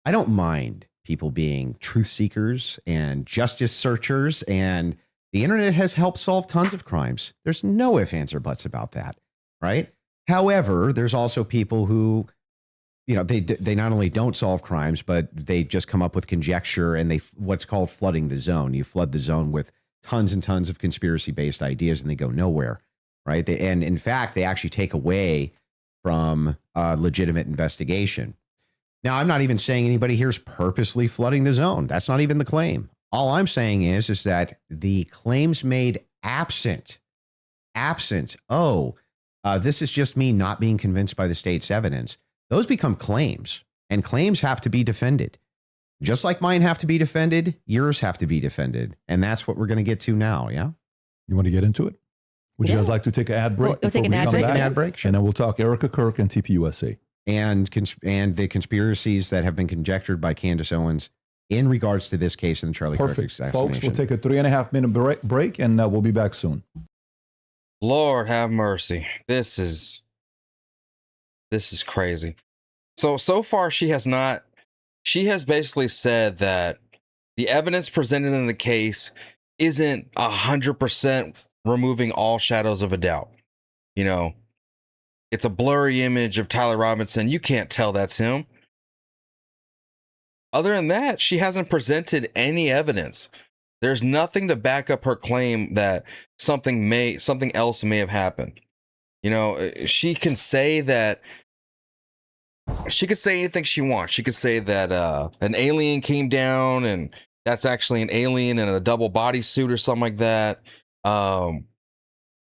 S6: I don't mind people being truth seekers and justice searchers, and the internet has helped solve tons of crimes. There's no ifs, ands, or buts about that, right? However, there's also people who, they not only don't solve crimes, but they just come up with conjecture and what's called flooding the zone. You flood the zone with tons and tons of conspiracy-based ideas and they go nowhere, right? And in fact, they actually take away from legitimate investigation. Now, I'm not even saying anybody here is purposely flooding the zone. That's not even the claim. All I'm saying is that the claims made absent, this is just me not being convinced by the state's evidence. Those become claims, and claims have to be defended. Just like mine have to be defended, yours have to be defended. And that's what we're going to get to now, yeah?
S5: You want to get into it? Would you guys like to take an ad break?
S4: We'll take an ad break.
S6: Take an ad break, sure.
S5: And then we'll talk Erica Kirk and TPUSA.
S6: And the conspiracies that have been conjectured by Candace Owens in regards to this case in the Charlie Kirk assassination.
S5: Folks, we'll take a 3.5 minute break and we'll be back soon.
S2: Lord have mercy. This is crazy. So far she has basically said that the evidence presented in the case isn't 100% removing all shadows of a doubt. You know, it's a blurry image of Tyler Robinson. You can't tell that's him. Other than that, she hasn't presented any evidence. There's nothing to back up her claim that something else may have happened. You know, she can say that. She could say anything she wants. She could say that an alien came down and that's actually an alien in a double bodysuit or something like that.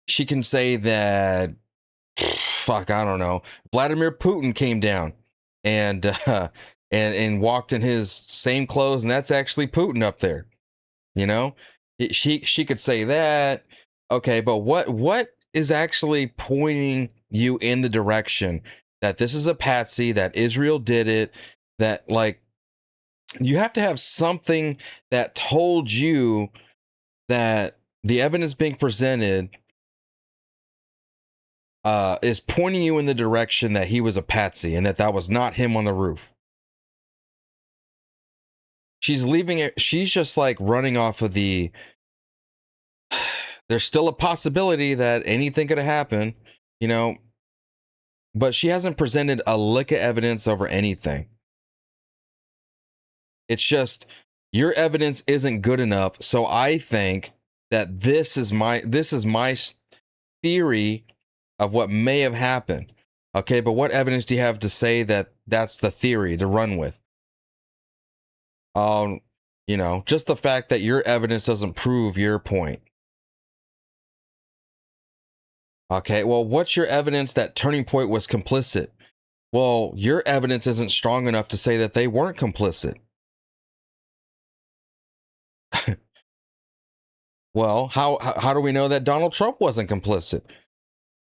S2: She can say that, I don't know, Vladimir Putin came down and walked in his same clothes, and that's actually Putin up there. You know, she could say that. Okay, but what is actually pointing you in the direction that this is a patsy, that Israel did it, that, like, you have to have something that told you that the evidence being presented is pointing you in the direction that he was a patsy and that was not him on the roof. She's leaving it. She's just like running off of there's still a possibility that anything could have happened, you know, but she hasn't presented a lick of evidence over anything. It's just, your evidence isn't good enough. So I think that this is my theory of what may have happened. Okay, but what evidence do you have to say that that's the theory to run with? You know, just the fact that your evidence doesn't prove your point. Okay, well, what's your evidence that Turning Point was complicit? Well, your evidence isn't strong enough to say that they weren't complicit. Well, how do we know that Donald Trump wasn't complicit?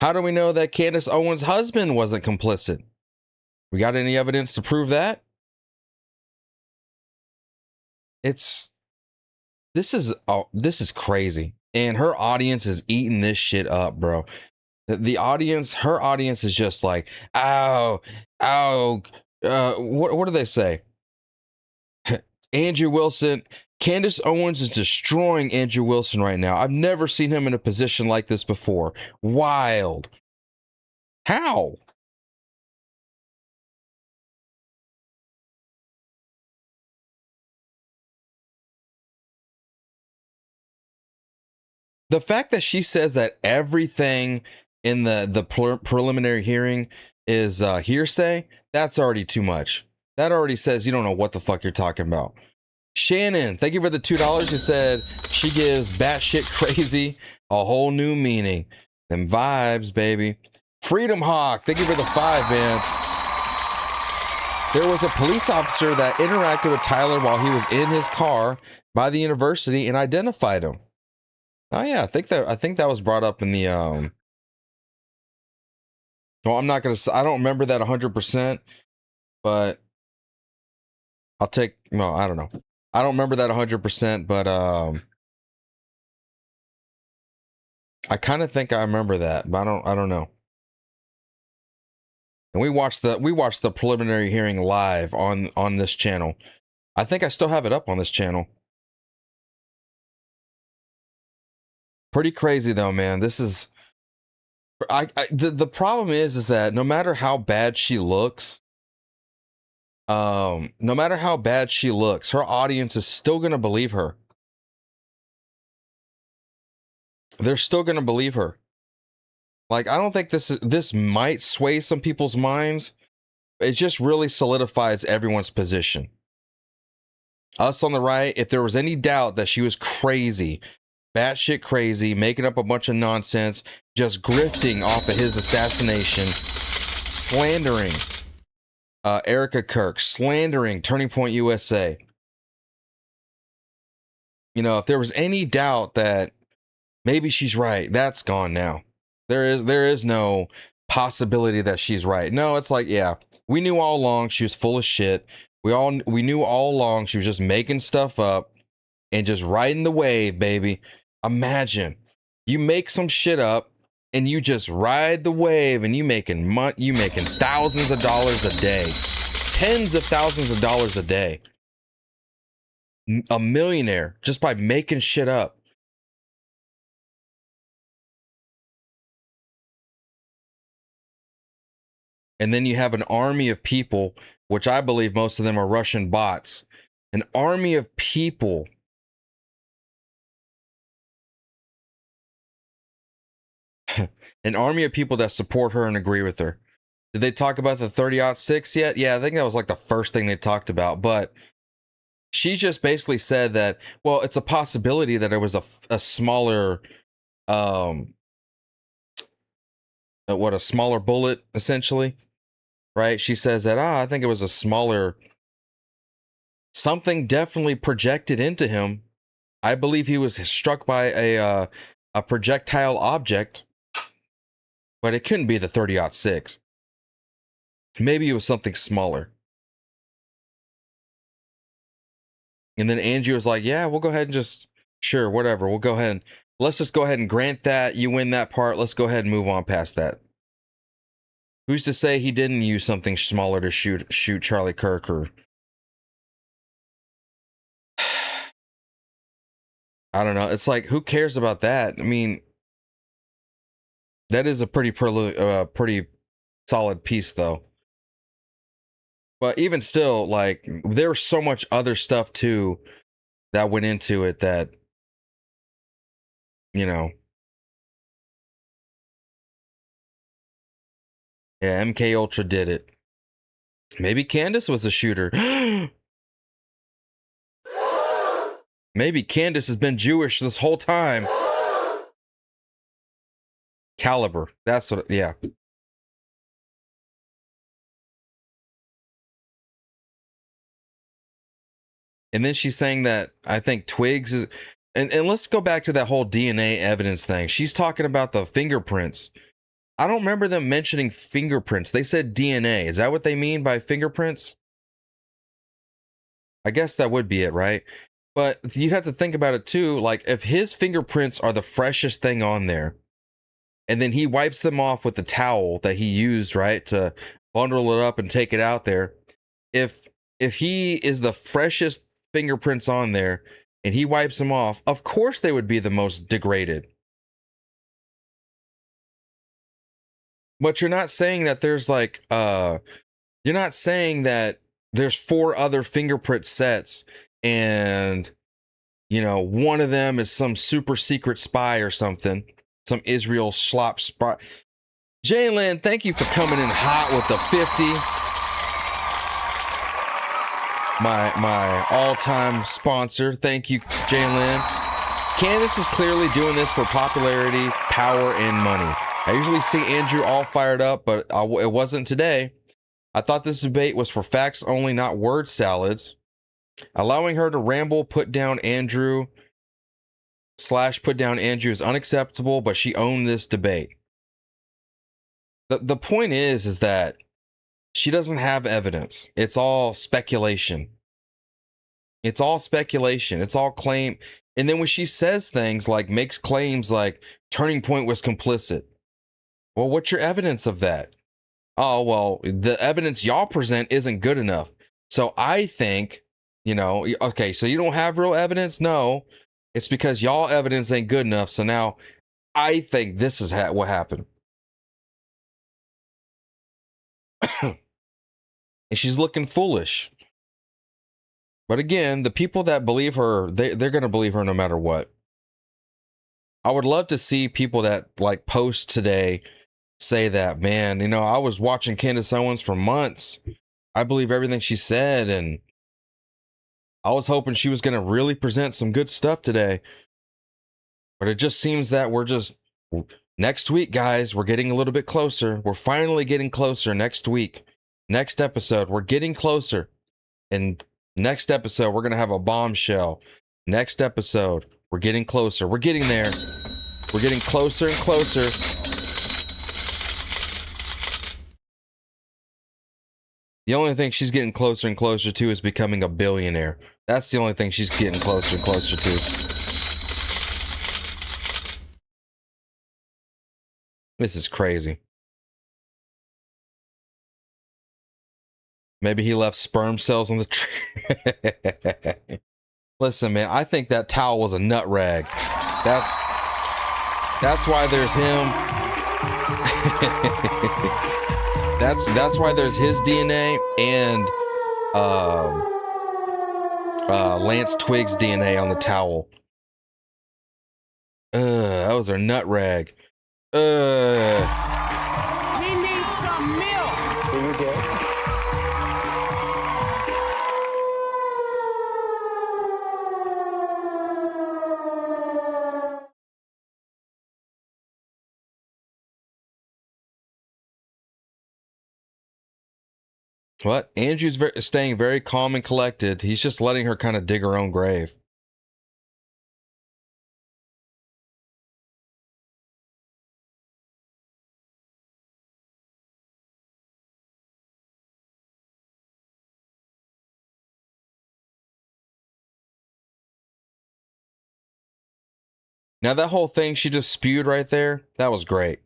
S2: How do we know that Candace Owens' husband wasn't complicit? We got any evidence to prove that? This is crazy. And her audience is eating this shit up, bro. Her audience is just like, what do they say? Andrew Wilson, Candace Owens is destroying Andrew Wilson right now. I've never seen him in a position like this before. Wild. How? The fact that she says that everything in the preliminary hearing is hearsay, that's already too much. That already says you don't know what the fuck you're talking about. Shannon, thank you for the $2. You said she gives batshit crazy a whole new meaning. Them vibes, baby. Freedom Hawk, thank you for the 5, man. There was a police officer that interacted with Tyler while he was in his car by the university and identified him. Oh yeah, I think that was brought up in the well, I don't remember that 100%, but I don't know. I don't remember that 100%, but I kind of think I remember that, but I don't know. And we watched the preliminary hearing live on this channel. I think I still have it up on this channel. Pretty crazy though, man. This is the problem is that no matter how bad she looks, No matter how bad she looks, her audience is still going to believe her. They're still going to believe her. Like, I don't think this might sway some people's minds. It just really solidifies everyone's position. Us on the right, if there was any doubt that she was crazy, batshit crazy, making up a bunch of nonsense, just grifting off of his assassination, slandering Erica Kirk, slandering Turning Point USA. You know, if there was any doubt that maybe she's right, that's gone now. There is no possibility that she's right. No, it's like, yeah, we knew all along she was full of shit. We knew all along she was just making stuff up and just riding the wave, baby. Imagine you make some shit up and you just ride the wave, and you making thousands of dollars a day, tens of thousands of dollars a day. A millionaire just by making shit up. And then you have an army of people, which I believe most of them are Russian bots. An army of people an army of people that support her and agree with her. Did they talk about the 30-06 yet? Yeah, I think that was like the first thing they talked about. But she just basically said that, well, it's a possibility that it was a smaller, a smaller bullet, essentially. Right? She says that, I think it was a smaller, something definitely projected into him. I believe he was struck by a projectile object, but it couldn't be the 30-06. Maybe it was something smaller. And then Angie was like, yeah, we'll go ahead and just, sure, whatever. We'll go ahead and, let's just go ahead and grant that. You win that part. Let's go ahead and move on past that. Who's to say he didn't use something smaller to shoot Charlie Kirk? Or I don't know. It's like, who cares about that? I mean, that is a pretty solid piece, though. But even still, like, there's so much other stuff too that went into it that, you know. Yeah, MK Ultra did it. Maybe Candace was a shooter. Maybe Candace has been Jewish this whole time. Caliber. That's what, yeah. And then she's saying that I think Twigs is, and let's go back to that whole DNA evidence thing. She's talking about the fingerprints. I don't remember them mentioning fingerprints. They said DNA. Is that what they mean by fingerprints? I guess that would be it, right? But you'd have to think about it too. Like, if his fingerprints are the freshest thing on there, and then he wipes them off with the towel that he used, right, to bundle it up and take it out there. If he is the freshest fingerprints on there and he wipes them off, of course they would be the most degraded. But you're not saying that there's like, you're not saying that there's 4 other fingerprint sets and, you know, one of them is some super secret spy or something, some Israel schlop spy. Jalen, thank you for coming in hot with the 50. My all-time sponsor. Thank you, Jalen. Candace is clearly doing this for popularity, power, and money. I usually see Andrew all fired up, but it wasn't today. I thought this debate was for facts only, not word salads. Allowing her to ramble, put down Andrew is unacceptable, but she owned this debate. The point is that she doesn't have evidence. It's all speculation. It's all speculation. It's all claim. And then when she says things like, makes claims like Turning Point was complicit. Well, what's your evidence of that? Oh, well, the evidence y'all present isn't good enough. So I think, you know, okay, so you don't have real evidence? No, it's because y'all evidence ain't good enough. So now I think this is what happened. and she's looking foolish. But again, the people that believe her, they're going to believe her no matter what. I would love to see people that like post today say that, man, you know, I was watching Candace Owens for months. I believe everything she said, and I was hoping she was going to really present some good stuff today. But it just seems that we're just, next week, guys, we're getting a little bit closer. We're finally getting closer next week. Next episode, we're getting closer. And next episode, we're going to have a bombshell. Next episode, we're getting closer. We're getting there. We're getting closer and closer. The only thing she's getting closer and closer to is becoming a billionaire. That's the only thing she's getting closer and closer to. This is crazy. Maybe he left sperm cells on the tree. Listen, man, I think that towel was a nut rag. That's why there's him. That's why there's his DNA and Lance Twig's DNA on the towel. That was her nut rag.
S3: He needs some milk. Here you go.
S2: What? Andrew's staying very calm and collected. He's just letting her kind of dig her own grave. Now that whole thing she just spewed right there, that was great.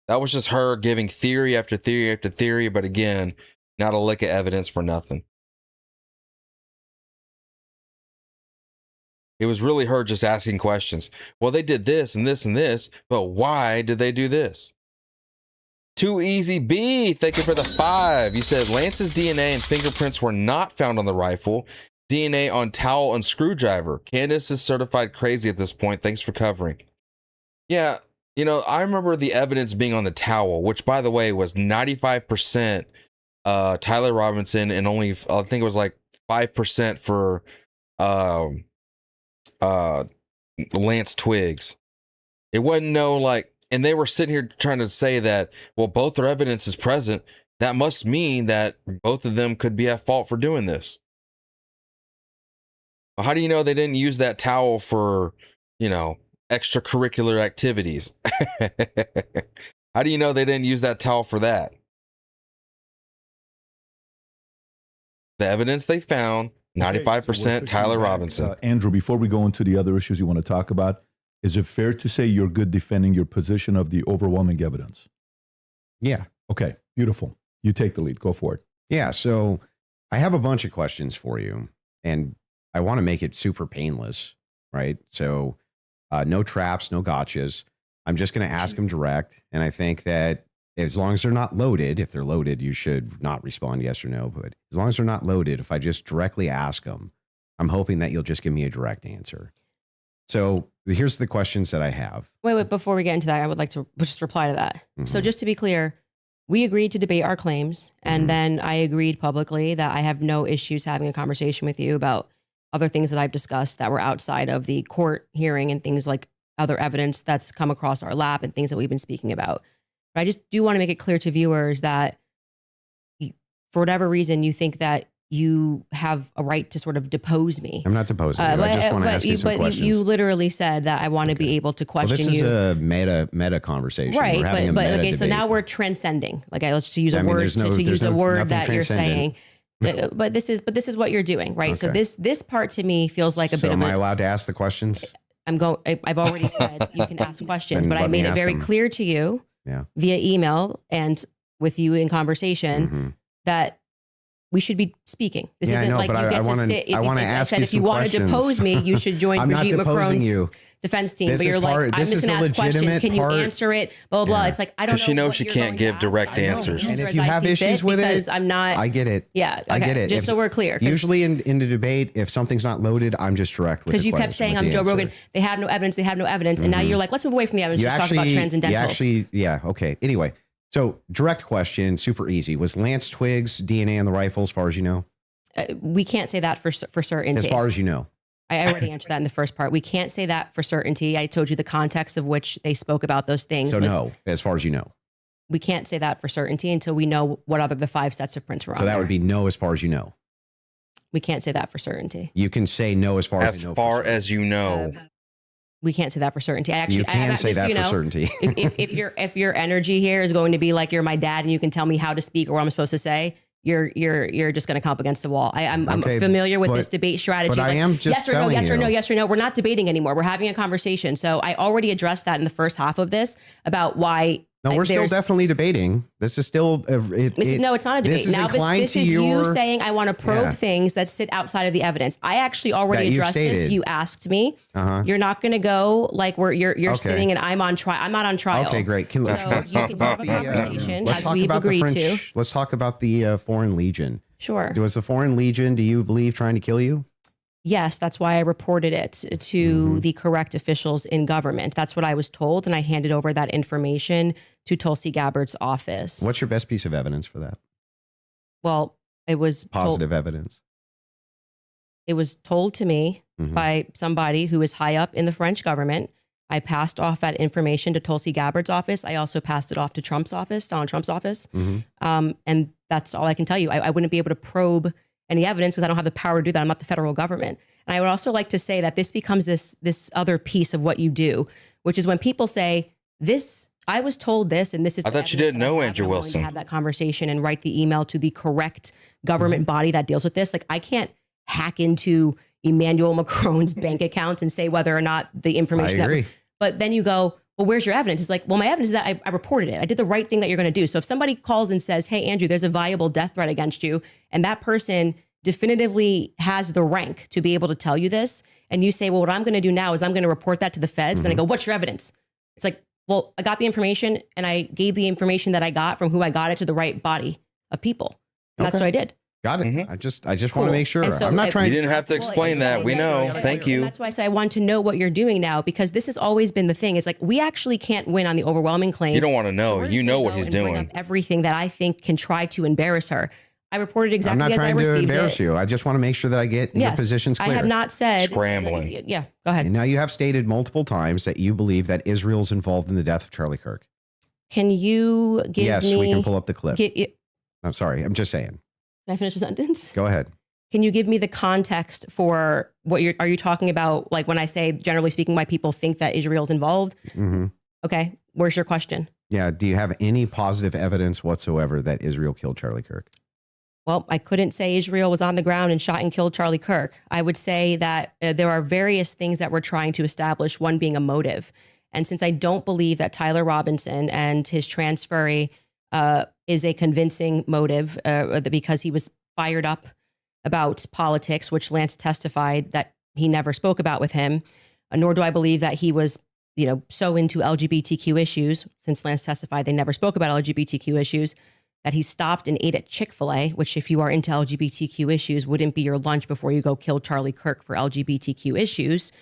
S2: That was just her giving theory after theory after theory, but again, not a lick of evidence for nothing. It was really her just asking questions. Well, they did this and this and this, but why did they do this? Too Easy B, thank you for the 5. You said Lance's DNA and fingerprints were not found on the rifle. DNA on towel and screwdriver. Candace is certified crazy at this point. Thanks for covering. Yeah. You know, I remember the evidence being on the towel, which, by the way, was 95% Tyler Robinson and only, I think it was like 5% for Lance Twiggs. It wasn't no like, and they were sitting here trying to say that, well, both their evidence is present. That must mean that both of them could be at fault for doing this. Well, how do you know they didn't use that towel for, you know, extracurricular activities? How do you know they didn't use that towel for that? The evidence they found, 95% Tyler Robinson.
S5: Andrew, before we go into the other issues you want to talk about, is it fair to say you're good defending your position of the overwhelming evidence?
S6: Yeah.
S5: Okay, beautiful. You take the lead. Go for it.
S6: Yeah. So I have a bunch of questions for you, and I want to make it super painless, right? So no traps, no gotchas. I'm just going to ask them direct. And I think that as long as they're not loaded, if they're loaded, you should not respond yes or no. But as long as they're not loaded, if I just directly ask them, I'm hoping that you'll just give me a direct answer. So here's the questions that I have.
S4: Wait, before we get into that, I would like to just reply to that.
S6: Mm-hmm.
S4: So just to be clear, we agreed to debate our claims. And then I agreed publicly that I have no issues having a conversation with you about other things that I've discussed that were outside of the court hearing and things like other evidence that's come across our lap and things that we've been speaking about. But I just do want to make it clear to viewers that for whatever reason, you think that you have a right to sort of depose me.
S6: I'm not deposing you. I just want to ask you some questions.
S4: You literally said that I want to be able to question you.
S6: Well, this is a meta conversation.
S4: Right, but okay, so
S6: debate.
S4: now we're transcending. Like let's use a word
S6: there's
S4: a word
S6: nothing
S4: that you're saying. But this is what you're doing, right?
S6: Okay.
S4: So this part to me feels like a bit of
S6: am I allowed to ask the questions?
S4: I've already said you can ask questions,
S6: Then
S4: but I
S6: let me
S4: made it
S6: ask
S4: very
S6: them.
S4: clear to you via email and with you in conversation that we should be speaking. This isn't like you get to sit.
S6: I want to ask you
S4: if you want to depose me, you should join
S6: I'm not
S4: Brigitte
S6: deposing
S4: Macron's.
S6: you.
S4: defense team,
S6: This
S4: but
S6: is
S4: you're
S6: part-
S4: like, I'm
S6: this
S4: just
S6: is
S4: going
S6: a
S4: to ask questions.
S6: legitimate
S4: Can you
S6: part-
S4: answer it? Blah, blah, blah.
S6: Yeah.
S4: It's like, I don't know.
S2: Because she knows
S4: what
S2: she
S4: you're
S2: can't
S4: going to
S2: give
S4: ask.
S2: direct
S4: I know.
S2: answers.
S6: And
S4: Answer
S6: if
S4: as
S6: you
S4: I
S6: have
S4: see
S6: issues
S4: fit
S6: with
S4: because
S6: it,
S4: I'm not.
S6: I get it.
S4: Yeah.
S6: I
S4: okay.
S6: get it.
S4: Just so we're clear. 'Cause-
S6: Usually in the debate, if something's not loaded, I'm just direct with
S4: because
S6: the
S4: you kept
S6: question,
S4: saying
S6: with
S4: I'm
S6: the
S4: Joe
S6: answer.
S4: Rogan. They have no evidence. They have no evidence. And now you're like, let's move away from the evidence.
S6: You
S4: Just talk about transcendentals.
S6: yeah, okay. Anyway, so direct question, super easy. Was Lance Twiggs DNA on the rifle, as far as you know?
S4: We can't say that for certainty.
S6: As far as you know.
S4: I already answered that in the first part. We can't say that for certainty. I told you the context of which they spoke about those things.
S6: So no, as far as you know.
S4: We can't say that for certainty until we know what other the 5 sets of prints were
S6: So
S4: on
S6: that
S4: there.
S6: would be no, as far as you know.
S4: We can't say that for certainty.
S6: You can say no as far as
S2: As
S6: you know.
S2: far as you know.
S4: We can't say that for certainty. I actually,
S6: You can say
S4: just,
S6: that
S4: you
S6: for
S4: know,
S6: certainty.
S4: if your energy here is going to be like you're my dad and you can tell me how to speak or what I'm supposed to say, you're just going to come up against the wall. I'm
S6: Okay,
S4: familiar with
S6: but-
S4: this debate strategy.
S6: but I am just
S4: yes or no,
S6: telling
S4: yes or
S6: you.
S4: no, yes or no. We're not debating anymore. We're having a conversation. So I already addressed that in the first half of this about why.
S6: No, we're still
S4: there's-
S6: definitely debating. This is still
S4: no, it's not a debate.
S6: This is
S4: Now
S6: inclined
S4: this
S6: to
S4: is you
S6: your-
S4: saying I want to probe
S6: Yeah.
S4: things that sit outside of the evidence. I actually
S6: That
S4: already
S6: you've
S4: addressed this.
S6: stated.
S4: You asked me.
S6: Uh-huh.
S4: You're not going to go like where you're
S6: Okay.
S4: sitting and I'm on trial. I'm not on trial.
S6: Okay, great.
S4: So you can have a conversation
S6: let's
S4: as
S6: talk
S4: we've
S6: about the
S4: agreed
S6: French.
S4: to.
S6: Let's talk about the Foreign Legion.
S4: Sure.
S6: Was the Foreign Legion, do you believe, trying to kill you?
S4: Yes, that's why I reported it to the correct officials in government. That's what I was told, and I handed over that information to Tulsi Gabbard's office.
S6: What's your best piece of evidence for that?
S4: Well, it was
S6: Positive evidence.
S4: It was told to me
S6: Mhm.
S4: by somebody who is high up in the French government. I passed off that information to Tulsi Gabbard's office. I also passed it off to Trump's office, Donald Trump's office.
S6: Mhm.
S4: And that's all I can tell you. I wouldn't be able to probe any evidence because I don't have the power to do that. I'm not the federal government. And I would also like to say that this becomes this other piece of what you do, which is when people say this, I was told this, and this is.
S2: I
S4: the
S2: thought you
S4: evidence
S2: didn't
S4: that I
S2: know
S4: have,
S2: Andrew
S4: and I'm willing
S2: Wilson.
S4: to have that conversation and write the email to the correct government body that deals with this. Like I can't hack into Emmanuel Macron's bank account and say whether or not the information.
S6: I agree.
S4: But then you go, well, where's your evidence? It's like, well, my evidence is that I reported it. I did the right thing that you're going to do. So if somebody calls and says, hey, Andrew, there's a viable death threat against you, and that person definitively has the rank to be able to tell you this, and you say, well, what I'm going to do now is I'm going to report that to the feds. Then I go, what's your evidence? It's like, well, I got the information and I gave the information that I got from who I got it to the right body of people. And that's
S6: Okay.
S4: what I did.
S6: Got it.
S2: Mhm.
S6: I just want
S4: Cool.
S6: to make sure.
S4: And so
S6: I'm not
S4: if-
S6: trying
S2: You didn't have to explain that. We know. Thank you.
S4: And that's why I say I want to know what you're doing now, because this has always been the thing. It's like, we actually can't win on the overwhelming claim.
S2: You don't want to
S4: So
S2: know.
S4: we're
S2: You
S4: just
S2: know
S4: gonna
S2: what
S4: go
S2: he's
S4: and bring
S2: doing.
S4: up everything that I think can try to embarrass her. I reported
S6: I'm
S4: exactly
S6: not
S4: as I
S6: trying to
S4: received
S6: embarrass
S4: it.
S6: you. I just want to make sure that I get your
S4: Yes,
S6: positions clear.
S4: I have not said
S2: Scrambling.
S4: Yeah, go ahead.
S6: And now you have stated multiple times that you believe that Israel's involved in the death of Charlie Kirk.
S4: Can you give
S6: Yes,
S4: me?
S6: we can pull up the clip.
S4: Can
S6: I'm sorry. I'm just saying.
S4: I finish the sentence?
S6: Go ahead.
S4: Can you give me the context for what are you talking about? Like when I say, generally speaking, why people think that Israel's involved?
S6: hmm
S4: Okay, where's your question?
S6: Yeah. Do you have any positive evidence whatsoever that Israel killed Charlie Kirk?
S4: Well, I couldn't say Israel was on the ground and shot and killed Charlie Kirk. I would say that there are various things that we're trying to establish, one being a motive. And since I don't believe that Tyler Robinson and his transferee is a convincing motive because he was fired up about politics, which Lance testified that he never spoke about with him, nor do I believe that he was, so into LGBTQ issues, since Lance testified they never spoke about LGBTQ issues, that he stopped and ate at Chick-fil-A, which if you are into LGBTQ issues, wouldn't be your lunch before you go kill Charlie Kirk for LGBTQ issues,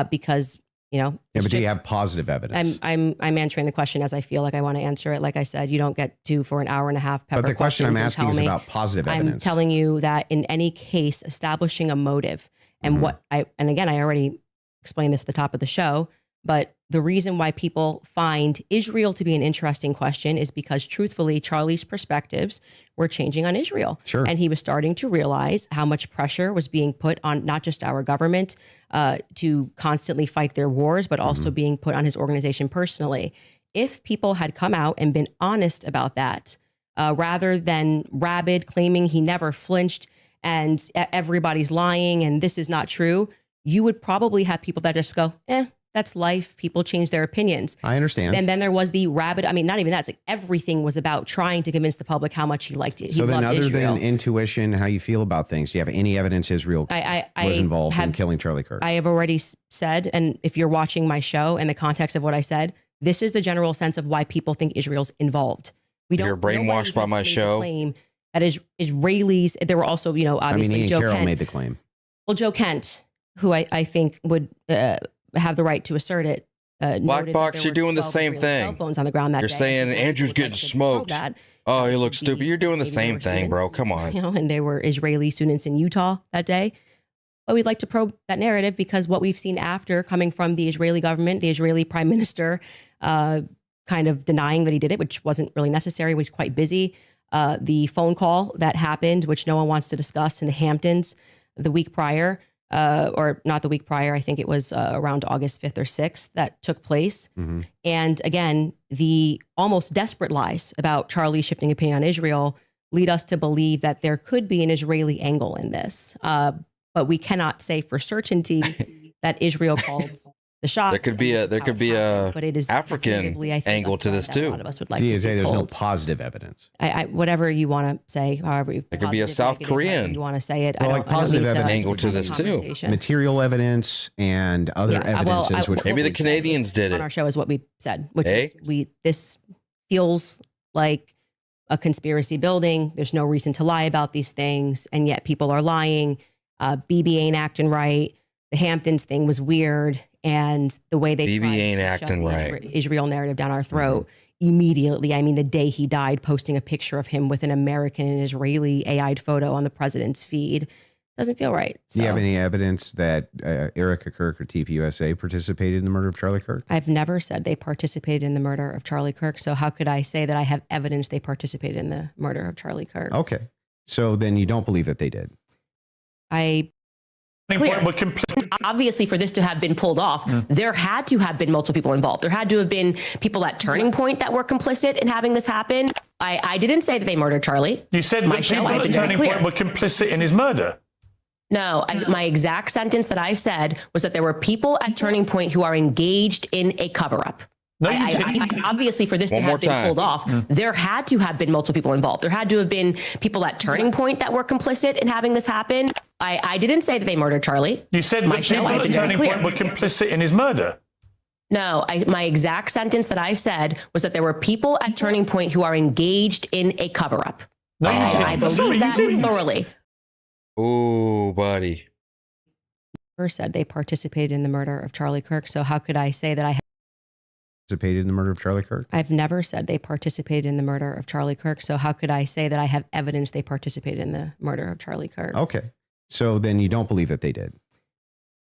S4: because,
S6: Yeah, but do you have positive evidence?
S4: I'm answering the question as I feel like I want to answer it. Like I said, you don't get to for an hour and a half pepper
S6: But the question I'm
S4: questions and
S6: asking is
S4: tell me.
S6: about positive
S4: I'm
S6: evidence.
S4: telling you that in any case, establishing a motive and
S6: Mhm.
S4: and again, I already explained this at the top of the show, but the reason why people find Israel to be an interesting question is because truthfully, Charlie's perspectives were changing on Israel.
S6: Sure.
S4: And he was starting to realize how much pressure was being put on not just our government to constantly fight their wars, but also being put on his organization personally. If people had come out and been honest about that, rather than rabid claiming he never flinched and everybody's lying and this is not true, you would probably have people that just go, that's life. People change their opinions.
S6: I understand.
S4: And then there was the rabid. I mean, not even that. It's like everything was about trying to convince the public how much he liked it.
S6: So then, other
S4: Israel.
S6: than intuition, how you feel about things, do you have any evidence Israel was involved in killing Charlie Kirk?
S4: I have already said, and if you're watching my show and the context of what I said, this is the general sense of why people think Israel's involved. We don't.
S2: You're brainwashed by my show.
S4: Claim that is Israelis. There were also, obviously
S6: Ian
S4: Joe
S6: Carroll
S4: Kent
S6: made the claim.
S4: Well, Joe Kent, who I think would have the right to assert it.
S2: Black Box, you're doing the same thing.
S4: Cell phones on the ground that
S2: You're
S4: day.
S2: saying Andrew's getting smoked. Oh, he looks stupid. You're doing the same thing, bro. Come on.
S4: And they were Israeli students in Utah that day. But we'd like to probe that narrative because what we've seen after coming from the Israeli government, the Israeli prime minister, kind of denying that he did it, which wasn't really necessary, was quite busy. The phone call that happened, which no one wants to discuss in the Hamptons the week prior, or not the week prior, I think it was around August 5th or 6th that took place.
S6: Mm-hmm.
S4: And again, the almost desperate lies about Charlie shifting opinion on Israel lead us to believe that there could be an Israeli angle in this. But we cannot say for certainty that Israel called the shots.
S2: There could be
S4: but it is
S2: African angle to this too.
S4: A lot of us would like
S6: You
S4: to see
S6: say there's no
S4: pulled.
S6: positive evidence.
S4: I whatever you want to say, however
S2: There could be a South Korean.
S4: you want to say it.
S6: Well, like positive evidence
S2: angle to this too.
S6: Material evidence and other evidences, which
S2: maybe the Canadians did it
S4: on our show, is what we said, which
S2: Hey?
S4: is this feels like a conspiracy building. There's no reason to lie about these things, and yet people are lying. BB ain't acting right. The Hamptons thing was weird, and the way they
S2: BB
S4: tried
S2: ain't
S4: to
S2: acting
S4: shove the
S2: right.
S4: Israel narrative down our throat immediately. I mean, the day he died, posting a picture of him with an American and Israeli AI'd photo on the president's feed doesn't feel right.
S6: Do you have any evidence that Erica Kirk or TPUSA participated in the murder of Charlie Kirk?
S4: I've never said they participated in the murder of Charlie Kirk. So how could I say that I have evidence they participated in the murder of Charlie Kirk?
S6: Okay. So then you don't believe that they did?
S1: Obviously, for this to have been pulled off, there had to have been multiple people involved. There had to have been people at Turning Point that were complicit in having this happen. I didn't say that they murdered Charlie.
S3: You said that people at Turning Point were complicit in his murder.
S1: No, my exact sentence that I said was that there were people at Turning Point who are engaged in a cover-up.
S3: No, you didn't.
S1: Obviously, for this to have been pulled off, there had to have been multiple people involved. There had to have been people at Turning Point that were complicit in having this happen. I didn't say that they murdered Charlie.
S3: You said that people at Turning Point were complicit in his murder.
S1: No, my exact sentence that I said was that there were people at Turning Point who are engaged in a cover-up.
S3: No, you didn't.
S1: I believe that thoroughly.
S2: Ooh, buddy.
S4: Never said they participated in the murder of Charlie Kirk. So how could I say that I
S6: Participated in the murder of Charlie Kirk?
S4: I've never said they participated in the murder of Charlie Kirk. So how could I say that I have evidence they participated in the murder of Charlie Kirk?
S6: Okay. So then you don't believe that they did?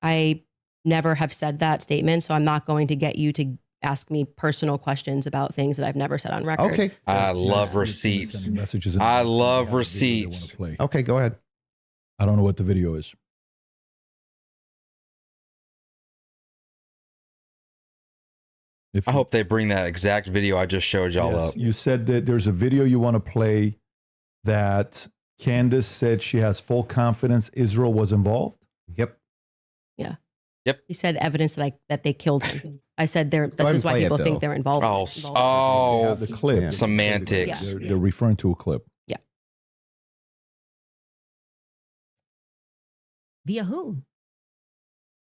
S4: I never have said that statement. So I'm not going to get you to ask me personal questions about things that I've never said on record.
S6: Okay.
S2: I love receipts. I love receipts.
S6: Okay, go ahead.
S5: I don't know what the video is.
S2: I hope they bring that exact video I just showed y'all up.
S5: You said that there's a video you want to play that Candace said she has full confidence Israel was involved.
S6: Yep.
S4: Yeah.
S2: Yep.
S4: He said evidence that they killed him. I said this is why people think they're involved.
S2: Oh,
S5: the clip.
S2: Yeah. Semantics.
S5: They're referring to a clip.
S4: Yeah.
S7: Via whom?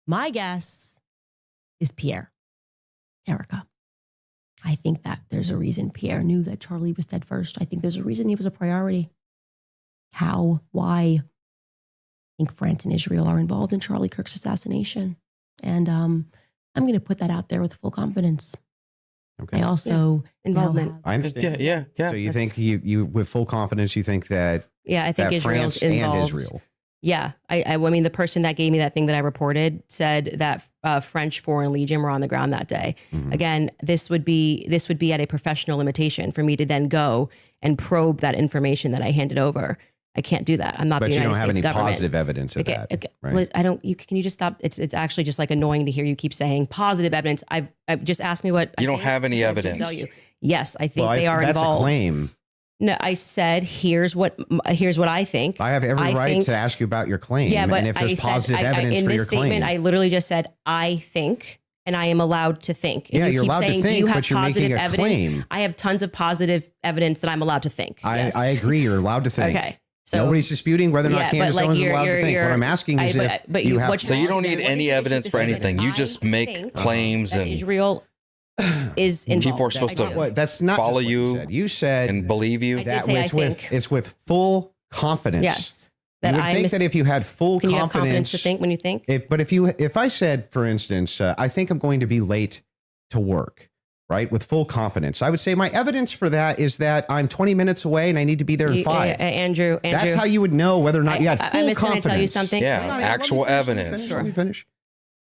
S7: My guess is Pierre. Erica. I think that there's a reason Pierre knew that Charlie was dead first. I think there's a reason he was a priority. How? Why? I think France and Israel are involved in Charlie Kirk's assassination. And I'm going to put that out there with full confidence.
S6: Okay.
S7: I also
S4: involvement.
S6: I understand.
S2: Yeah.
S6: So you think you with full confidence, you think that
S4: I think Israel's
S6: France
S4: involved.
S6: and Israel.
S4: Yeah. I mean, the person that gave me that thing that I reported said that French Foreign Legion were on the ground that day.
S6: Mm-hmm.
S4: Again, this would be at a professional limitation for me to then go and probe that information that I handed over. I can't do that. I'm not
S6: But
S4: the
S6: you
S4: United
S6: don't have
S4: States
S6: any
S4: government.
S6: positive evidence of
S4: Okay,
S6: that.
S4: okay.
S6: Right?
S4: Liz, I don't. Can you just stop? It's actually just like annoying to hear you keep saying positive evidence. I've just asked me what
S2: You don't have any
S4: I'll just
S2: evidence.
S4: Tell you. Yes, I think they are
S6: that's
S4: involved.
S6: a claim.
S4: No, I said here's what I think.
S6: I have every right to ask you about your claim.
S4: Yeah, but
S6: and if there's positive evidence
S4: in
S6: for
S4: this
S6: your
S4: statement,
S6: claim.
S4: I literally just said I think and I am allowed to think. And
S6: Yeah,
S4: you
S6: you're
S4: keep
S6: allowed to
S4: saying,
S6: think,
S4: do you have
S6: but you're
S4: positive
S6: making a
S4: evidence?
S6: claim.
S4: I have tons of positive evidence that I'm allowed to think. Yes.
S6: I agree. You're allowed to think.
S4: Okay. So
S6: Nobody's disputing whether or not
S4: yeah,
S6: Candace
S4: but, like,
S6: Owens is
S4: you're-
S6: allowed to think.
S4: you're-
S6: What I'm asking is
S4: but
S6: if you have.
S4: what
S2: So you don't need
S4: What is
S2: any
S4: your issue
S2: evidence
S4: with
S2: for
S4: this
S2: anything.
S4: statement?
S2: You just
S4: I
S2: make
S4: think
S2: claims
S4: that
S2: and
S4: Israel is involved.
S2: people are supposed
S4: I
S2: to
S4: do.
S6: What, that's not
S2: follow
S6: just what
S2: you
S6: You said
S2: and believe you.
S4: I did
S6: that
S4: say
S6: it's
S4: I
S6: with
S4: think.
S6: it's with full confidence.
S4: Yes.
S6: You
S4: That
S6: would
S4: I
S6: think that if you had full
S4: can you have confidence
S6: confidence,
S4: to think when you think?
S6: if I said, for instance, I think I'm going to be late to work, right, with full confidence, I would say my evidence for that is that I'm 20 minutes away and I need to be there in 5.
S4: Andrew,
S6: That's how you would know whether or not you had full
S4: I'm just going
S6: confidence.
S4: to tell you something.
S2: Yeah,
S6: Hang on,
S2: actual
S6: let me finish,
S2: evidence.
S6: Let me finish.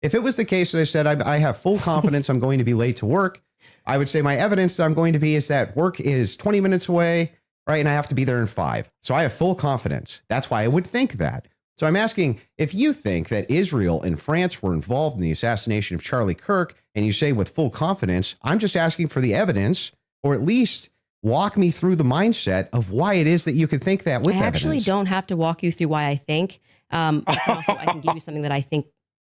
S6: If it was the case that I said I have full confidence I'm going to be late to work, I would say my evidence that I'm going to be is that work is 20 minutes away, right, and I have to be there in 5. So I have full confidence. That's why I would think that. So I'm asking, if you think that Israel and France were involved in the assassination of Charlie Kirk, and you say with full confidence, I'm just asking for the evidence, or at least walk me through the mindset of why it is that you could think that with
S4: I
S6: evidence.
S4: actually don't have to walk you through why I think. I can give you something that I think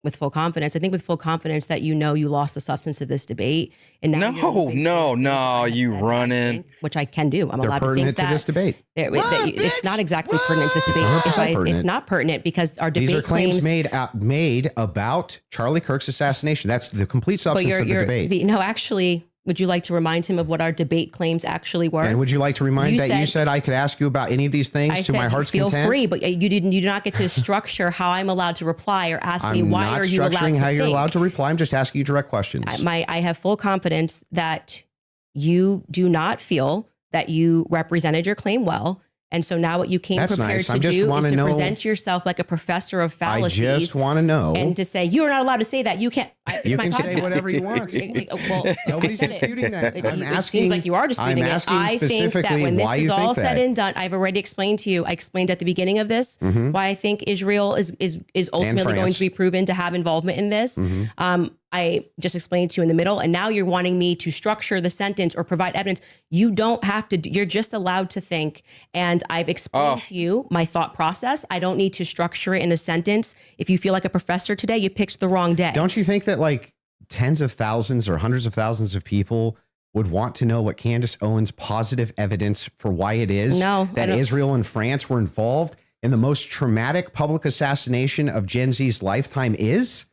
S4: with full confidence. I think with full confidence that you lost the substance of this debate. And now you're moving forward with what I have
S2: you
S4: said,
S2: running.
S4: which I can do. I'm
S6: They're
S4: allowed to think
S6: pertinent
S4: that.
S6: to this debate.
S4: It's not exactly pertinent to this debate.
S6: 100%
S4: If
S6: pertinent.
S4: it's not pertinent because our debate
S6: These are claims
S4: claims
S6: made about Charlie Kirk's assassination. That's the complete
S4: but
S6: substance of the debate.
S4: no, actually, would you like to remind him of what our debate claims actually were?
S6: And would you like to remind you said I could ask you about any of these things
S4: I
S6: to my
S4: said
S6: heart's
S4: feel
S6: content?
S4: free, but you do not get to structure how I'm allowed to reply or ask me
S6: I'm
S4: why
S6: not
S4: are you allowed
S6: structuring
S4: to
S6: how you're
S4: think.
S6: allowed to reply. I'm just asking you direct questions.
S4: I have full confidence that you do not feel that you represented your claim well. And so now what you came
S6: That's
S4: prepared
S6: nice.
S4: to
S6: I just
S4: do is
S6: wanna
S4: to
S6: know-
S4: present yourself like a professor of
S6: I
S4: fallacies.
S6: just want to know.
S4: And to say, you are not allowed to say that. You can't. It's
S6: You
S4: my
S6: can say
S4: podcast.
S6: whatever you want.
S4: Well,
S6: Nobody's
S4: I said it.
S6: disputing that. I'm
S4: It
S6: asking.
S4: seems like you are disputing
S6: I'm
S4: it.
S6: asking
S4: I think that
S6: specifically
S4: when this
S6: why
S4: is
S6: you
S4: all
S6: think
S4: said
S6: that.
S4: and done, I've already explained to you. I explained at the beginning of this why I think Israel is ultimately going
S6: France.
S4: to be proven to have involvement in this. I just explained to you in the middle, and now you're wanting me to structure the sentence or provide evidence. You don't have to. You're just allowed to think, and I've explained to you my thought process. I don't need to structure it in a sentence. If you feel like a professor today, you picked the wrong day.
S6: Don't you think that like tens of thousands or hundreds of thousands of people would want to know what Candace Owens' positive evidence for why it is
S4: No, I
S6: that
S4: don't-
S6: Israel and France were involved in the most traumatic public assassination of Gen Z's lifetime is?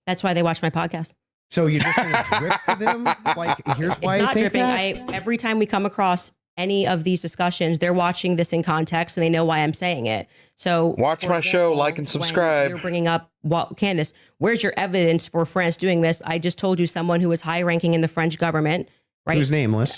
S4: That's why they watch my podcast.
S6: So you're just going to drip to them? Like, here's why
S4: It's
S6: I
S4: not
S6: think
S4: dripping.
S6: that?
S4: Every time we come across any of these discussions, they're watching this in context and they know why I'm saying it. So
S2: Watch
S4: for
S2: my show, like and
S4: when
S2: subscribe.
S4: You're bringing up, well, Candace, where's your evidence for France doing this? I just told you someone who was high ranking in the French government, right?
S6: Who's nameless?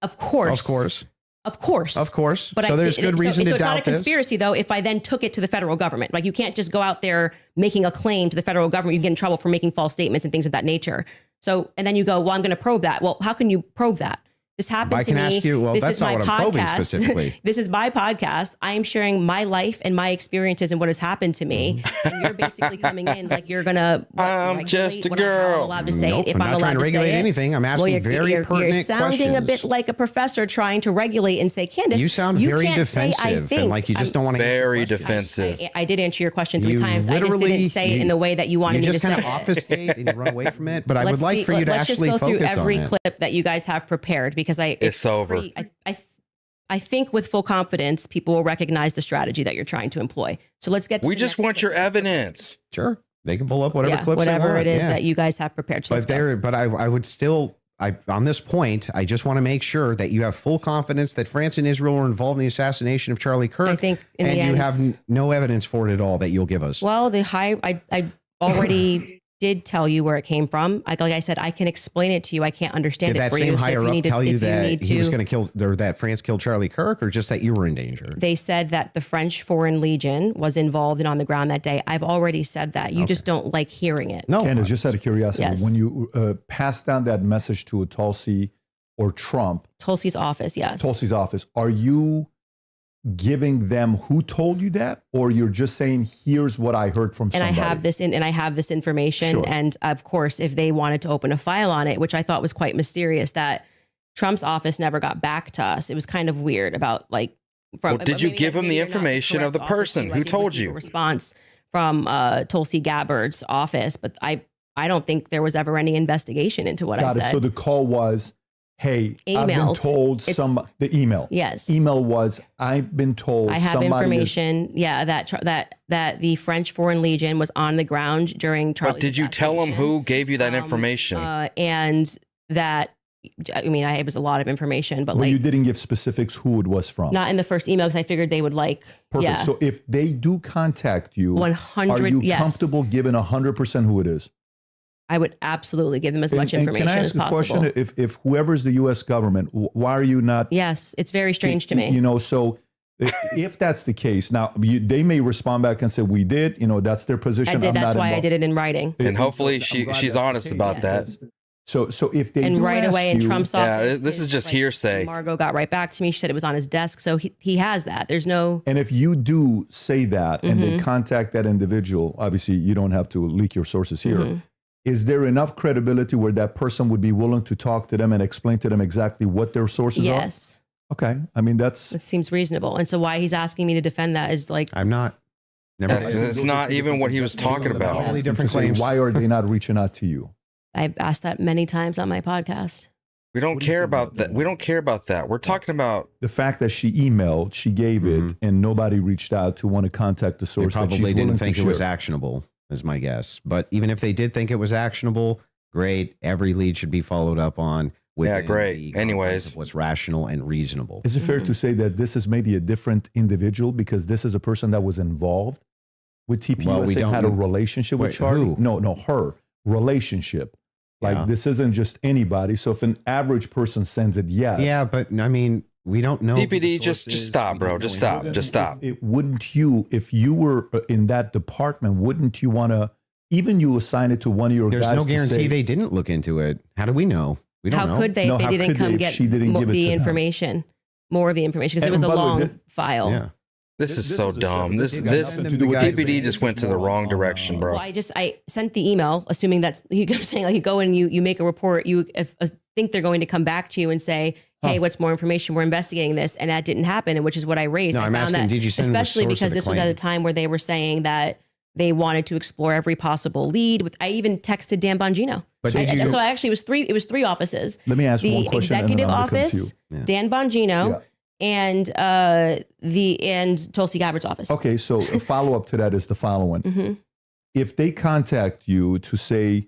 S4: Of course.
S6: Of course.
S4: Of course.
S6: Of course.
S4: But
S6: so there's good reason
S4: so
S6: to
S4: it's not a
S6: doubt this.
S4: conspiracy, though, if I then took it to the federal government. Like, you can't just go out there making a claim to the federal government. You can get in trouble for making false statements and things of that nature. So, and then you go, well, I'm going to probe that. Well, how can you probe that? This happened
S6: I
S4: to me.
S6: can ask you, well,
S4: This
S6: that's
S4: is
S6: not
S4: my
S6: what I'm probing
S4: podcast.
S6: specifically.
S4: This is my podcast. I am sharing my life and my experiences and what has happened to me. And you're basically coming in like you're going to
S2: I'm just a
S4: how I'm
S2: girl.
S4: allowed to say
S6: Nope,
S4: it. If
S6: I'm
S4: I'm
S6: not
S4: allowed
S6: trying to
S4: to
S6: regulate
S4: say it.
S6: anything. I'm asking very
S4: you're
S6: pertinent
S4: sounding a
S6: questions.
S4: bit like a professor trying to regulate and say, Candace,
S6: You sound very
S4: can't say, I
S6: defensive
S4: think.
S6: and like you just don't want to
S2: Very
S6: answer questions.
S2: defensive.
S4: I did answer your question 3
S6: You
S4: times. I just
S6: literally-
S4: didn't say it in the way that you wanted me
S6: You
S4: to
S6: just kind of
S4: say.
S6: obfuscate and you run away from it. But I would
S4: Let's
S6: like
S4: see-
S6: for you to
S4: let's
S6: actually
S4: just go through
S6: focus
S4: every
S6: on it.
S4: clip that you guys have prepared because
S2: It's over.
S4: I think with full confidence, people will recognize the strategy that you're trying to employ. So let's get to
S2: We
S4: the
S2: just
S4: next
S2: want your
S4: clip.
S2: evidence.
S6: Sure. They can pull up whatever clips
S4: whatever
S6: they want.
S4: it is
S6: yeah.
S4: that you guys have prepared. So let's go.
S6: But I would still, on this point, I just want to make sure that you have full confidence that France and Israel were involved in the assassination of Charlie Kirk.
S4: I think in
S6: and
S4: the
S6: you
S4: end,
S6: have no evidence for it at all that you'll give us.
S4: well, I already did tell you where it came from. Like I said, I can explain it to you. I can't understand
S6: Did
S4: it
S6: that
S4: for
S6: same
S4: you. So if
S6: higher
S4: you
S6: up
S4: need
S6: tell you
S4: if
S6: that
S4: need
S6: he was
S4: to-
S6: going to kill, or that France killed Charlie Kirk, or just that you were in danger?
S4: They said that the French Foreign Legion was involved and on the ground that day. I've already said that. You just don't like hearing it.
S6: No.
S5: Candace, just out of curiosity,
S4: Yes.
S5: when you pass down that message to Tulsi or Trump,
S4: Tulsi's office, yes.
S5: Tulsi's office, are you giving them who told you that, or you're just saying, here's what I heard from
S4: And
S5: somebody?
S4: I have this information.
S5: Sure.
S4: And of course, if they wanted to open a file on it, which I thought was quite mysterious, that Trump's office never got back to us. It was kind of weird about like.
S2: Well, did you
S4: maybe-
S2: give him
S4: maybe
S2: the
S4: you're not
S2: information of
S4: correct
S2: the
S4: office,
S2: person
S4: too.
S2: who
S4: I did
S2: told
S4: receive
S2: you?
S4: a response from Tulsi Gabbard's office, but I don't think there was ever any investigation into what I
S5: Got it.
S4: said.
S5: So the call was, hey, I've been
S4: Emailed.
S5: told
S4: It's-
S5: the email.
S4: Yes.
S5: Email was, I've been told
S4: I have
S5: somebody
S4: information, that the French Foreign Legion was on the ground during Charlie's
S2: But did you tell him
S4: assassination.
S2: who gave you that information?
S4: And that, I mean, it was a lot of information, but
S5: Well, you
S4: like
S5: didn't give specifics who it was from.
S4: not in the first email because I figured they would like,
S5: Perfect.
S4: yeah,
S5: So if they do contact you,
S4: 100,
S5: are you
S4: yes.
S5: comfortable giving 100% who it is?
S4: I would absolutely give them as much
S5: And
S4: information
S5: can I
S4: as
S5: ask a
S4: possible.
S5: question? If whoever's the U.S. government, why are you not?
S4: Yes, it's very strange to me.
S5: You know, so if that's the case, now they may respond back and say, we did, you know, that's their position.
S4: I did.
S5: I'm
S4: That's
S5: not
S4: why I
S5: involved.
S4: did it in writing.
S2: And hopefully
S5: I'm
S2: she's
S5: glad that's the
S2: honest
S5: case.
S2: about
S4: Yes.
S2: that.
S5: So if they
S4: And
S5: do
S4: right
S5: ask
S4: away in
S5: you-
S4: Trump's
S2: Yeah,
S4: office.
S2: this is just
S4: like,
S2: hearsay.
S4: Margot got right back to me. She said it was on his desk. So he has that. There's no,
S5: And if you do say that and
S4: Mm-hmm.
S5: they contact that individual, obviously you don't have to leak your sources here.
S4: Mm-hmm.
S5: Is there enough credibility where that person would be willing to talk to them and explain to them exactly what their sources
S4: yes,
S5: are? Okay. I mean, that's
S4: it seems reasonable. And so why he's asking me to defend that is like,
S6: I'm not. Never.
S2: It's not even what he was talking about.
S6: Totally
S5: to
S6: different
S5: say,
S6: claims.
S5: why are they not reaching out to you?
S4: I've asked that many times on my podcast.
S2: We don't
S5: What do you
S2: care
S5: think about
S2: about that.
S5: that?
S2: We don't care about that. We're talking about
S5: The fact that she emailed, she gave it, and nobody reached out to want to contact the
S6: They
S5: source that she's
S6: probably
S5: willing
S6: didn't
S5: to
S6: think it
S5: share.
S6: was actionable, is my guess. But even if they did think it was actionable, great. Every lead should be followed up on.
S2: Yeah, great.
S6: the confines
S2: Anyways.
S6: of what's rational and reasonable.
S5: Is it fair to say that this is maybe a different individual because this is a person that was involved with TPUSA
S6: Well, we
S5: and
S6: don't-
S5: had a relationship with
S6: Wait,
S5: Charlie?
S6: who?
S5: No, her relationship. Like
S6: Yeah.
S5: this isn't just anybody. So if an average person sends it, yes.
S6: Yeah, but I mean, we don't know. who the
S2: PPD,
S6: source
S2: just
S6: is.
S2: stop,
S6: We
S2: bro.
S6: don't
S2: Just
S6: know
S2: stop.
S6: who
S2: Just stop.
S5: Wouldn't you, if you were in that department, wouldn't you want to, even you assign it to one of your
S6: There's
S5: guys
S6: no
S5: to
S6: guarantee
S5: say,
S6: they didn't look into it. How do we know? We don't
S4: How
S6: know.
S4: could they
S5: No,
S4: if they
S5: how
S4: didn't
S5: could
S4: come
S5: they if
S4: get
S5: she didn't give it
S4: the
S5: to them?
S4: information, more of the information? Because it
S5: And
S4: was a
S5: by the way,
S4: long
S5: this-
S4: file.
S6: Yeah.
S2: This is
S5: This
S2: so
S5: is a
S2: dumb.
S5: show.
S2: This
S5: This got
S2: this
S5: nothing to do with
S2: PPD
S5: guys.
S2: just went to the wrong direction, bro.
S4: Well, I sent the email assuming that you kept saying like you go and you make a report. You think they're going to come back to you and say, hey, what's more information? We're investigating this, and that didn't happen, and which is what I raised.
S6: No,
S4: I
S6: I'm
S4: found
S6: asking,
S4: that,
S6: did you send them the
S4: especially
S6: source of
S4: because
S6: the
S4: this was at
S6: claim?
S4: a time where they were saying that they wanted to explore every possible lead. I even texted Dan Bongino.
S6: But did you-
S4: So I actually it was three offices.
S5: Let me ask
S4: the
S5: one question and then
S4: executive
S5: I'm gonna come to
S4: office,
S5: you.
S6: Yeah.
S4: Dan Bongino,
S5: Yeah.
S4: and Tulsi Gabbard's office.
S5: Okay, so a follow up to that is the following.
S4: Mhm.
S5: If they contact you to say,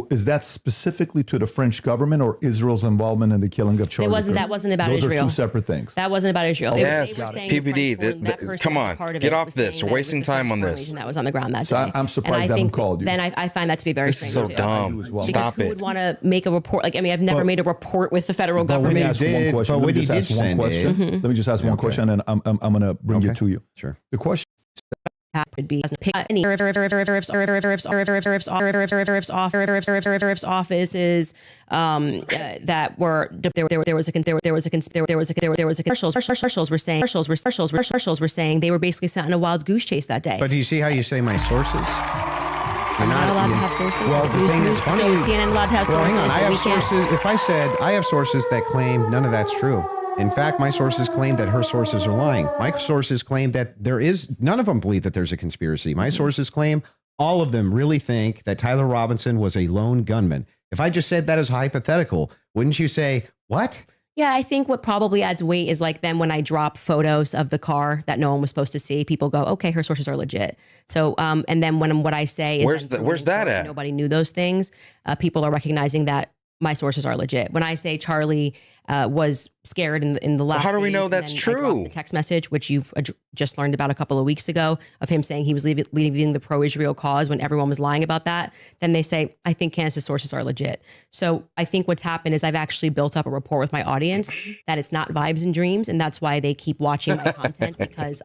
S5: is that specifically to the French government or Israel's involvement in the killing of Charlie Kirk?
S4: That wasn't about
S5: Those
S4: Israel.
S5: are two separate things.
S4: That wasn't about Israel.
S2: Yes,
S4: They were saying
S2: PPD,
S4: French foreign- that person
S2: come
S4: was
S2: on,
S4: a part of
S2: get
S4: it,
S2: off
S4: was
S2: this.
S4: saying
S2: We're
S4: that it
S2: wasting
S4: was the
S2: time
S4: French
S2: on
S4: foreign
S2: this.
S4: Legion that was on the ground that
S5: So
S4: day.
S5: I'm surprised
S4: And
S5: they haven't
S4: think
S5: called you.
S4: Then I find that to be very
S2: This is
S4: strange
S2: so
S4: too.
S2: dumb.
S5: as well.
S2: Stop
S4: Who
S2: it.
S4: would want to make a report? Like, I mean, I've never
S6: But-
S4: made a report with the federal
S6: But when
S5: Let me
S6: he
S4: government.
S5: ask one
S6: did-
S5: question.
S6: but
S5: Let me
S6: when he
S5: just
S6: did
S5: ask one
S6: send
S5: question.
S6: it-
S4: Mm-hmm.
S5: Let me just ask one
S6: Okay.
S5: question, and I'm going to bring
S6: Okay.
S5: it to you.
S6: Sure.
S5: The question.
S4: Could be offices that were commercials were saying they were basically sent on a wild goose chase that day.
S6: But do you see how you say my sources? You're
S4: I'm not allowed to
S6: you-
S4: have sources.
S6: Well,
S4: like
S6: the
S4: news
S6: thing
S4: news.
S6: that's funny.
S4: So is CNN allowed to have
S6: Well,
S4: sources?
S6: hang on. I
S4: that we
S6: have
S4: can't?
S6: sources. If I said I have sources that claim none of that's true. In fact, my sources claim that her sources are lying. My sources claim that there is none of them believe that there's a conspiracy. My sources claim all of them really think that Tyler Robinson was a lone gunman. If I just said that as hypothetical, wouldn't you say, what?
S4: Yeah, I think what probably adds weight is like then when I drop photos of the car that no one was supposed to see, people go, okay, her sources are legit. So, and then when what I say is
S2: Where's that at?
S4: Nobody knew those things. People are recognizing that my sources are legit. When I say Charlie was scared in the last
S2: how do we
S4: days,
S2: know
S4: and
S2: that's
S4: then I dropped
S2: true?
S4: The text message, which you've just learned about a couple of weeks ago, of him saying he was leaving the pro-Israel cause when everyone was lying about that. Then they say, I think Candace's sources are legit. So I think what's happened is I've actually built up a rapport with my audience that it's not vibes and dreams. And that's why they keep watching my content because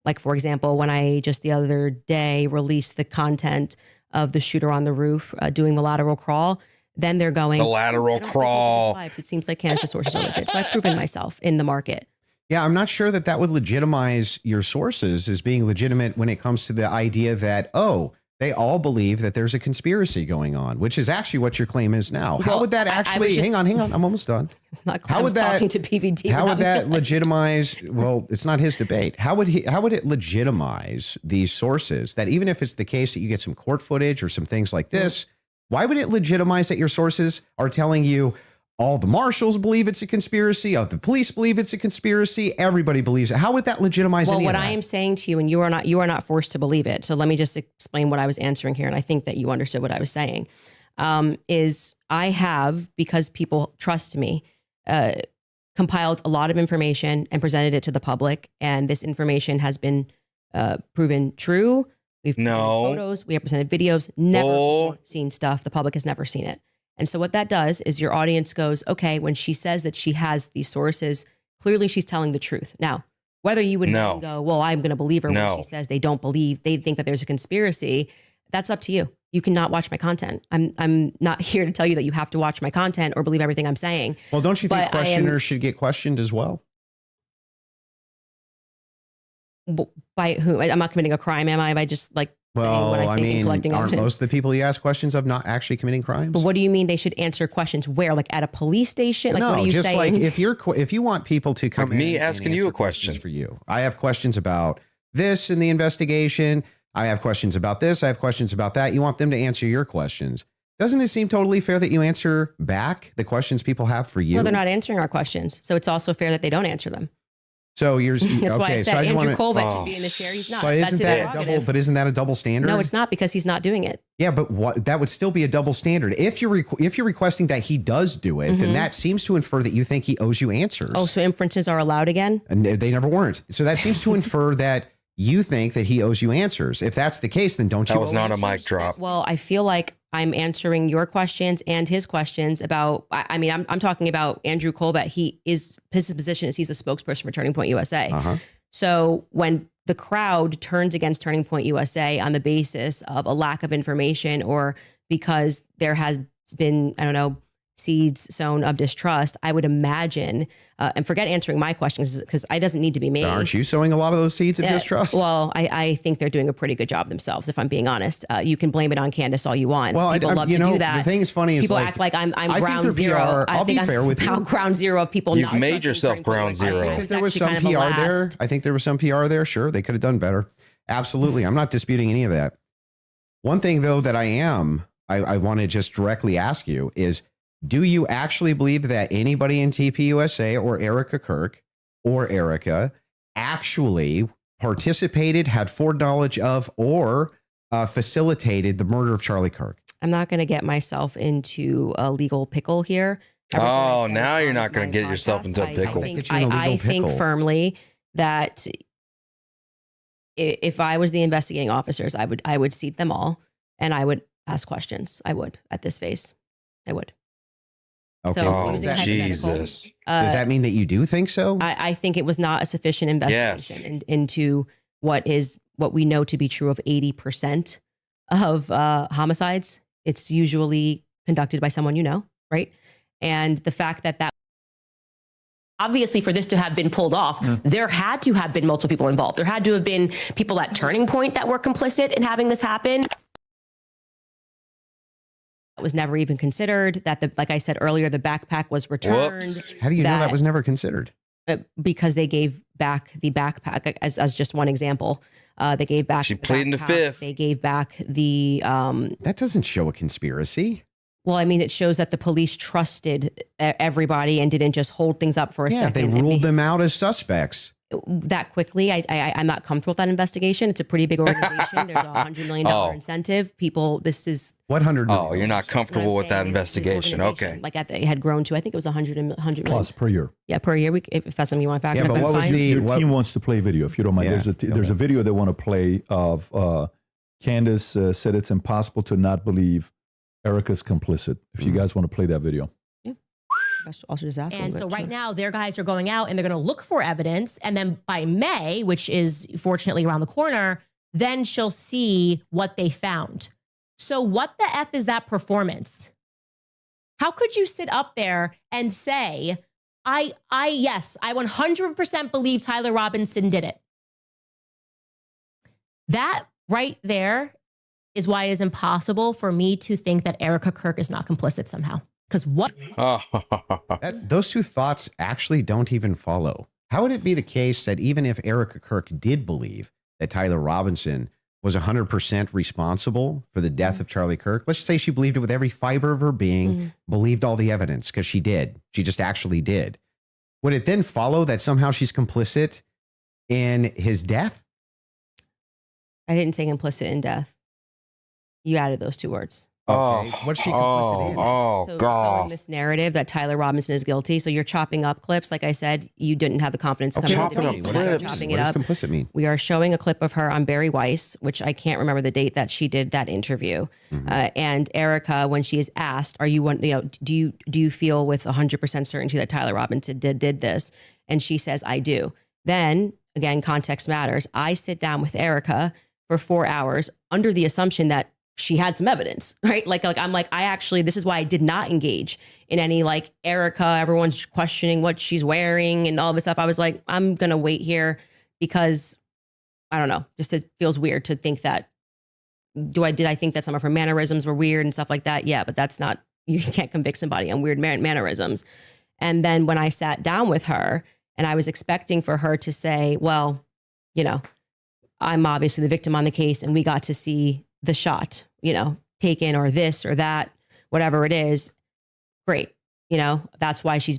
S4: like, for example, when I just the other day released the content of the shooter on the roof doing the lateral crawl, then they're going,
S2: The lateral
S4: "I don't think those are just
S2: crawl."
S4: vibes. It seems like Candace's sources are legit. So I've proven myself in the market.
S6: Yeah, I'm not sure that would legitimize your sources as being legitimate when it comes to the idea that, oh, they all believe that there's a conspiracy going on, which is actually what your claim is now. How
S4: Well,
S6: would that
S4: I was
S6: actually,
S4: just-
S6: hang on, I'm almost done.
S4: Not
S6: How
S4: I
S6: would
S4: was
S6: that-
S4: talking to PVD.
S6: How would
S4: without
S6: that legitimize? Well, it's not his debate. How would it legitimize these sources that even if it's the case that you get some court footage or some things like this, Why would it legitimize that your sources are telling you all the marshals believe it's a conspiracy, all the police believe it's a conspiracy, everybody believes it? How would that legitimize
S4: Well,
S6: any
S4: what
S6: of that?
S4: I am saying to you, and you are not forced to believe it. So let me just explain what I was answering here, and I think that you understood what I was saying. Is I have, because people trust me, compiled a lot of information and presented it to the public, and this information has been proven true. We've presented photos, we have presented videos, never seen stuff. The public has never seen it. And so what that does is your audience goes, okay, when she says that she has these sources, clearly she's telling the truth. Now, whether you would then go, well, I'm going to believe her when she says they don't believe, they think that there's a conspiracy, that's up to you. You cannot watch my content. I'm not here to tell you that you have to watch my content or believe everything I'm saying.
S6: Well, don't you think questioners should get questioned as well?
S4: By who? I'm not committing a crime, am I? By just like saying what I think and collecting
S6: aren't
S4: evidence.
S6: most of the people you ask questions of not actually committing crimes?
S4: But what do you mean they should answer questions where? Like at a police station? Like
S6: no,
S4: what are you
S6: just
S4: saying?
S6: like if you want people to come
S2: Like me
S6: in and
S2: asking you
S6: answer
S2: a question.
S6: questions for you. I have questions about this in the investigation. I have questions about this. I have questions about that. You want them to answer your questions. Doesn't it seem totally fair that you answer back the questions people have for you?
S4: No, they're not answering our questions. So it's also fair that they don't answer them.
S6: So you're
S4: That's why I
S6: okay.
S4: said
S6: So I just
S4: Andrew
S6: want
S4: Colvin should be in the chair. He's not.
S6: But
S4: That's
S6: isn't
S4: his
S6: that a
S4: prerogative.
S6: double? But isn't that a double standard?
S4: No, it's not, because he's not doing it.
S6: Yeah, but what that would still be a double standard. If you're requesting that he does do it, then that seems to infer that you think he owes you answers.
S4: Oh, so inferences are allowed again?
S6: And they never weren't. So that seems to infer that you think that he owes you answers. If that's the case, then don't you?
S2: That was
S6: owe
S2: not a
S6: answers?
S2: mic drop.
S4: Well, I feel like I'm answering your questions and his questions about, I mean, I'm talking about Andrew Colbert. His position is he's a spokesperson for Turning Point USA.
S6: Uh-huh.
S4: So when the crowd turns against Turning Point USA on the basis of a lack of information or because there has been, I don't know, seeds sown of distrust, I would imagine, and forget answering my questions because it doesn't need to be me.
S6: Aren't you sowing a lot of those seeds of distrust?
S4: Well, I think they're doing a pretty good job themselves, if I'm being honest. You can blame it on Candace all you want.
S6: Well,
S4: people love to do that.
S6: The thing is funny is
S4: people act like I'm
S6: I think
S4: ground
S6: they're
S4: zero.
S6: PR. I'll be fair with you.
S4: Ground zero of people.
S2: You've
S4: not
S2: made
S4: trusting
S2: yourself
S4: Turning Point
S2: ground
S4: USA.
S2: zero.
S6: I think that
S4: It's
S6: there was
S4: actually
S6: some
S4: kind of a
S6: PR there.
S4: last.
S6: I think there was some PR there. Sure, they could have done better. Absolutely. I'm not disputing any of that. One thing, though, that I want to just directly ask you is, do you actually believe that anybody in TPUSA or Erica Kirk or Erica actually participated, had foreknowledge of, or facilitated the murder of Charlie Kirk?
S4: I'm not going to get myself into a legal pickle here.
S2: Oh, now you're not going to get yourself into a pickle.
S4: I think firmly that if I was the investigating officers, I would seat them all and I would ask questions. I would at this phase. I would.
S6: Okay.
S4: So,
S2: Oh,
S4: using hypothetical,
S2: Jesus.
S6: Does that mean that you do think so?
S4: I think it was not a sufficient investigation
S2: Yes.
S4: into what we know to be true of 80% of homicides. It's usually conducted by someone you know, right? And the fact that
S1: Obviously, for this to have been pulled off, there had to have been multiple people involved. There had to have been people at Turning Point that were complicit in having this happen.
S4: was never even considered, that like I said earlier, the backpack was returned.
S2: Whoops.
S6: How do you know that was never considered?
S4: Because they gave back the backpack as just one example. They gave back.
S2: She
S4: the
S2: pleaded the
S4: backpack.
S2: fifth.
S4: They gave back the.
S6: That doesn't show a conspiracy.
S4: Well, I mean, it shows that the police trusted everybody and didn't just hold things up for a second.
S6: They ruled them out as suspects.
S4: That quickly. I'm not comfortable with that investigation. It's a pretty big organization. There's $100 million incentive. People, this is.
S6: What $100 million?
S2: Oh, you're not comfortable with that investigation. Okay.
S4: Like it had grown to, I think it was 100 million.
S5: Plus per year.
S4: Yeah, per year. If that's something you want to factor.
S6: Yeah, but what was
S5: Your team wants to play video, if you don't mind.
S6: Yeah,
S5: There's a video they want to play of Candace said it's impossible to not believe Erica's complicit. If you guys want to play that video.
S4: Also just asking.
S7: And so right now, their guys are going out and they're going to look for evidence. And then by May, which is fortunately around the corner, then she'll see what they found. So what the F is that performance? How could you sit up there and say, yes, I 100% believe Tyler Robinson did it. That right there is why it is impossible for me to think that Erica Kirk is not complicit somehow. Because what?
S6: Those two thoughts actually don't even follow. How would it be the case that even if Erica Kirk did believe that Tyler Robinson was 100% responsible for the death of Charlie Kirk, let's just say she believed it with every fiber of her being, believed all the evidence, because she did. She just actually did. Would it then follow that somehow she's complicit in his death?
S4: I didn't say implicit in death. You added those two words.
S6: Okay. What's she complicit in?
S4: So
S2: God.
S4: selling this narrative that Tyler Robinson is guilty. So you're chopping up clips. Like I said, you didn't have the confidence to
S6: Okay,
S4: come to the
S2: chopping
S4: debate.
S2: up
S4: So now you're
S2: clips.
S4: chopping
S6: What
S4: it
S6: does
S4: up.
S6: complicit mean?
S4: We are showing a clip of her on Barry Weiss, which I can't remember the date that she did that interview. And Erica, when she is asked, "Are you one? You know, do you feel with 100% certainty that Tyler Robinson did this?" And she says, "I do." Then again, context matters. I sit down with Erica for 4 hours under the assumption that she had some evidence, right? Like I'm like, I actually, this is why I did not engage in any like Erica, everyone's questioning what she's wearing and all this stuff. I was like, I'm going to wait here because I don't know, just it feels weird to think that, did I think that some of her mannerisms were weird and stuff like that? Yeah, but that's not, you can't convict somebody on weird mannerisms. And then when I sat down with her and I was expecting for her to say, well, you know, I'm obviously the victim on the case and we got to see the shot, you know, taken or this or that, whatever it is. Great. You know, that's why she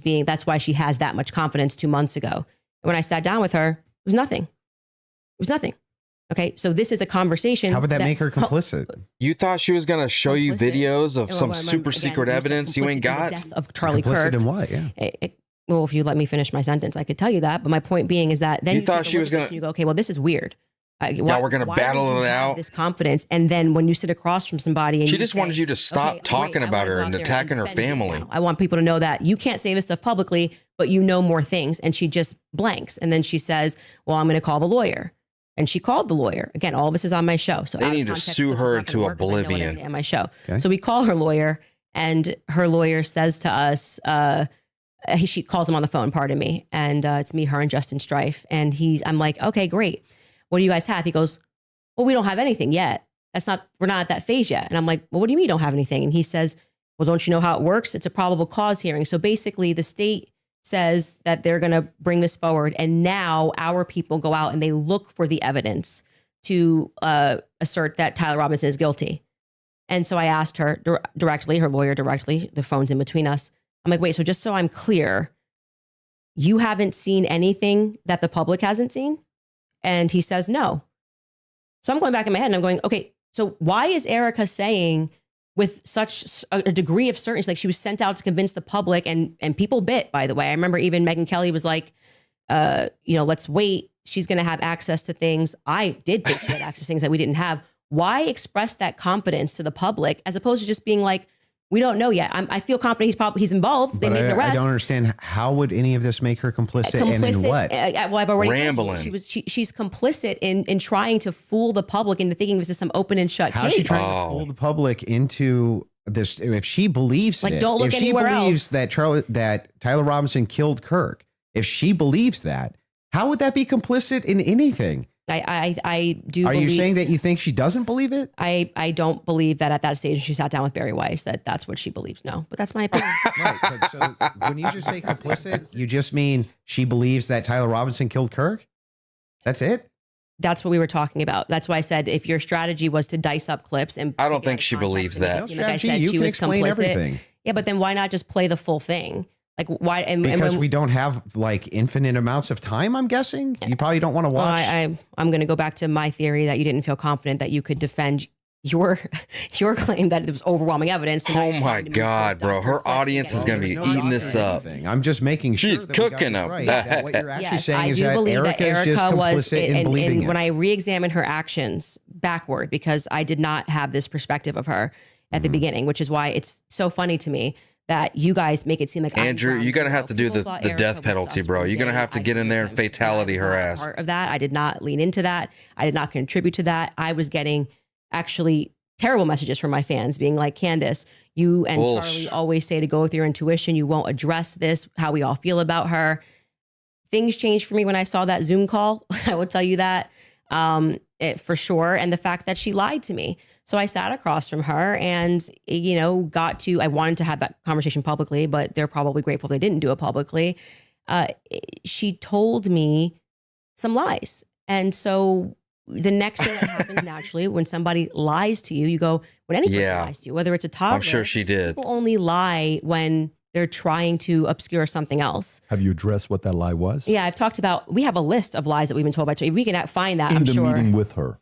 S4: has that much confidence 2 months ago. And when I sat down with her, it was nothing. It was nothing. Okay. So this is a conversation.
S6: How would that make her complicit?
S2: You thought she was going to show you
S4: Complicit.
S2: videos of
S4: Well,
S2: some
S4: I'm-
S2: super
S4: again,
S2: secret
S4: you said
S2: evidence you
S4: complicit
S2: ain't
S4: in the
S2: got?
S4: death of Charlie
S6: Complicit
S4: Kirk.
S6: in what? Yeah.
S4: Well, if you let me finish my sentence, I could tell you that. But my point being is that then
S2: You
S4: you
S2: thought
S4: take a
S2: she
S4: look
S2: was
S4: at this
S2: gonna-
S4: and you go, okay, well, this is weird.
S2: we're gonna battle it out.
S4: This confidence, and then when you sit across from somebody, and
S2: She
S4: you
S2: just
S4: say,
S2: wanted you to stop
S4: "Okay,
S2: talking
S4: great, I
S2: about
S4: wanna
S2: her
S4: go
S2: and
S4: out there
S2: attacking her
S4: defend you
S2: family.
S4: now. I want people to know that you can't say this stuff publicly, but you know more things." And she just blanks, and then she says, "Well, I'm going to call the lawyer." And she called the lawyer. Again, all this is on my show. So
S2: They
S4: out of
S2: need to
S4: context,
S2: sue
S4: this is
S2: her
S4: not gonna
S2: to
S4: work 'cause I know what I
S2: oblivion.
S4: say on my show.
S6: Okay.
S4: So we call her lawyer, and her lawyer says to us, she calls him on the phone, pardon me. And it's me, her, and Justin Strife. And I'm like, "Okay, great. What do you guys have?" He goes, "Well, we don't have anything yet. We're not at that phase yet." And I'm like, "Well, what do you mean you don't have anything?" And he says, "Well, don't you know how it works? It's a probable cause hearing." So basically the state says that they're going to bring this forward. And now our people go out and they look for the evidence to assert that Tyler Robinson is guilty. And so I asked her directly, her lawyer directly, the phone's in between us. I'm like, "Wait, so just so I'm clear, you haven't seen anything that the public hasn't seen?" And he says, "No." So I'm going back in my head and I'm going, okay, so why is Erica saying with such a degree of certainty, like she was sent out to convince the public and people bit, by the way. I remember even Megyn Kelly was like, let's wait. She's going to have access to things. I did think she had access to things that we didn't have. Why express that confidence to the public as opposed to just being like, we don't know yet. I feel confident he's involved. They
S6: But
S4: made an arrest.
S6: I don't understand. How would any of this make her complicit, and in what?
S4: Well, I've already
S2: Rambling.
S4: told you, she's complicit in trying to fool the public into thinking this is some open and shut
S6: How
S4: case.
S6: is she trying to fool the public into this? If she believes
S4: Like,
S6: it,
S4: don't look
S6: if she
S4: anywhere
S6: believes
S4: else.
S6: that Tyler Robinson killed Kirk, if she believes that, how would that be complicit in anything?
S4: I do.
S6: Are you
S4: believe,
S6: saying that you think she doesn't believe it?
S4: I don't believe that at that stage she sat down with Barry Weiss that's what she believes. No, but that's my opinion.
S6: Right. But so when you just say complicit, you just mean she believes that Tyler Robinson killed Kirk? That's it?
S4: That's what we were talking about. That's why I said if your strategy was to dice up clips and
S2: I don't think she believes that.
S4: Like I said,
S6: you
S4: she
S6: can
S4: was
S6: explain
S4: complicit.
S6: everything.
S4: Yeah, but then why not just play the full thing? Like why? And
S6: Because
S4: when,
S6: we don't have like infinite amounts of time, I'm guessing. You probably don't want to
S4: well,
S6: watch.
S4: I'm going to go back to my theory that you didn't feel confident that you could defend your claim that there was overwhelming evidence. So now
S2: Oh
S4: you're
S2: my
S4: trying to move
S2: God,
S4: towards
S2: bro.
S4: Dr.
S2: Her
S4: Clips and
S2: audience
S4: get
S2: is going to be
S6: There's
S2: eating
S6: doctor
S2: this
S6: or
S2: up.
S6: anything. I'm just making sure
S2: She's
S6: that we got
S2: cooking
S6: this
S2: them.
S6: right. That what you're actually
S4: Yes,
S6: saying
S4: I
S6: is
S4: do
S6: that
S4: believe
S6: Erica is just complicit in believing
S4: and
S6: it.
S4: when I re-examine her actions backward, because I did not have this perspective of her at the beginning, which is why it's so funny to me that you guys make it seem like
S2: Andrew,
S4: I'm
S2: you're going to
S4: wrong.
S2: have to do
S4: People thought
S2: the
S4: Erica
S2: death
S4: was
S2: penalty,
S4: sus
S2: bro.
S4: from the
S2: You're going to
S4: beginning.
S2: have to
S4: I
S2: get in there and
S4: was
S2: fatality her
S4: not
S2: ass.
S4: Part of that, I did not lean into that. I did not contribute to that. I was getting actually terrible messages from my fans being like, Candace, you and
S2: Bullshit.
S4: Charlie always say to go with your intuition. You won't address this, how we all feel about her. Things changed for me when I saw that Zoom call. I will tell you that for sure. And the fact that she lied to me. So I sat across from her and, I wanted to have that conversation publicly, but they're probably grateful they didn't do it publicly. She told me some lies. And so the next thing that happens naturally when somebody lies to you, you go, when any person lies to you, whether it's a toddler,
S2: I'm sure she did.
S4: people only lie when they're trying to obscure something else.
S5: Have you addressed what that lie was?
S4: Yeah, I've talked about, we have a list of lies that we've been told by Charlie. We can find that,
S5: In
S4: I'm
S5: the
S4: sure.
S5: meeting with her.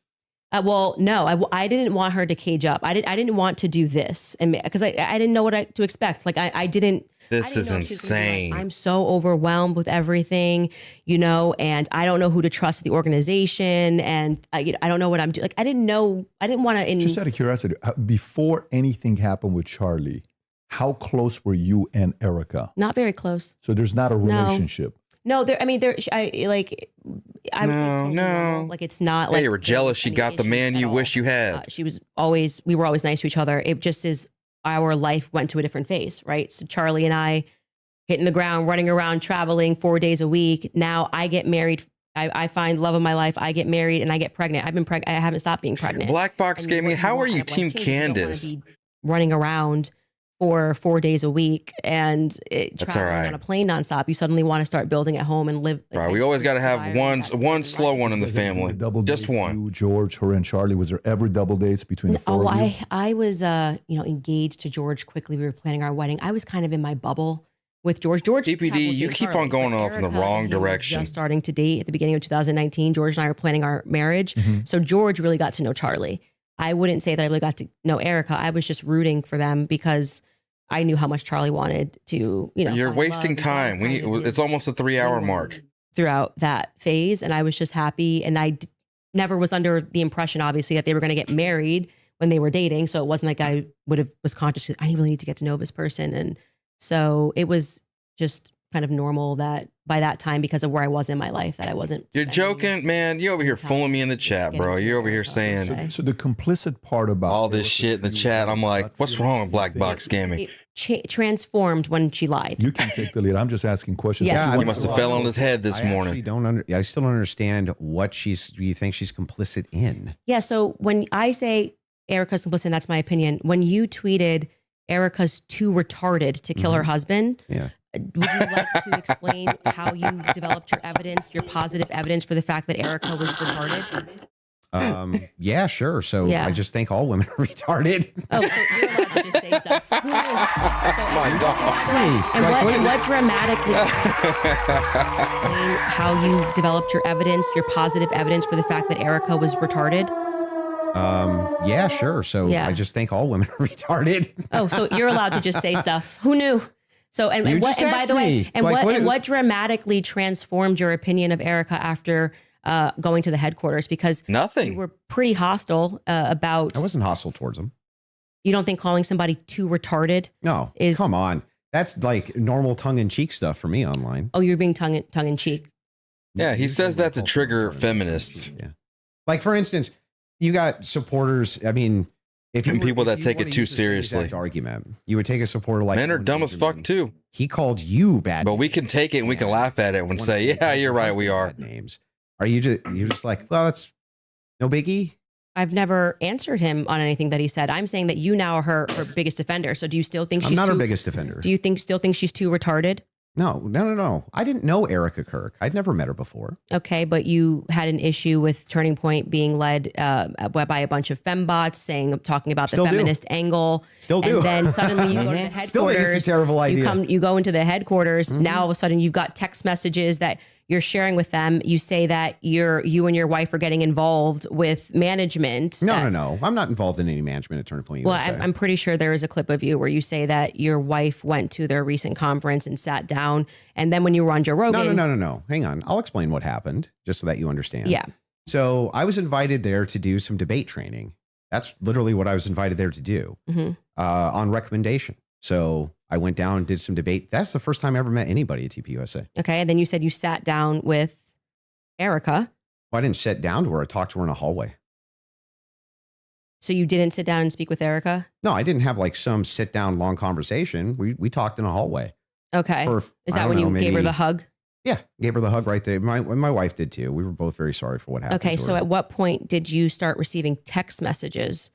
S4: Well, no, I didn't want her to cage up. I didn't want to do this, and because I didn't know what to expect. Like I didn't.
S2: This
S4: I
S2: is
S4: didn't know if she was gonna be
S2: insane.
S4: like, I'm so overwhelmed with everything, and I don't know who to trust at the organization, and I don't know what I'm doing. Like I didn't know. I didn't want to.
S5: Just out of curiosity, before anything happened with Charlie, how close were you and Erica?
S4: Not very close.
S5: So there's not a relationship.
S4: No, I would say it's totally normal. Like it's not like
S2: Hey, you were jealous she
S4: any
S2: got the
S4: issues
S2: man
S4: at
S2: you
S4: all.
S2: wish you had.
S4: We were always nice to each other. It just is our life went to a different phase, right? So Charlie and I hitting the ground, running around, traveling 4 days a week. Now I get married. I find love of my life. I get married and I get pregnant. I've been pregnant. I haven't stopped being pregnant.
S2: Black Box
S4: And
S2: Gaming,
S4: what
S2: how are
S4: want
S2: you,
S4: out of life
S2: Team
S4: changes. You don't wanna
S2: Candace?
S4: be running around for 4 days a week and
S2: That's all
S4: traveling
S2: right.
S4: on a plane nonstop. You suddenly want to start building at home and live.
S2: Right, we always got to have one slow one in the family.
S5: Double
S2: Just
S5: dates,
S2: one.
S5: You, George, her, and Charlie. Was there ever double dates between the four of you?
S4: I was engaged to George quickly. We were planning our wedding. I was kind of in my bubble with George.
S2: TPD,
S4: traveled
S2: you
S4: with
S2: keep
S4: Charlie,
S2: on going
S4: but
S2: off in the
S4: Erica
S2: wrong
S4: and he were
S2: direction.
S4: Just starting to date at the beginning of 2019. George and I were planning our marriage. So George really got to know Charlie. I wouldn't say that I really got to know Erica. I was just rooting for them because I knew how much Charlie wanted to,
S2: You're
S4: find
S2: wasting
S4: love. And so I was
S2: time.
S4: kind of
S2: It's almost a 3-hour mark.
S4: throughout that phase. And I was just happy. And I never was under the impression, obviously, that they were going to get married when they were dating. So it wasn't like I was conscious, I really need to get to know this person. And so it was just kind of normal that by that time, because of where I was in my life, that I wasn't.
S2: You're joking, man. You're over here fooling me in the chat, bro. You're over here saying
S5: So the complicit part about
S2: all this shit in the chat. I'm like, what's wrong with Black Box Gaming?
S4: It transformed when she lied.
S5: You can take the lead. I'm just asking questions.
S4: Yes.
S2: He must have fell on his head this morning.
S6: I still don't understand what you think she's complicit in.
S4: Yeah. So when I say Erica's complicit, that's my opinion. When you tweeted Erica's too retarded to kill her husband, would you like to explain how you developed your evidence, your positive evidence for the fact that Erica was retarded?
S6: Yeah, sure. So
S4: Yeah.
S6: I just think all women are retarded.
S4: Oh, so you're allowed to just say stuff. Who knows?
S2: My God.
S4: And what dramatically explain how you developed your evidence, your positive evidence for the fact that Erica was retarded?
S6: Yeah, sure. So
S4: Yeah.
S6: I just think all women are retarded.
S4: Oh, so you're allowed to just say stuff. Who knew? So and
S6: You
S4: what
S6: just
S4: and by
S6: asked
S4: the way,
S6: me.
S4: and
S6: Like,
S4: what dramatically transformed your opinion of Erica after going to the headquarters? Because
S2: Nothing.
S4: you were pretty hostile about.
S6: I wasn't hostile towards them.
S4: You don't think calling somebody too retarded?
S6: No, come on. That's like normal tongue-in-cheek stuff for me online.
S4: Oh, you're being tongue in cheek.
S2: Yeah, he says that to trigger feminists.
S6: Yeah. Like, for instance, you got supporters. I mean, if you
S2: And people that
S6: you
S2: take it
S6: wanna
S2: too
S6: use the same exact
S2: seriously.
S6: argument, you would take a supporter like
S2: Men are
S6: Owen
S2: dumb as fuck
S6: Benjamin.
S2: too.
S6: He called you bad,
S2: But we can take it and we can laugh at it and say, yeah, you're right, we are.
S6: names. Are you just like, well, that's no biggie?
S4: I've never answered him on anything that he said. I'm saying that you now are her biggest defender. So do you still think
S6: I'm
S4: she's
S6: not
S4: too,
S6: her biggest defender.
S4: Do you still think she's too retarded?
S6: No. I didn't know Erica Kirk. I'd never met her before.
S4: Okay, but you had an issue with Turning Point being led by a bunch of fembots talking about
S6: Still
S4: the
S6: do.
S4: feminist angle.
S6: Still do.
S4: And then suddenly you go to the headquarters.
S6: Still think it's a terrible idea.
S4: You go into the headquarters. Now all of a sudden you've got text messages that you're sharing with them. You say that you and your wife are getting involved with management.
S6: No. I'm not involved in any management at Turning Point
S4: Well,
S6: USA.
S4: I'm pretty sure there is a clip of you where you say that your wife went to their recent conference and sat down. And then when you were on Joe Rogan.
S6: No. Hang on. I'll explain what happened just so that you understand.
S4: Yeah.
S6: So I was invited there to do some debate training. That's literally what I was invited there to do on recommendation. So I went down and did some debate. That's the first time I ever met anybody at TPUSA.
S4: Okay. And then you said you sat down with Erica.
S6: Well, I didn't sit down to her. I talked to her in a hallway.
S4: So you didn't sit down and speak with Erica?
S6: No, I didn't have like some sit down long conversation. We talked in a hallway.
S4: Okay. Is
S6: I
S4: that
S6: don't
S4: when you
S6: know,
S4: gave her
S6: maybe-
S4: the hug?
S6: Yeah, gave her the hug right there. My wife did too. We were both very sorry for what happened.
S4: Okay.
S6: to
S4: So
S6: her.
S4: at what point did you start receiving text messages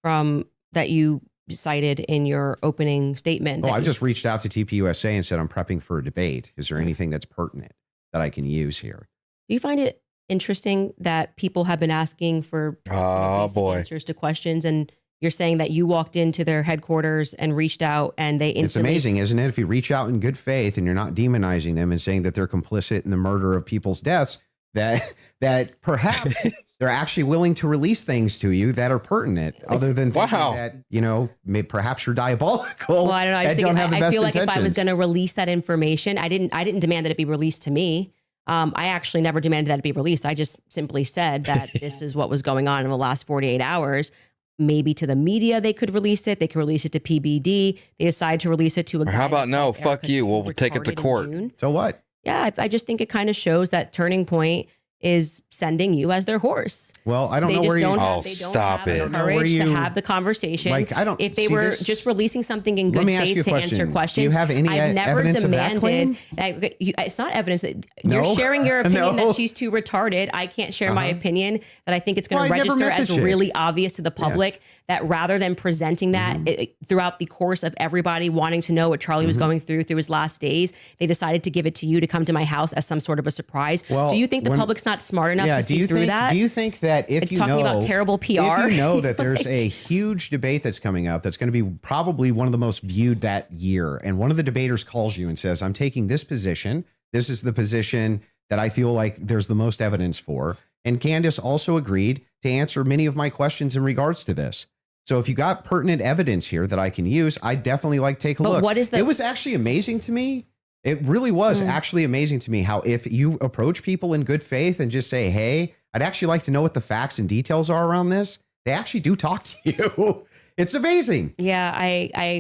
S4: from that you cited in your opening statement?
S6: Oh,
S4: that
S6: I
S4: you-
S6: just reached out to TPUSA and said, I'm prepping for a debate. Is there anything that's pertinent that I can use here?
S4: Do you find it interesting that people have been asking for basic answers to questions, and you're saying that you walked into their headquarters and reached out and they instantly...
S6: It's amazing, isn't it? If you reach out in good faith and you're not demonizing them and saying that they're complicit in the murder of people's deaths, that perhaps they're actually willing to release things to you that are pertinent, other than thinking that, you know, perhaps you're diabolical.
S4: Well, I don't know. I feel like if I was going to release that information, I didn't demand that it be released to me. I actually never demanded that it be released. I just simply said that this is what was going on in the last 48 hours. Maybe to the media, they could release it. They could release it to PBD. They decided to release it to a guy.
S2: How about no? Fuck you. We'll take it to court.
S6: So what?
S4: Yeah, I just think it kind of shows that Turning Point is sending you as their horse.
S6: Well, I don't know where you...
S2: Oh, stop it.
S4: Courage to have the conversation.
S6: Like, I don't...
S4: If they were just releasing something in good faith to answer questions,
S6: do you have any evidence of that claim?
S4: It's not evidence. You're sharing your opinion that she's too retarded. I can't share my opinion that I think it's going to register as really obvious to the public that rather than presenting that throughout the course of everybody wanting to know what Charlie was going through his last days, they decided to give it to you to come to my house as some sort of a surprise. Well, do you think the public's not smart enough to see through that?
S6: Do you think that if you
S4: talking
S6: know
S4: about terrible PR,
S6: if you know that there's a huge debate that's coming up that's going to be probably one of the most viewed that year, and one of the debaters calls you and says, I'm taking this position. This is the position that I feel like there's the most evidence for. And Candace also agreed to answer many of my questions in regards to this. So if you got pertinent evidence here that I can use, I definitely like take a look.
S4: What is
S6: It was actually amazing to me. It really was actually amazing to me how if you approach people in good faith and just say, hey, I'd actually like to know what the facts and details are around this, they actually do talk to you. It's amazing.
S4: Yeah,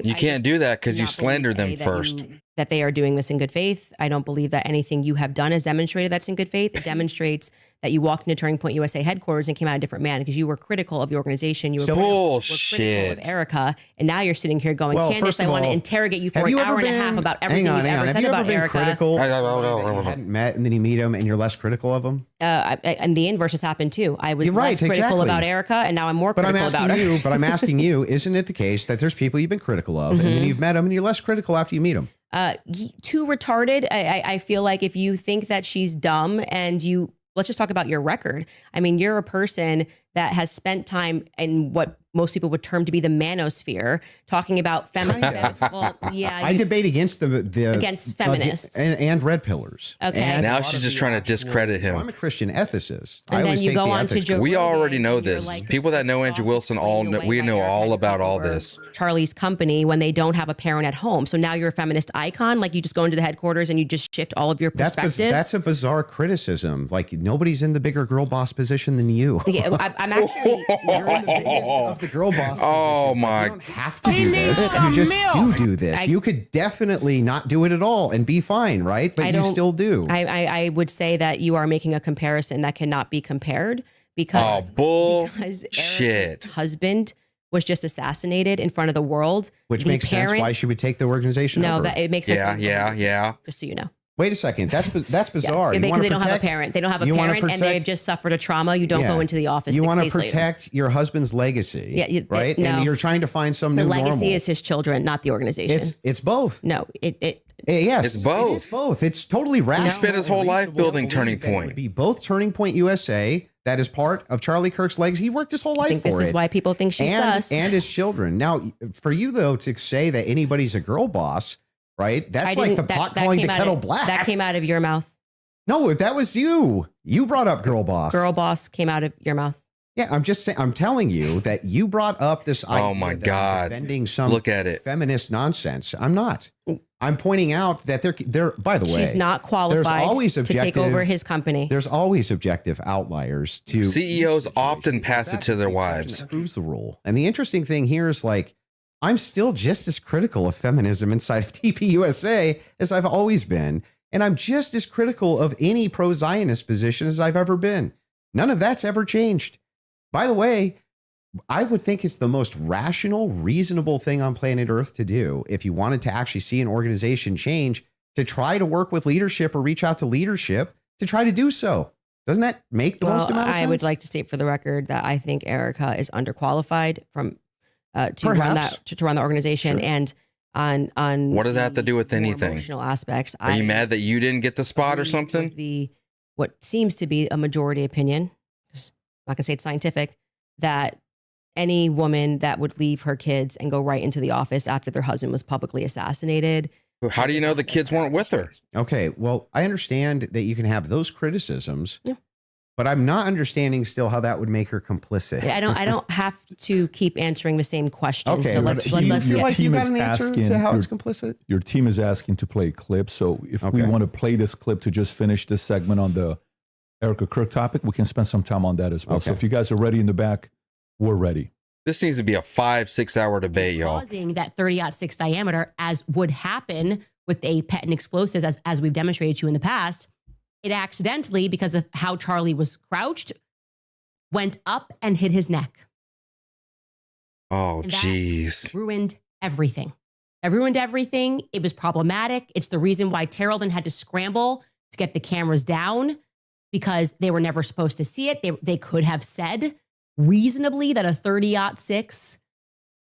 S2: you can't do that because you slandered them first.
S4: That they are doing this in good faith. I don't believe that anything you have done has demonstrated that's in good faith. It demonstrates that you walked into Turning Point USA headquarters and came out a different man because you were critical of the organization. You were critical of Erica, and now you're sitting here going, Candace, I want to interrogate you for an hour and a half about everything you've ever said about Erica.
S6: Critical? You hadn't met, and then you meet him, and you're less critical of him.
S4: And the inverse has happened too. I was less critical about Erica, and now I'm more critical about her.
S6: But I'm asking you, isn't it the case that there's people you've been critical of, and then you've met them, and you're less critical after you meet them?
S4: Too retarded. I feel like if you think that she's dumb and let's just talk about your record. I mean, you're a person that has spent time in what most people would term to be the manosphere, talking about feminists. Well, yeah,
S6: I debate against
S4: against feminists
S6: and red pillars.
S4: Okay,
S6: and
S2: now she's just trying to discredit him.
S6: So I'm a Christian ethicist.
S4: And then you go on to Joe.
S2: We already know this. People that know Andrew Wilson we know all about all this.
S4: Charlie's company when they don't have a parent at home. So now you're a feminist icon. Like you just go into the headquarters and you just shift all of your perspectives.
S6: That's a bizarre criticism. Like nobody's in the bigger girl boss position than you.
S4: Yeah, I'm actually.
S6: You're in the business of the girl boss.
S2: Oh my!
S6: You don't have to do this. You just do this. You could definitely not do it at all and be fine, right? But you still do.
S4: I would say that you are making a comparison that cannot be compared because Erica's husband was just assassinated in front of the world.
S6: Which makes sense why she would take the organization over.
S4: No, that it makes sense.
S2: Yeah.
S4: Just so you know.
S6: Wait a second. That's bizarre.
S4: Yeah, because they don't have a parent. They don't have a parent, and they've just suffered a trauma. You don't go into the office.
S6: You
S4: want
S6: to protect your husband's legacy, right?
S4: No.
S6: And you're trying to find some new normal.
S4: The legacy is his children, not the organization.
S6: It's both.
S4: No,
S6: yes,
S2: it's both.
S6: It is both. It's totally rational.
S2: He spent his whole life building Turning Point.
S6: It would be both Turning Point USA. That is part of Charlie Kirk's legacy. He worked his whole life for it.
S4: This is why people think she's sus.
S6: And his children. Now, for you though to say that anybody's a girl boss. Right? That's like the pot calling the kettle black.
S4: That came out of your mouth.
S6: No, that was you. You brought up girl boss.
S4: Girl boss came out of your mouth.
S6: Yeah, I'm just saying. I'm telling you that you brought up this idea.
S2: Oh my God!
S6: Defending some feminist nonsense. I'm not. I'm pointing out that they're. By the way,
S4: she's not qualified to take over his company.
S6: There's always objective outliers. To
S2: CEOs often pass it to their wives.
S6: Proves the rule. And the interesting thing here is like. I'm still just as critical of feminism inside of TPUSA as I've always been. And I'm just as critical of any pro-Zionist position as I've ever been. None of that's ever changed. By the way, I would think it's the most rational, reasonable thing on planet Earth to do if you wanted to actually see an organization change, to try to work with leadership or reach out to leadership to try to do so. Doesn't that make the most amount of sense?
S4: I would like to state for the record that I think Erica is underqualified to run the organization. Sure. And on
S2: what does that have to do with anything?
S4: Emotional aspects.
S2: Are you mad that you didn't get the spot or something?
S4: what seems to be a majority opinion, 'cause I'm not going to say it's scientific, that any woman that would leave her kids and go right into the office after their husband was publicly assassinated.
S2: How do you know the kids weren't with her?
S6: Okay, well, I understand that you can have those criticisms,
S4: Yeah.
S6: but I'm not understanding still how that would make her complicit.
S4: I don't have to keep answering the same question.
S6: Okay,
S4: so
S6: but
S4: let's
S6: do you
S4: let's
S6: feel
S4: get
S6: like you
S5: team
S6: got
S5: is
S6: an answer
S5: asking
S6: to how
S5: your-
S6: it's complicit?
S5: Your team is asking to play a clip. So if we
S6: Okay.
S5: want to play this clip to just finish this segment on the Erica Kirk topic, we can spend some time on that as well. So
S6: Okay.
S5: if you guys are ready in the back, we're ready.
S2: This needs to be a 5-6 hour debate, y'all.
S7: Causing that 30-06 diameter, as would happen with a pet and explosives, as we've demonstrated to you in the past, it accidentally, because of how Charlie was crouched, went up and hit his neck.
S2: Oh,
S7: And that
S2: jeez.
S7: Ruined everything. It ruined everything. It was problematic. It's the reason why Terrell then had to scramble to get the cameras down, because they were never supposed to see it. They could have said reasonably that a 30-06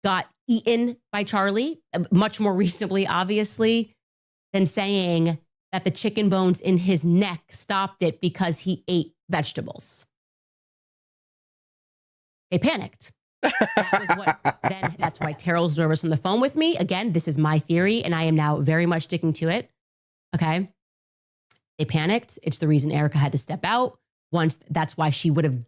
S7: got eaten by Charlie, much more reasonably, obviously, than saying that the chicken bones in his neck stopped it because he ate vegetables. They panicked. That's why Terrell's nervous on the phone with me. Again, this is my theory, and I am now very much sticking to it. Okay. They panicked. It's the reason Erica had to step out. That's why she would have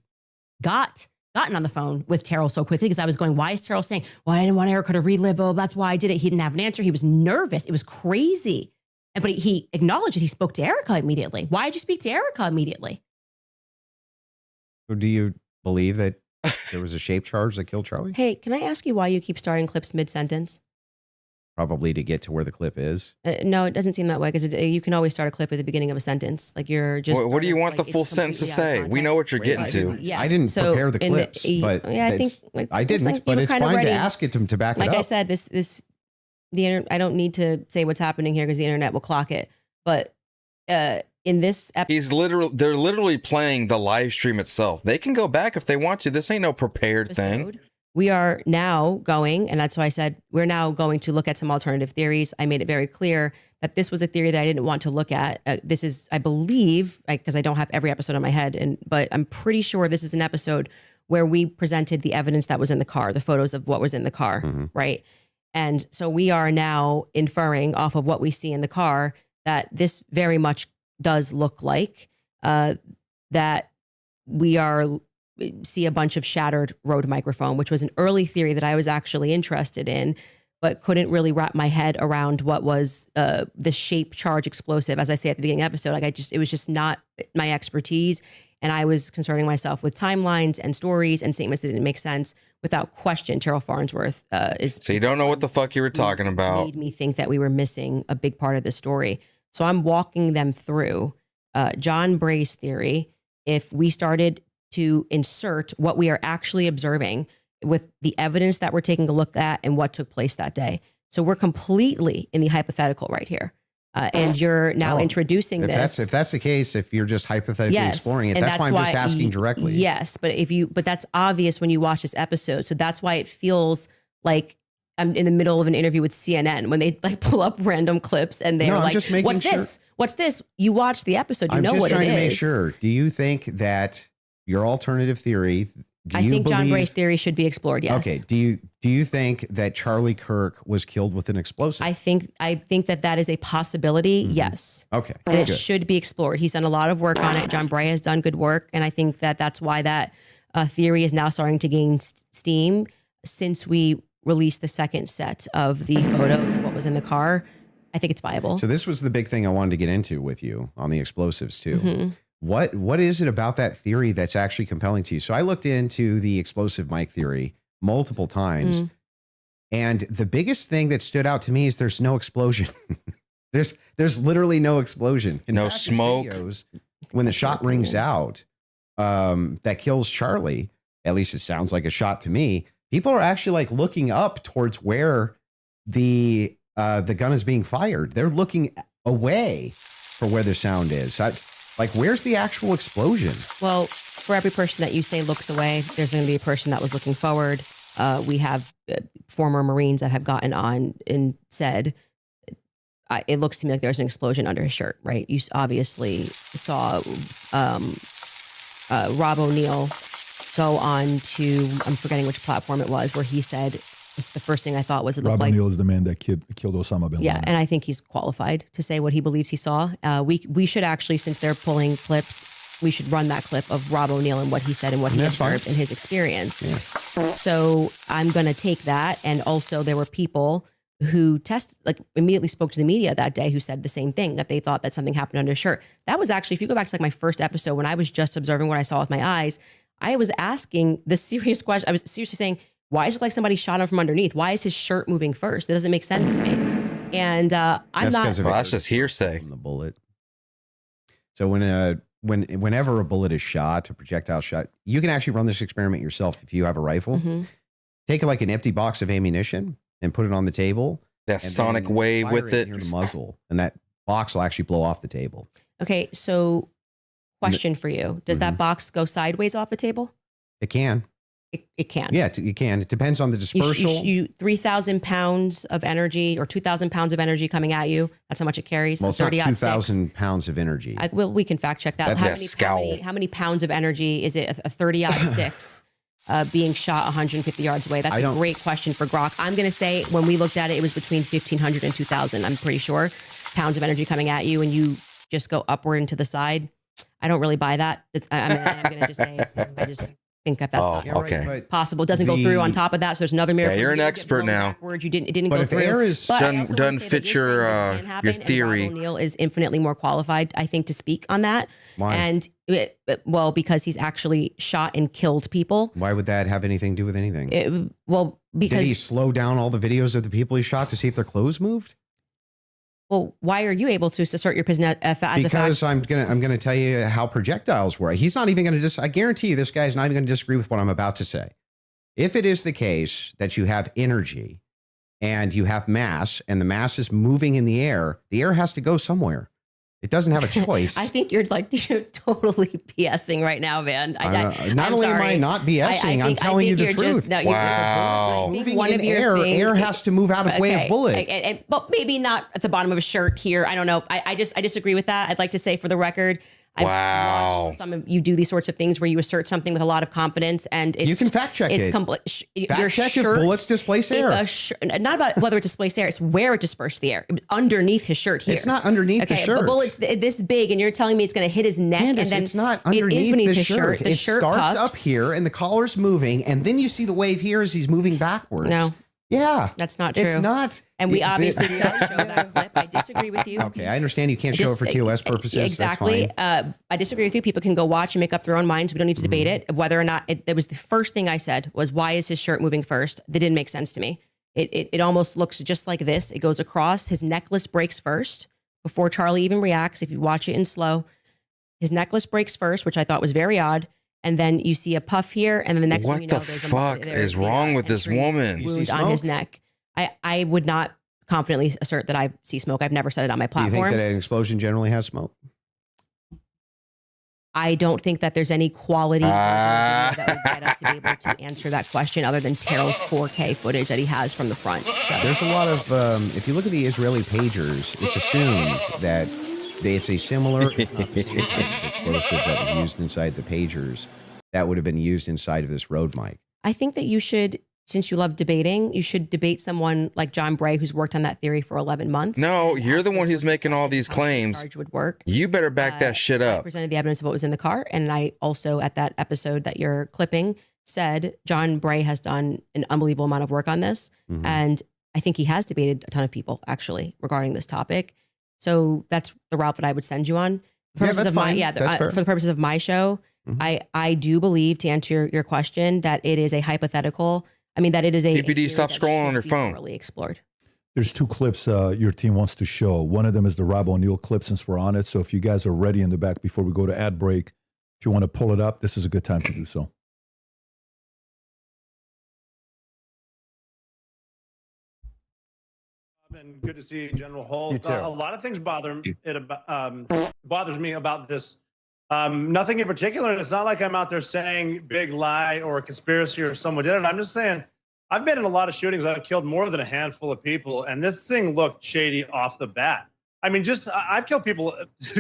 S7: gotten on the phone with Terrell so quickly, because I was going, why is Terrell saying, well, I didn't want Erica to relive. Oh, that's why I did it. He didn't have an answer. He was nervous. It was crazy. But he acknowledged it. He spoke to Erica immediately. Why did you speak to Erica immediately?
S6: So do you believe that there was a shape charge that killed Charlie?
S4: Hey, can I ask you why you keep starting clips mid-sentence?
S6: Probably to get to where the clip is.
S4: No, it doesn't seem that way, because you can always start a clip at the beginning of a sentence. Like you're just.
S2: What do you want the
S4: it's
S2: full sentence to
S4: completely out of
S2: say? We know what you're getting
S4: context.
S2: to.
S4: Yes.
S6: I didn't
S4: So
S6: prepare the
S4: in
S6: clips, but
S4: yeah, I think
S6: I
S4: it's
S6: didn't.
S4: like you
S6: But
S4: were
S6: it's
S4: kind of
S6: fine
S4: ready.
S6: to ask it to back it
S4: Like
S6: up.
S4: I said, I don't need to say what's happening here because the internet will clock it. But in this episode,
S2: They're literally playing the live stream itself. They can go back if they want to. This ain't no prepared thing.
S4: we are now going, and that's why I said we're now going to look at some alternative theories. I made it very clear that this was a theory that I didn't want to look at. This is, I believe, because I don't have every episode in my head, but I'm pretty sure this is an episode where we presented the evidence that was in the car, the photos of what was in the car, right? And so we are now inferring off of what we see in the car that this very much does look like that we see a bunch of shattered Rode microphone, which was an early theory that I was actually interested in, but couldn't really wrap my head around what was the shape charge explosive. As I say at the beginning of the episode, it was just not my expertise. And I was concerning myself with timelines and stories and statements that didn't make sense. Without question, Terrell Farnsworth is.
S2: So you don't know what the fuck you were talking about.
S4: Made me think that we were missing a big part of the story. So I'm walking them through John Bray's theory. If we started to insert what we are actually observing with the evidence that we're taking a look at and what took place that day. So we're completely in the hypothetical right here. And you're now introducing this.
S6: If that's the case, if you're just hypothetically exploring it,
S4: and
S6: that's why I'm just asking directly.
S4: Yes, but that's obvious when you watch this episode. So that's why it feels like I'm in the middle of an interview with CNN when they like pull up random clips and they're like,
S6: just making
S4: "What's
S6: sure.
S4: this? What's this?" You watch the episode, you
S6: I'm
S4: know
S6: just
S4: what it is.
S6: trying to make sure. Do you think that your alternative theory?
S4: I think John Bray's theory should be explored. Yes.
S6: Okay. Do you think that Charlie Kirk was killed with an explosive?
S4: I think that is a possibility. Yes.
S6: Okay.
S4: And it
S6: good.
S4: should be explored. He's done a lot of work on it. John Bray has done good work, and I think that that's why that theory is now starting to gain steam since we released the second set of the photos of what was in the car. I think it's viable.
S6: So this was the big thing I wanted to get into with you on the explosives too.
S4: Mm-hmm.
S6: What is it about that theory that's actually compelling to you? So I looked into the explosive mic theory multiple times. And the biggest thing that stood out to me is there's no explosion. there's literally no explosion. In
S2: No
S6: fact, there's
S2: smoke.
S6: videos when the shot rings out, that kills Charlie. At least it sounds like a shot to me. People are actually like looking up towards where the gun is being fired. They're looking away for where the sound is. Like, where's the actual explosion?
S4: Well, for every person that you say looks away, there's going to be a person that was looking forward. We have former Marines that have gotten on and said it looks to me like there's an explosion under his shirt, right? You obviously saw Rob O'Neill go on to, I'm forgetting which platform it was, where he said, this, the first thing I thought was it looked
S5: Rob
S4: like,
S5: O'Neill is the man that killed Osama bin Laden.
S4: yeah, and I think he's qualified to say what he believes he saw. We should actually, since they're pulling clips, we should run that clip of Rob O'Neill and what he said and what he observed in his experience. Yeah. So I'm going to take that. And also there were people who immediately spoke to the media that day who said the same thing, that they thought that something happened under his shirt. That was actually, if you go back to like my first episode, when I was just observing what I saw with my eyes, I was asking the serious question. I was seriously saying, why is it like somebody shot him from underneath? Why is his shirt moving first? That doesn't make sense to me. And I'm not.
S2: Well, that's just hearsay.
S6: From the bullet. So whenever a bullet is shot, a projectile shot, you can actually run this experiment yourself if you have a rifle.
S4: Mm-hmm.
S6: Take like an empty box of ammunition and put it on the table.
S2: That sonic wave with it.
S6: Near the muzzle, and that box will actually blow off the table.
S4: Okay, so question for you. Does that box go sideways off the table?
S6: It can.
S4: It can.
S6: Yeah, it can. It depends on the dispersal.
S4: You 3,000 pounds of energy or 2,000 pounds of energy coming at you. That's how much it carries.
S6: Well, it's not 2,000 pounds of energy.
S4: Well, we can fact check that.
S2: That's
S4: how many pounds of energy is it? A 30-06 being shot 150 yards away? That's a great question for Grok. I'm going to say when we looked at it, it was between 1,500 and 2,000. I'm pretty sure pounds of energy coming at you, and you just go upward and to the side. I don't really buy that. I'm going to just say I just think that's not possible. It doesn't go through on top of that. So there's another miracle.
S2: Yeah, you're an expert now.
S4: Backwards. It didn't
S6: but
S4: go
S6: if
S4: through.
S6: air is
S2: doesn't fit your theory.
S4: Rob O'Neill is infinitely more qualified, I think, to speak on that.
S6: Why?
S4: And because he's actually shot and killed people.
S6: Why would that have anything to do with anything?
S4: Because
S6: did he slow down all the videos of the people he shot to see if their clothes moved?
S4: Well, why are you able to assert your position as a fact?
S6: Because I'm gonna tell you how projectiles work. He's not even gonna I guarantee you this guy's not even gonna disagree with what I'm about to say. If it is the case that you have energy and you have mass and the mass is moving in the air has to go somewhere. It doesn't have a choice.
S4: I think you're totally BSing right now, man.
S6: Not only am I not BSing, I'm telling you the truth.
S2: Wow.
S6: Moving in air has to move out of way of bullet.
S4: But maybe not at the bottom of a shirt here. I don't know. I disagree with that. I'd like to say for the record, I've watched some of you do these sorts of things where you assert something with a lot of confidence, and you
S6: can fact check it.
S4: Your
S6: check if bullets displace air.
S4: Not about whether it displaced air; it's where it dispersed the air. Underneath his shirt here.
S6: It's not underneath the shirt.
S4: But bullets this big, and you're telling me it's going to hit his neck,
S6: Candace,
S4: and then
S6: it's not underneath
S4: it is beneath
S6: the
S4: his
S6: shirt.
S4: The
S6: it
S4: shirt
S6: starts
S4: puffs.
S6: up here, and the collar's moving, and then you see the wave here as he's moving backwards.
S4: No.
S6: Yeah.
S4: That's not true.
S6: It's not.
S4: And we obviously don't show that clip. I disagree with you.
S6: Okay, I understand you can't show it for TOS purposes.
S4: Exactly.
S6: That's fine.
S4: I disagree with you. People can go watch and make up their own minds. We don't need to debate it. Whether or not it was the first thing I said was, why is his shirt moving first? That didn't make sense to me. It almost looks just like this. It goes across. His necklace breaks first before Charlie even reacts. If you watch it in slow, his necklace breaks first, which I thought was very odd. And then you see a puff here, and then the next thing you know,
S2: what the fuck is wrong with this woman?
S4: Wound on his neck. I would not confidently assert that I see smoke. I've never said it on my platform.
S6: Do you think that an explosion generally has smoke?
S4: I don't think that there's any quality that would get us to be able to answer that question other than Terrell's 4K footage that he has from the front. So.
S6: There's a lot of, if you look at the Israeli pagers, it's assumed that it's a similar, if not the same type of explosive that was used inside the pagers that would have been used inside of this road mic.
S4: I think that you should, since you love debating, you should debate someone like John Bray, who's worked on that theory for 11 months.
S2: No, you're the one who's making all these claims.
S4: Would work.
S2: You better back that shit up.
S4: I presented the evidence of what was in the car, and I also, at that episode that you're clipping, said John Bray has done an unbelievable amount of work on this, and I think he has debated a ton of people actually regarding this topic. So that's the route that I would send you on. For the purposes of my show, I do believe, to answer your question, that it is a hypothetical. I mean, that it is a
S2: PPD, stop scrolling on your phone.
S4: Thoroughly explored.
S5: There's two clips your team wants to show. One of them is the Rob O'Neill clip, since we're on it. So if you guys are ready in the back before we go to ad break, if you want to pull it up, this is a good time to do so.
S8: And good to see you, General Holt. A lot of things bothers me about this. Nothing in particular. And it's not like I'm out there saying big lie or a conspiracy or someone did it. I'm just saying I've been in a lot of shootings. I've killed more than a handful of people, and this thing looked shady off the bat. I mean, I've killed people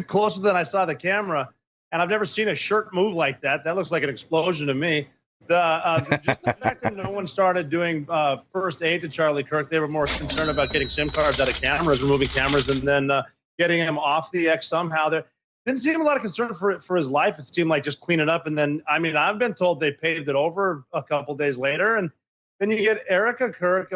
S8: closer than I saw the camera, and I've never seen a shirt move like that. That looks like an explosion to me. Just the fact that no one started doing first aid to Charlie Kirk. They were more concerned about getting SIM cards out of cameras, removing cameras, and then getting him off the X somehow. There didn't seem a lot of concern for his life. It seemed like just clean it up. And then, I mean, I've been told they paved it over a couple days later. And then you get Erica Kirk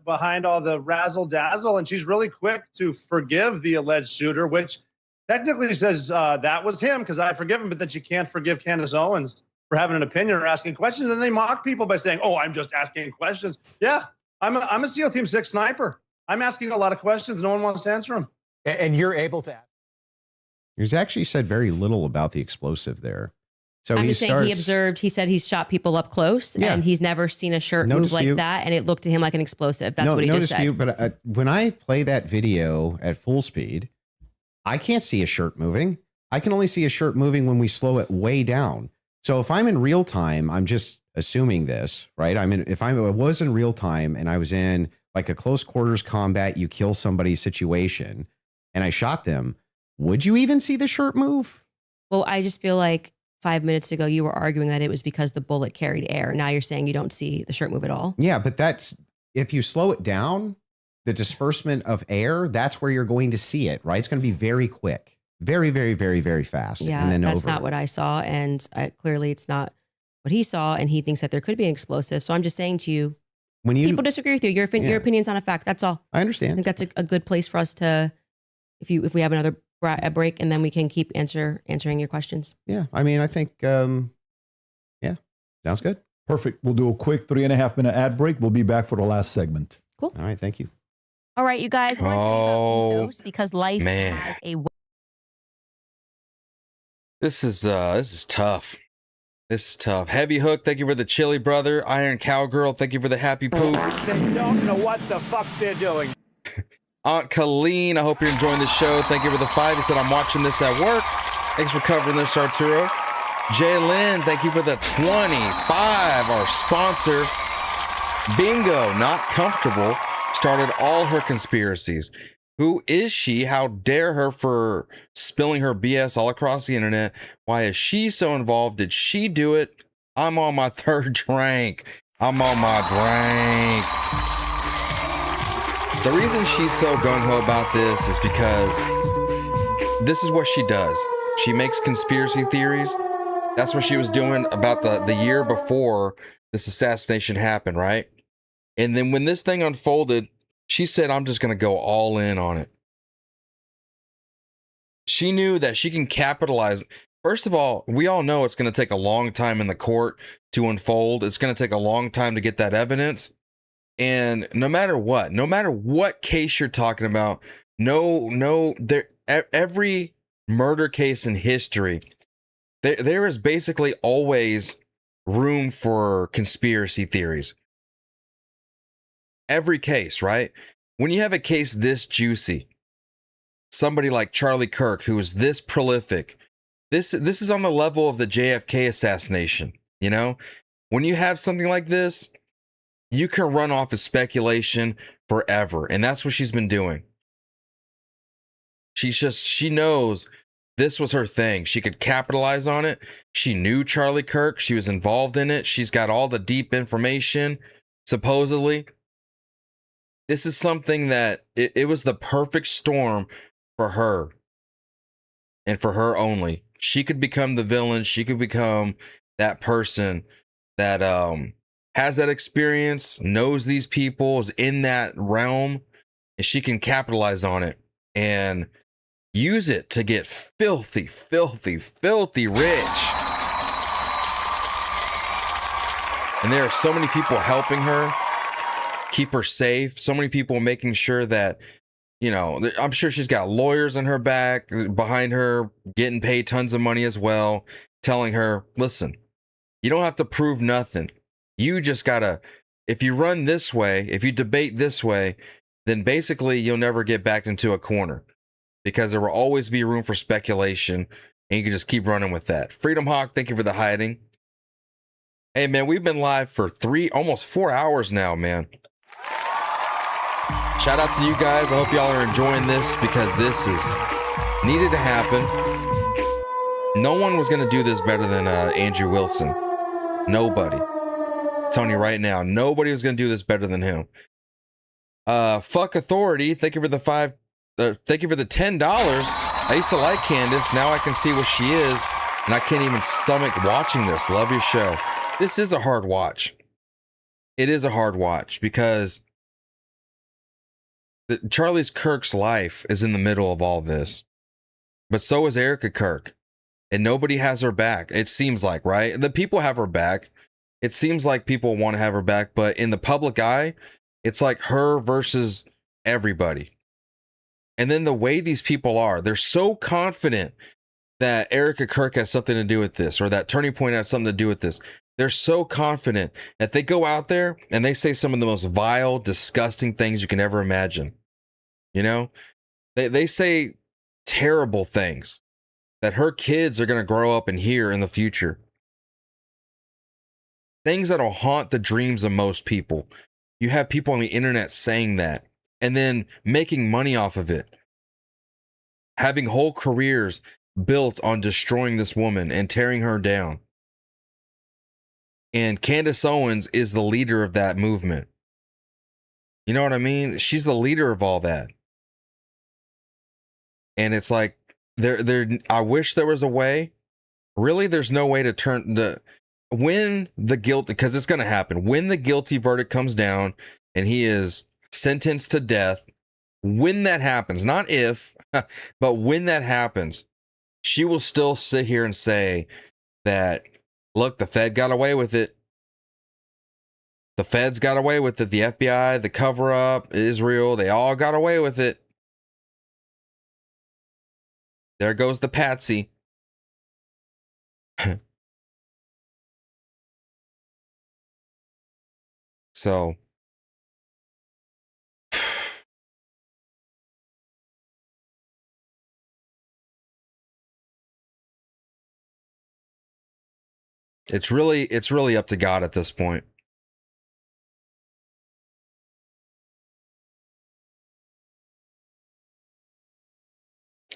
S8: behind all the razzle dazzle, and she's really quick to forgive the alleged shooter, which technically says that was him because I forgive him, but then she can't forgive Candace Owens for having an opinion or asking questions. And they mock people by saying, "Oh, I'm just asking questions." Yeah, I'm a SEAL Team 6 sniper. I'm asking a lot of questions. No one wants to answer them.
S9: And you're able to ask.
S6: He's actually said very little about the explosive there. So
S4: I'm just saying he observed, he said he's shot people up close and he's never seen a shirt move like that. And it looked to him like an explosive. That's what he just said.
S6: But when I play that video at full speed, I can't see a shirt moving. I can only see a shirt moving when we slow it way down. So if I'm in real time, I'm just assuming this, right? If I was in real time and I was in like a close quarters combat, you kill somebody situation and I shot them, would you even see the shirt move?
S4: Well, I just feel like 5 minutes ago, you were arguing that it was because the bullet carried air. Now you're saying you don't see the shirt move at all.
S6: Yeah, but if you slow it down, the disbursement of air, that's where you're going to see it, right? It's going to be very quick, very, very, very, very fast.
S4: Yeah,
S6: and then
S4: that's not what I saw. And clearly it's not what he saw. And he thinks that there could be an explosive. So I'm just saying to you, people disagree with you. Your opinion's not a fact. That's all.
S6: I understand.
S4: I think that's a good place for us to, if we have another break, and then we can keep answering your questions.
S6: Yeah. I mean, I think, sounds good.
S5: Perfect. We'll do a quick 3.5 minute ad break. We'll be back for the last segment.
S4: Cool.
S6: All right. Thank you.
S7: All right, you guys. I want to tell you about ethos because life has a.
S2: This is tough. This is tough. Heavy Hook, thank you for the chili, brother. Iron Cowgirl, thank you for the happy poop.
S8: They don't know what the fuck they're doing.
S2: Aunt Colleen, I hope you're enjoying the show. Thank you for the 5. He said, I'm watching this at work. Thanks for covering this, Arturo. Jay Lynn, thank you for the 25. Our sponsor, Bingo, not comfortable, started all her conspiracies. Who is she? How dare her for spilling her BS all across the internet? Why is she so involved? Did she do it? I'm on my 3rd drink. I'm on my drink. The reason she's so gung-ho about this is because this is what she does. She makes conspiracy theories. That's what she was doing about the year before this assassination happened, right? And then when this thing unfolded, she said, I'm just going to go all in on it. She knew that she can capitalize. First of all, we all know it's going to take a long time in the court to unfold. It's going to take a long time to get that evidence. And no matter what case you're talking about, every murder case in history, there is basically always room for conspiracy theories. Every case, right? When you have a case this juicy, somebody like Charlie Kirk, who is this prolific, this is on the level of the JFK assassination. You know, when you have something like this, you can run off of speculation forever. And that's what she's been doing. She knows this was her thing. She could capitalize on it. She knew Charlie Kirk. She was involved in it. She's got all the deep information, supposedly. This is something that it was the perfect storm for her and for her only. She could become the villain. She could become that person that has that experience, knows these people, is in that realm, and she can capitalize on it and use it to get filthy, filthy, filthy rich. And there are so many people helping her keep her safe. So many people making sure that, you know, I'm sure she's got lawyers on her back, behind her, getting paid tons of money as well, telling her, listen, you don't have to prove nothing. You just gotta, if you run this way, if you debate this way, then basically you'll never get back into a corner because there will always be room for speculation and you can just keep running with that. Freedom Hawk, thank you for the hiding. Hey, man, we've been live for almost 4 hours now, man. Shout out to you guys. I hope y'all are enjoying this because this is needed to happen. No one was going to do this better than Andrew Wilson. Nobody. Tony, right now, nobody was going to do this better than him. Fuck authority. Thank you for the thank you for the $10. I used to like Candace. Now I can see what she is, and I can't even stomach watching this. Love your show. This is a hard watch. It is a hard watch because Charlie's Kirk's life is in the middle of all this, but so is Erica Kirk, and nobody has her back. It seems like, right? The people have her back. It seems like people want to have her back, but in the public eye, it's like her versus everybody. And then the way these people are, they're so confident that Erica Kirk has something to do with this, or that Turning Point has something to do with this. They're so confident that they go out there and they say some of the most vile, disgusting things you can ever imagine. You know, they say terrible things that her kids are going to grow up and hear in the future. Things that'll haunt the dreams of most people. You have people on the internet saying that and then making money off of it. Having whole careers built on destroying this woman and tearing her down. And Candace Owens is the leader of that movement. You know what I mean? She's the leader of all that. And it's like, I wish there was a way. Really, there's no way to when the guilt, because it's going to happen. When the guilty verdict comes down and he is sentenced to death, when that happens, not if, but when that happens, she will still sit here and say that, look, the Fed got away with it. The Feds got away with it. The FBI, the cover-up, Israel, they all got away with it. There goes the patsy. So, it's really up to God at this point.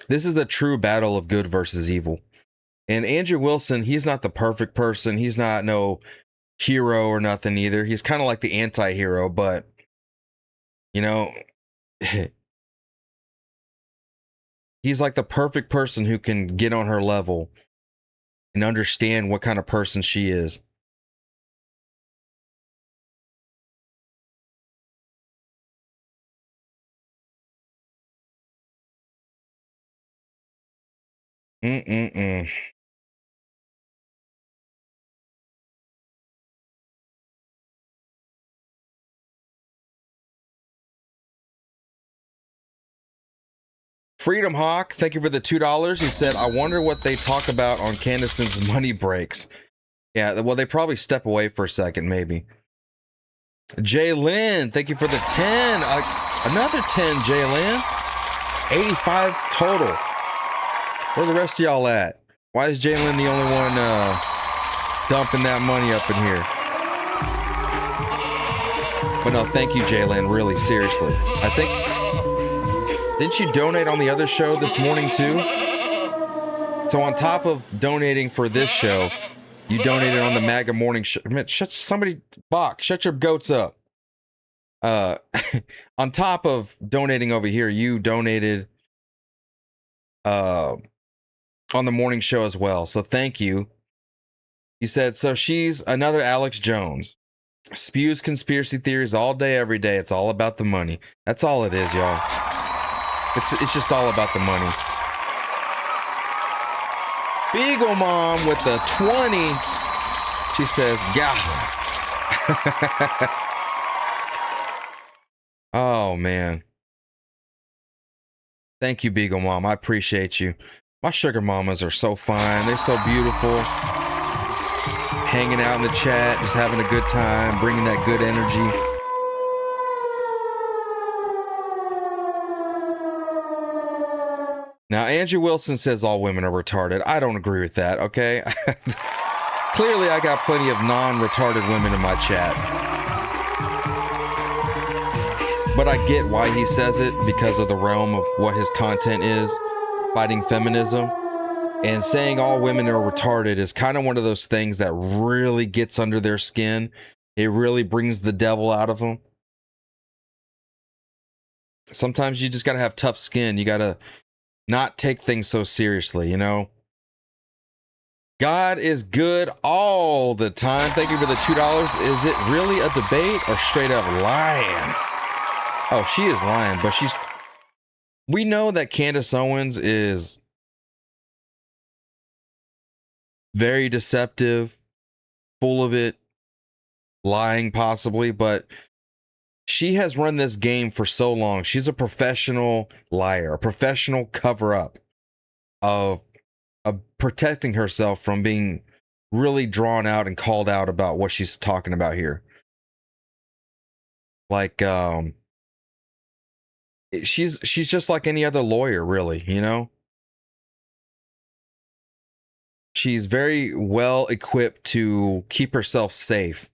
S2: This is the true battle of good versus evil. And Andrew Wilson, he's not the perfect person. He's not no hero or nothing either. He's kind of like the anti-hero, but you know, he's like the perfect person who can get on her level and understand what kind of person she is. Freedom Hawk, thank you for the $2. He said, I wonder what they talk about on Candace's money breaks. Yeah, well, they probably step away for a second, maybe. Jay Lynn, thank you for the 10. Another 10, Jay Lynn. 85 total. Where the rest of y'all at? Why is Jay Lynn the only one dumping that money up in here? But no, thank you, Jay Lynn, really, seriously. I think... Didn't you donate on the other show this morning too? So on top of donating for this show, you donated on the MAGA morning show. Shut your goats up. On top of donating over here, you donated on the morning show as well. So thank you. You said, so she's another Alex Jones. Spews conspiracy theories all day, every day. It's all about the money. That's all it is, y'all. It's just all about the money. Beagle Mom with the 20. She says, "Gah." Oh man. Thank you, Beagle Mom. I appreciate you. My sugar mamas are so fine. They're so beautiful. Hanging out in the chat, just having a good time, bringing that good energy. Now, Andrew Wilson says all women are retarded. I don't agree with that, okay? Clearly, I got plenty of non-retarded women in my chat. But I get why he says it because of the realm of what his content is, fighting feminism. And saying all women are retarded is kind of one of those things that really gets under their skin. It really brings the devil out of them. Sometimes you just got to have tough skin. You got to not take things so seriously, you know? God is good all the time. Thank you for the $2. Is it really a debate or straight up lying? Oh, she is lying, but we know that Candace Owens is very deceptive, full of it, lying possibly, but she has run this game for so long. She's a professional liar, a professional cover-up of protecting herself from being really drawn out and called out about what she's talking about here. Like, she's just like any other lawyer, really, you know? She's very well equipped to keep herself safe.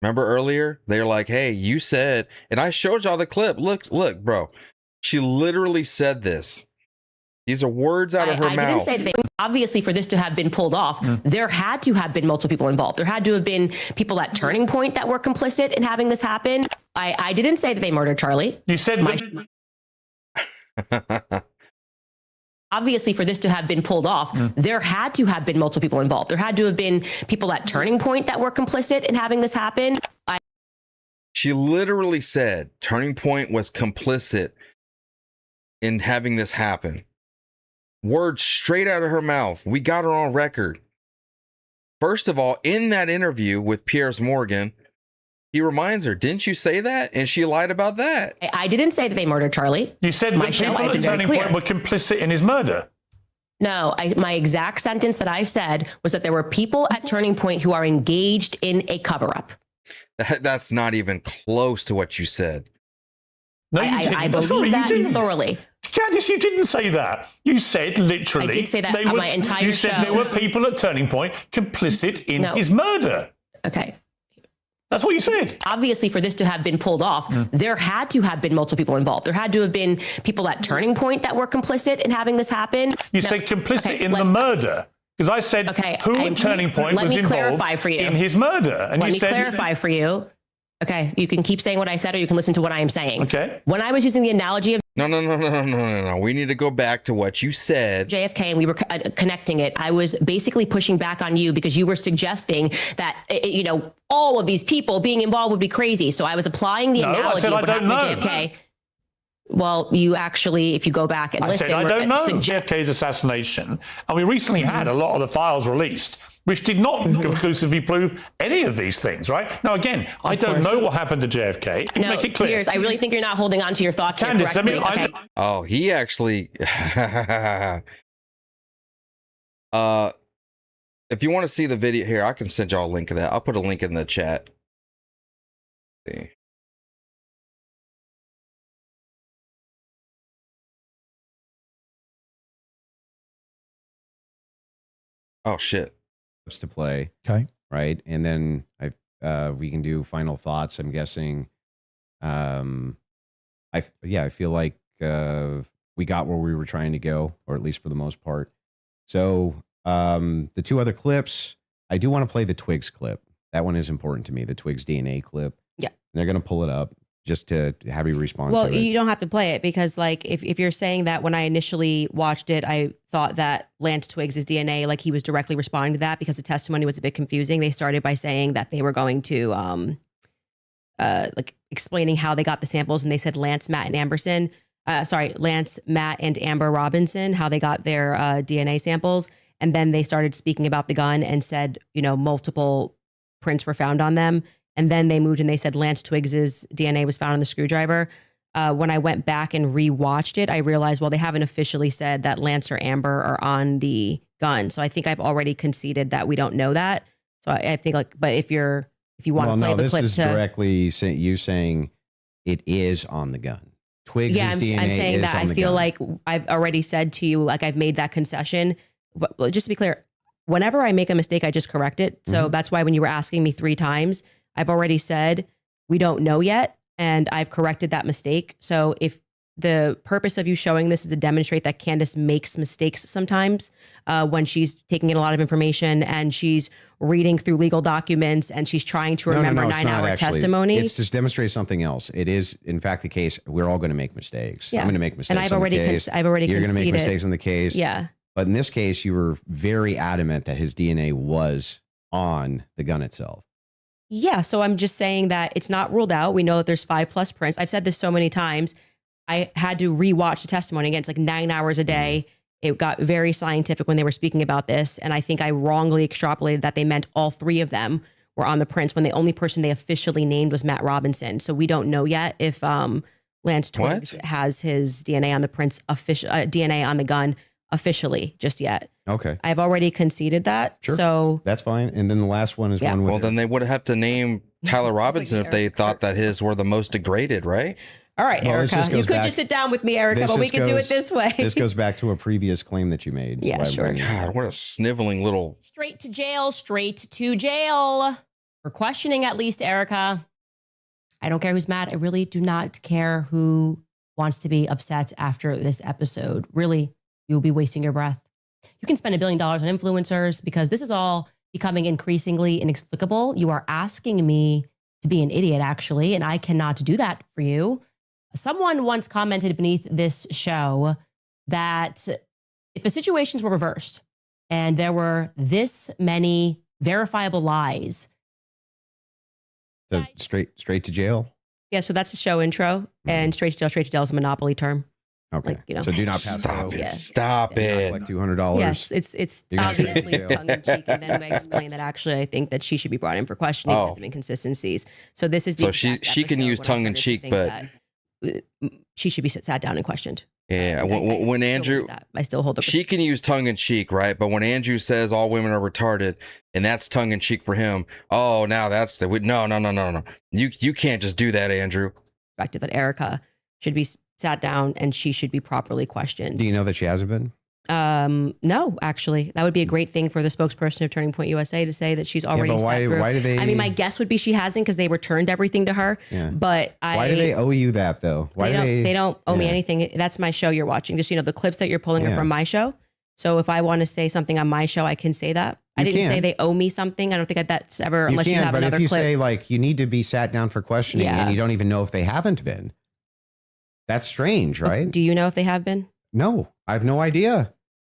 S2: Remember earlier? They're like, hey, you said, and I showed y'all the clip. Look, bro. She literally said this. These are words out of her mouth.
S1: I didn't say that. Obviously, for this to have been pulled off, there had to have been multiple people involved. There had to have been people at Turning Point that were complicit in having this happen. I didn't say that they murdered Charlie.
S3: You said
S1: Obviously, for this to have been pulled off, there had to have been multiple people involved. There had to have been people at Turning Point that were complicit in having this happen.
S2: She literally said Turning Point was complicit in having this happen. Words straight out of her mouth. We got her on record. First of all, in that interview with Piers Morgan, he reminds her, didn't you say that? And she lied about that.
S1: I didn't say that they murdered Charlie.
S3: You said that people at Turning Point were complicit in his murder.
S1: No, my exact sentence that I said was that there were people at Turning Point who are engaged in a cover-up.
S2: That's not even close to what you said.
S3: No, you didn't.
S1: I believe that thoroughly.
S3: Candace, you didn't say that. You said literally.
S1: I did say that on my entire show.
S3: You said there were people at Turning Point complicit in his murder.
S1: Okay.
S3: That's what you said.
S1: Obviously, for this to have been pulled off, there had to have been multiple people involved. There had to have been people at Turning Point that were complicit in having this happen.
S3: You said complicit in the murder. Because I said who at Turning Point was involved in his murder. And
S1: let
S3: you
S1: me
S3: said,
S1: clarify for you. Okay, you can keep saying what I said or you can listen to what I am saying.
S3: Okay.
S1: When I was using the analogy of
S2: No. We need to go back to what you said.
S1: JFK and we were connecting it. I was basically pushing back on you because you were suggesting that, you know, all of these people being involved would be crazy. So I was applying the analogy
S3: I said,
S1: of what happened to JFK. Well, you actually, if you go back and listen.
S3: I said, I don't know JFK's assassination. And we recently had a lot of the files released, which did not conclusively prove any of these things, right? Now, again, I don't know what happened to JFK.
S1: No,
S3: make it clear.
S1: Piers, I really think you're not holding on to your thoughts
S3: Candace,
S1: here correctly.
S2: Oh, he actually... if you want to see the video here, I can send y'all a link of that. I'll put a link in the chat. Let's see. Oh, shit.
S6: To play.
S5: Okay.
S6: Right. And then we can do final thoughts. I'm guessing. I feel like we got where we were trying to go, or at least for the most part. So the two other clips, I do want to play the Twigs clip. That one is important to me, the Twigs DNA clip.
S4: Yeah.
S6: And they're going to pull it up just to have you respond to it.
S4: Well, you don't have to play it because, like, if you're saying that when I initially watched it, I thought that Lance Twigs' DNA, like, he was directly responding to that because the testimony was a bit confusing. They started by saying that they were going to, like, explaining how they got the samples, and they said Lance, Matt, and Amber Robinson, how they got their DNA samples. And then they started speaking about the gun and said, you know, multiple prints were found on them. And then they moved and they said Lance Twigs's DNA was found on the screwdriver. When I went back and rewatched it, I realized, well, they haven't officially said that Lance or Amber are on the gun. So I think I've already conceded that we don't know that. So I think, like, but if you want to play the clip,
S6: this is directly you saying it is on the gun. Twigs' DNA
S4: I'm saying
S6: is
S4: that
S6: on the
S4: I feel
S6: gun.
S4: like I've already said to you, like, I've made that concession. But just to be clear, whenever I make a mistake, I just correct it. So that's why when you were asking me 3 times, I've already said we don't know yet, and I've corrected that mistake. So if the purpose of you showing this is to demonstrate that Candace makes mistakes sometimes when she's taking in a lot of information and she's reading through legal documents and she's trying to remember
S6: No, it's not
S4: 9-hour
S6: actually.
S4: testimony.
S6: It's just demonstrate something else. It is, in fact, the case. We're all going to make mistakes.
S4: Yeah.
S6: I'm going to make mistakes.
S4: And I've
S6: on
S4: already
S6: the case.
S4: I've already
S6: You're going to make
S4: conceded.
S6: mistakes on the case.
S4: Yeah.
S6: But in this case, you were very adamant that his DNA was on the gun itself.
S4: Yeah. So I'm just saying that it's not ruled out. We know that there's 5+ prints. I've said this so many times. I had to rewatch the testimony again. It's like 9 hours a day. It got very scientific when they were speaking about this. And I think I wrongly extrapolated that they meant all 3 of them were on the prints when the only person they officially named was Matt Robinson. So we don't know yet if Lance Twiggs has his DNA on the prints, DNA on the gun officially just yet.
S6: Okay.
S4: I've already conceded that.
S6: Sure.
S4: So
S6: That's fine. And then the last one is
S4: Yeah.
S6: one with
S2: Well, then they would have to name Tyler Robinson if they thought that his were the most degraded, right?
S4: all right,
S6: Well, this
S4: Erica,
S6: just
S4: you
S6: goes
S4: could
S6: back-
S4: just sit down with me, Erica,
S6: This
S4: but we
S6: just
S4: can do it
S6: goes-
S4: this way.
S6: This goes back to a previous claim that you made.
S4: Yeah,
S6: Why I'm
S4: sure.
S6: bringing it up.
S2: God, what a sniveling little.
S7: Straight to jail, straight to jail. For questioning, at least, Erica. I don't care who's mad. I really do not care who wants to be upset after this episode. Really, you'll be wasting your breath. You can spend $1 billion on influencers because this is all becoming increasingly inexplicable. You are asking me to be an idiot, actually, and I cannot do that for you. Someone once commented beneath this show that if the situations were reversed and there were this many verifiable lies.
S6: So straight to jail.
S4: Yeah, so that's the show intro, and straight to jail is a monopoly term.
S6: Okay.
S4: Like, you know.
S6: So do not pass
S2: Stop
S6: go.
S2: it.
S4: Yeah.
S2: Stop
S6: Do not
S2: it.
S6: collect $200.
S4: Yes, it's
S6: You're gonna straight to
S4: obviously
S6: jail.
S4: tongue in cheek, and then I explain that actually I think that she should be brought in for questioning
S2: Oh.
S4: because of inconsistencies. So this is the
S2: So she
S4: exact
S2: can
S4: episode
S2: use
S4: when I
S2: tongue in
S4: started to
S2: cheek,
S4: think
S2: but
S4: that, she should be sat down and questioned.
S2: yeah,
S4: And
S2: when
S4: I still
S2: Andrew,
S4: believe that. I still hold up.
S2: she can use tongue in cheek, right? But when Andrew says all women are retarded, and that's tongue in cheek for him, oh, now that's the no. You can't just do that, Andrew.
S4: perspective that Erica should be sat down and she should be properly questioned.
S6: Do you know that she hasn't been?
S4: No, actually, that would be a great thing for the spokesperson of Turning Point USA to say that she's already.
S6: but
S4: sat through.
S6: why do they?
S4: I mean, my guess would be she hasn't because they returned everything to her.
S6: Yeah.
S4: But
S6: Why do they owe you that though? Why
S4: they don't owe me
S6: yeah.
S4: anything. That's my show you're watching. Just, the clips that you're pulling are
S6: Yeah.
S4: from my show. So if I want to say something on my show, I can say that. I
S6: You
S4: didn't say
S6: can.
S4: they owe me something. I don't think that's ever,
S6: You
S4: unless you
S6: can,
S4: have
S6: but
S4: another
S6: if you
S4: clip.
S6: say like you need to be sat down for questioning
S4: Yeah.
S6: and you don't even know if they haven't been, that's strange, right?
S4: Do you know if they have been?
S6: No, I have no idea.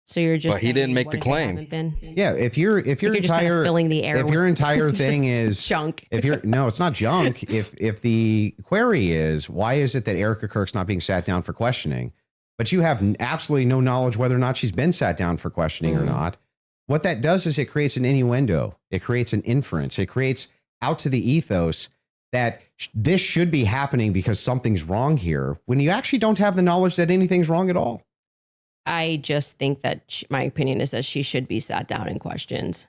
S4: So you're just.
S2: But he
S4: saying
S2: didn't
S4: you
S2: make the
S4: wonder if they
S2: claim.
S4: haven't been?
S6: Yeah, if your
S4: You're just kind
S6: entire
S4: of filling the air.
S6: if your
S4: with
S6: entire thing
S4: just
S6: is
S4: junk.
S6: if you're no, it's not junk. If the query is why is it that Erica Kirk's not being sat down for questioning, but you have absolutely no knowledge whether or not she's been sat down for questioning or not. What that does is it creates an innuendo. It creates an inference. It creates out to the ethos that this should be happening because something's wrong here when you actually don't have the knowledge that anything's wrong at all.
S4: I just think that my opinion is that she should be sat down and questioned.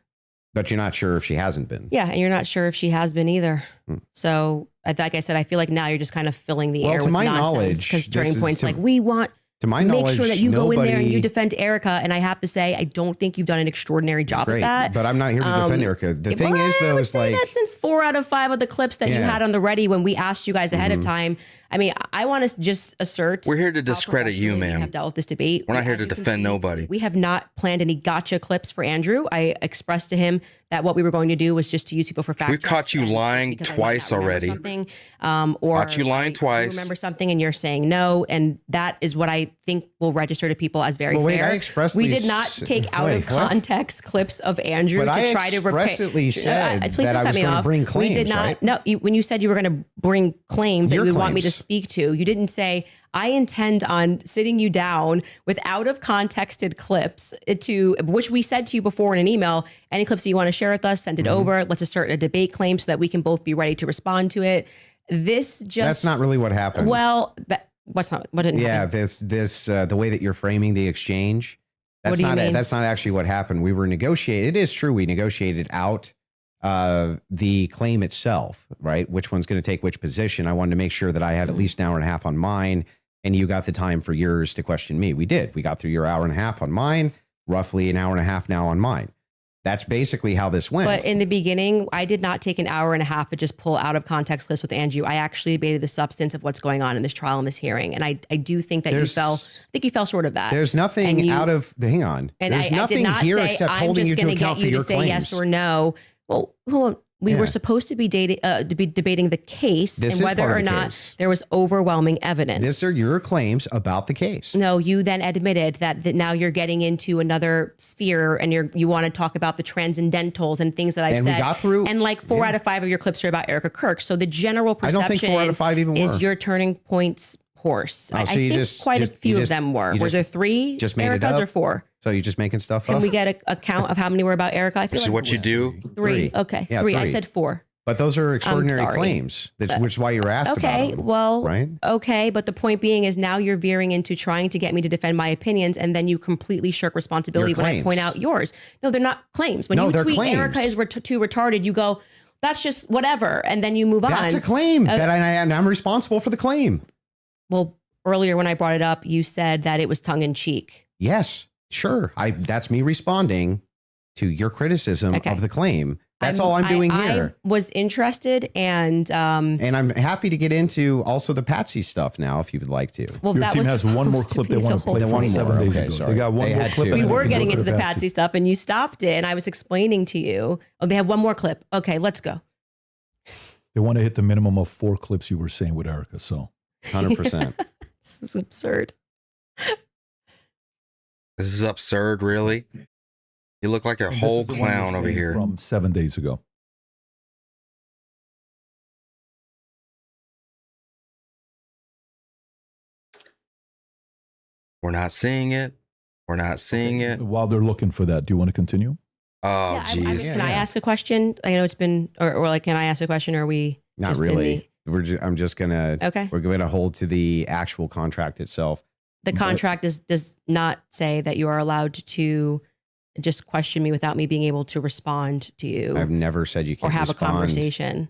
S6: But you're not sure if she hasn't been.
S4: Yeah, and you're not sure if she has been either.
S6: Hmm.
S4: So, like I said, I feel like now you're just kind of filling the
S6: Well,
S4: air
S6: to
S4: with
S6: my
S4: nonsense
S6: knowledge,
S4: because
S6: this
S4: Turning
S6: is
S4: Point's
S6: to-
S4: like, we want
S6: To my
S4: make
S6: knowledge,
S4: sure that you go in there and you
S6: nobody-
S4: defend Erica. And I have to say, I don't think you've done an extraordinary job
S6: Great,
S4: at that.
S6: but I'm not here to defend Erica. The thing
S4: Well,
S6: is,
S4: I
S6: though,
S4: would
S6: is
S4: say
S6: like
S4: that since 4 out of 5 of the clips that you
S6: Yeah.
S4: had on the ready when we asked you guys ahead of
S6: Mhm.
S4: time, I mean, I want to just assert
S2: We're here to
S4: how
S2: discredit you,
S4: professionally we
S2: ma'am.
S4: have dealt with this debate.
S2: We're not here
S4: As
S2: to
S4: you can
S2: defend
S4: see,
S2: nobody.
S4: We have not planned any gotcha clips for Andrew. I expressed to him that what we were going to do was just to use people for fact.
S2: We've caught
S4: checks
S2: you
S4: and
S2: lying
S4: because I might
S2: twice
S4: not remember
S2: already.
S4: Something, or
S2: Caught you lying
S4: I do
S2: twice.
S4: remember something, and you're saying no, and that is what I think will register to people as very
S6: Well, wait,
S4: fair.
S6: I expressly
S4: we did not take out of
S6: wait, what?
S4: context clips of Andrew
S6: But
S4: to
S6: I
S4: try to
S6: expressly said
S4: please
S6: that
S4: don't
S6: I
S4: cut
S6: was
S4: me
S6: going to
S4: off.
S6: bring
S4: We did
S6: claims,
S4: not.
S6: right?
S4: No, when you said you were going to bring claims
S6: Your
S4: that you would want me to
S6: claims.
S4: speak to, you didn't say I intend on sitting you down with out of contexted clips to which we said to you before in an email. Any clips that you want to share with us, send it
S6: Mm-hmm.
S4: over. Let's assert a debate claim so that we can both be ready to respond to it. This just
S6: That's not really what happened.
S4: well. What didn't
S6: yeah,
S4: happen?
S6: the way that you're framing the exchange,
S4: What
S6: that's
S4: do you
S6: not
S4: mean?
S6: that's not actually what happened. We were negotiating. It is true we negotiated out the claim itself, right? Which one's going to take which position? I wanted to make sure that I had at least an hour and a half on mine, and you got the time for yours to question me. We did. We got through your hour and a half on mine, roughly an hour and a half now on mine. That's basically how this went.
S4: But in the beginning, I did not take an hour and a half to just pull out of context lists with Andrew. I actually debated the substance of what's going on in this trial and this hearing. And I do think that I think you fell short of that.
S6: There's nothing out of, hang on.
S4: And
S6: There's
S4: I
S6: nothing
S4: did not
S6: here
S4: say,
S6: except
S4: I'm
S6: holding
S4: just
S6: you to
S4: going to
S6: account
S4: get
S6: for
S4: you
S6: your
S4: to say
S6: claims.
S4: yes or no. Well, we were supposed to be debating the case
S6: This
S4: and
S6: is
S4: whether
S6: part of
S4: or
S6: the
S4: not
S6: case.
S4: there was overwhelming evidence.
S6: These are your claims about the case.
S4: No, you then admitted that now you're getting into another sphere and you want to talk about the transcendentals and things that I've
S6: And
S4: said.
S6: we got through.
S4: And like 4 out of 5 of your clips are about Erica Kirk. So the general
S6: I
S4: perception
S6: don't think 4 out of 5 even were.
S4: is your turning points horse.
S6: Oh,
S4: I
S6: so you
S4: think
S6: just-
S4: quite
S6: just-
S4: a few
S6: you
S4: of
S6: just-
S4: them were.
S6: you
S4: Was
S6: just-
S4: there 3
S6: just made it
S4: Ericas
S6: up?
S4: or 4?
S6: So you're just making stuff up?
S4: Can we get a count of how many were about Erica? I feel
S2: This is
S4: like
S2: what you do.
S4: 3. Okay,
S6: Yeah,
S4: 3. I
S6: 3.
S4: said 4.
S6: But those are extraordinary
S4: sorry.
S6: claims, which is why you're asked
S4: Okay,
S6: about them.
S4: well,
S6: right?
S4: okay, but the point being is now you're veering into trying to get me to defend my opinions, and then you completely shirk responsibility
S6: Your
S4: when I
S6: claims.
S4: point out yours. No, they're not claims. When
S6: No,
S4: you
S6: they're
S4: tweet
S6: claims.
S4: Erica is too retarded, you go, that's just whatever, and then you move on.
S6: That's a claim and I'm responsible for the claim.
S4: Well, earlier when I brought it up, you said that it was tongue in cheek.
S6: Yes, sure. That's me responding to your criticism
S4: Okay.
S6: of the claim. That's all I'm doing here.
S4: I was interested, and
S6: I'm happy to get into also the Patsy stuff now, if you would like to.
S4: well,
S5: Your
S4: that
S5: team
S4: was
S5: has one more
S4: supposed to
S5: clip
S4: be
S5: they want
S4: the
S5: to play
S4: whole
S5: from
S6: one
S4: point.
S5: 7 days
S6: Okay,
S5: ago.
S6: sorry.
S5: They got one
S6: They
S5: more
S6: had
S5: clip.
S6: to.
S5: and
S4: We
S5: then
S4: were
S5: can go
S4: getting
S5: to
S4: into the
S5: Patsy.
S4: Patsy stuff, and you stopped it, and I was explaining to you. Oh, they have one more clip. Okay, let's go.
S5: They want to hit the minimum of 4 clips you were saying with Erica. So
S6: 100%.
S4: This is absurd.
S2: This is absurd, really. You look like a
S5: and this
S2: whole
S5: is the one you're
S2: clown over
S5: saying
S2: here.
S5: from 7 days ago.
S2: We're not seeing it. We're not seeing it.
S5: While they're looking for that, do you want to continue?
S2: Oh,
S4: Yeah,
S2: jeez.
S4: can I ask a question? I know it's been, or like, can I ask a question? Or are we
S6: Not
S4: just in
S6: really. I'm just gonna.
S4: Okay.
S6: We're going to hold to the actual contract itself.
S4: The contract does not say that you are allowed to just question me without me being able to respond to you
S6: I've never said you
S4: or
S6: can't
S4: have
S6: respond.
S4: a conversation.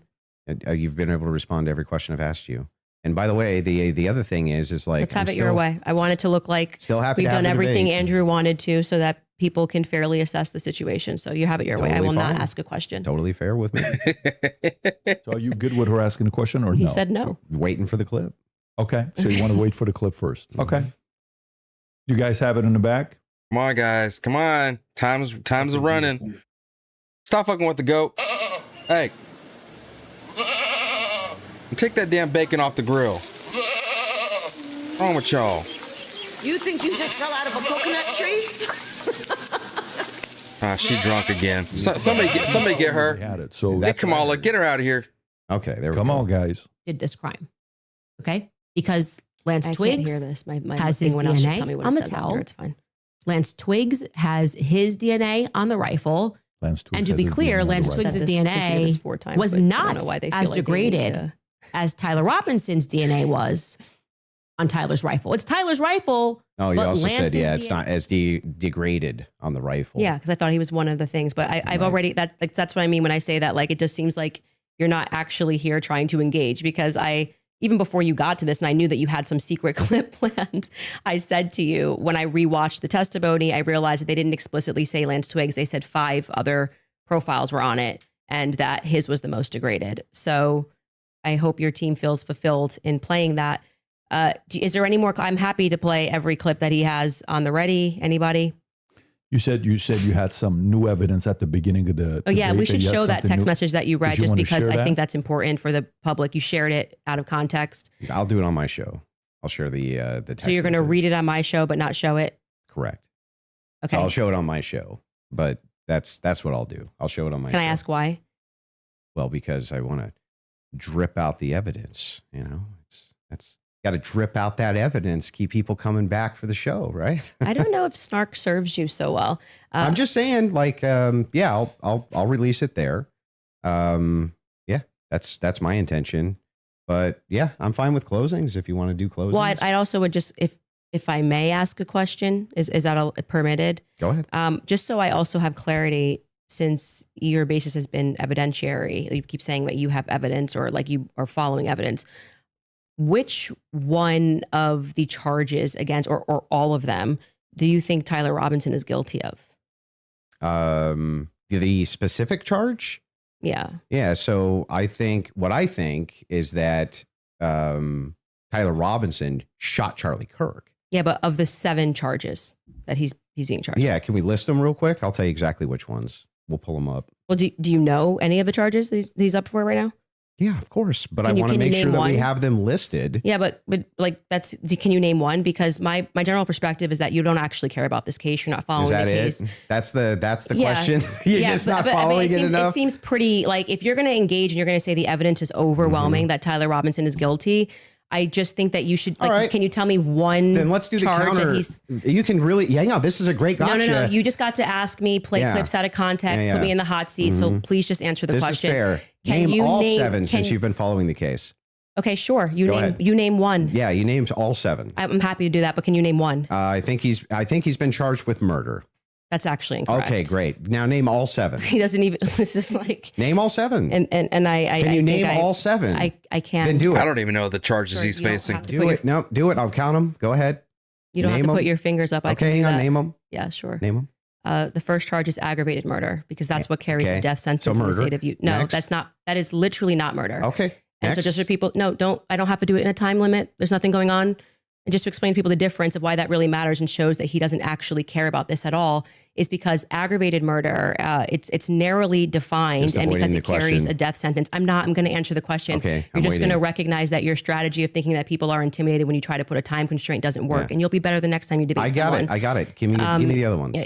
S6: You've been able to respond to every question I've asked you. And by the way, the other thing is like
S4: Let's have
S6: I'm
S4: it your way. I want it to look like
S6: Still happy
S4: we've
S6: to have
S4: done
S6: the
S4: everything
S6: debate.
S4: Andrew wanted to, so that people can fairly assess the situation. So you have it your way. I
S6: Totally
S4: will not
S6: fine.
S4: ask a question.
S6: Totally fair with me.
S5: So are you good with her asking a question or
S4: He
S5: no?
S4: said no.
S6: Waiting for the clip.
S5: Okay. So you want to wait for the clip first. Okay. You guys have it in the back?
S2: Come on, guys. Come on. Time's a running. Stop fucking with the goat. Hey. Take that damn bacon off the grill. What's wrong with y'all?
S9: You think you just fell out of a coconut tree?
S2: Ah, she drunk again. Somebody get her.
S5: We had it. So
S2: Hey, Kamala, get her out of here.
S6: Okay, there we
S5: come
S6: go.
S5: on, guys.
S7: Did this crime. Okay? Because Lance
S4: I can't
S7: Twiggs
S4: hear this. My
S7: has
S4: thing
S7: his
S4: went off. Just
S7: DNA
S4: tell me what
S7: on
S4: it
S7: the
S4: says. I'll
S7: towel.
S4: hear. It's fine.
S7: Lance Twiggs has his DNA on the rifle.
S5: Lance Twiggs
S7: And to
S5: has
S7: be
S5: his
S7: clear,
S5: DNA on the
S7: Lance
S5: right.
S7: Twiggs'
S4: Said this- considered this
S7: DNA
S4: 4 times,
S7: was
S4: but I don't
S7: not
S4: know why they feel
S7: as
S4: like they need
S7: degraded
S4: to-
S7: as Tyler Robinson's DNA was on Tyler's rifle. It's Tyler's rifle.
S6: Oh, you
S7: but
S6: also
S7: Lance's
S6: said, yeah, it's
S7: DNA
S6: not as degraded on the rifle.
S4: Yeah, because I thought he was one of the things. But I've already that's what I mean when I say that. Like, it just seems like you're not actually here trying to engage, because even before you got to this, and I knew that you had some secret clip planned, I said to you, when I rewatched the testimony, I realized that they didn't explicitly say Lance Twiggs. They said 5 other profiles were on it, and that his was the most degraded. So I hope your team feels fulfilled in playing that. Is there any more? I'm happy to play every clip that he has on the ready. Anybody?
S5: You said you had some new evidence at the beginning of the.
S4: Oh, yeah,
S5: debate
S4: we should
S5: you had
S4: show that
S5: something
S4: text
S5: new.
S4: message that you read,
S5: Did you
S4: just
S5: wanna
S4: because
S5: share
S4: I
S5: that?
S4: think that's important for the public. You shared it out of context.
S6: I'll do it on my show. I'll share the text
S4: So you're going to
S6: message.
S4: read it on my show, but not show it?
S6: Correct.
S4: Okay.
S6: So I'll show it on my show, but that's what I'll do. I'll show it on my show.
S4: Can I ask why?
S6: Well, because I want to drip out the evidence. You know, that's got to drip out that evidence, keep people coming back for the show, right?
S4: I don't know if snark serves you so well.
S6: I'm just saying, like, yeah, I'll release it there. Yeah, that's my intention. But yeah, I'm fine with closings if you want to do closings.
S4: Well, I also would just, if I may ask a question, is that permitted?
S6: Go ahead.
S4: Just so I also have clarity, since your basis has been evidentiary, you keep saying that you have evidence or like you are following evidence. Which one of the charges against, or all of them, do you think Tyler Robinson is guilty of?
S6: The specific charge?
S4: Yeah.
S6: Yeah. So what I think is that Tyler Robinson shot Charlie Kirk.
S4: Yeah, but of the 7 charges that he's being charged.
S6: Yeah. Can we list them real quick? I'll tell you exactly which ones. We'll pull them up.
S4: Well, do you know any of the charges that he's up for right now?
S6: Yeah, of course. But
S4: Can
S6: I
S4: you-
S6: want to
S4: can you
S6: make sure
S4: name
S6: that we
S4: one?
S6: have them listed.
S4: Yeah, but like can you name one? Because my general perspective is that you don't actually care about this case. You're not following
S6: Is that
S4: the
S6: it?
S4: case.
S6: That's the
S4: Yeah.
S6: question. You're just not
S4: I mean,
S6: following
S4: it
S6: it
S4: seems,
S6: enough.
S4: It seems pretty like if you're going to engage and you're going to say the evidence is overwhelming that Tyler Robinson is guilty. I just think that you should. Like,
S6: All right.
S4: Can you tell me one?
S6: Then let's do the
S4: charge
S6: counter.
S4: that he's-
S6: You can really, hang on. This is a great gotcha.
S4: No. You just got to ask me, play
S6: Yeah.
S4: clips out of context,
S6: Yeah,
S4: put me
S6: yeah.
S4: in the hot seat. So please just answer the
S6: This
S4: question.
S6: is fair.
S4: Can
S6: Name
S4: you
S6: all
S4: name-
S6: 7 since
S4: can-
S6: you've been following the case.
S4: Okay, sure.
S6: Go ahead.
S4: You name one.
S6: Yeah, you named all 7.
S4: I'm happy to do that, but can you name one?
S6: I think he's been charged with murder.
S4: That's actually incorrect.
S6: Okay, great. Now name all 7.
S4: He doesn't even. This is like.
S6: Name all 7.
S4: And I.
S6: Can you
S4: I
S6: name
S4: think
S6: all 7?
S4: I can't.
S6: Then do it.
S2: I don't even know the charges
S4: Sure,
S2: he's
S4: you don't
S2: facing.
S4: have to
S6: Do it. No, do it. I'll count them. Go ahead.
S4: You don't have
S6: Name
S4: to put
S6: 'em.
S4: your fingers up. I can
S6: Okay,
S4: do
S6: hang on.
S4: that.
S6: Name them.
S4: Yeah, sure.
S6: Name them.
S4: The first charge is aggravated murder because that's what carries
S6: Okay.
S4: a death sentence
S6: So
S4: in the
S6: murder.
S4: state of Utah. No,
S6: Next.
S4: that's not. That is literally not murder.
S6: Okay.
S4: And so
S6: Next.
S4: just for people, no, don't. I don't have to do it in a time limit. There's nothing going on. And just to explain to people the difference of why that really matters and shows that he doesn't actually care about this at all is because aggravated murder, it's narrowly defined,
S6: Just
S4: and because
S6: avoiding
S4: it
S6: the
S4: carries
S6: question.
S4: a death sentence. I'm going to answer the question.
S6: Okay,
S4: You're
S6: I'm
S4: just going to
S6: waiting.
S4: recognize that your strategy of thinking that people are intimidated when you try to put a time constraint doesn't work,
S6: Yeah.
S4: and you'll be better the next time you debate
S6: I got
S4: someone.
S6: it. I got it. Give me the other ones.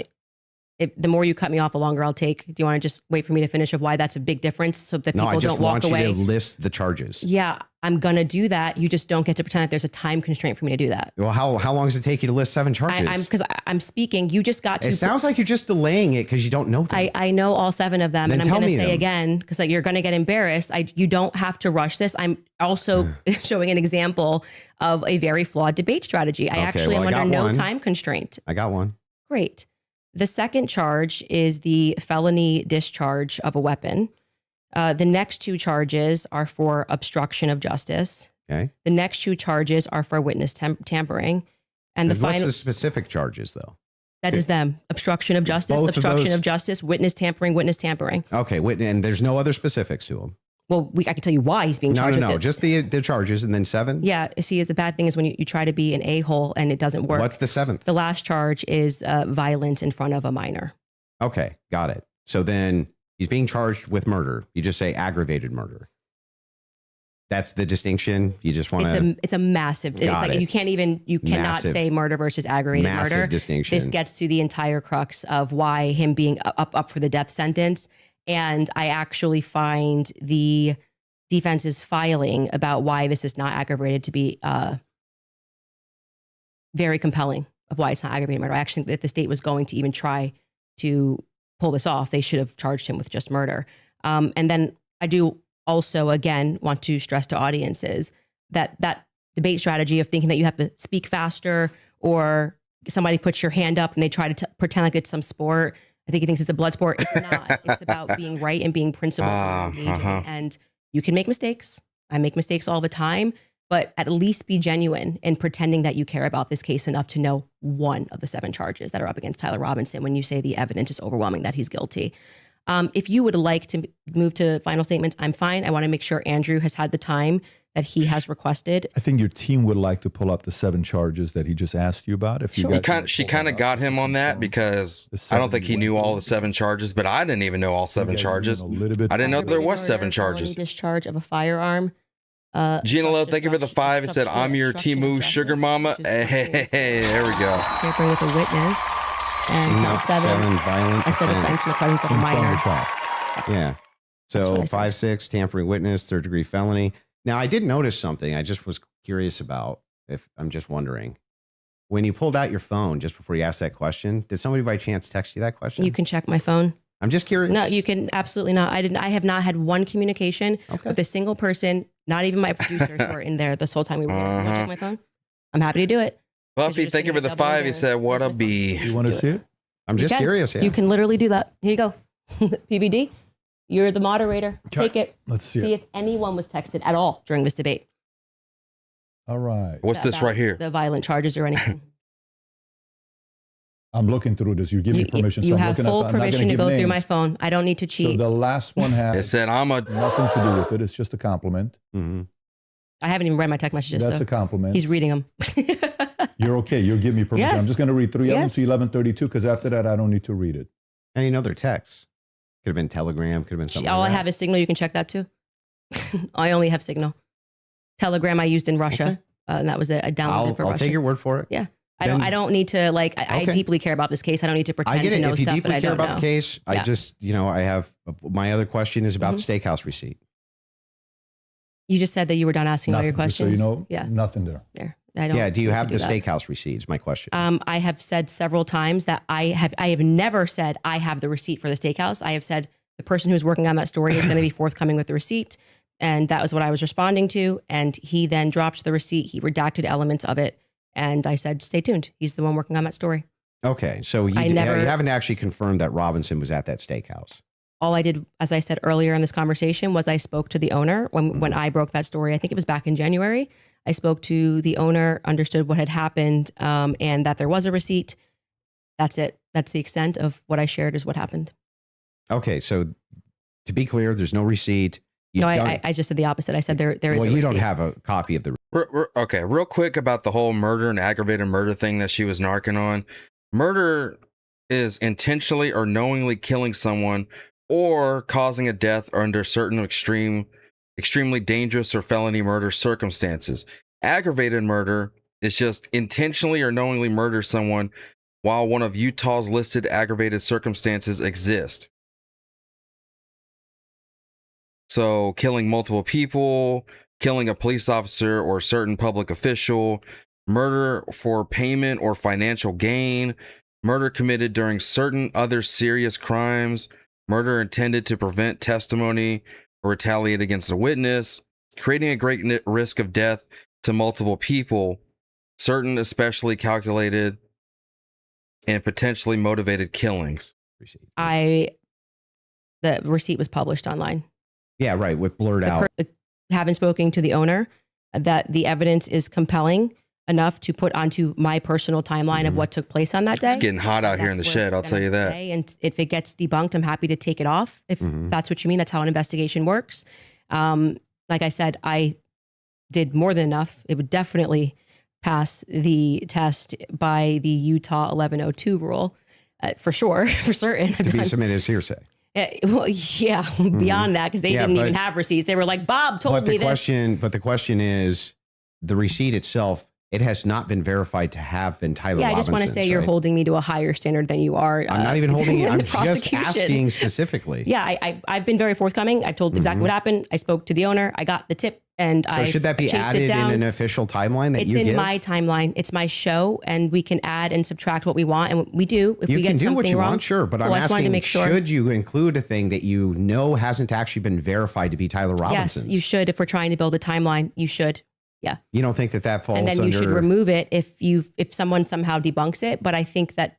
S4: The more you cut me off, the longer I'll take. Do you want to just wait for me to finish of why that's a big difference so that
S6: No,
S4: people
S6: I just
S4: don't walk
S6: want
S4: away?
S6: you to list the charges.
S4: Yeah, I'm going to do that. You just don't get to pretend that there's a time constraint for me to do that.
S6: Well, how long does it take you to list 7 charges?
S4: Because I'm speaking. You just got to.
S6: It sounds like you're just delaying it because you don't know them.
S4: I know all 7 of them,
S6: Then
S4: and I'm
S6: tell
S4: going to
S6: me
S4: say
S6: them.
S4: again because you're going to get embarrassed. You don't have to rush this. I'm also showing an example of a very flawed debate strategy. I
S6: Okay,
S4: actually
S6: well,
S4: am
S6: I
S4: under
S6: got
S4: no
S6: one.
S4: time constraint.
S6: I got one.
S4: Great. The second charge is the felony discharge of a weapon. The next 2 charges are for obstruction of justice.
S6: Okay.
S4: The next 2 charges are for witness tampering. And the
S6: What's
S4: final,
S6: the specific charges, though?
S4: that is them. Obstruction of justice,
S6: Both of
S4: obstruction
S6: those-
S4: of justice, witness tampering, witness tampering.
S6: Okay, wait, and there's no other specifics to them.
S4: Well, I can tell you why he's being
S6: No,
S4: charged
S6: no,
S4: with
S6: no.
S4: it.
S6: Just the charges and then 7?
S4: Yeah, see, the bad thing is when you try to be an a-hole and it doesn't work.
S6: What's the 7th?
S4: The last charge is violence in front of a minor.
S6: Okay, got it. So then he's being charged with murder. You just say aggravated murder. That's the distinction. You just want to
S4: It's a massive. It's
S6: Got
S4: like
S6: it.
S4: you cannot
S6: Massive.
S4: say murder versus aggravated
S6: massive
S4: murder.
S6: distinction.
S4: This gets to the entire crux of why him being up for the death sentence. And I actually find the defense's filing about why this is not aggravated to be very compelling of why it's not aggravated murder. I actually think that if the state was going to even try to pull this off, they should have charged him with just murder. And then I do also, again, want to stress to audiences that debate strategy of thinking that you have to speak faster or somebody puts your hand up and they try to pretend like it's some sport. I think he thinks it's a blood sport. It's not. It's about being right and being principled and engaging. And you can make mistakes. I make mistakes all the time, but at least be genuine in pretending that you care about this case enough to know one of the 7 charges that are up against Tyler Robinson when you say the evidence is overwhelming that he's guilty. If you would like to move to final statements, I'm fine. I want to make sure Andrew has had the time that he has requested.
S5: I think your team would like to pull up the 7 charges that he just asked you about. If you
S4: Sure.
S5: got,
S2: She kind of got him on that because I don't think he knew all the 7 charges, but I didn't even know all 7 charges. I didn't know there was 7 charges.
S4: Discharge of a firearm.
S2: Gina Love, thank you for the 5. It said, I'm your Timu sugar mama. Hey, there we go.
S4: Tampering with a witness. And
S6: No,
S4: 7,
S6: violent
S4: I said
S6: offense.
S4: offense in the presence of a
S5: in front of
S4: minor.
S5: the child.
S6: Yeah.
S4: That's what
S6: So
S4: I said.
S6: 5, 6, tampering witness, 3rd degree felony. Now, I did notice something I just was curious about. If I'm just wondering, when you pulled out your phone just before you asked that question, did somebody by chance text you that question?
S4: You can check my phone.
S6: I'm just curious.
S4: No, you can absolutely not. I have not had one communication
S6: Okay.
S4: with a single person, not even my producers who are in there this whole time we were there. You wanna check my phone? I'm happy to do it.
S2: Buffy,
S4: just
S2: thank you for
S4: gonna
S2: the
S4: double
S2: 5. He
S4: here.
S2: said, what a
S4: Where's my
S2: bee.
S5: You want to
S4: Do
S5: see
S4: it.
S5: it?
S6: I'm just
S4: You can.
S6: curious. Yeah.
S4: You can literally do that. Here you go. PBD, you're the moderator.
S5: Okay.
S4: Take it.
S5: Let's see
S4: See
S5: it.
S4: if anyone was texted at all during this debate.
S5: All right.
S2: What's this
S4: about
S2: right here?
S4: The violent charges or anything.
S5: I'm looking through this. You give me permission.
S4: You
S5: so I'm
S4: have
S5: looking
S4: full
S5: at, I'm not gonna
S4: permission to
S5: give
S4: go through
S5: names.
S4: my phone. I don't need to
S5: So
S4: cheat.
S5: the last one
S2: It
S5: has
S2: said I'm a
S5: nothing to do with it. It's just a compliment.
S6: Mm-hmm.
S4: I haven't even read my text messages.
S5: That's
S4: so
S5: a compliment.
S4: he's reading them.
S5: You're okay. You'll give me permission.
S4: Yes.
S5: I'm just going to read 3 of them
S4: Yes.
S5: to 1132 because after that, I don't need to read it.
S6: And you know their texts. Could have been Telegram. Could have been something.
S4: All
S6: like
S4: I
S6: that.
S4: have is Signal. You can check that too. I only have Signal. Telegram I used in Russia,
S6: Okay.
S4: and that was it. I downloaded for
S6: I'll
S4: Russia.
S6: take your word for it.
S4: Yeah.
S6: Then-
S4: I don't need to I
S6: Okay.
S4: deeply care about this case. I don't need to
S6: I
S4: pretend
S6: get
S4: to
S6: it.
S4: know
S6: If you
S4: stuff that
S6: deeply
S4: I
S6: care
S4: don't
S6: about
S4: know.
S6: the case, I
S4: Yeah.
S6: just, I have my other question is about
S4: Mhm.
S6: the steakhouse receipt.
S4: You just said that you were done asking all your
S5: Nothing, just
S4: questions.
S5: so you know,
S4: Yeah.
S5: nothing there.
S4: There. I don't
S6: Yeah. Do you
S4: need
S6: have
S4: to
S6: the
S4: do that.
S6: steakhouse receipt? Is my question.
S4: I have said several times that I have never said I have the receipt for the steakhouse. I have said the person who's working on that story is going to be forthcoming with the receipt. And that was what I was responding to. And he then dropped the receipt. He redacted elements of it. And I said, stay tuned. He's the one working on that story.
S6: Okay. So you
S4: I
S6: haven't actually confirmed that Robinson was at that steakhouse.
S4: All I did, as I said earlier in this conversation, was I spoke to the owner when I broke that story. I think it was back in January. I spoke to the owner, understood what had happened, and that there was a receipt. That's it. That's the extent of what I shared is what happened.
S6: Okay. So to be clear, there's no receipt.
S4: I just did the opposite. I said there is a receipt.
S6: Well, you don't have a copy of the.
S2: Okay, real quick about the whole murder and aggravated murder thing that she was narking on. Murder is intentionally or knowingly killing someone or causing a death under certain extremely dangerous or felony murder circumstances. Aggravated murder is just intentionally or knowingly murder someone while one of Utah's listed aggravated circumstances exist. So killing multiple people, killing a police officer or certain public official, murder for payment or financial gain, murder committed during certain other serious crimes, murder intended to prevent testimony or retaliate against a witness, creating a great risk of death to multiple people, certain especially calculated and potentially motivated killings.
S4: The receipt was published online.
S6: Yeah, right. With blurred out.
S4: Having spoken to the owner, that the evidence is compelling enough to put onto my personal timeline of what took place on that day.
S2: It's getting hot out here in the
S4: That's
S2: shed,
S4: where
S2: I'll
S4: it's
S2: tell you
S4: gonna
S2: that.
S4: stay. And if it gets debunked, I'm happy to take it off. If that's what you mean, that's how an investigation works. Like I said, I did more than enough. It would definitely pass the test by the Utah 1102 rule, for sure, for certain.
S6: To be submitted as hearsay.
S4: Well, yeah, beyond that, because they didn't even have receipts. They were like, Bob told me this.
S6: But the question is, the receipt itself, it has not been verified to have been Tyler
S4: Yeah, I just want to
S6: Robinson's,
S4: say you're
S6: right?
S4: holding me to a higher standard than you are.
S6: I'm not even holding you.
S4: in
S6: I'm
S4: the
S6: just
S4: prosecution.
S6: asking specifically.
S4: Yeah, I've been very forthcoming. I've told exactly what happened. I spoke to the owner. I got the tip, and
S6: So should that be
S4: chased
S6: added
S4: it down.
S6: in an official timeline that
S4: It's
S6: you
S4: in
S6: give?
S4: my timeline. It's my show, and we can add and subtract what we want, and we do. If
S6: You
S4: we
S6: can
S4: get
S6: do
S4: something
S6: what you
S4: wrong,
S6: want, sure. But
S4: Cool, I
S6: I'm
S4: just wanted to
S6: asking,
S4: make sure.
S6: should you include a thing that you know hasn't actually been verified to be Tyler Robinson's?
S4: Yes, you should. If we're trying to build a timeline, you should. Yeah.
S6: You don't think that falls
S4: And then
S6: under...
S4: you should remove it if someone somehow debunks it. But I think that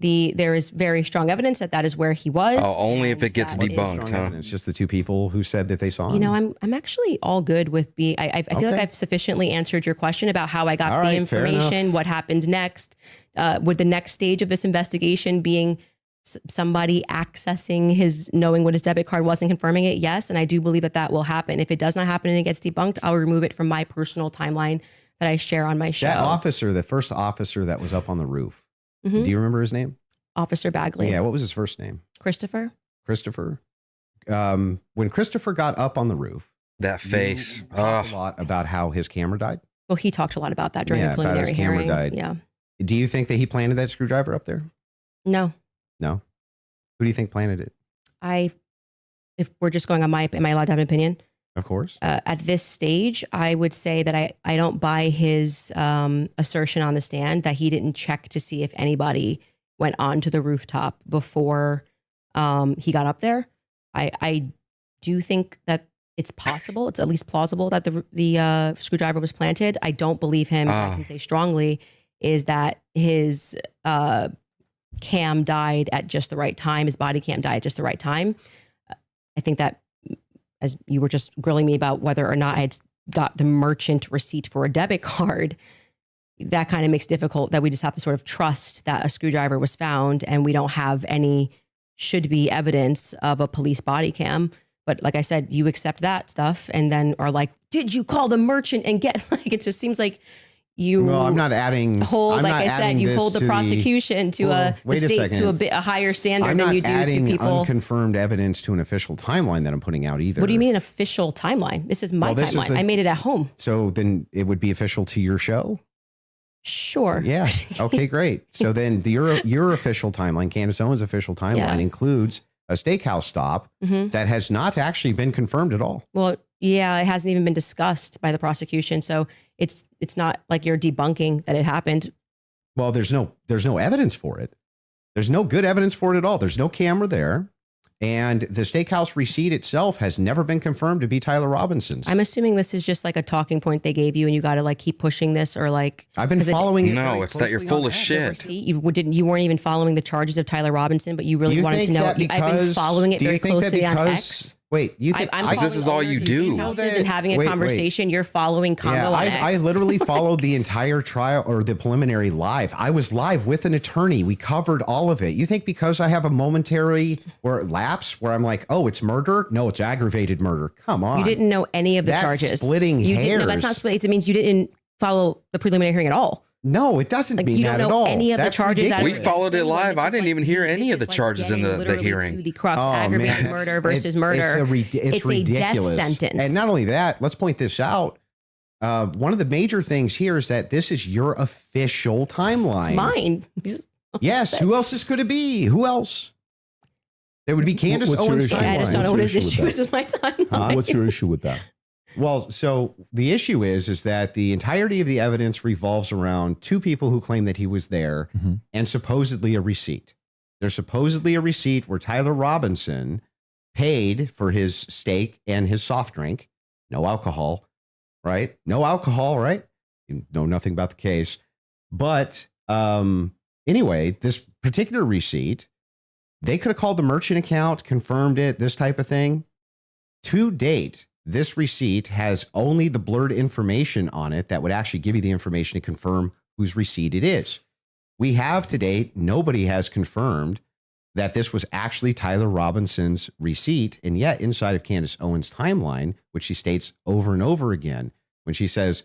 S4: there is very strong evidence that is where he was.
S2: Oh, only if
S4: and
S2: it gets
S4: that is-
S2: debunked, huh?
S6: It's just the two people who said that they saw him.
S4: You know, I'm actually all good with I feel like
S6: Okay.
S4: I've sufficiently answered your question about how I got
S6: All
S4: the
S6: right, fair
S4: information, what happened next. Would the next stage of this investigation being somebody accessing knowing what his debit card was and confirming it? Yes. And I do believe that will happen. If it does not happen and it gets debunked, I'll remove it from my personal timeline that I share on my show.
S6: That officer, the first officer that was up on the roof,
S4: Mhm.
S6: do you remember his name?
S4: Officer Bagley.
S6: Yeah, what was his first name?
S4: Christopher.
S6: Christopher. When Christopher got up on the roof,
S2: That face.
S6: you talked a lot about how his camera died.
S4: Well, he talked a lot about that during
S6: Yeah,
S4: the
S6: about his
S4: preliminary
S6: camera
S4: hearing.
S6: died.
S4: Yeah.
S6: Do you think that he planted that screwdriver up there?
S4: No.
S6: No. Who do you think planted it?
S4: If we're just going on am I allowed to have an opinion?
S6: Of course.
S4: At this stage, I would say that I don't buy his assertion on the stand that he didn't check to see if anybody went onto the rooftop before he got up there. I do think that it's possible. It's at least plausible that the screwdriver was planted. I don't believe him. I can say strongly is that his cam died at just the right time. His body cam died at just the right time. I think that, as you were just grilling me about whether or not I had got the merchant receipt for a debit card, that kind of makes difficult that we just have to sort of trust that a screwdriver was found and we don't have any should be evidence of a police body cam. But like I said, you accept that stuff and then are like, did you call the merchant and get like, it just seems like you
S6: Well, I'm not adding.
S4: hold,
S6: I'm
S4: like
S6: not
S4: I said,
S6: adding
S4: you
S6: this
S4: hold the
S6: to
S4: prosecution to
S6: Well,
S4: a
S6: wait a
S4: state
S6: second.
S4: to a higher standard
S6: I'm
S4: than
S6: not
S4: you do to
S6: adding
S4: people.
S6: unconfirmed evidence to an official timeline that I'm putting out either.
S4: What do you mean official timeline? This is my
S6: Well, this is
S4: timeline. I made it at home.
S6: So then it would be official to your show?
S4: Sure.
S6: Yeah. Okay, great. So then your official timeline, Candace Owens' official timeline,
S4: Yeah.
S6: includes a steakhouse stop that has not actually been confirmed at all.
S4: Well, yeah, it hasn't even been discussed by the prosecution. So it's not like you're debunking that it happened.
S6: Well, there's no evidence for it. There's no good evidence for it at all. There's no camera there. And the steakhouse receipt itself has never been confirmed to be Tyler Robinson's.
S4: I'm assuming this is just like a talking point they gave you and you got to like keep pushing this or like.
S6: I've been following it.
S2: No,
S6: very
S2: it's that you're
S6: closely
S2: full
S6: on
S2: of
S6: X.
S2: shit.
S4: Receipt. You weren't even following the charges of Tyler Robinson, but you really
S6: You
S4: wanted to
S6: think
S4: know.
S6: that
S4: I've been
S6: because-
S4: following it
S6: do you
S4: very
S6: think that
S4: closely on
S6: because-
S4: X.
S6: Wait, you think
S4: I'm
S2: This is all you do.
S4: Houses and having a
S6: Wait,
S4: conversation. You're following Congo
S6: Yeah,
S4: on
S6: I
S4: X.
S6: literally followed the entire trial or the preliminary live. I was live with an attorney. We covered all of it. You think because I have a momentary or lapse where I'm like, oh, it's murder? No, it's aggravated murder. Come on.
S4: You didn't know any of the
S6: That's
S4: charges.
S6: splitting
S4: you didn't, no, that's
S6: hairs.
S4: not splitting. It means you didn't follow the preliminary hearing at all.
S6: No, it doesn't
S4: Like,
S6: mean
S4: you
S6: that
S4: don't
S6: at
S4: know
S6: all.
S4: any of the
S6: That's
S4: charges.
S6: ridiculous.
S2: We followed it live. I didn't even hear any of the
S4: This is
S2: charges in
S4: getting
S2: the
S4: literally
S2: hearing.
S4: To the crux,
S6: Oh,
S4: aggravated
S6: man,
S4: murder versus murder.
S6: It's
S4: a death
S6: ridiculous.
S4: sentence.
S6: And not only that, let's point this out. One of the major things here is that this is your official timeline.
S4: It's mine.
S6: Yes. Who else could it be? Who else? There would be Candace
S5: What's your
S6: Owens'
S5: issue?
S6: timeline.
S4: I just don't know what his
S5: What's your
S4: issue
S5: issue
S4: is with my timeline.
S5: What's your issue with that?
S6: Well, so the issue is that the entirety of the evidence revolves around two people who claim that he was there and supposedly a receipt. There's supposedly a receipt where Tyler Robinson paid for his steak and his soft drink. No alcohol, right? No alcohol, right? You know nothing about the case. But anyway, this particular receipt, they could have called the merchant account, confirmed it, this type of thing. To date, this receipt has only the blurred information on it that would actually give you the information to confirm whose receipt it is. We have to date, nobody has confirmed that this was actually Tyler Robinson's receipt. And yet inside of Candace Owens' timeline, which she states over and over again, when she says,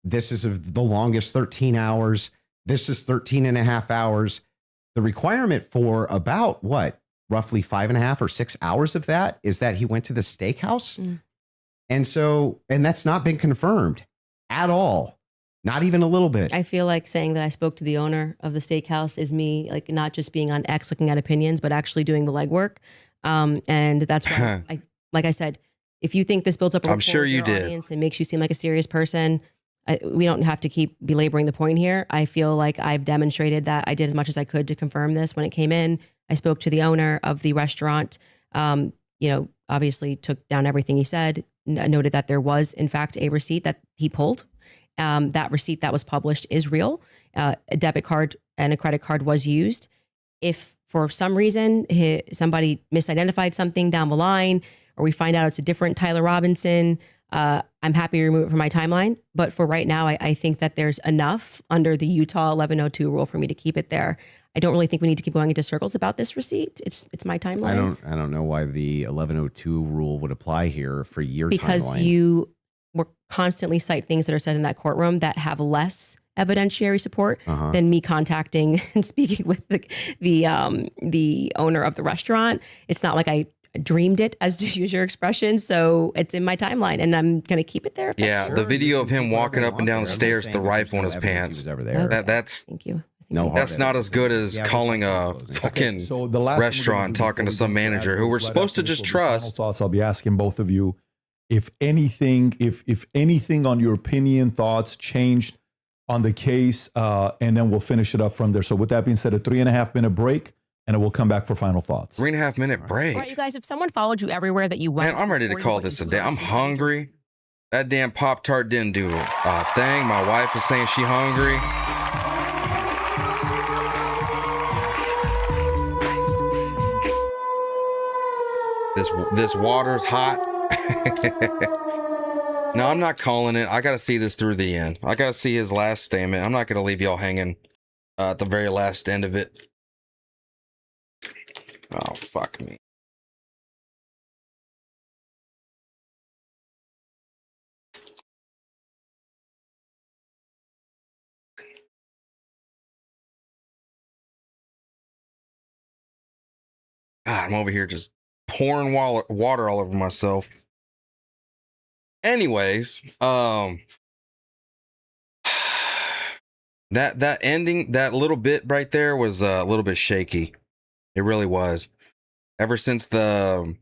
S6: this is the longest 13 hours, this is 13 and a half hours, the requirement for about what, roughly 5.5 or 6 hours of that is that he went to the steakhouse. And so, and that's not been confirmed at all. Not even a little bit.
S4: I feel like saying that I spoke to the owner of the steakhouse is me, like not just being on X looking at opinions, but actually doing the legwork. And that's why, like I said, if you think this builds up a
S2: I'm sure you did.
S4: audience and makes you seem like a serious person, we don't have to keep belaboring the point here. I feel like I've demonstrated that I did as much as I could to confirm this when it came in. I spoke to the owner of the restaurant, obviously took down everything he said, noted that there was, in fact, a receipt that he pulled. That receipt that was published is real. A debit card and a credit card was used. If for some reason somebody misidentified something down the line, or we find out it's a different Tyler Robinson, I'm happy to remove it from my timeline. But for right now, I think that there's enough under the Utah 1102 rule for me to keep it there. I don't really think we need to keep going into circles about this receipt. It's my timeline.
S6: I don't know why the 1102 rule would apply here for your
S4: because
S6: timeline.
S4: you were constantly cite things that are said in that courtroom that have less evidentiary support than me contacting and speaking with the owner of the restaurant. It's not like I dreamed it, as to use your expression. So it's in my timeline, and I'm going to keep it there.
S2: Yeah, the video of him walking up and down the stairs with the rifle in his pants. That's
S4: Thank you.
S6: No,
S2: that's not as good as calling a fucking
S5: So the last
S2: restaurant, talking to some manager who we're supposed to just trust.
S5: Thoughts. I'll be asking both of you if anything, if anything on your opinion, thoughts changed on the case, and then we'll finish it up from there. So with that being said, a 3.5 minute break, and then we'll come back for final thoughts.
S2: 3.5 minute break.
S1: All right, you guys, if someone followed you everywhere that you went.
S2: Man, I'm ready to call this a day. I'm hungry. That damn Pop-Tart didn't do a thing. My wife is saying she hungry. This water's hot. No, I'm not calling it. I got to see this through the end. I got to see his last statement. I'm not going to leave y'all hanging at the very last end of it. Oh, fuck me. God, I'm over here just pouring water all over myself. Anyways, that ending, that little bit right there was a little bit shaky. It really was. Ever since the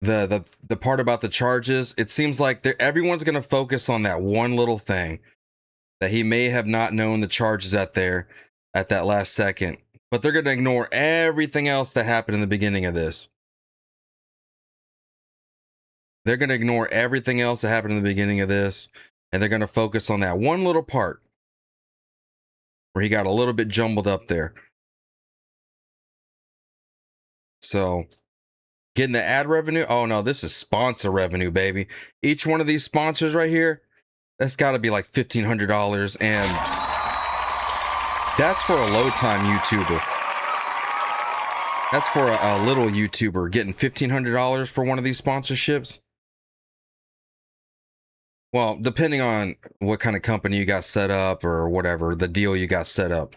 S2: part about the charges, it seems like everyone's going to focus on that one little thing, that he may have not known the charges at that last second, but they're going to ignore everything else that happened in the beginning of this. They're going to ignore everything else that happened in the beginning of this, and they're going to focus on that one little part where he got a little bit jumbled up there. So, getting the ad revenue? Oh no, this is sponsor revenue, baby. Each one of these sponsors right here, that's got to be like $1,500, and that's for a low-time YouTuber. That's for a little YouTuber getting $1,500 for one of these sponsorships. Well, depending on what kind of company you got set up or whatever, the deal you got set up.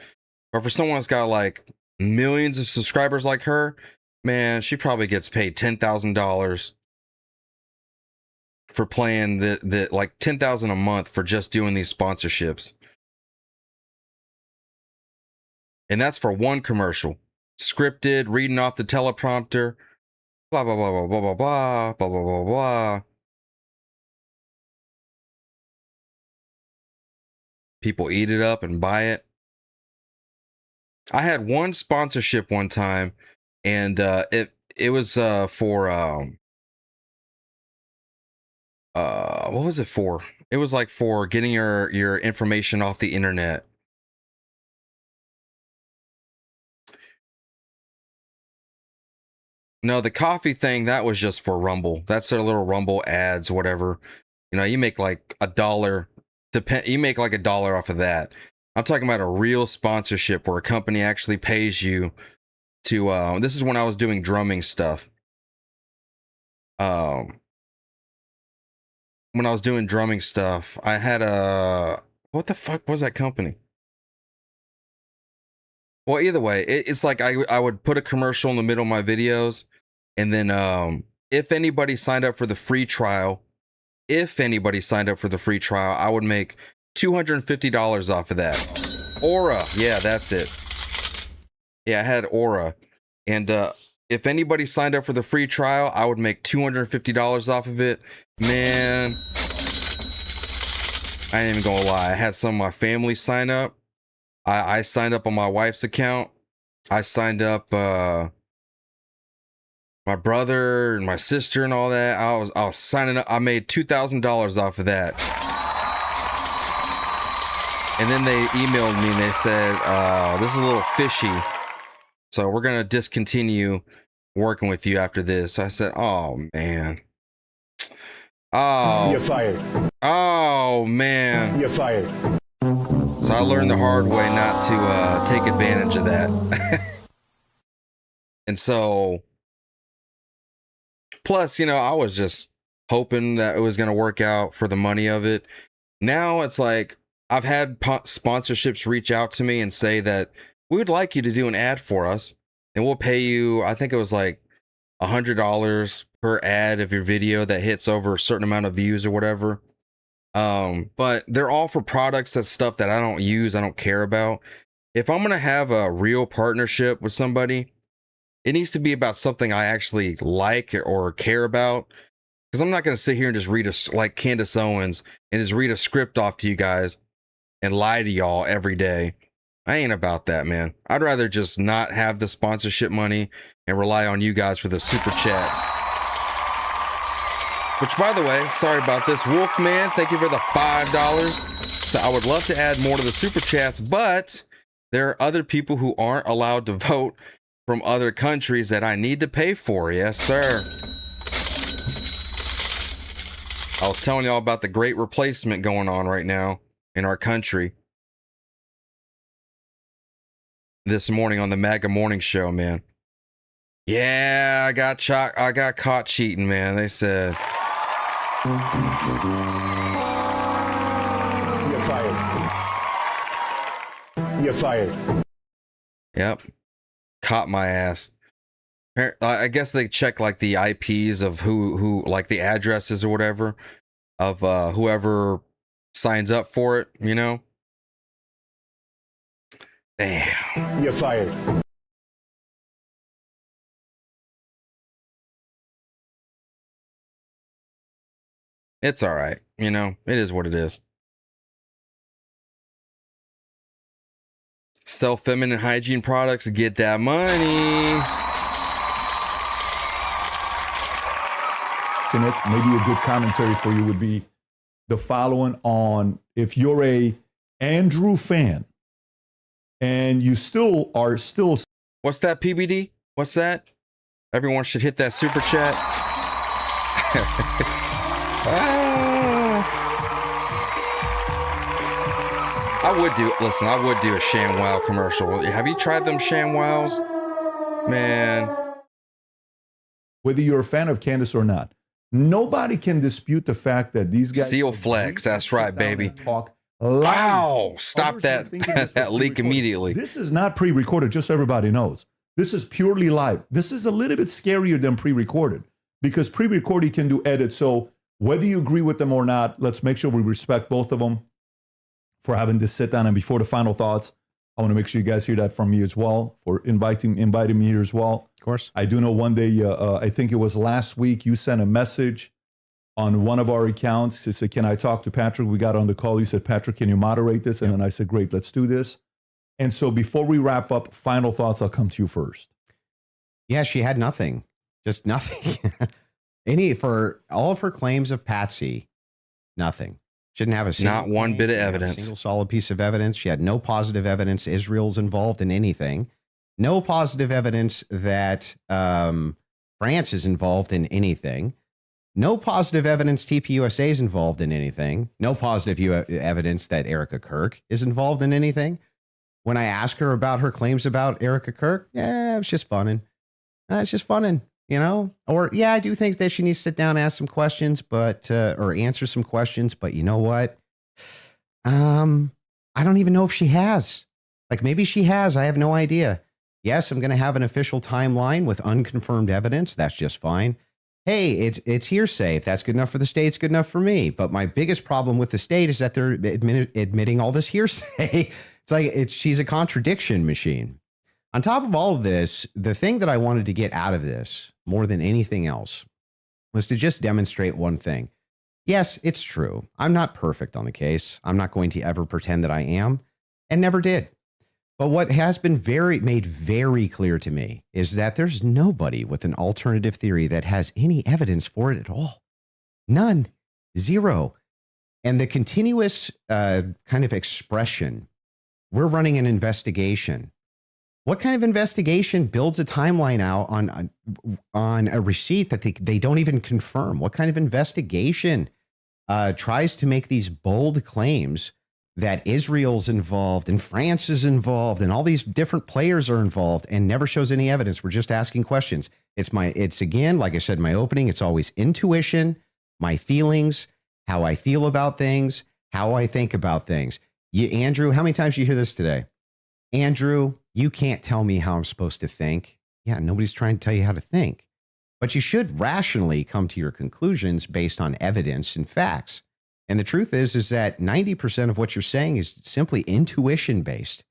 S2: But for someone that's got like millions of subscribers like her, man, she probably gets paid $10,000 for playing the like $10,000 a month for just doing these sponsorships. And that's for one commercial. Scripted, reading off the teleprompter, blah, blah, blah, blah, blah, blah, blah, blah, blah, blah, blah. People eat it up and buy it. I had one sponsorship one time, and it was for what was it for? It was like for getting your information off the internet. No, the coffee thing, that was just for Rumble. That's their little Rumble ads, whatever. You know, you make like $1. You make like $1 off of that. I'm talking about a real sponsorship where a company actually pays you to. This is when I was doing drumming stuff. When I was doing drumming stuff, I had what the fuck was that company? Well, either way, it's like I would put a commercial in the middle of my videos, and then if anybody signed up for the free trial, I would make $250 off of that. Aura, yeah, that's it. Yeah, I had Aura, and if anybody signed up for the free trial, I would make $250 off of it. Man, I ain't even gonna lie. I had some of my family sign up. I signed up on my wife's account. I signed up my brother and my sister and all that. I was signing up. I made $2,000 off of that. And then they emailed me and they said, this is a little fishy, so we're gonna discontinue working with you after this. I said, oh man. Oh,
S10: you're fired.
S2: Oh man,
S10: You're fired.
S2: So I learned the hard way not to take advantage of that. And so, plus, you know, I was just hoping that it was going to work out for the money of it. Now it's like I've had sponsorships reach out to me and say that we would like you to do an ad for us, and we'll pay you, I think it was like $100 per ad of your video that hits over a certain amount of views or whatever. But they're all for products, that's stuff that I don't use, I don't care about. If I'm going to have a real partnership with somebody, it needs to be about something I actually like or care about. Because I'm not going to sit here and just read like Candace Owens and just read a script off to you guys and lie to y'all every day. I ain't about that, man. I'd rather just not have the sponsorship money and rely on you guys for the super chats. Which, by the way, sorry about this, Wolfman, thank you for the $5. So I would love to add more to the super chats, but there are other people who aren't allowed to vote from other countries that I need to pay for. Yes, sir. I was telling y'all about the great replacement going on right now in our country. This morning on the MAGA Morning Show, man. Yeah, I got caught cheating, man. They said.
S10: You're fired. You're fired.
S2: Yep. Caught my ass. I guess they check like the IPs of who like the addresses or whatever of whoever signs up for it, you know? Damn.
S10: You're fired.
S2: It's all right, you know? It is what it is. Sell feminine hygiene products, get that money.
S5: Maybe a good commentary for you would be the following on if you're a Andrew fan and you still are
S2: What's that, PBD? What's that? Everyone should hit that super chat. I would do a ShamWow commercial. Have you tried them ShamWows? Man.
S5: Whether you're a fan of Candace or not, nobody can dispute the fact that these guys
S2: Seal flex, that's right, baby.
S5: Talk
S2: Wow! Stop that that leak immediately.
S5: This is not pre-recorded, just so everybody knows. This is purely live. This is a little bit scarier than pre-recorded because pre-recorded you can do edits. So whether you agree with them or not, let's make sure we respect both of them for having this sit down. And before the final thoughts, I want to make sure you guys hear that from me as well, for inviting me here as well.
S6: Of course.
S5: I do know one day, I think it was last week, you sent a message on one of our accounts. He said, can I talk to Patrick? We got on the call. You said, Patrick, can you moderate this? And then I said, great, let's do this. And so before we wrap up, final thoughts, I'll come to you first.
S6: Yeah, she had nothing. Just nothing. For all of her claims of Patsy, nothing. Shouldn't have a single
S2: not one bit of evidence.
S6: Single solid piece of evidence. She had no positive evidence Israel's involved in anything. No positive evidence that France is involved in anything. No positive evidence TPUSA is involved in anything. No positive evidence that Erica Kirk is involved in anything. When I ask her about her claims about Erica Kirk, yeah, it's just funning. It's just funning, you know? Or, yeah, I do think that she needs to sit down and ask some questions, but, or answer some questions, but you know what? I don't even know if she has. Like, maybe she has. I have no idea. Yes, I'm going to have an official timeline with unconfirmed evidence. That's just fine. Hey, it's hearsay. If that's good enough for the state, it's good enough for me. But my biggest problem with the state is that they're admitting all this hearsay. It's like she's a contradiction machine. On top of all of this, the thing that I wanted to get out of this more than anything else was to just demonstrate one thing. Yes, it's true. I'm not perfect on the case. I'm not going to ever pretend that I am, and never did. But what has been made very clear to me is that there's nobody with an alternative theory that has any evidence for it at all. None. Zero. And the continuous kind of expression, we're running an investigation. What kind of investigation builds a timeline out on a receipt that they don't even confirm? What kind of investigation tries to make these bold claims that Israel's involved and France is involved and all these different players are involved and never shows any evidence? We're just asking questions. It's again, like I said in my opening, it's always intuition, my feelings, how I feel about things, how I think about things. Andrew, how many times did you hear this today? Andrew, you can't tell me how I'm supposed to think. Yeah, nobody's trying to tell you how to think. But you should rationally come to your conclusions based on evidence and facts. And the truth is that 90% of what you're saying is simply intuition based.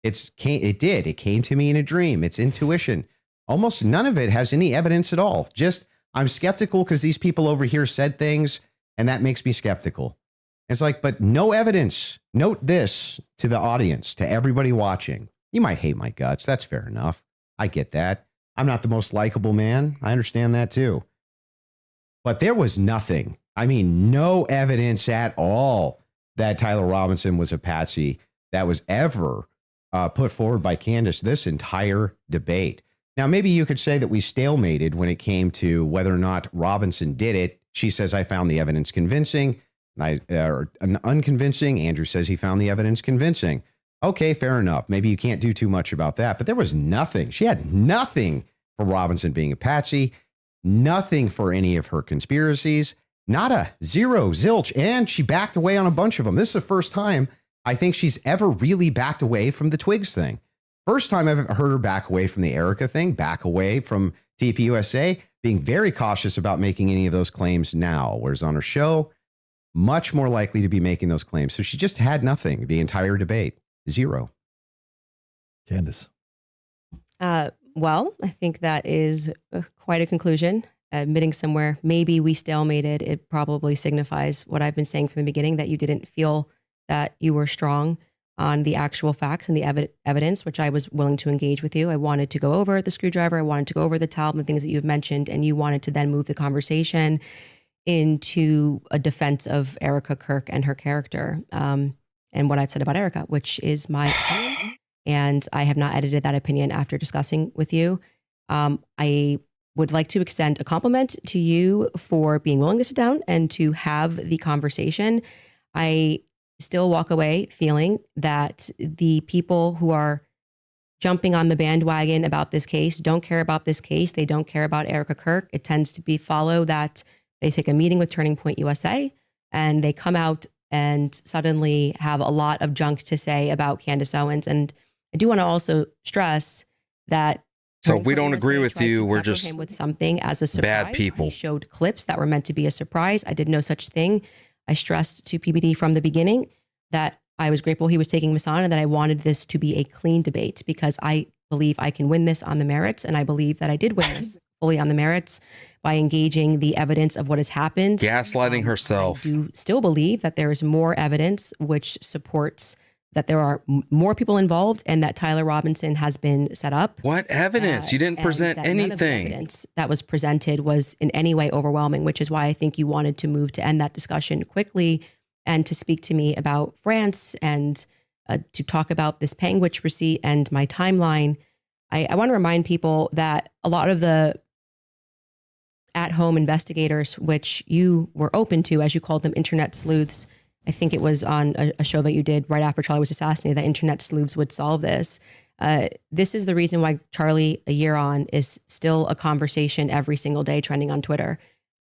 S6: It came to me in a dream. It's intuition. Almost none of it has any evidence at all. Just, I'm skeptical because these people over here said things, and that makes me skeptical. It's like, but no evidence. Note this to the audience, to everybody watching. You might hate my guts. That's fair enough. I get that. I'm not the most likable man. I understand that too. But there was nothing. I mean, no evidence at all that Tyler Robinson was a patsy that was ever put forward by Candace this entire debate. Now, maybe you could say that we stalemated when it came to whether or not Robinson did it She says, I found the evidence convincing. Or unconvincing. Andrew says he found the evidence convincing. Okay, fair enough. Maybe you can't do too much about that, but there was nothing. She had nothing for Robinson being a patsy, nothing for any of her conspiracies, not a zero, zilch. And she backed away on a bunch of them. This is the first time I think she's ever really backed away from the Twigs thing. First time I've heard her back away from the Erica thing, back away from TPUSA, being very cautious about making any of those claims now. Whereas on her show, much more likely to be making those claims. So she just had nothing the entire debate. Zero.
S5: Candace.
S4: Well, I think that is quite a conclusion. Admitting somewhere, maybe we stalemated. It probably signifies what I've been saying from the beginning, that you didn't feel that you were strong on the actual facts and the evidence, which I was willing to engage with you. I wanted to go over the screwdriver. I wanted to go over the towel and the things that you've mentioned. And you wanted to then move the conversation into a defense of Erica Kirk and her character. And what I've said about Erica, which is my opinion. And I have not edited that opinion after discussing with you. I would like to extend a compliment to you for being willing to sit down and to have the conversation. I still walk away feeling that the people who are jumping on the bandwagon about this case don't care about this case. They don't care about Erica Kirk. It tends to be follow that they take a meeting with Turning Point USA and they come out and suddenly have a lot of junk to say about Candace Owens. And I do want to also stress that.
S2: So if we don't agree with you, we're just
S4: him with something as a surprise.
S2: bad people.
S4: He showed clips that were meant to be a surprise. I did no such thing. I stressed to PBD from the beginning that I was grateful he was taking Miss on and that I wanted this to be a clean debate because I believe I can win this on the merits. And I believe that I did win this fully on the merits by engaging the evidence of what has happened.
S2: Gaslighting herself.
S4: I do still believe that there is more evidence which supports that there are more people involved and that Tyler Robinson has been set up.
S2: What evidence? You didn't present
S4: None of the
S2: anything.
S4: evidence that was presented was in any way overwhelming, which is why I think you wanted to move to end that discussion quickly and to speak to me about France and to talk about this Panguitch receipt and my timeline. I want to remind people that a lot of the at-home investigators, which you were open to, as you called them, internet sleuths. I think it was on a show that you did right after Charlie was assassinated that internet sleuths would solve this. This is the reason why Charlie, a year on, is still a conversation every single day trending on Twitter.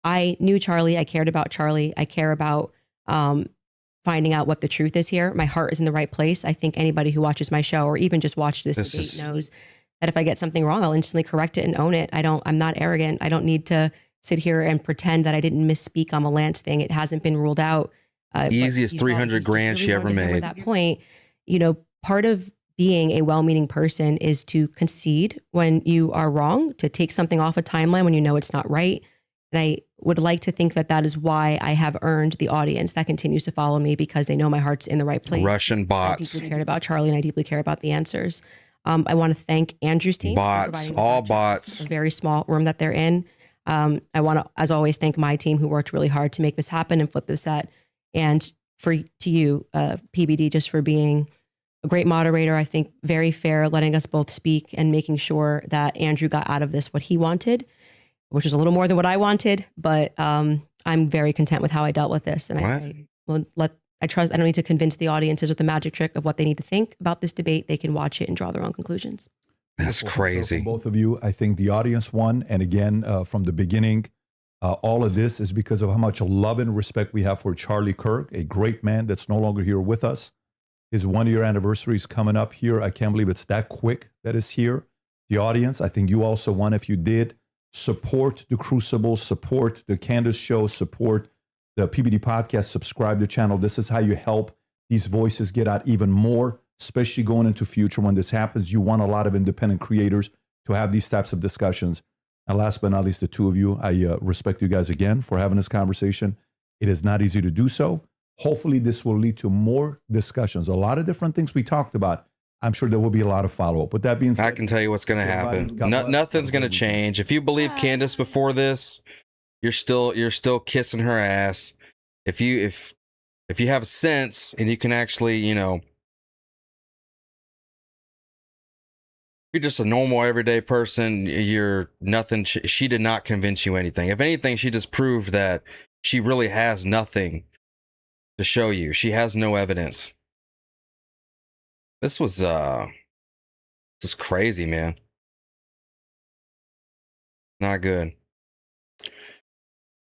S4: I knew Charlie. I cared about Charlie. I care about finding out what the truth is here. My heart is in the right place. I think anybody who watches my show or even just watched this debate knows that if I get something wrong, I'll instantly correct it and own it. I'm not arrogant. I don't need to sit here and pretend that I didn't misspeak on the Lance thing. It hasn't been ruled out.
S2: Easiest 300 grand she ever made.
S4: At that point, part of being a well-meaning person is to concede when you are wrong, to take something off a timeline when you know it's not right. And I would like to think that that is why I have earned the audience that continues to follow me, because they know my heart's in the right place.
S2: Russian bots.
S4: I deeply cared about Charlie and I deeply care about the answers. I want to thank Andrew's team.
S2: Bots, all bots.
S4: A very small room that they're in. I want to, as always, thank my team who worked really hard to make this happen and flip the set. And to you, PBD, just for being a great moderator. I think very fair, letting us both speak and making sure that Andrew got out of this what he wanted, which is a little more than what I wanted. But I'm very content with how I dealt with this. And I trust, I don't need to convince the audiences with the magic trick of what they need to think about this debate. They can watch it and draw their own conclusions.
S2: That's crazy.
S5: Both of you, I think the audience won. And again, from the beginning, all of this is because of how much love and respect we have for Charlie Kirk, a great man that's no longer here with us. His 1-year anniversary is coming up here. I can't believe it's that quick that is here. The audience, I think you also won if you did. Support the Crucible, support the Candace Show, support the PBD Podcast, subscribe to the channel. This is how you help these voices get out even more, especially going into future when this happens. You want a lot of independent creators to have these types of discussions. And last but not least, the two of you, I respect you guys again for having this conversation. It is not easy to do so. Hopefully this will lead to more discussions. A lot of different things we talked about. I'm sure there will be a lot of follow-up. With that being said,
S2: I can tell you what's going to happen. Nothing's going to change. If you believe Candace before this, you're still kissing her ass. If you have sense and you can actually, you're just a normal everyday person. You're nothing. She did not convince you anything. If anything, she just proved that she really has nothing to show you. She has no evidence. This was crazy, man. Not good.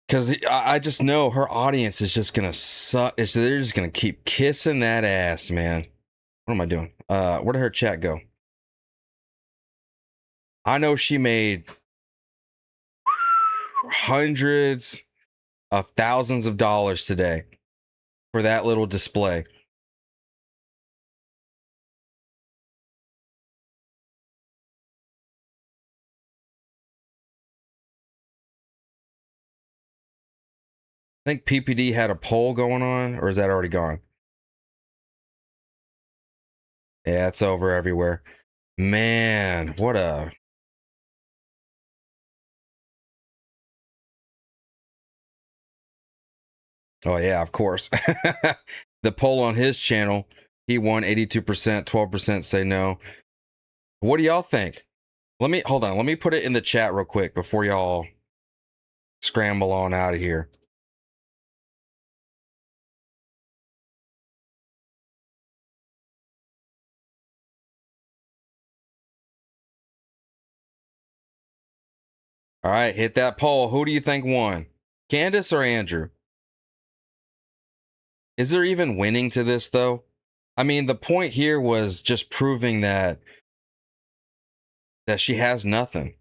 S2: Because I just know her audience is just gonna suck. They're just gonna keep kissing that ass, man. What am I doing? Where did her chat go? I know she made hundreds of thousands of dollars today for that little display. I think PPD had a poll going on, or is that already gone? Yeah, it's over everywhere. Man, what a... Oh, yeah, of course. The poll on his channel, he won 82%, 12% say no. What do y'all think? Hold on. Let me put it in the chat real quick before y'all scramble on out of here. All right, hit that poll. Who do you think won? Candace or Andrew? Is there even winning to this, though? I mean, the point here was just proving that she has nothing.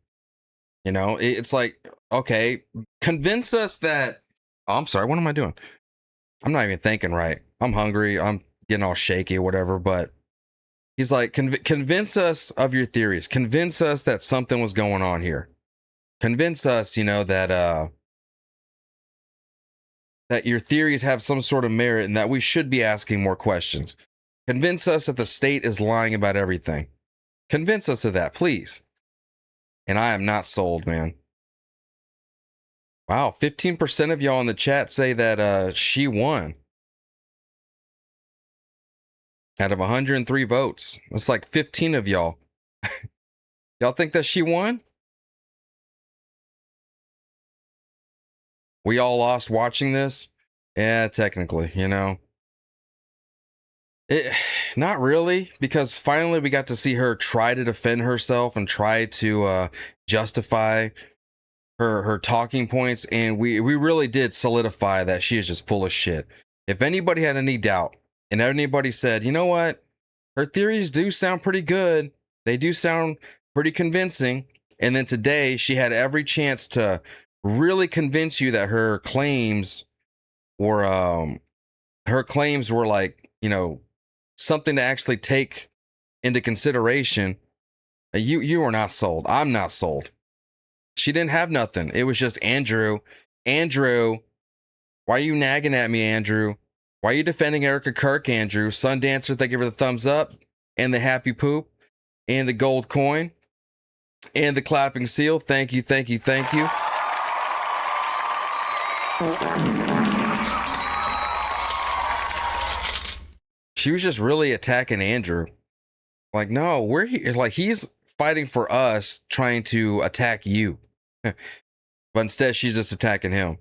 S2: You know, it's like, okay, convince us that... Oh, I'm sorry, what am I doing? I'm not even thinking right. I'm hungry. I'm getting all shaky or whatever, but he's like, convince us of your theories. Convince us that something was going on here. Convince us, you know, that your theories have some sort of merit and that we should be asking more questions. Convince us that the state is lying about everything. Convince us of that, please. And I am not sold, man. Wow, 15% of y'all in the chat say that she won. Out of 103 votes. That's like 15 of y'all. Y'all think that she won? We all lost watching this? Yeah, technically, you know. Not really, because finally we got to see her try to defend herself and try to justify her talking points, and we really did solidify that she is just full of shit. If anybody had any doubt, and anybody said, you know what, her theories do sound pretty good, they do sound pretty convincing, and then today she had every chance to really convince you that her claims were like, you know, something to actually take into consideration. You are not sold. I'm not sold. She didn't have nothing. It was just Andrew. Andrew, why are you nagging at me, Andrew? Why are you defending Erica Kirk, Andrew? Sundancer, thank you for the thumbs up and the happy poop and the gold coin and the clapping seal. Thank you, thank you, thank you. She was just really attacking Andrew. Like, no, we're here. Like, he's fighting for us, trying to attack you. But instead, she's just attacking him.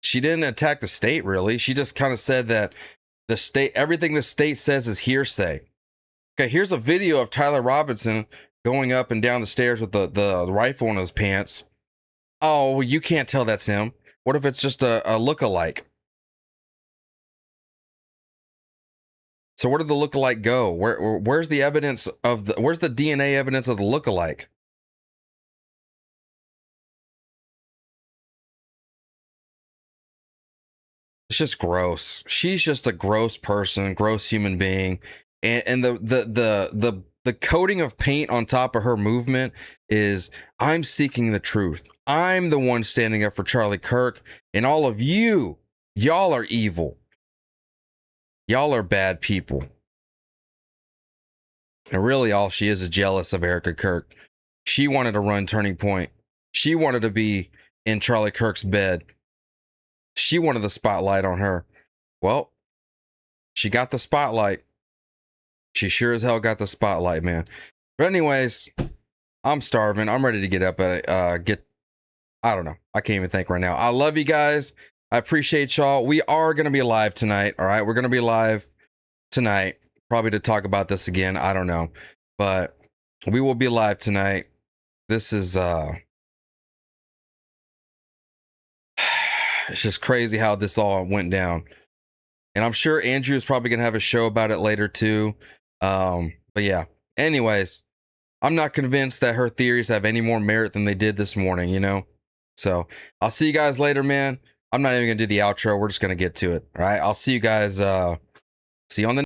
S2: She didn't attack the state, really. She just kind of said that the state, everything the state says is hearsay. Okay, here's a video of Tyler Robinson going up and down the stairs with the rifle in his pants. Oh, you can't tell that's him. What if it's just a look-alike? So where did the look-alike go? Where's the evidence of where's the DNA evidence of the look-alike? It's just gross. She's just a gross person, gross human being. And the coating of paint on top of her movement is, I'm seeking the truth. I'm the one standing up for Charlie Kirk, and all of you, y'all are evil. Y'all are bad people. And really all she is jealous of Erica Kirk. She wanted to run Turning Point. She wanted to be in Charlie Kirk's bed. She wanted the spotlight on her. Well, she got the spotlight. She sure as hell got the spotlight, man. But anyways, I'm starving. I'm ready to get up and I don't know. I can't even think right now. I love you guys. I appreciate y'all. We are going to be live tonight. All right. We're going to be live tonight, probably to talk about this again. I don't know, but we will be live tonight. This is, it's just crazy how this all went down. And I'm sure Andrew is probably going to have a show about it later too. But yeah, anyways, I'm not convinced that her theories have any more merit than they did this morning, you know? So I'll see you guys later, man. I'm not even going to do the outro. We're just going to get to it. All right. I'll see you guys. See you on the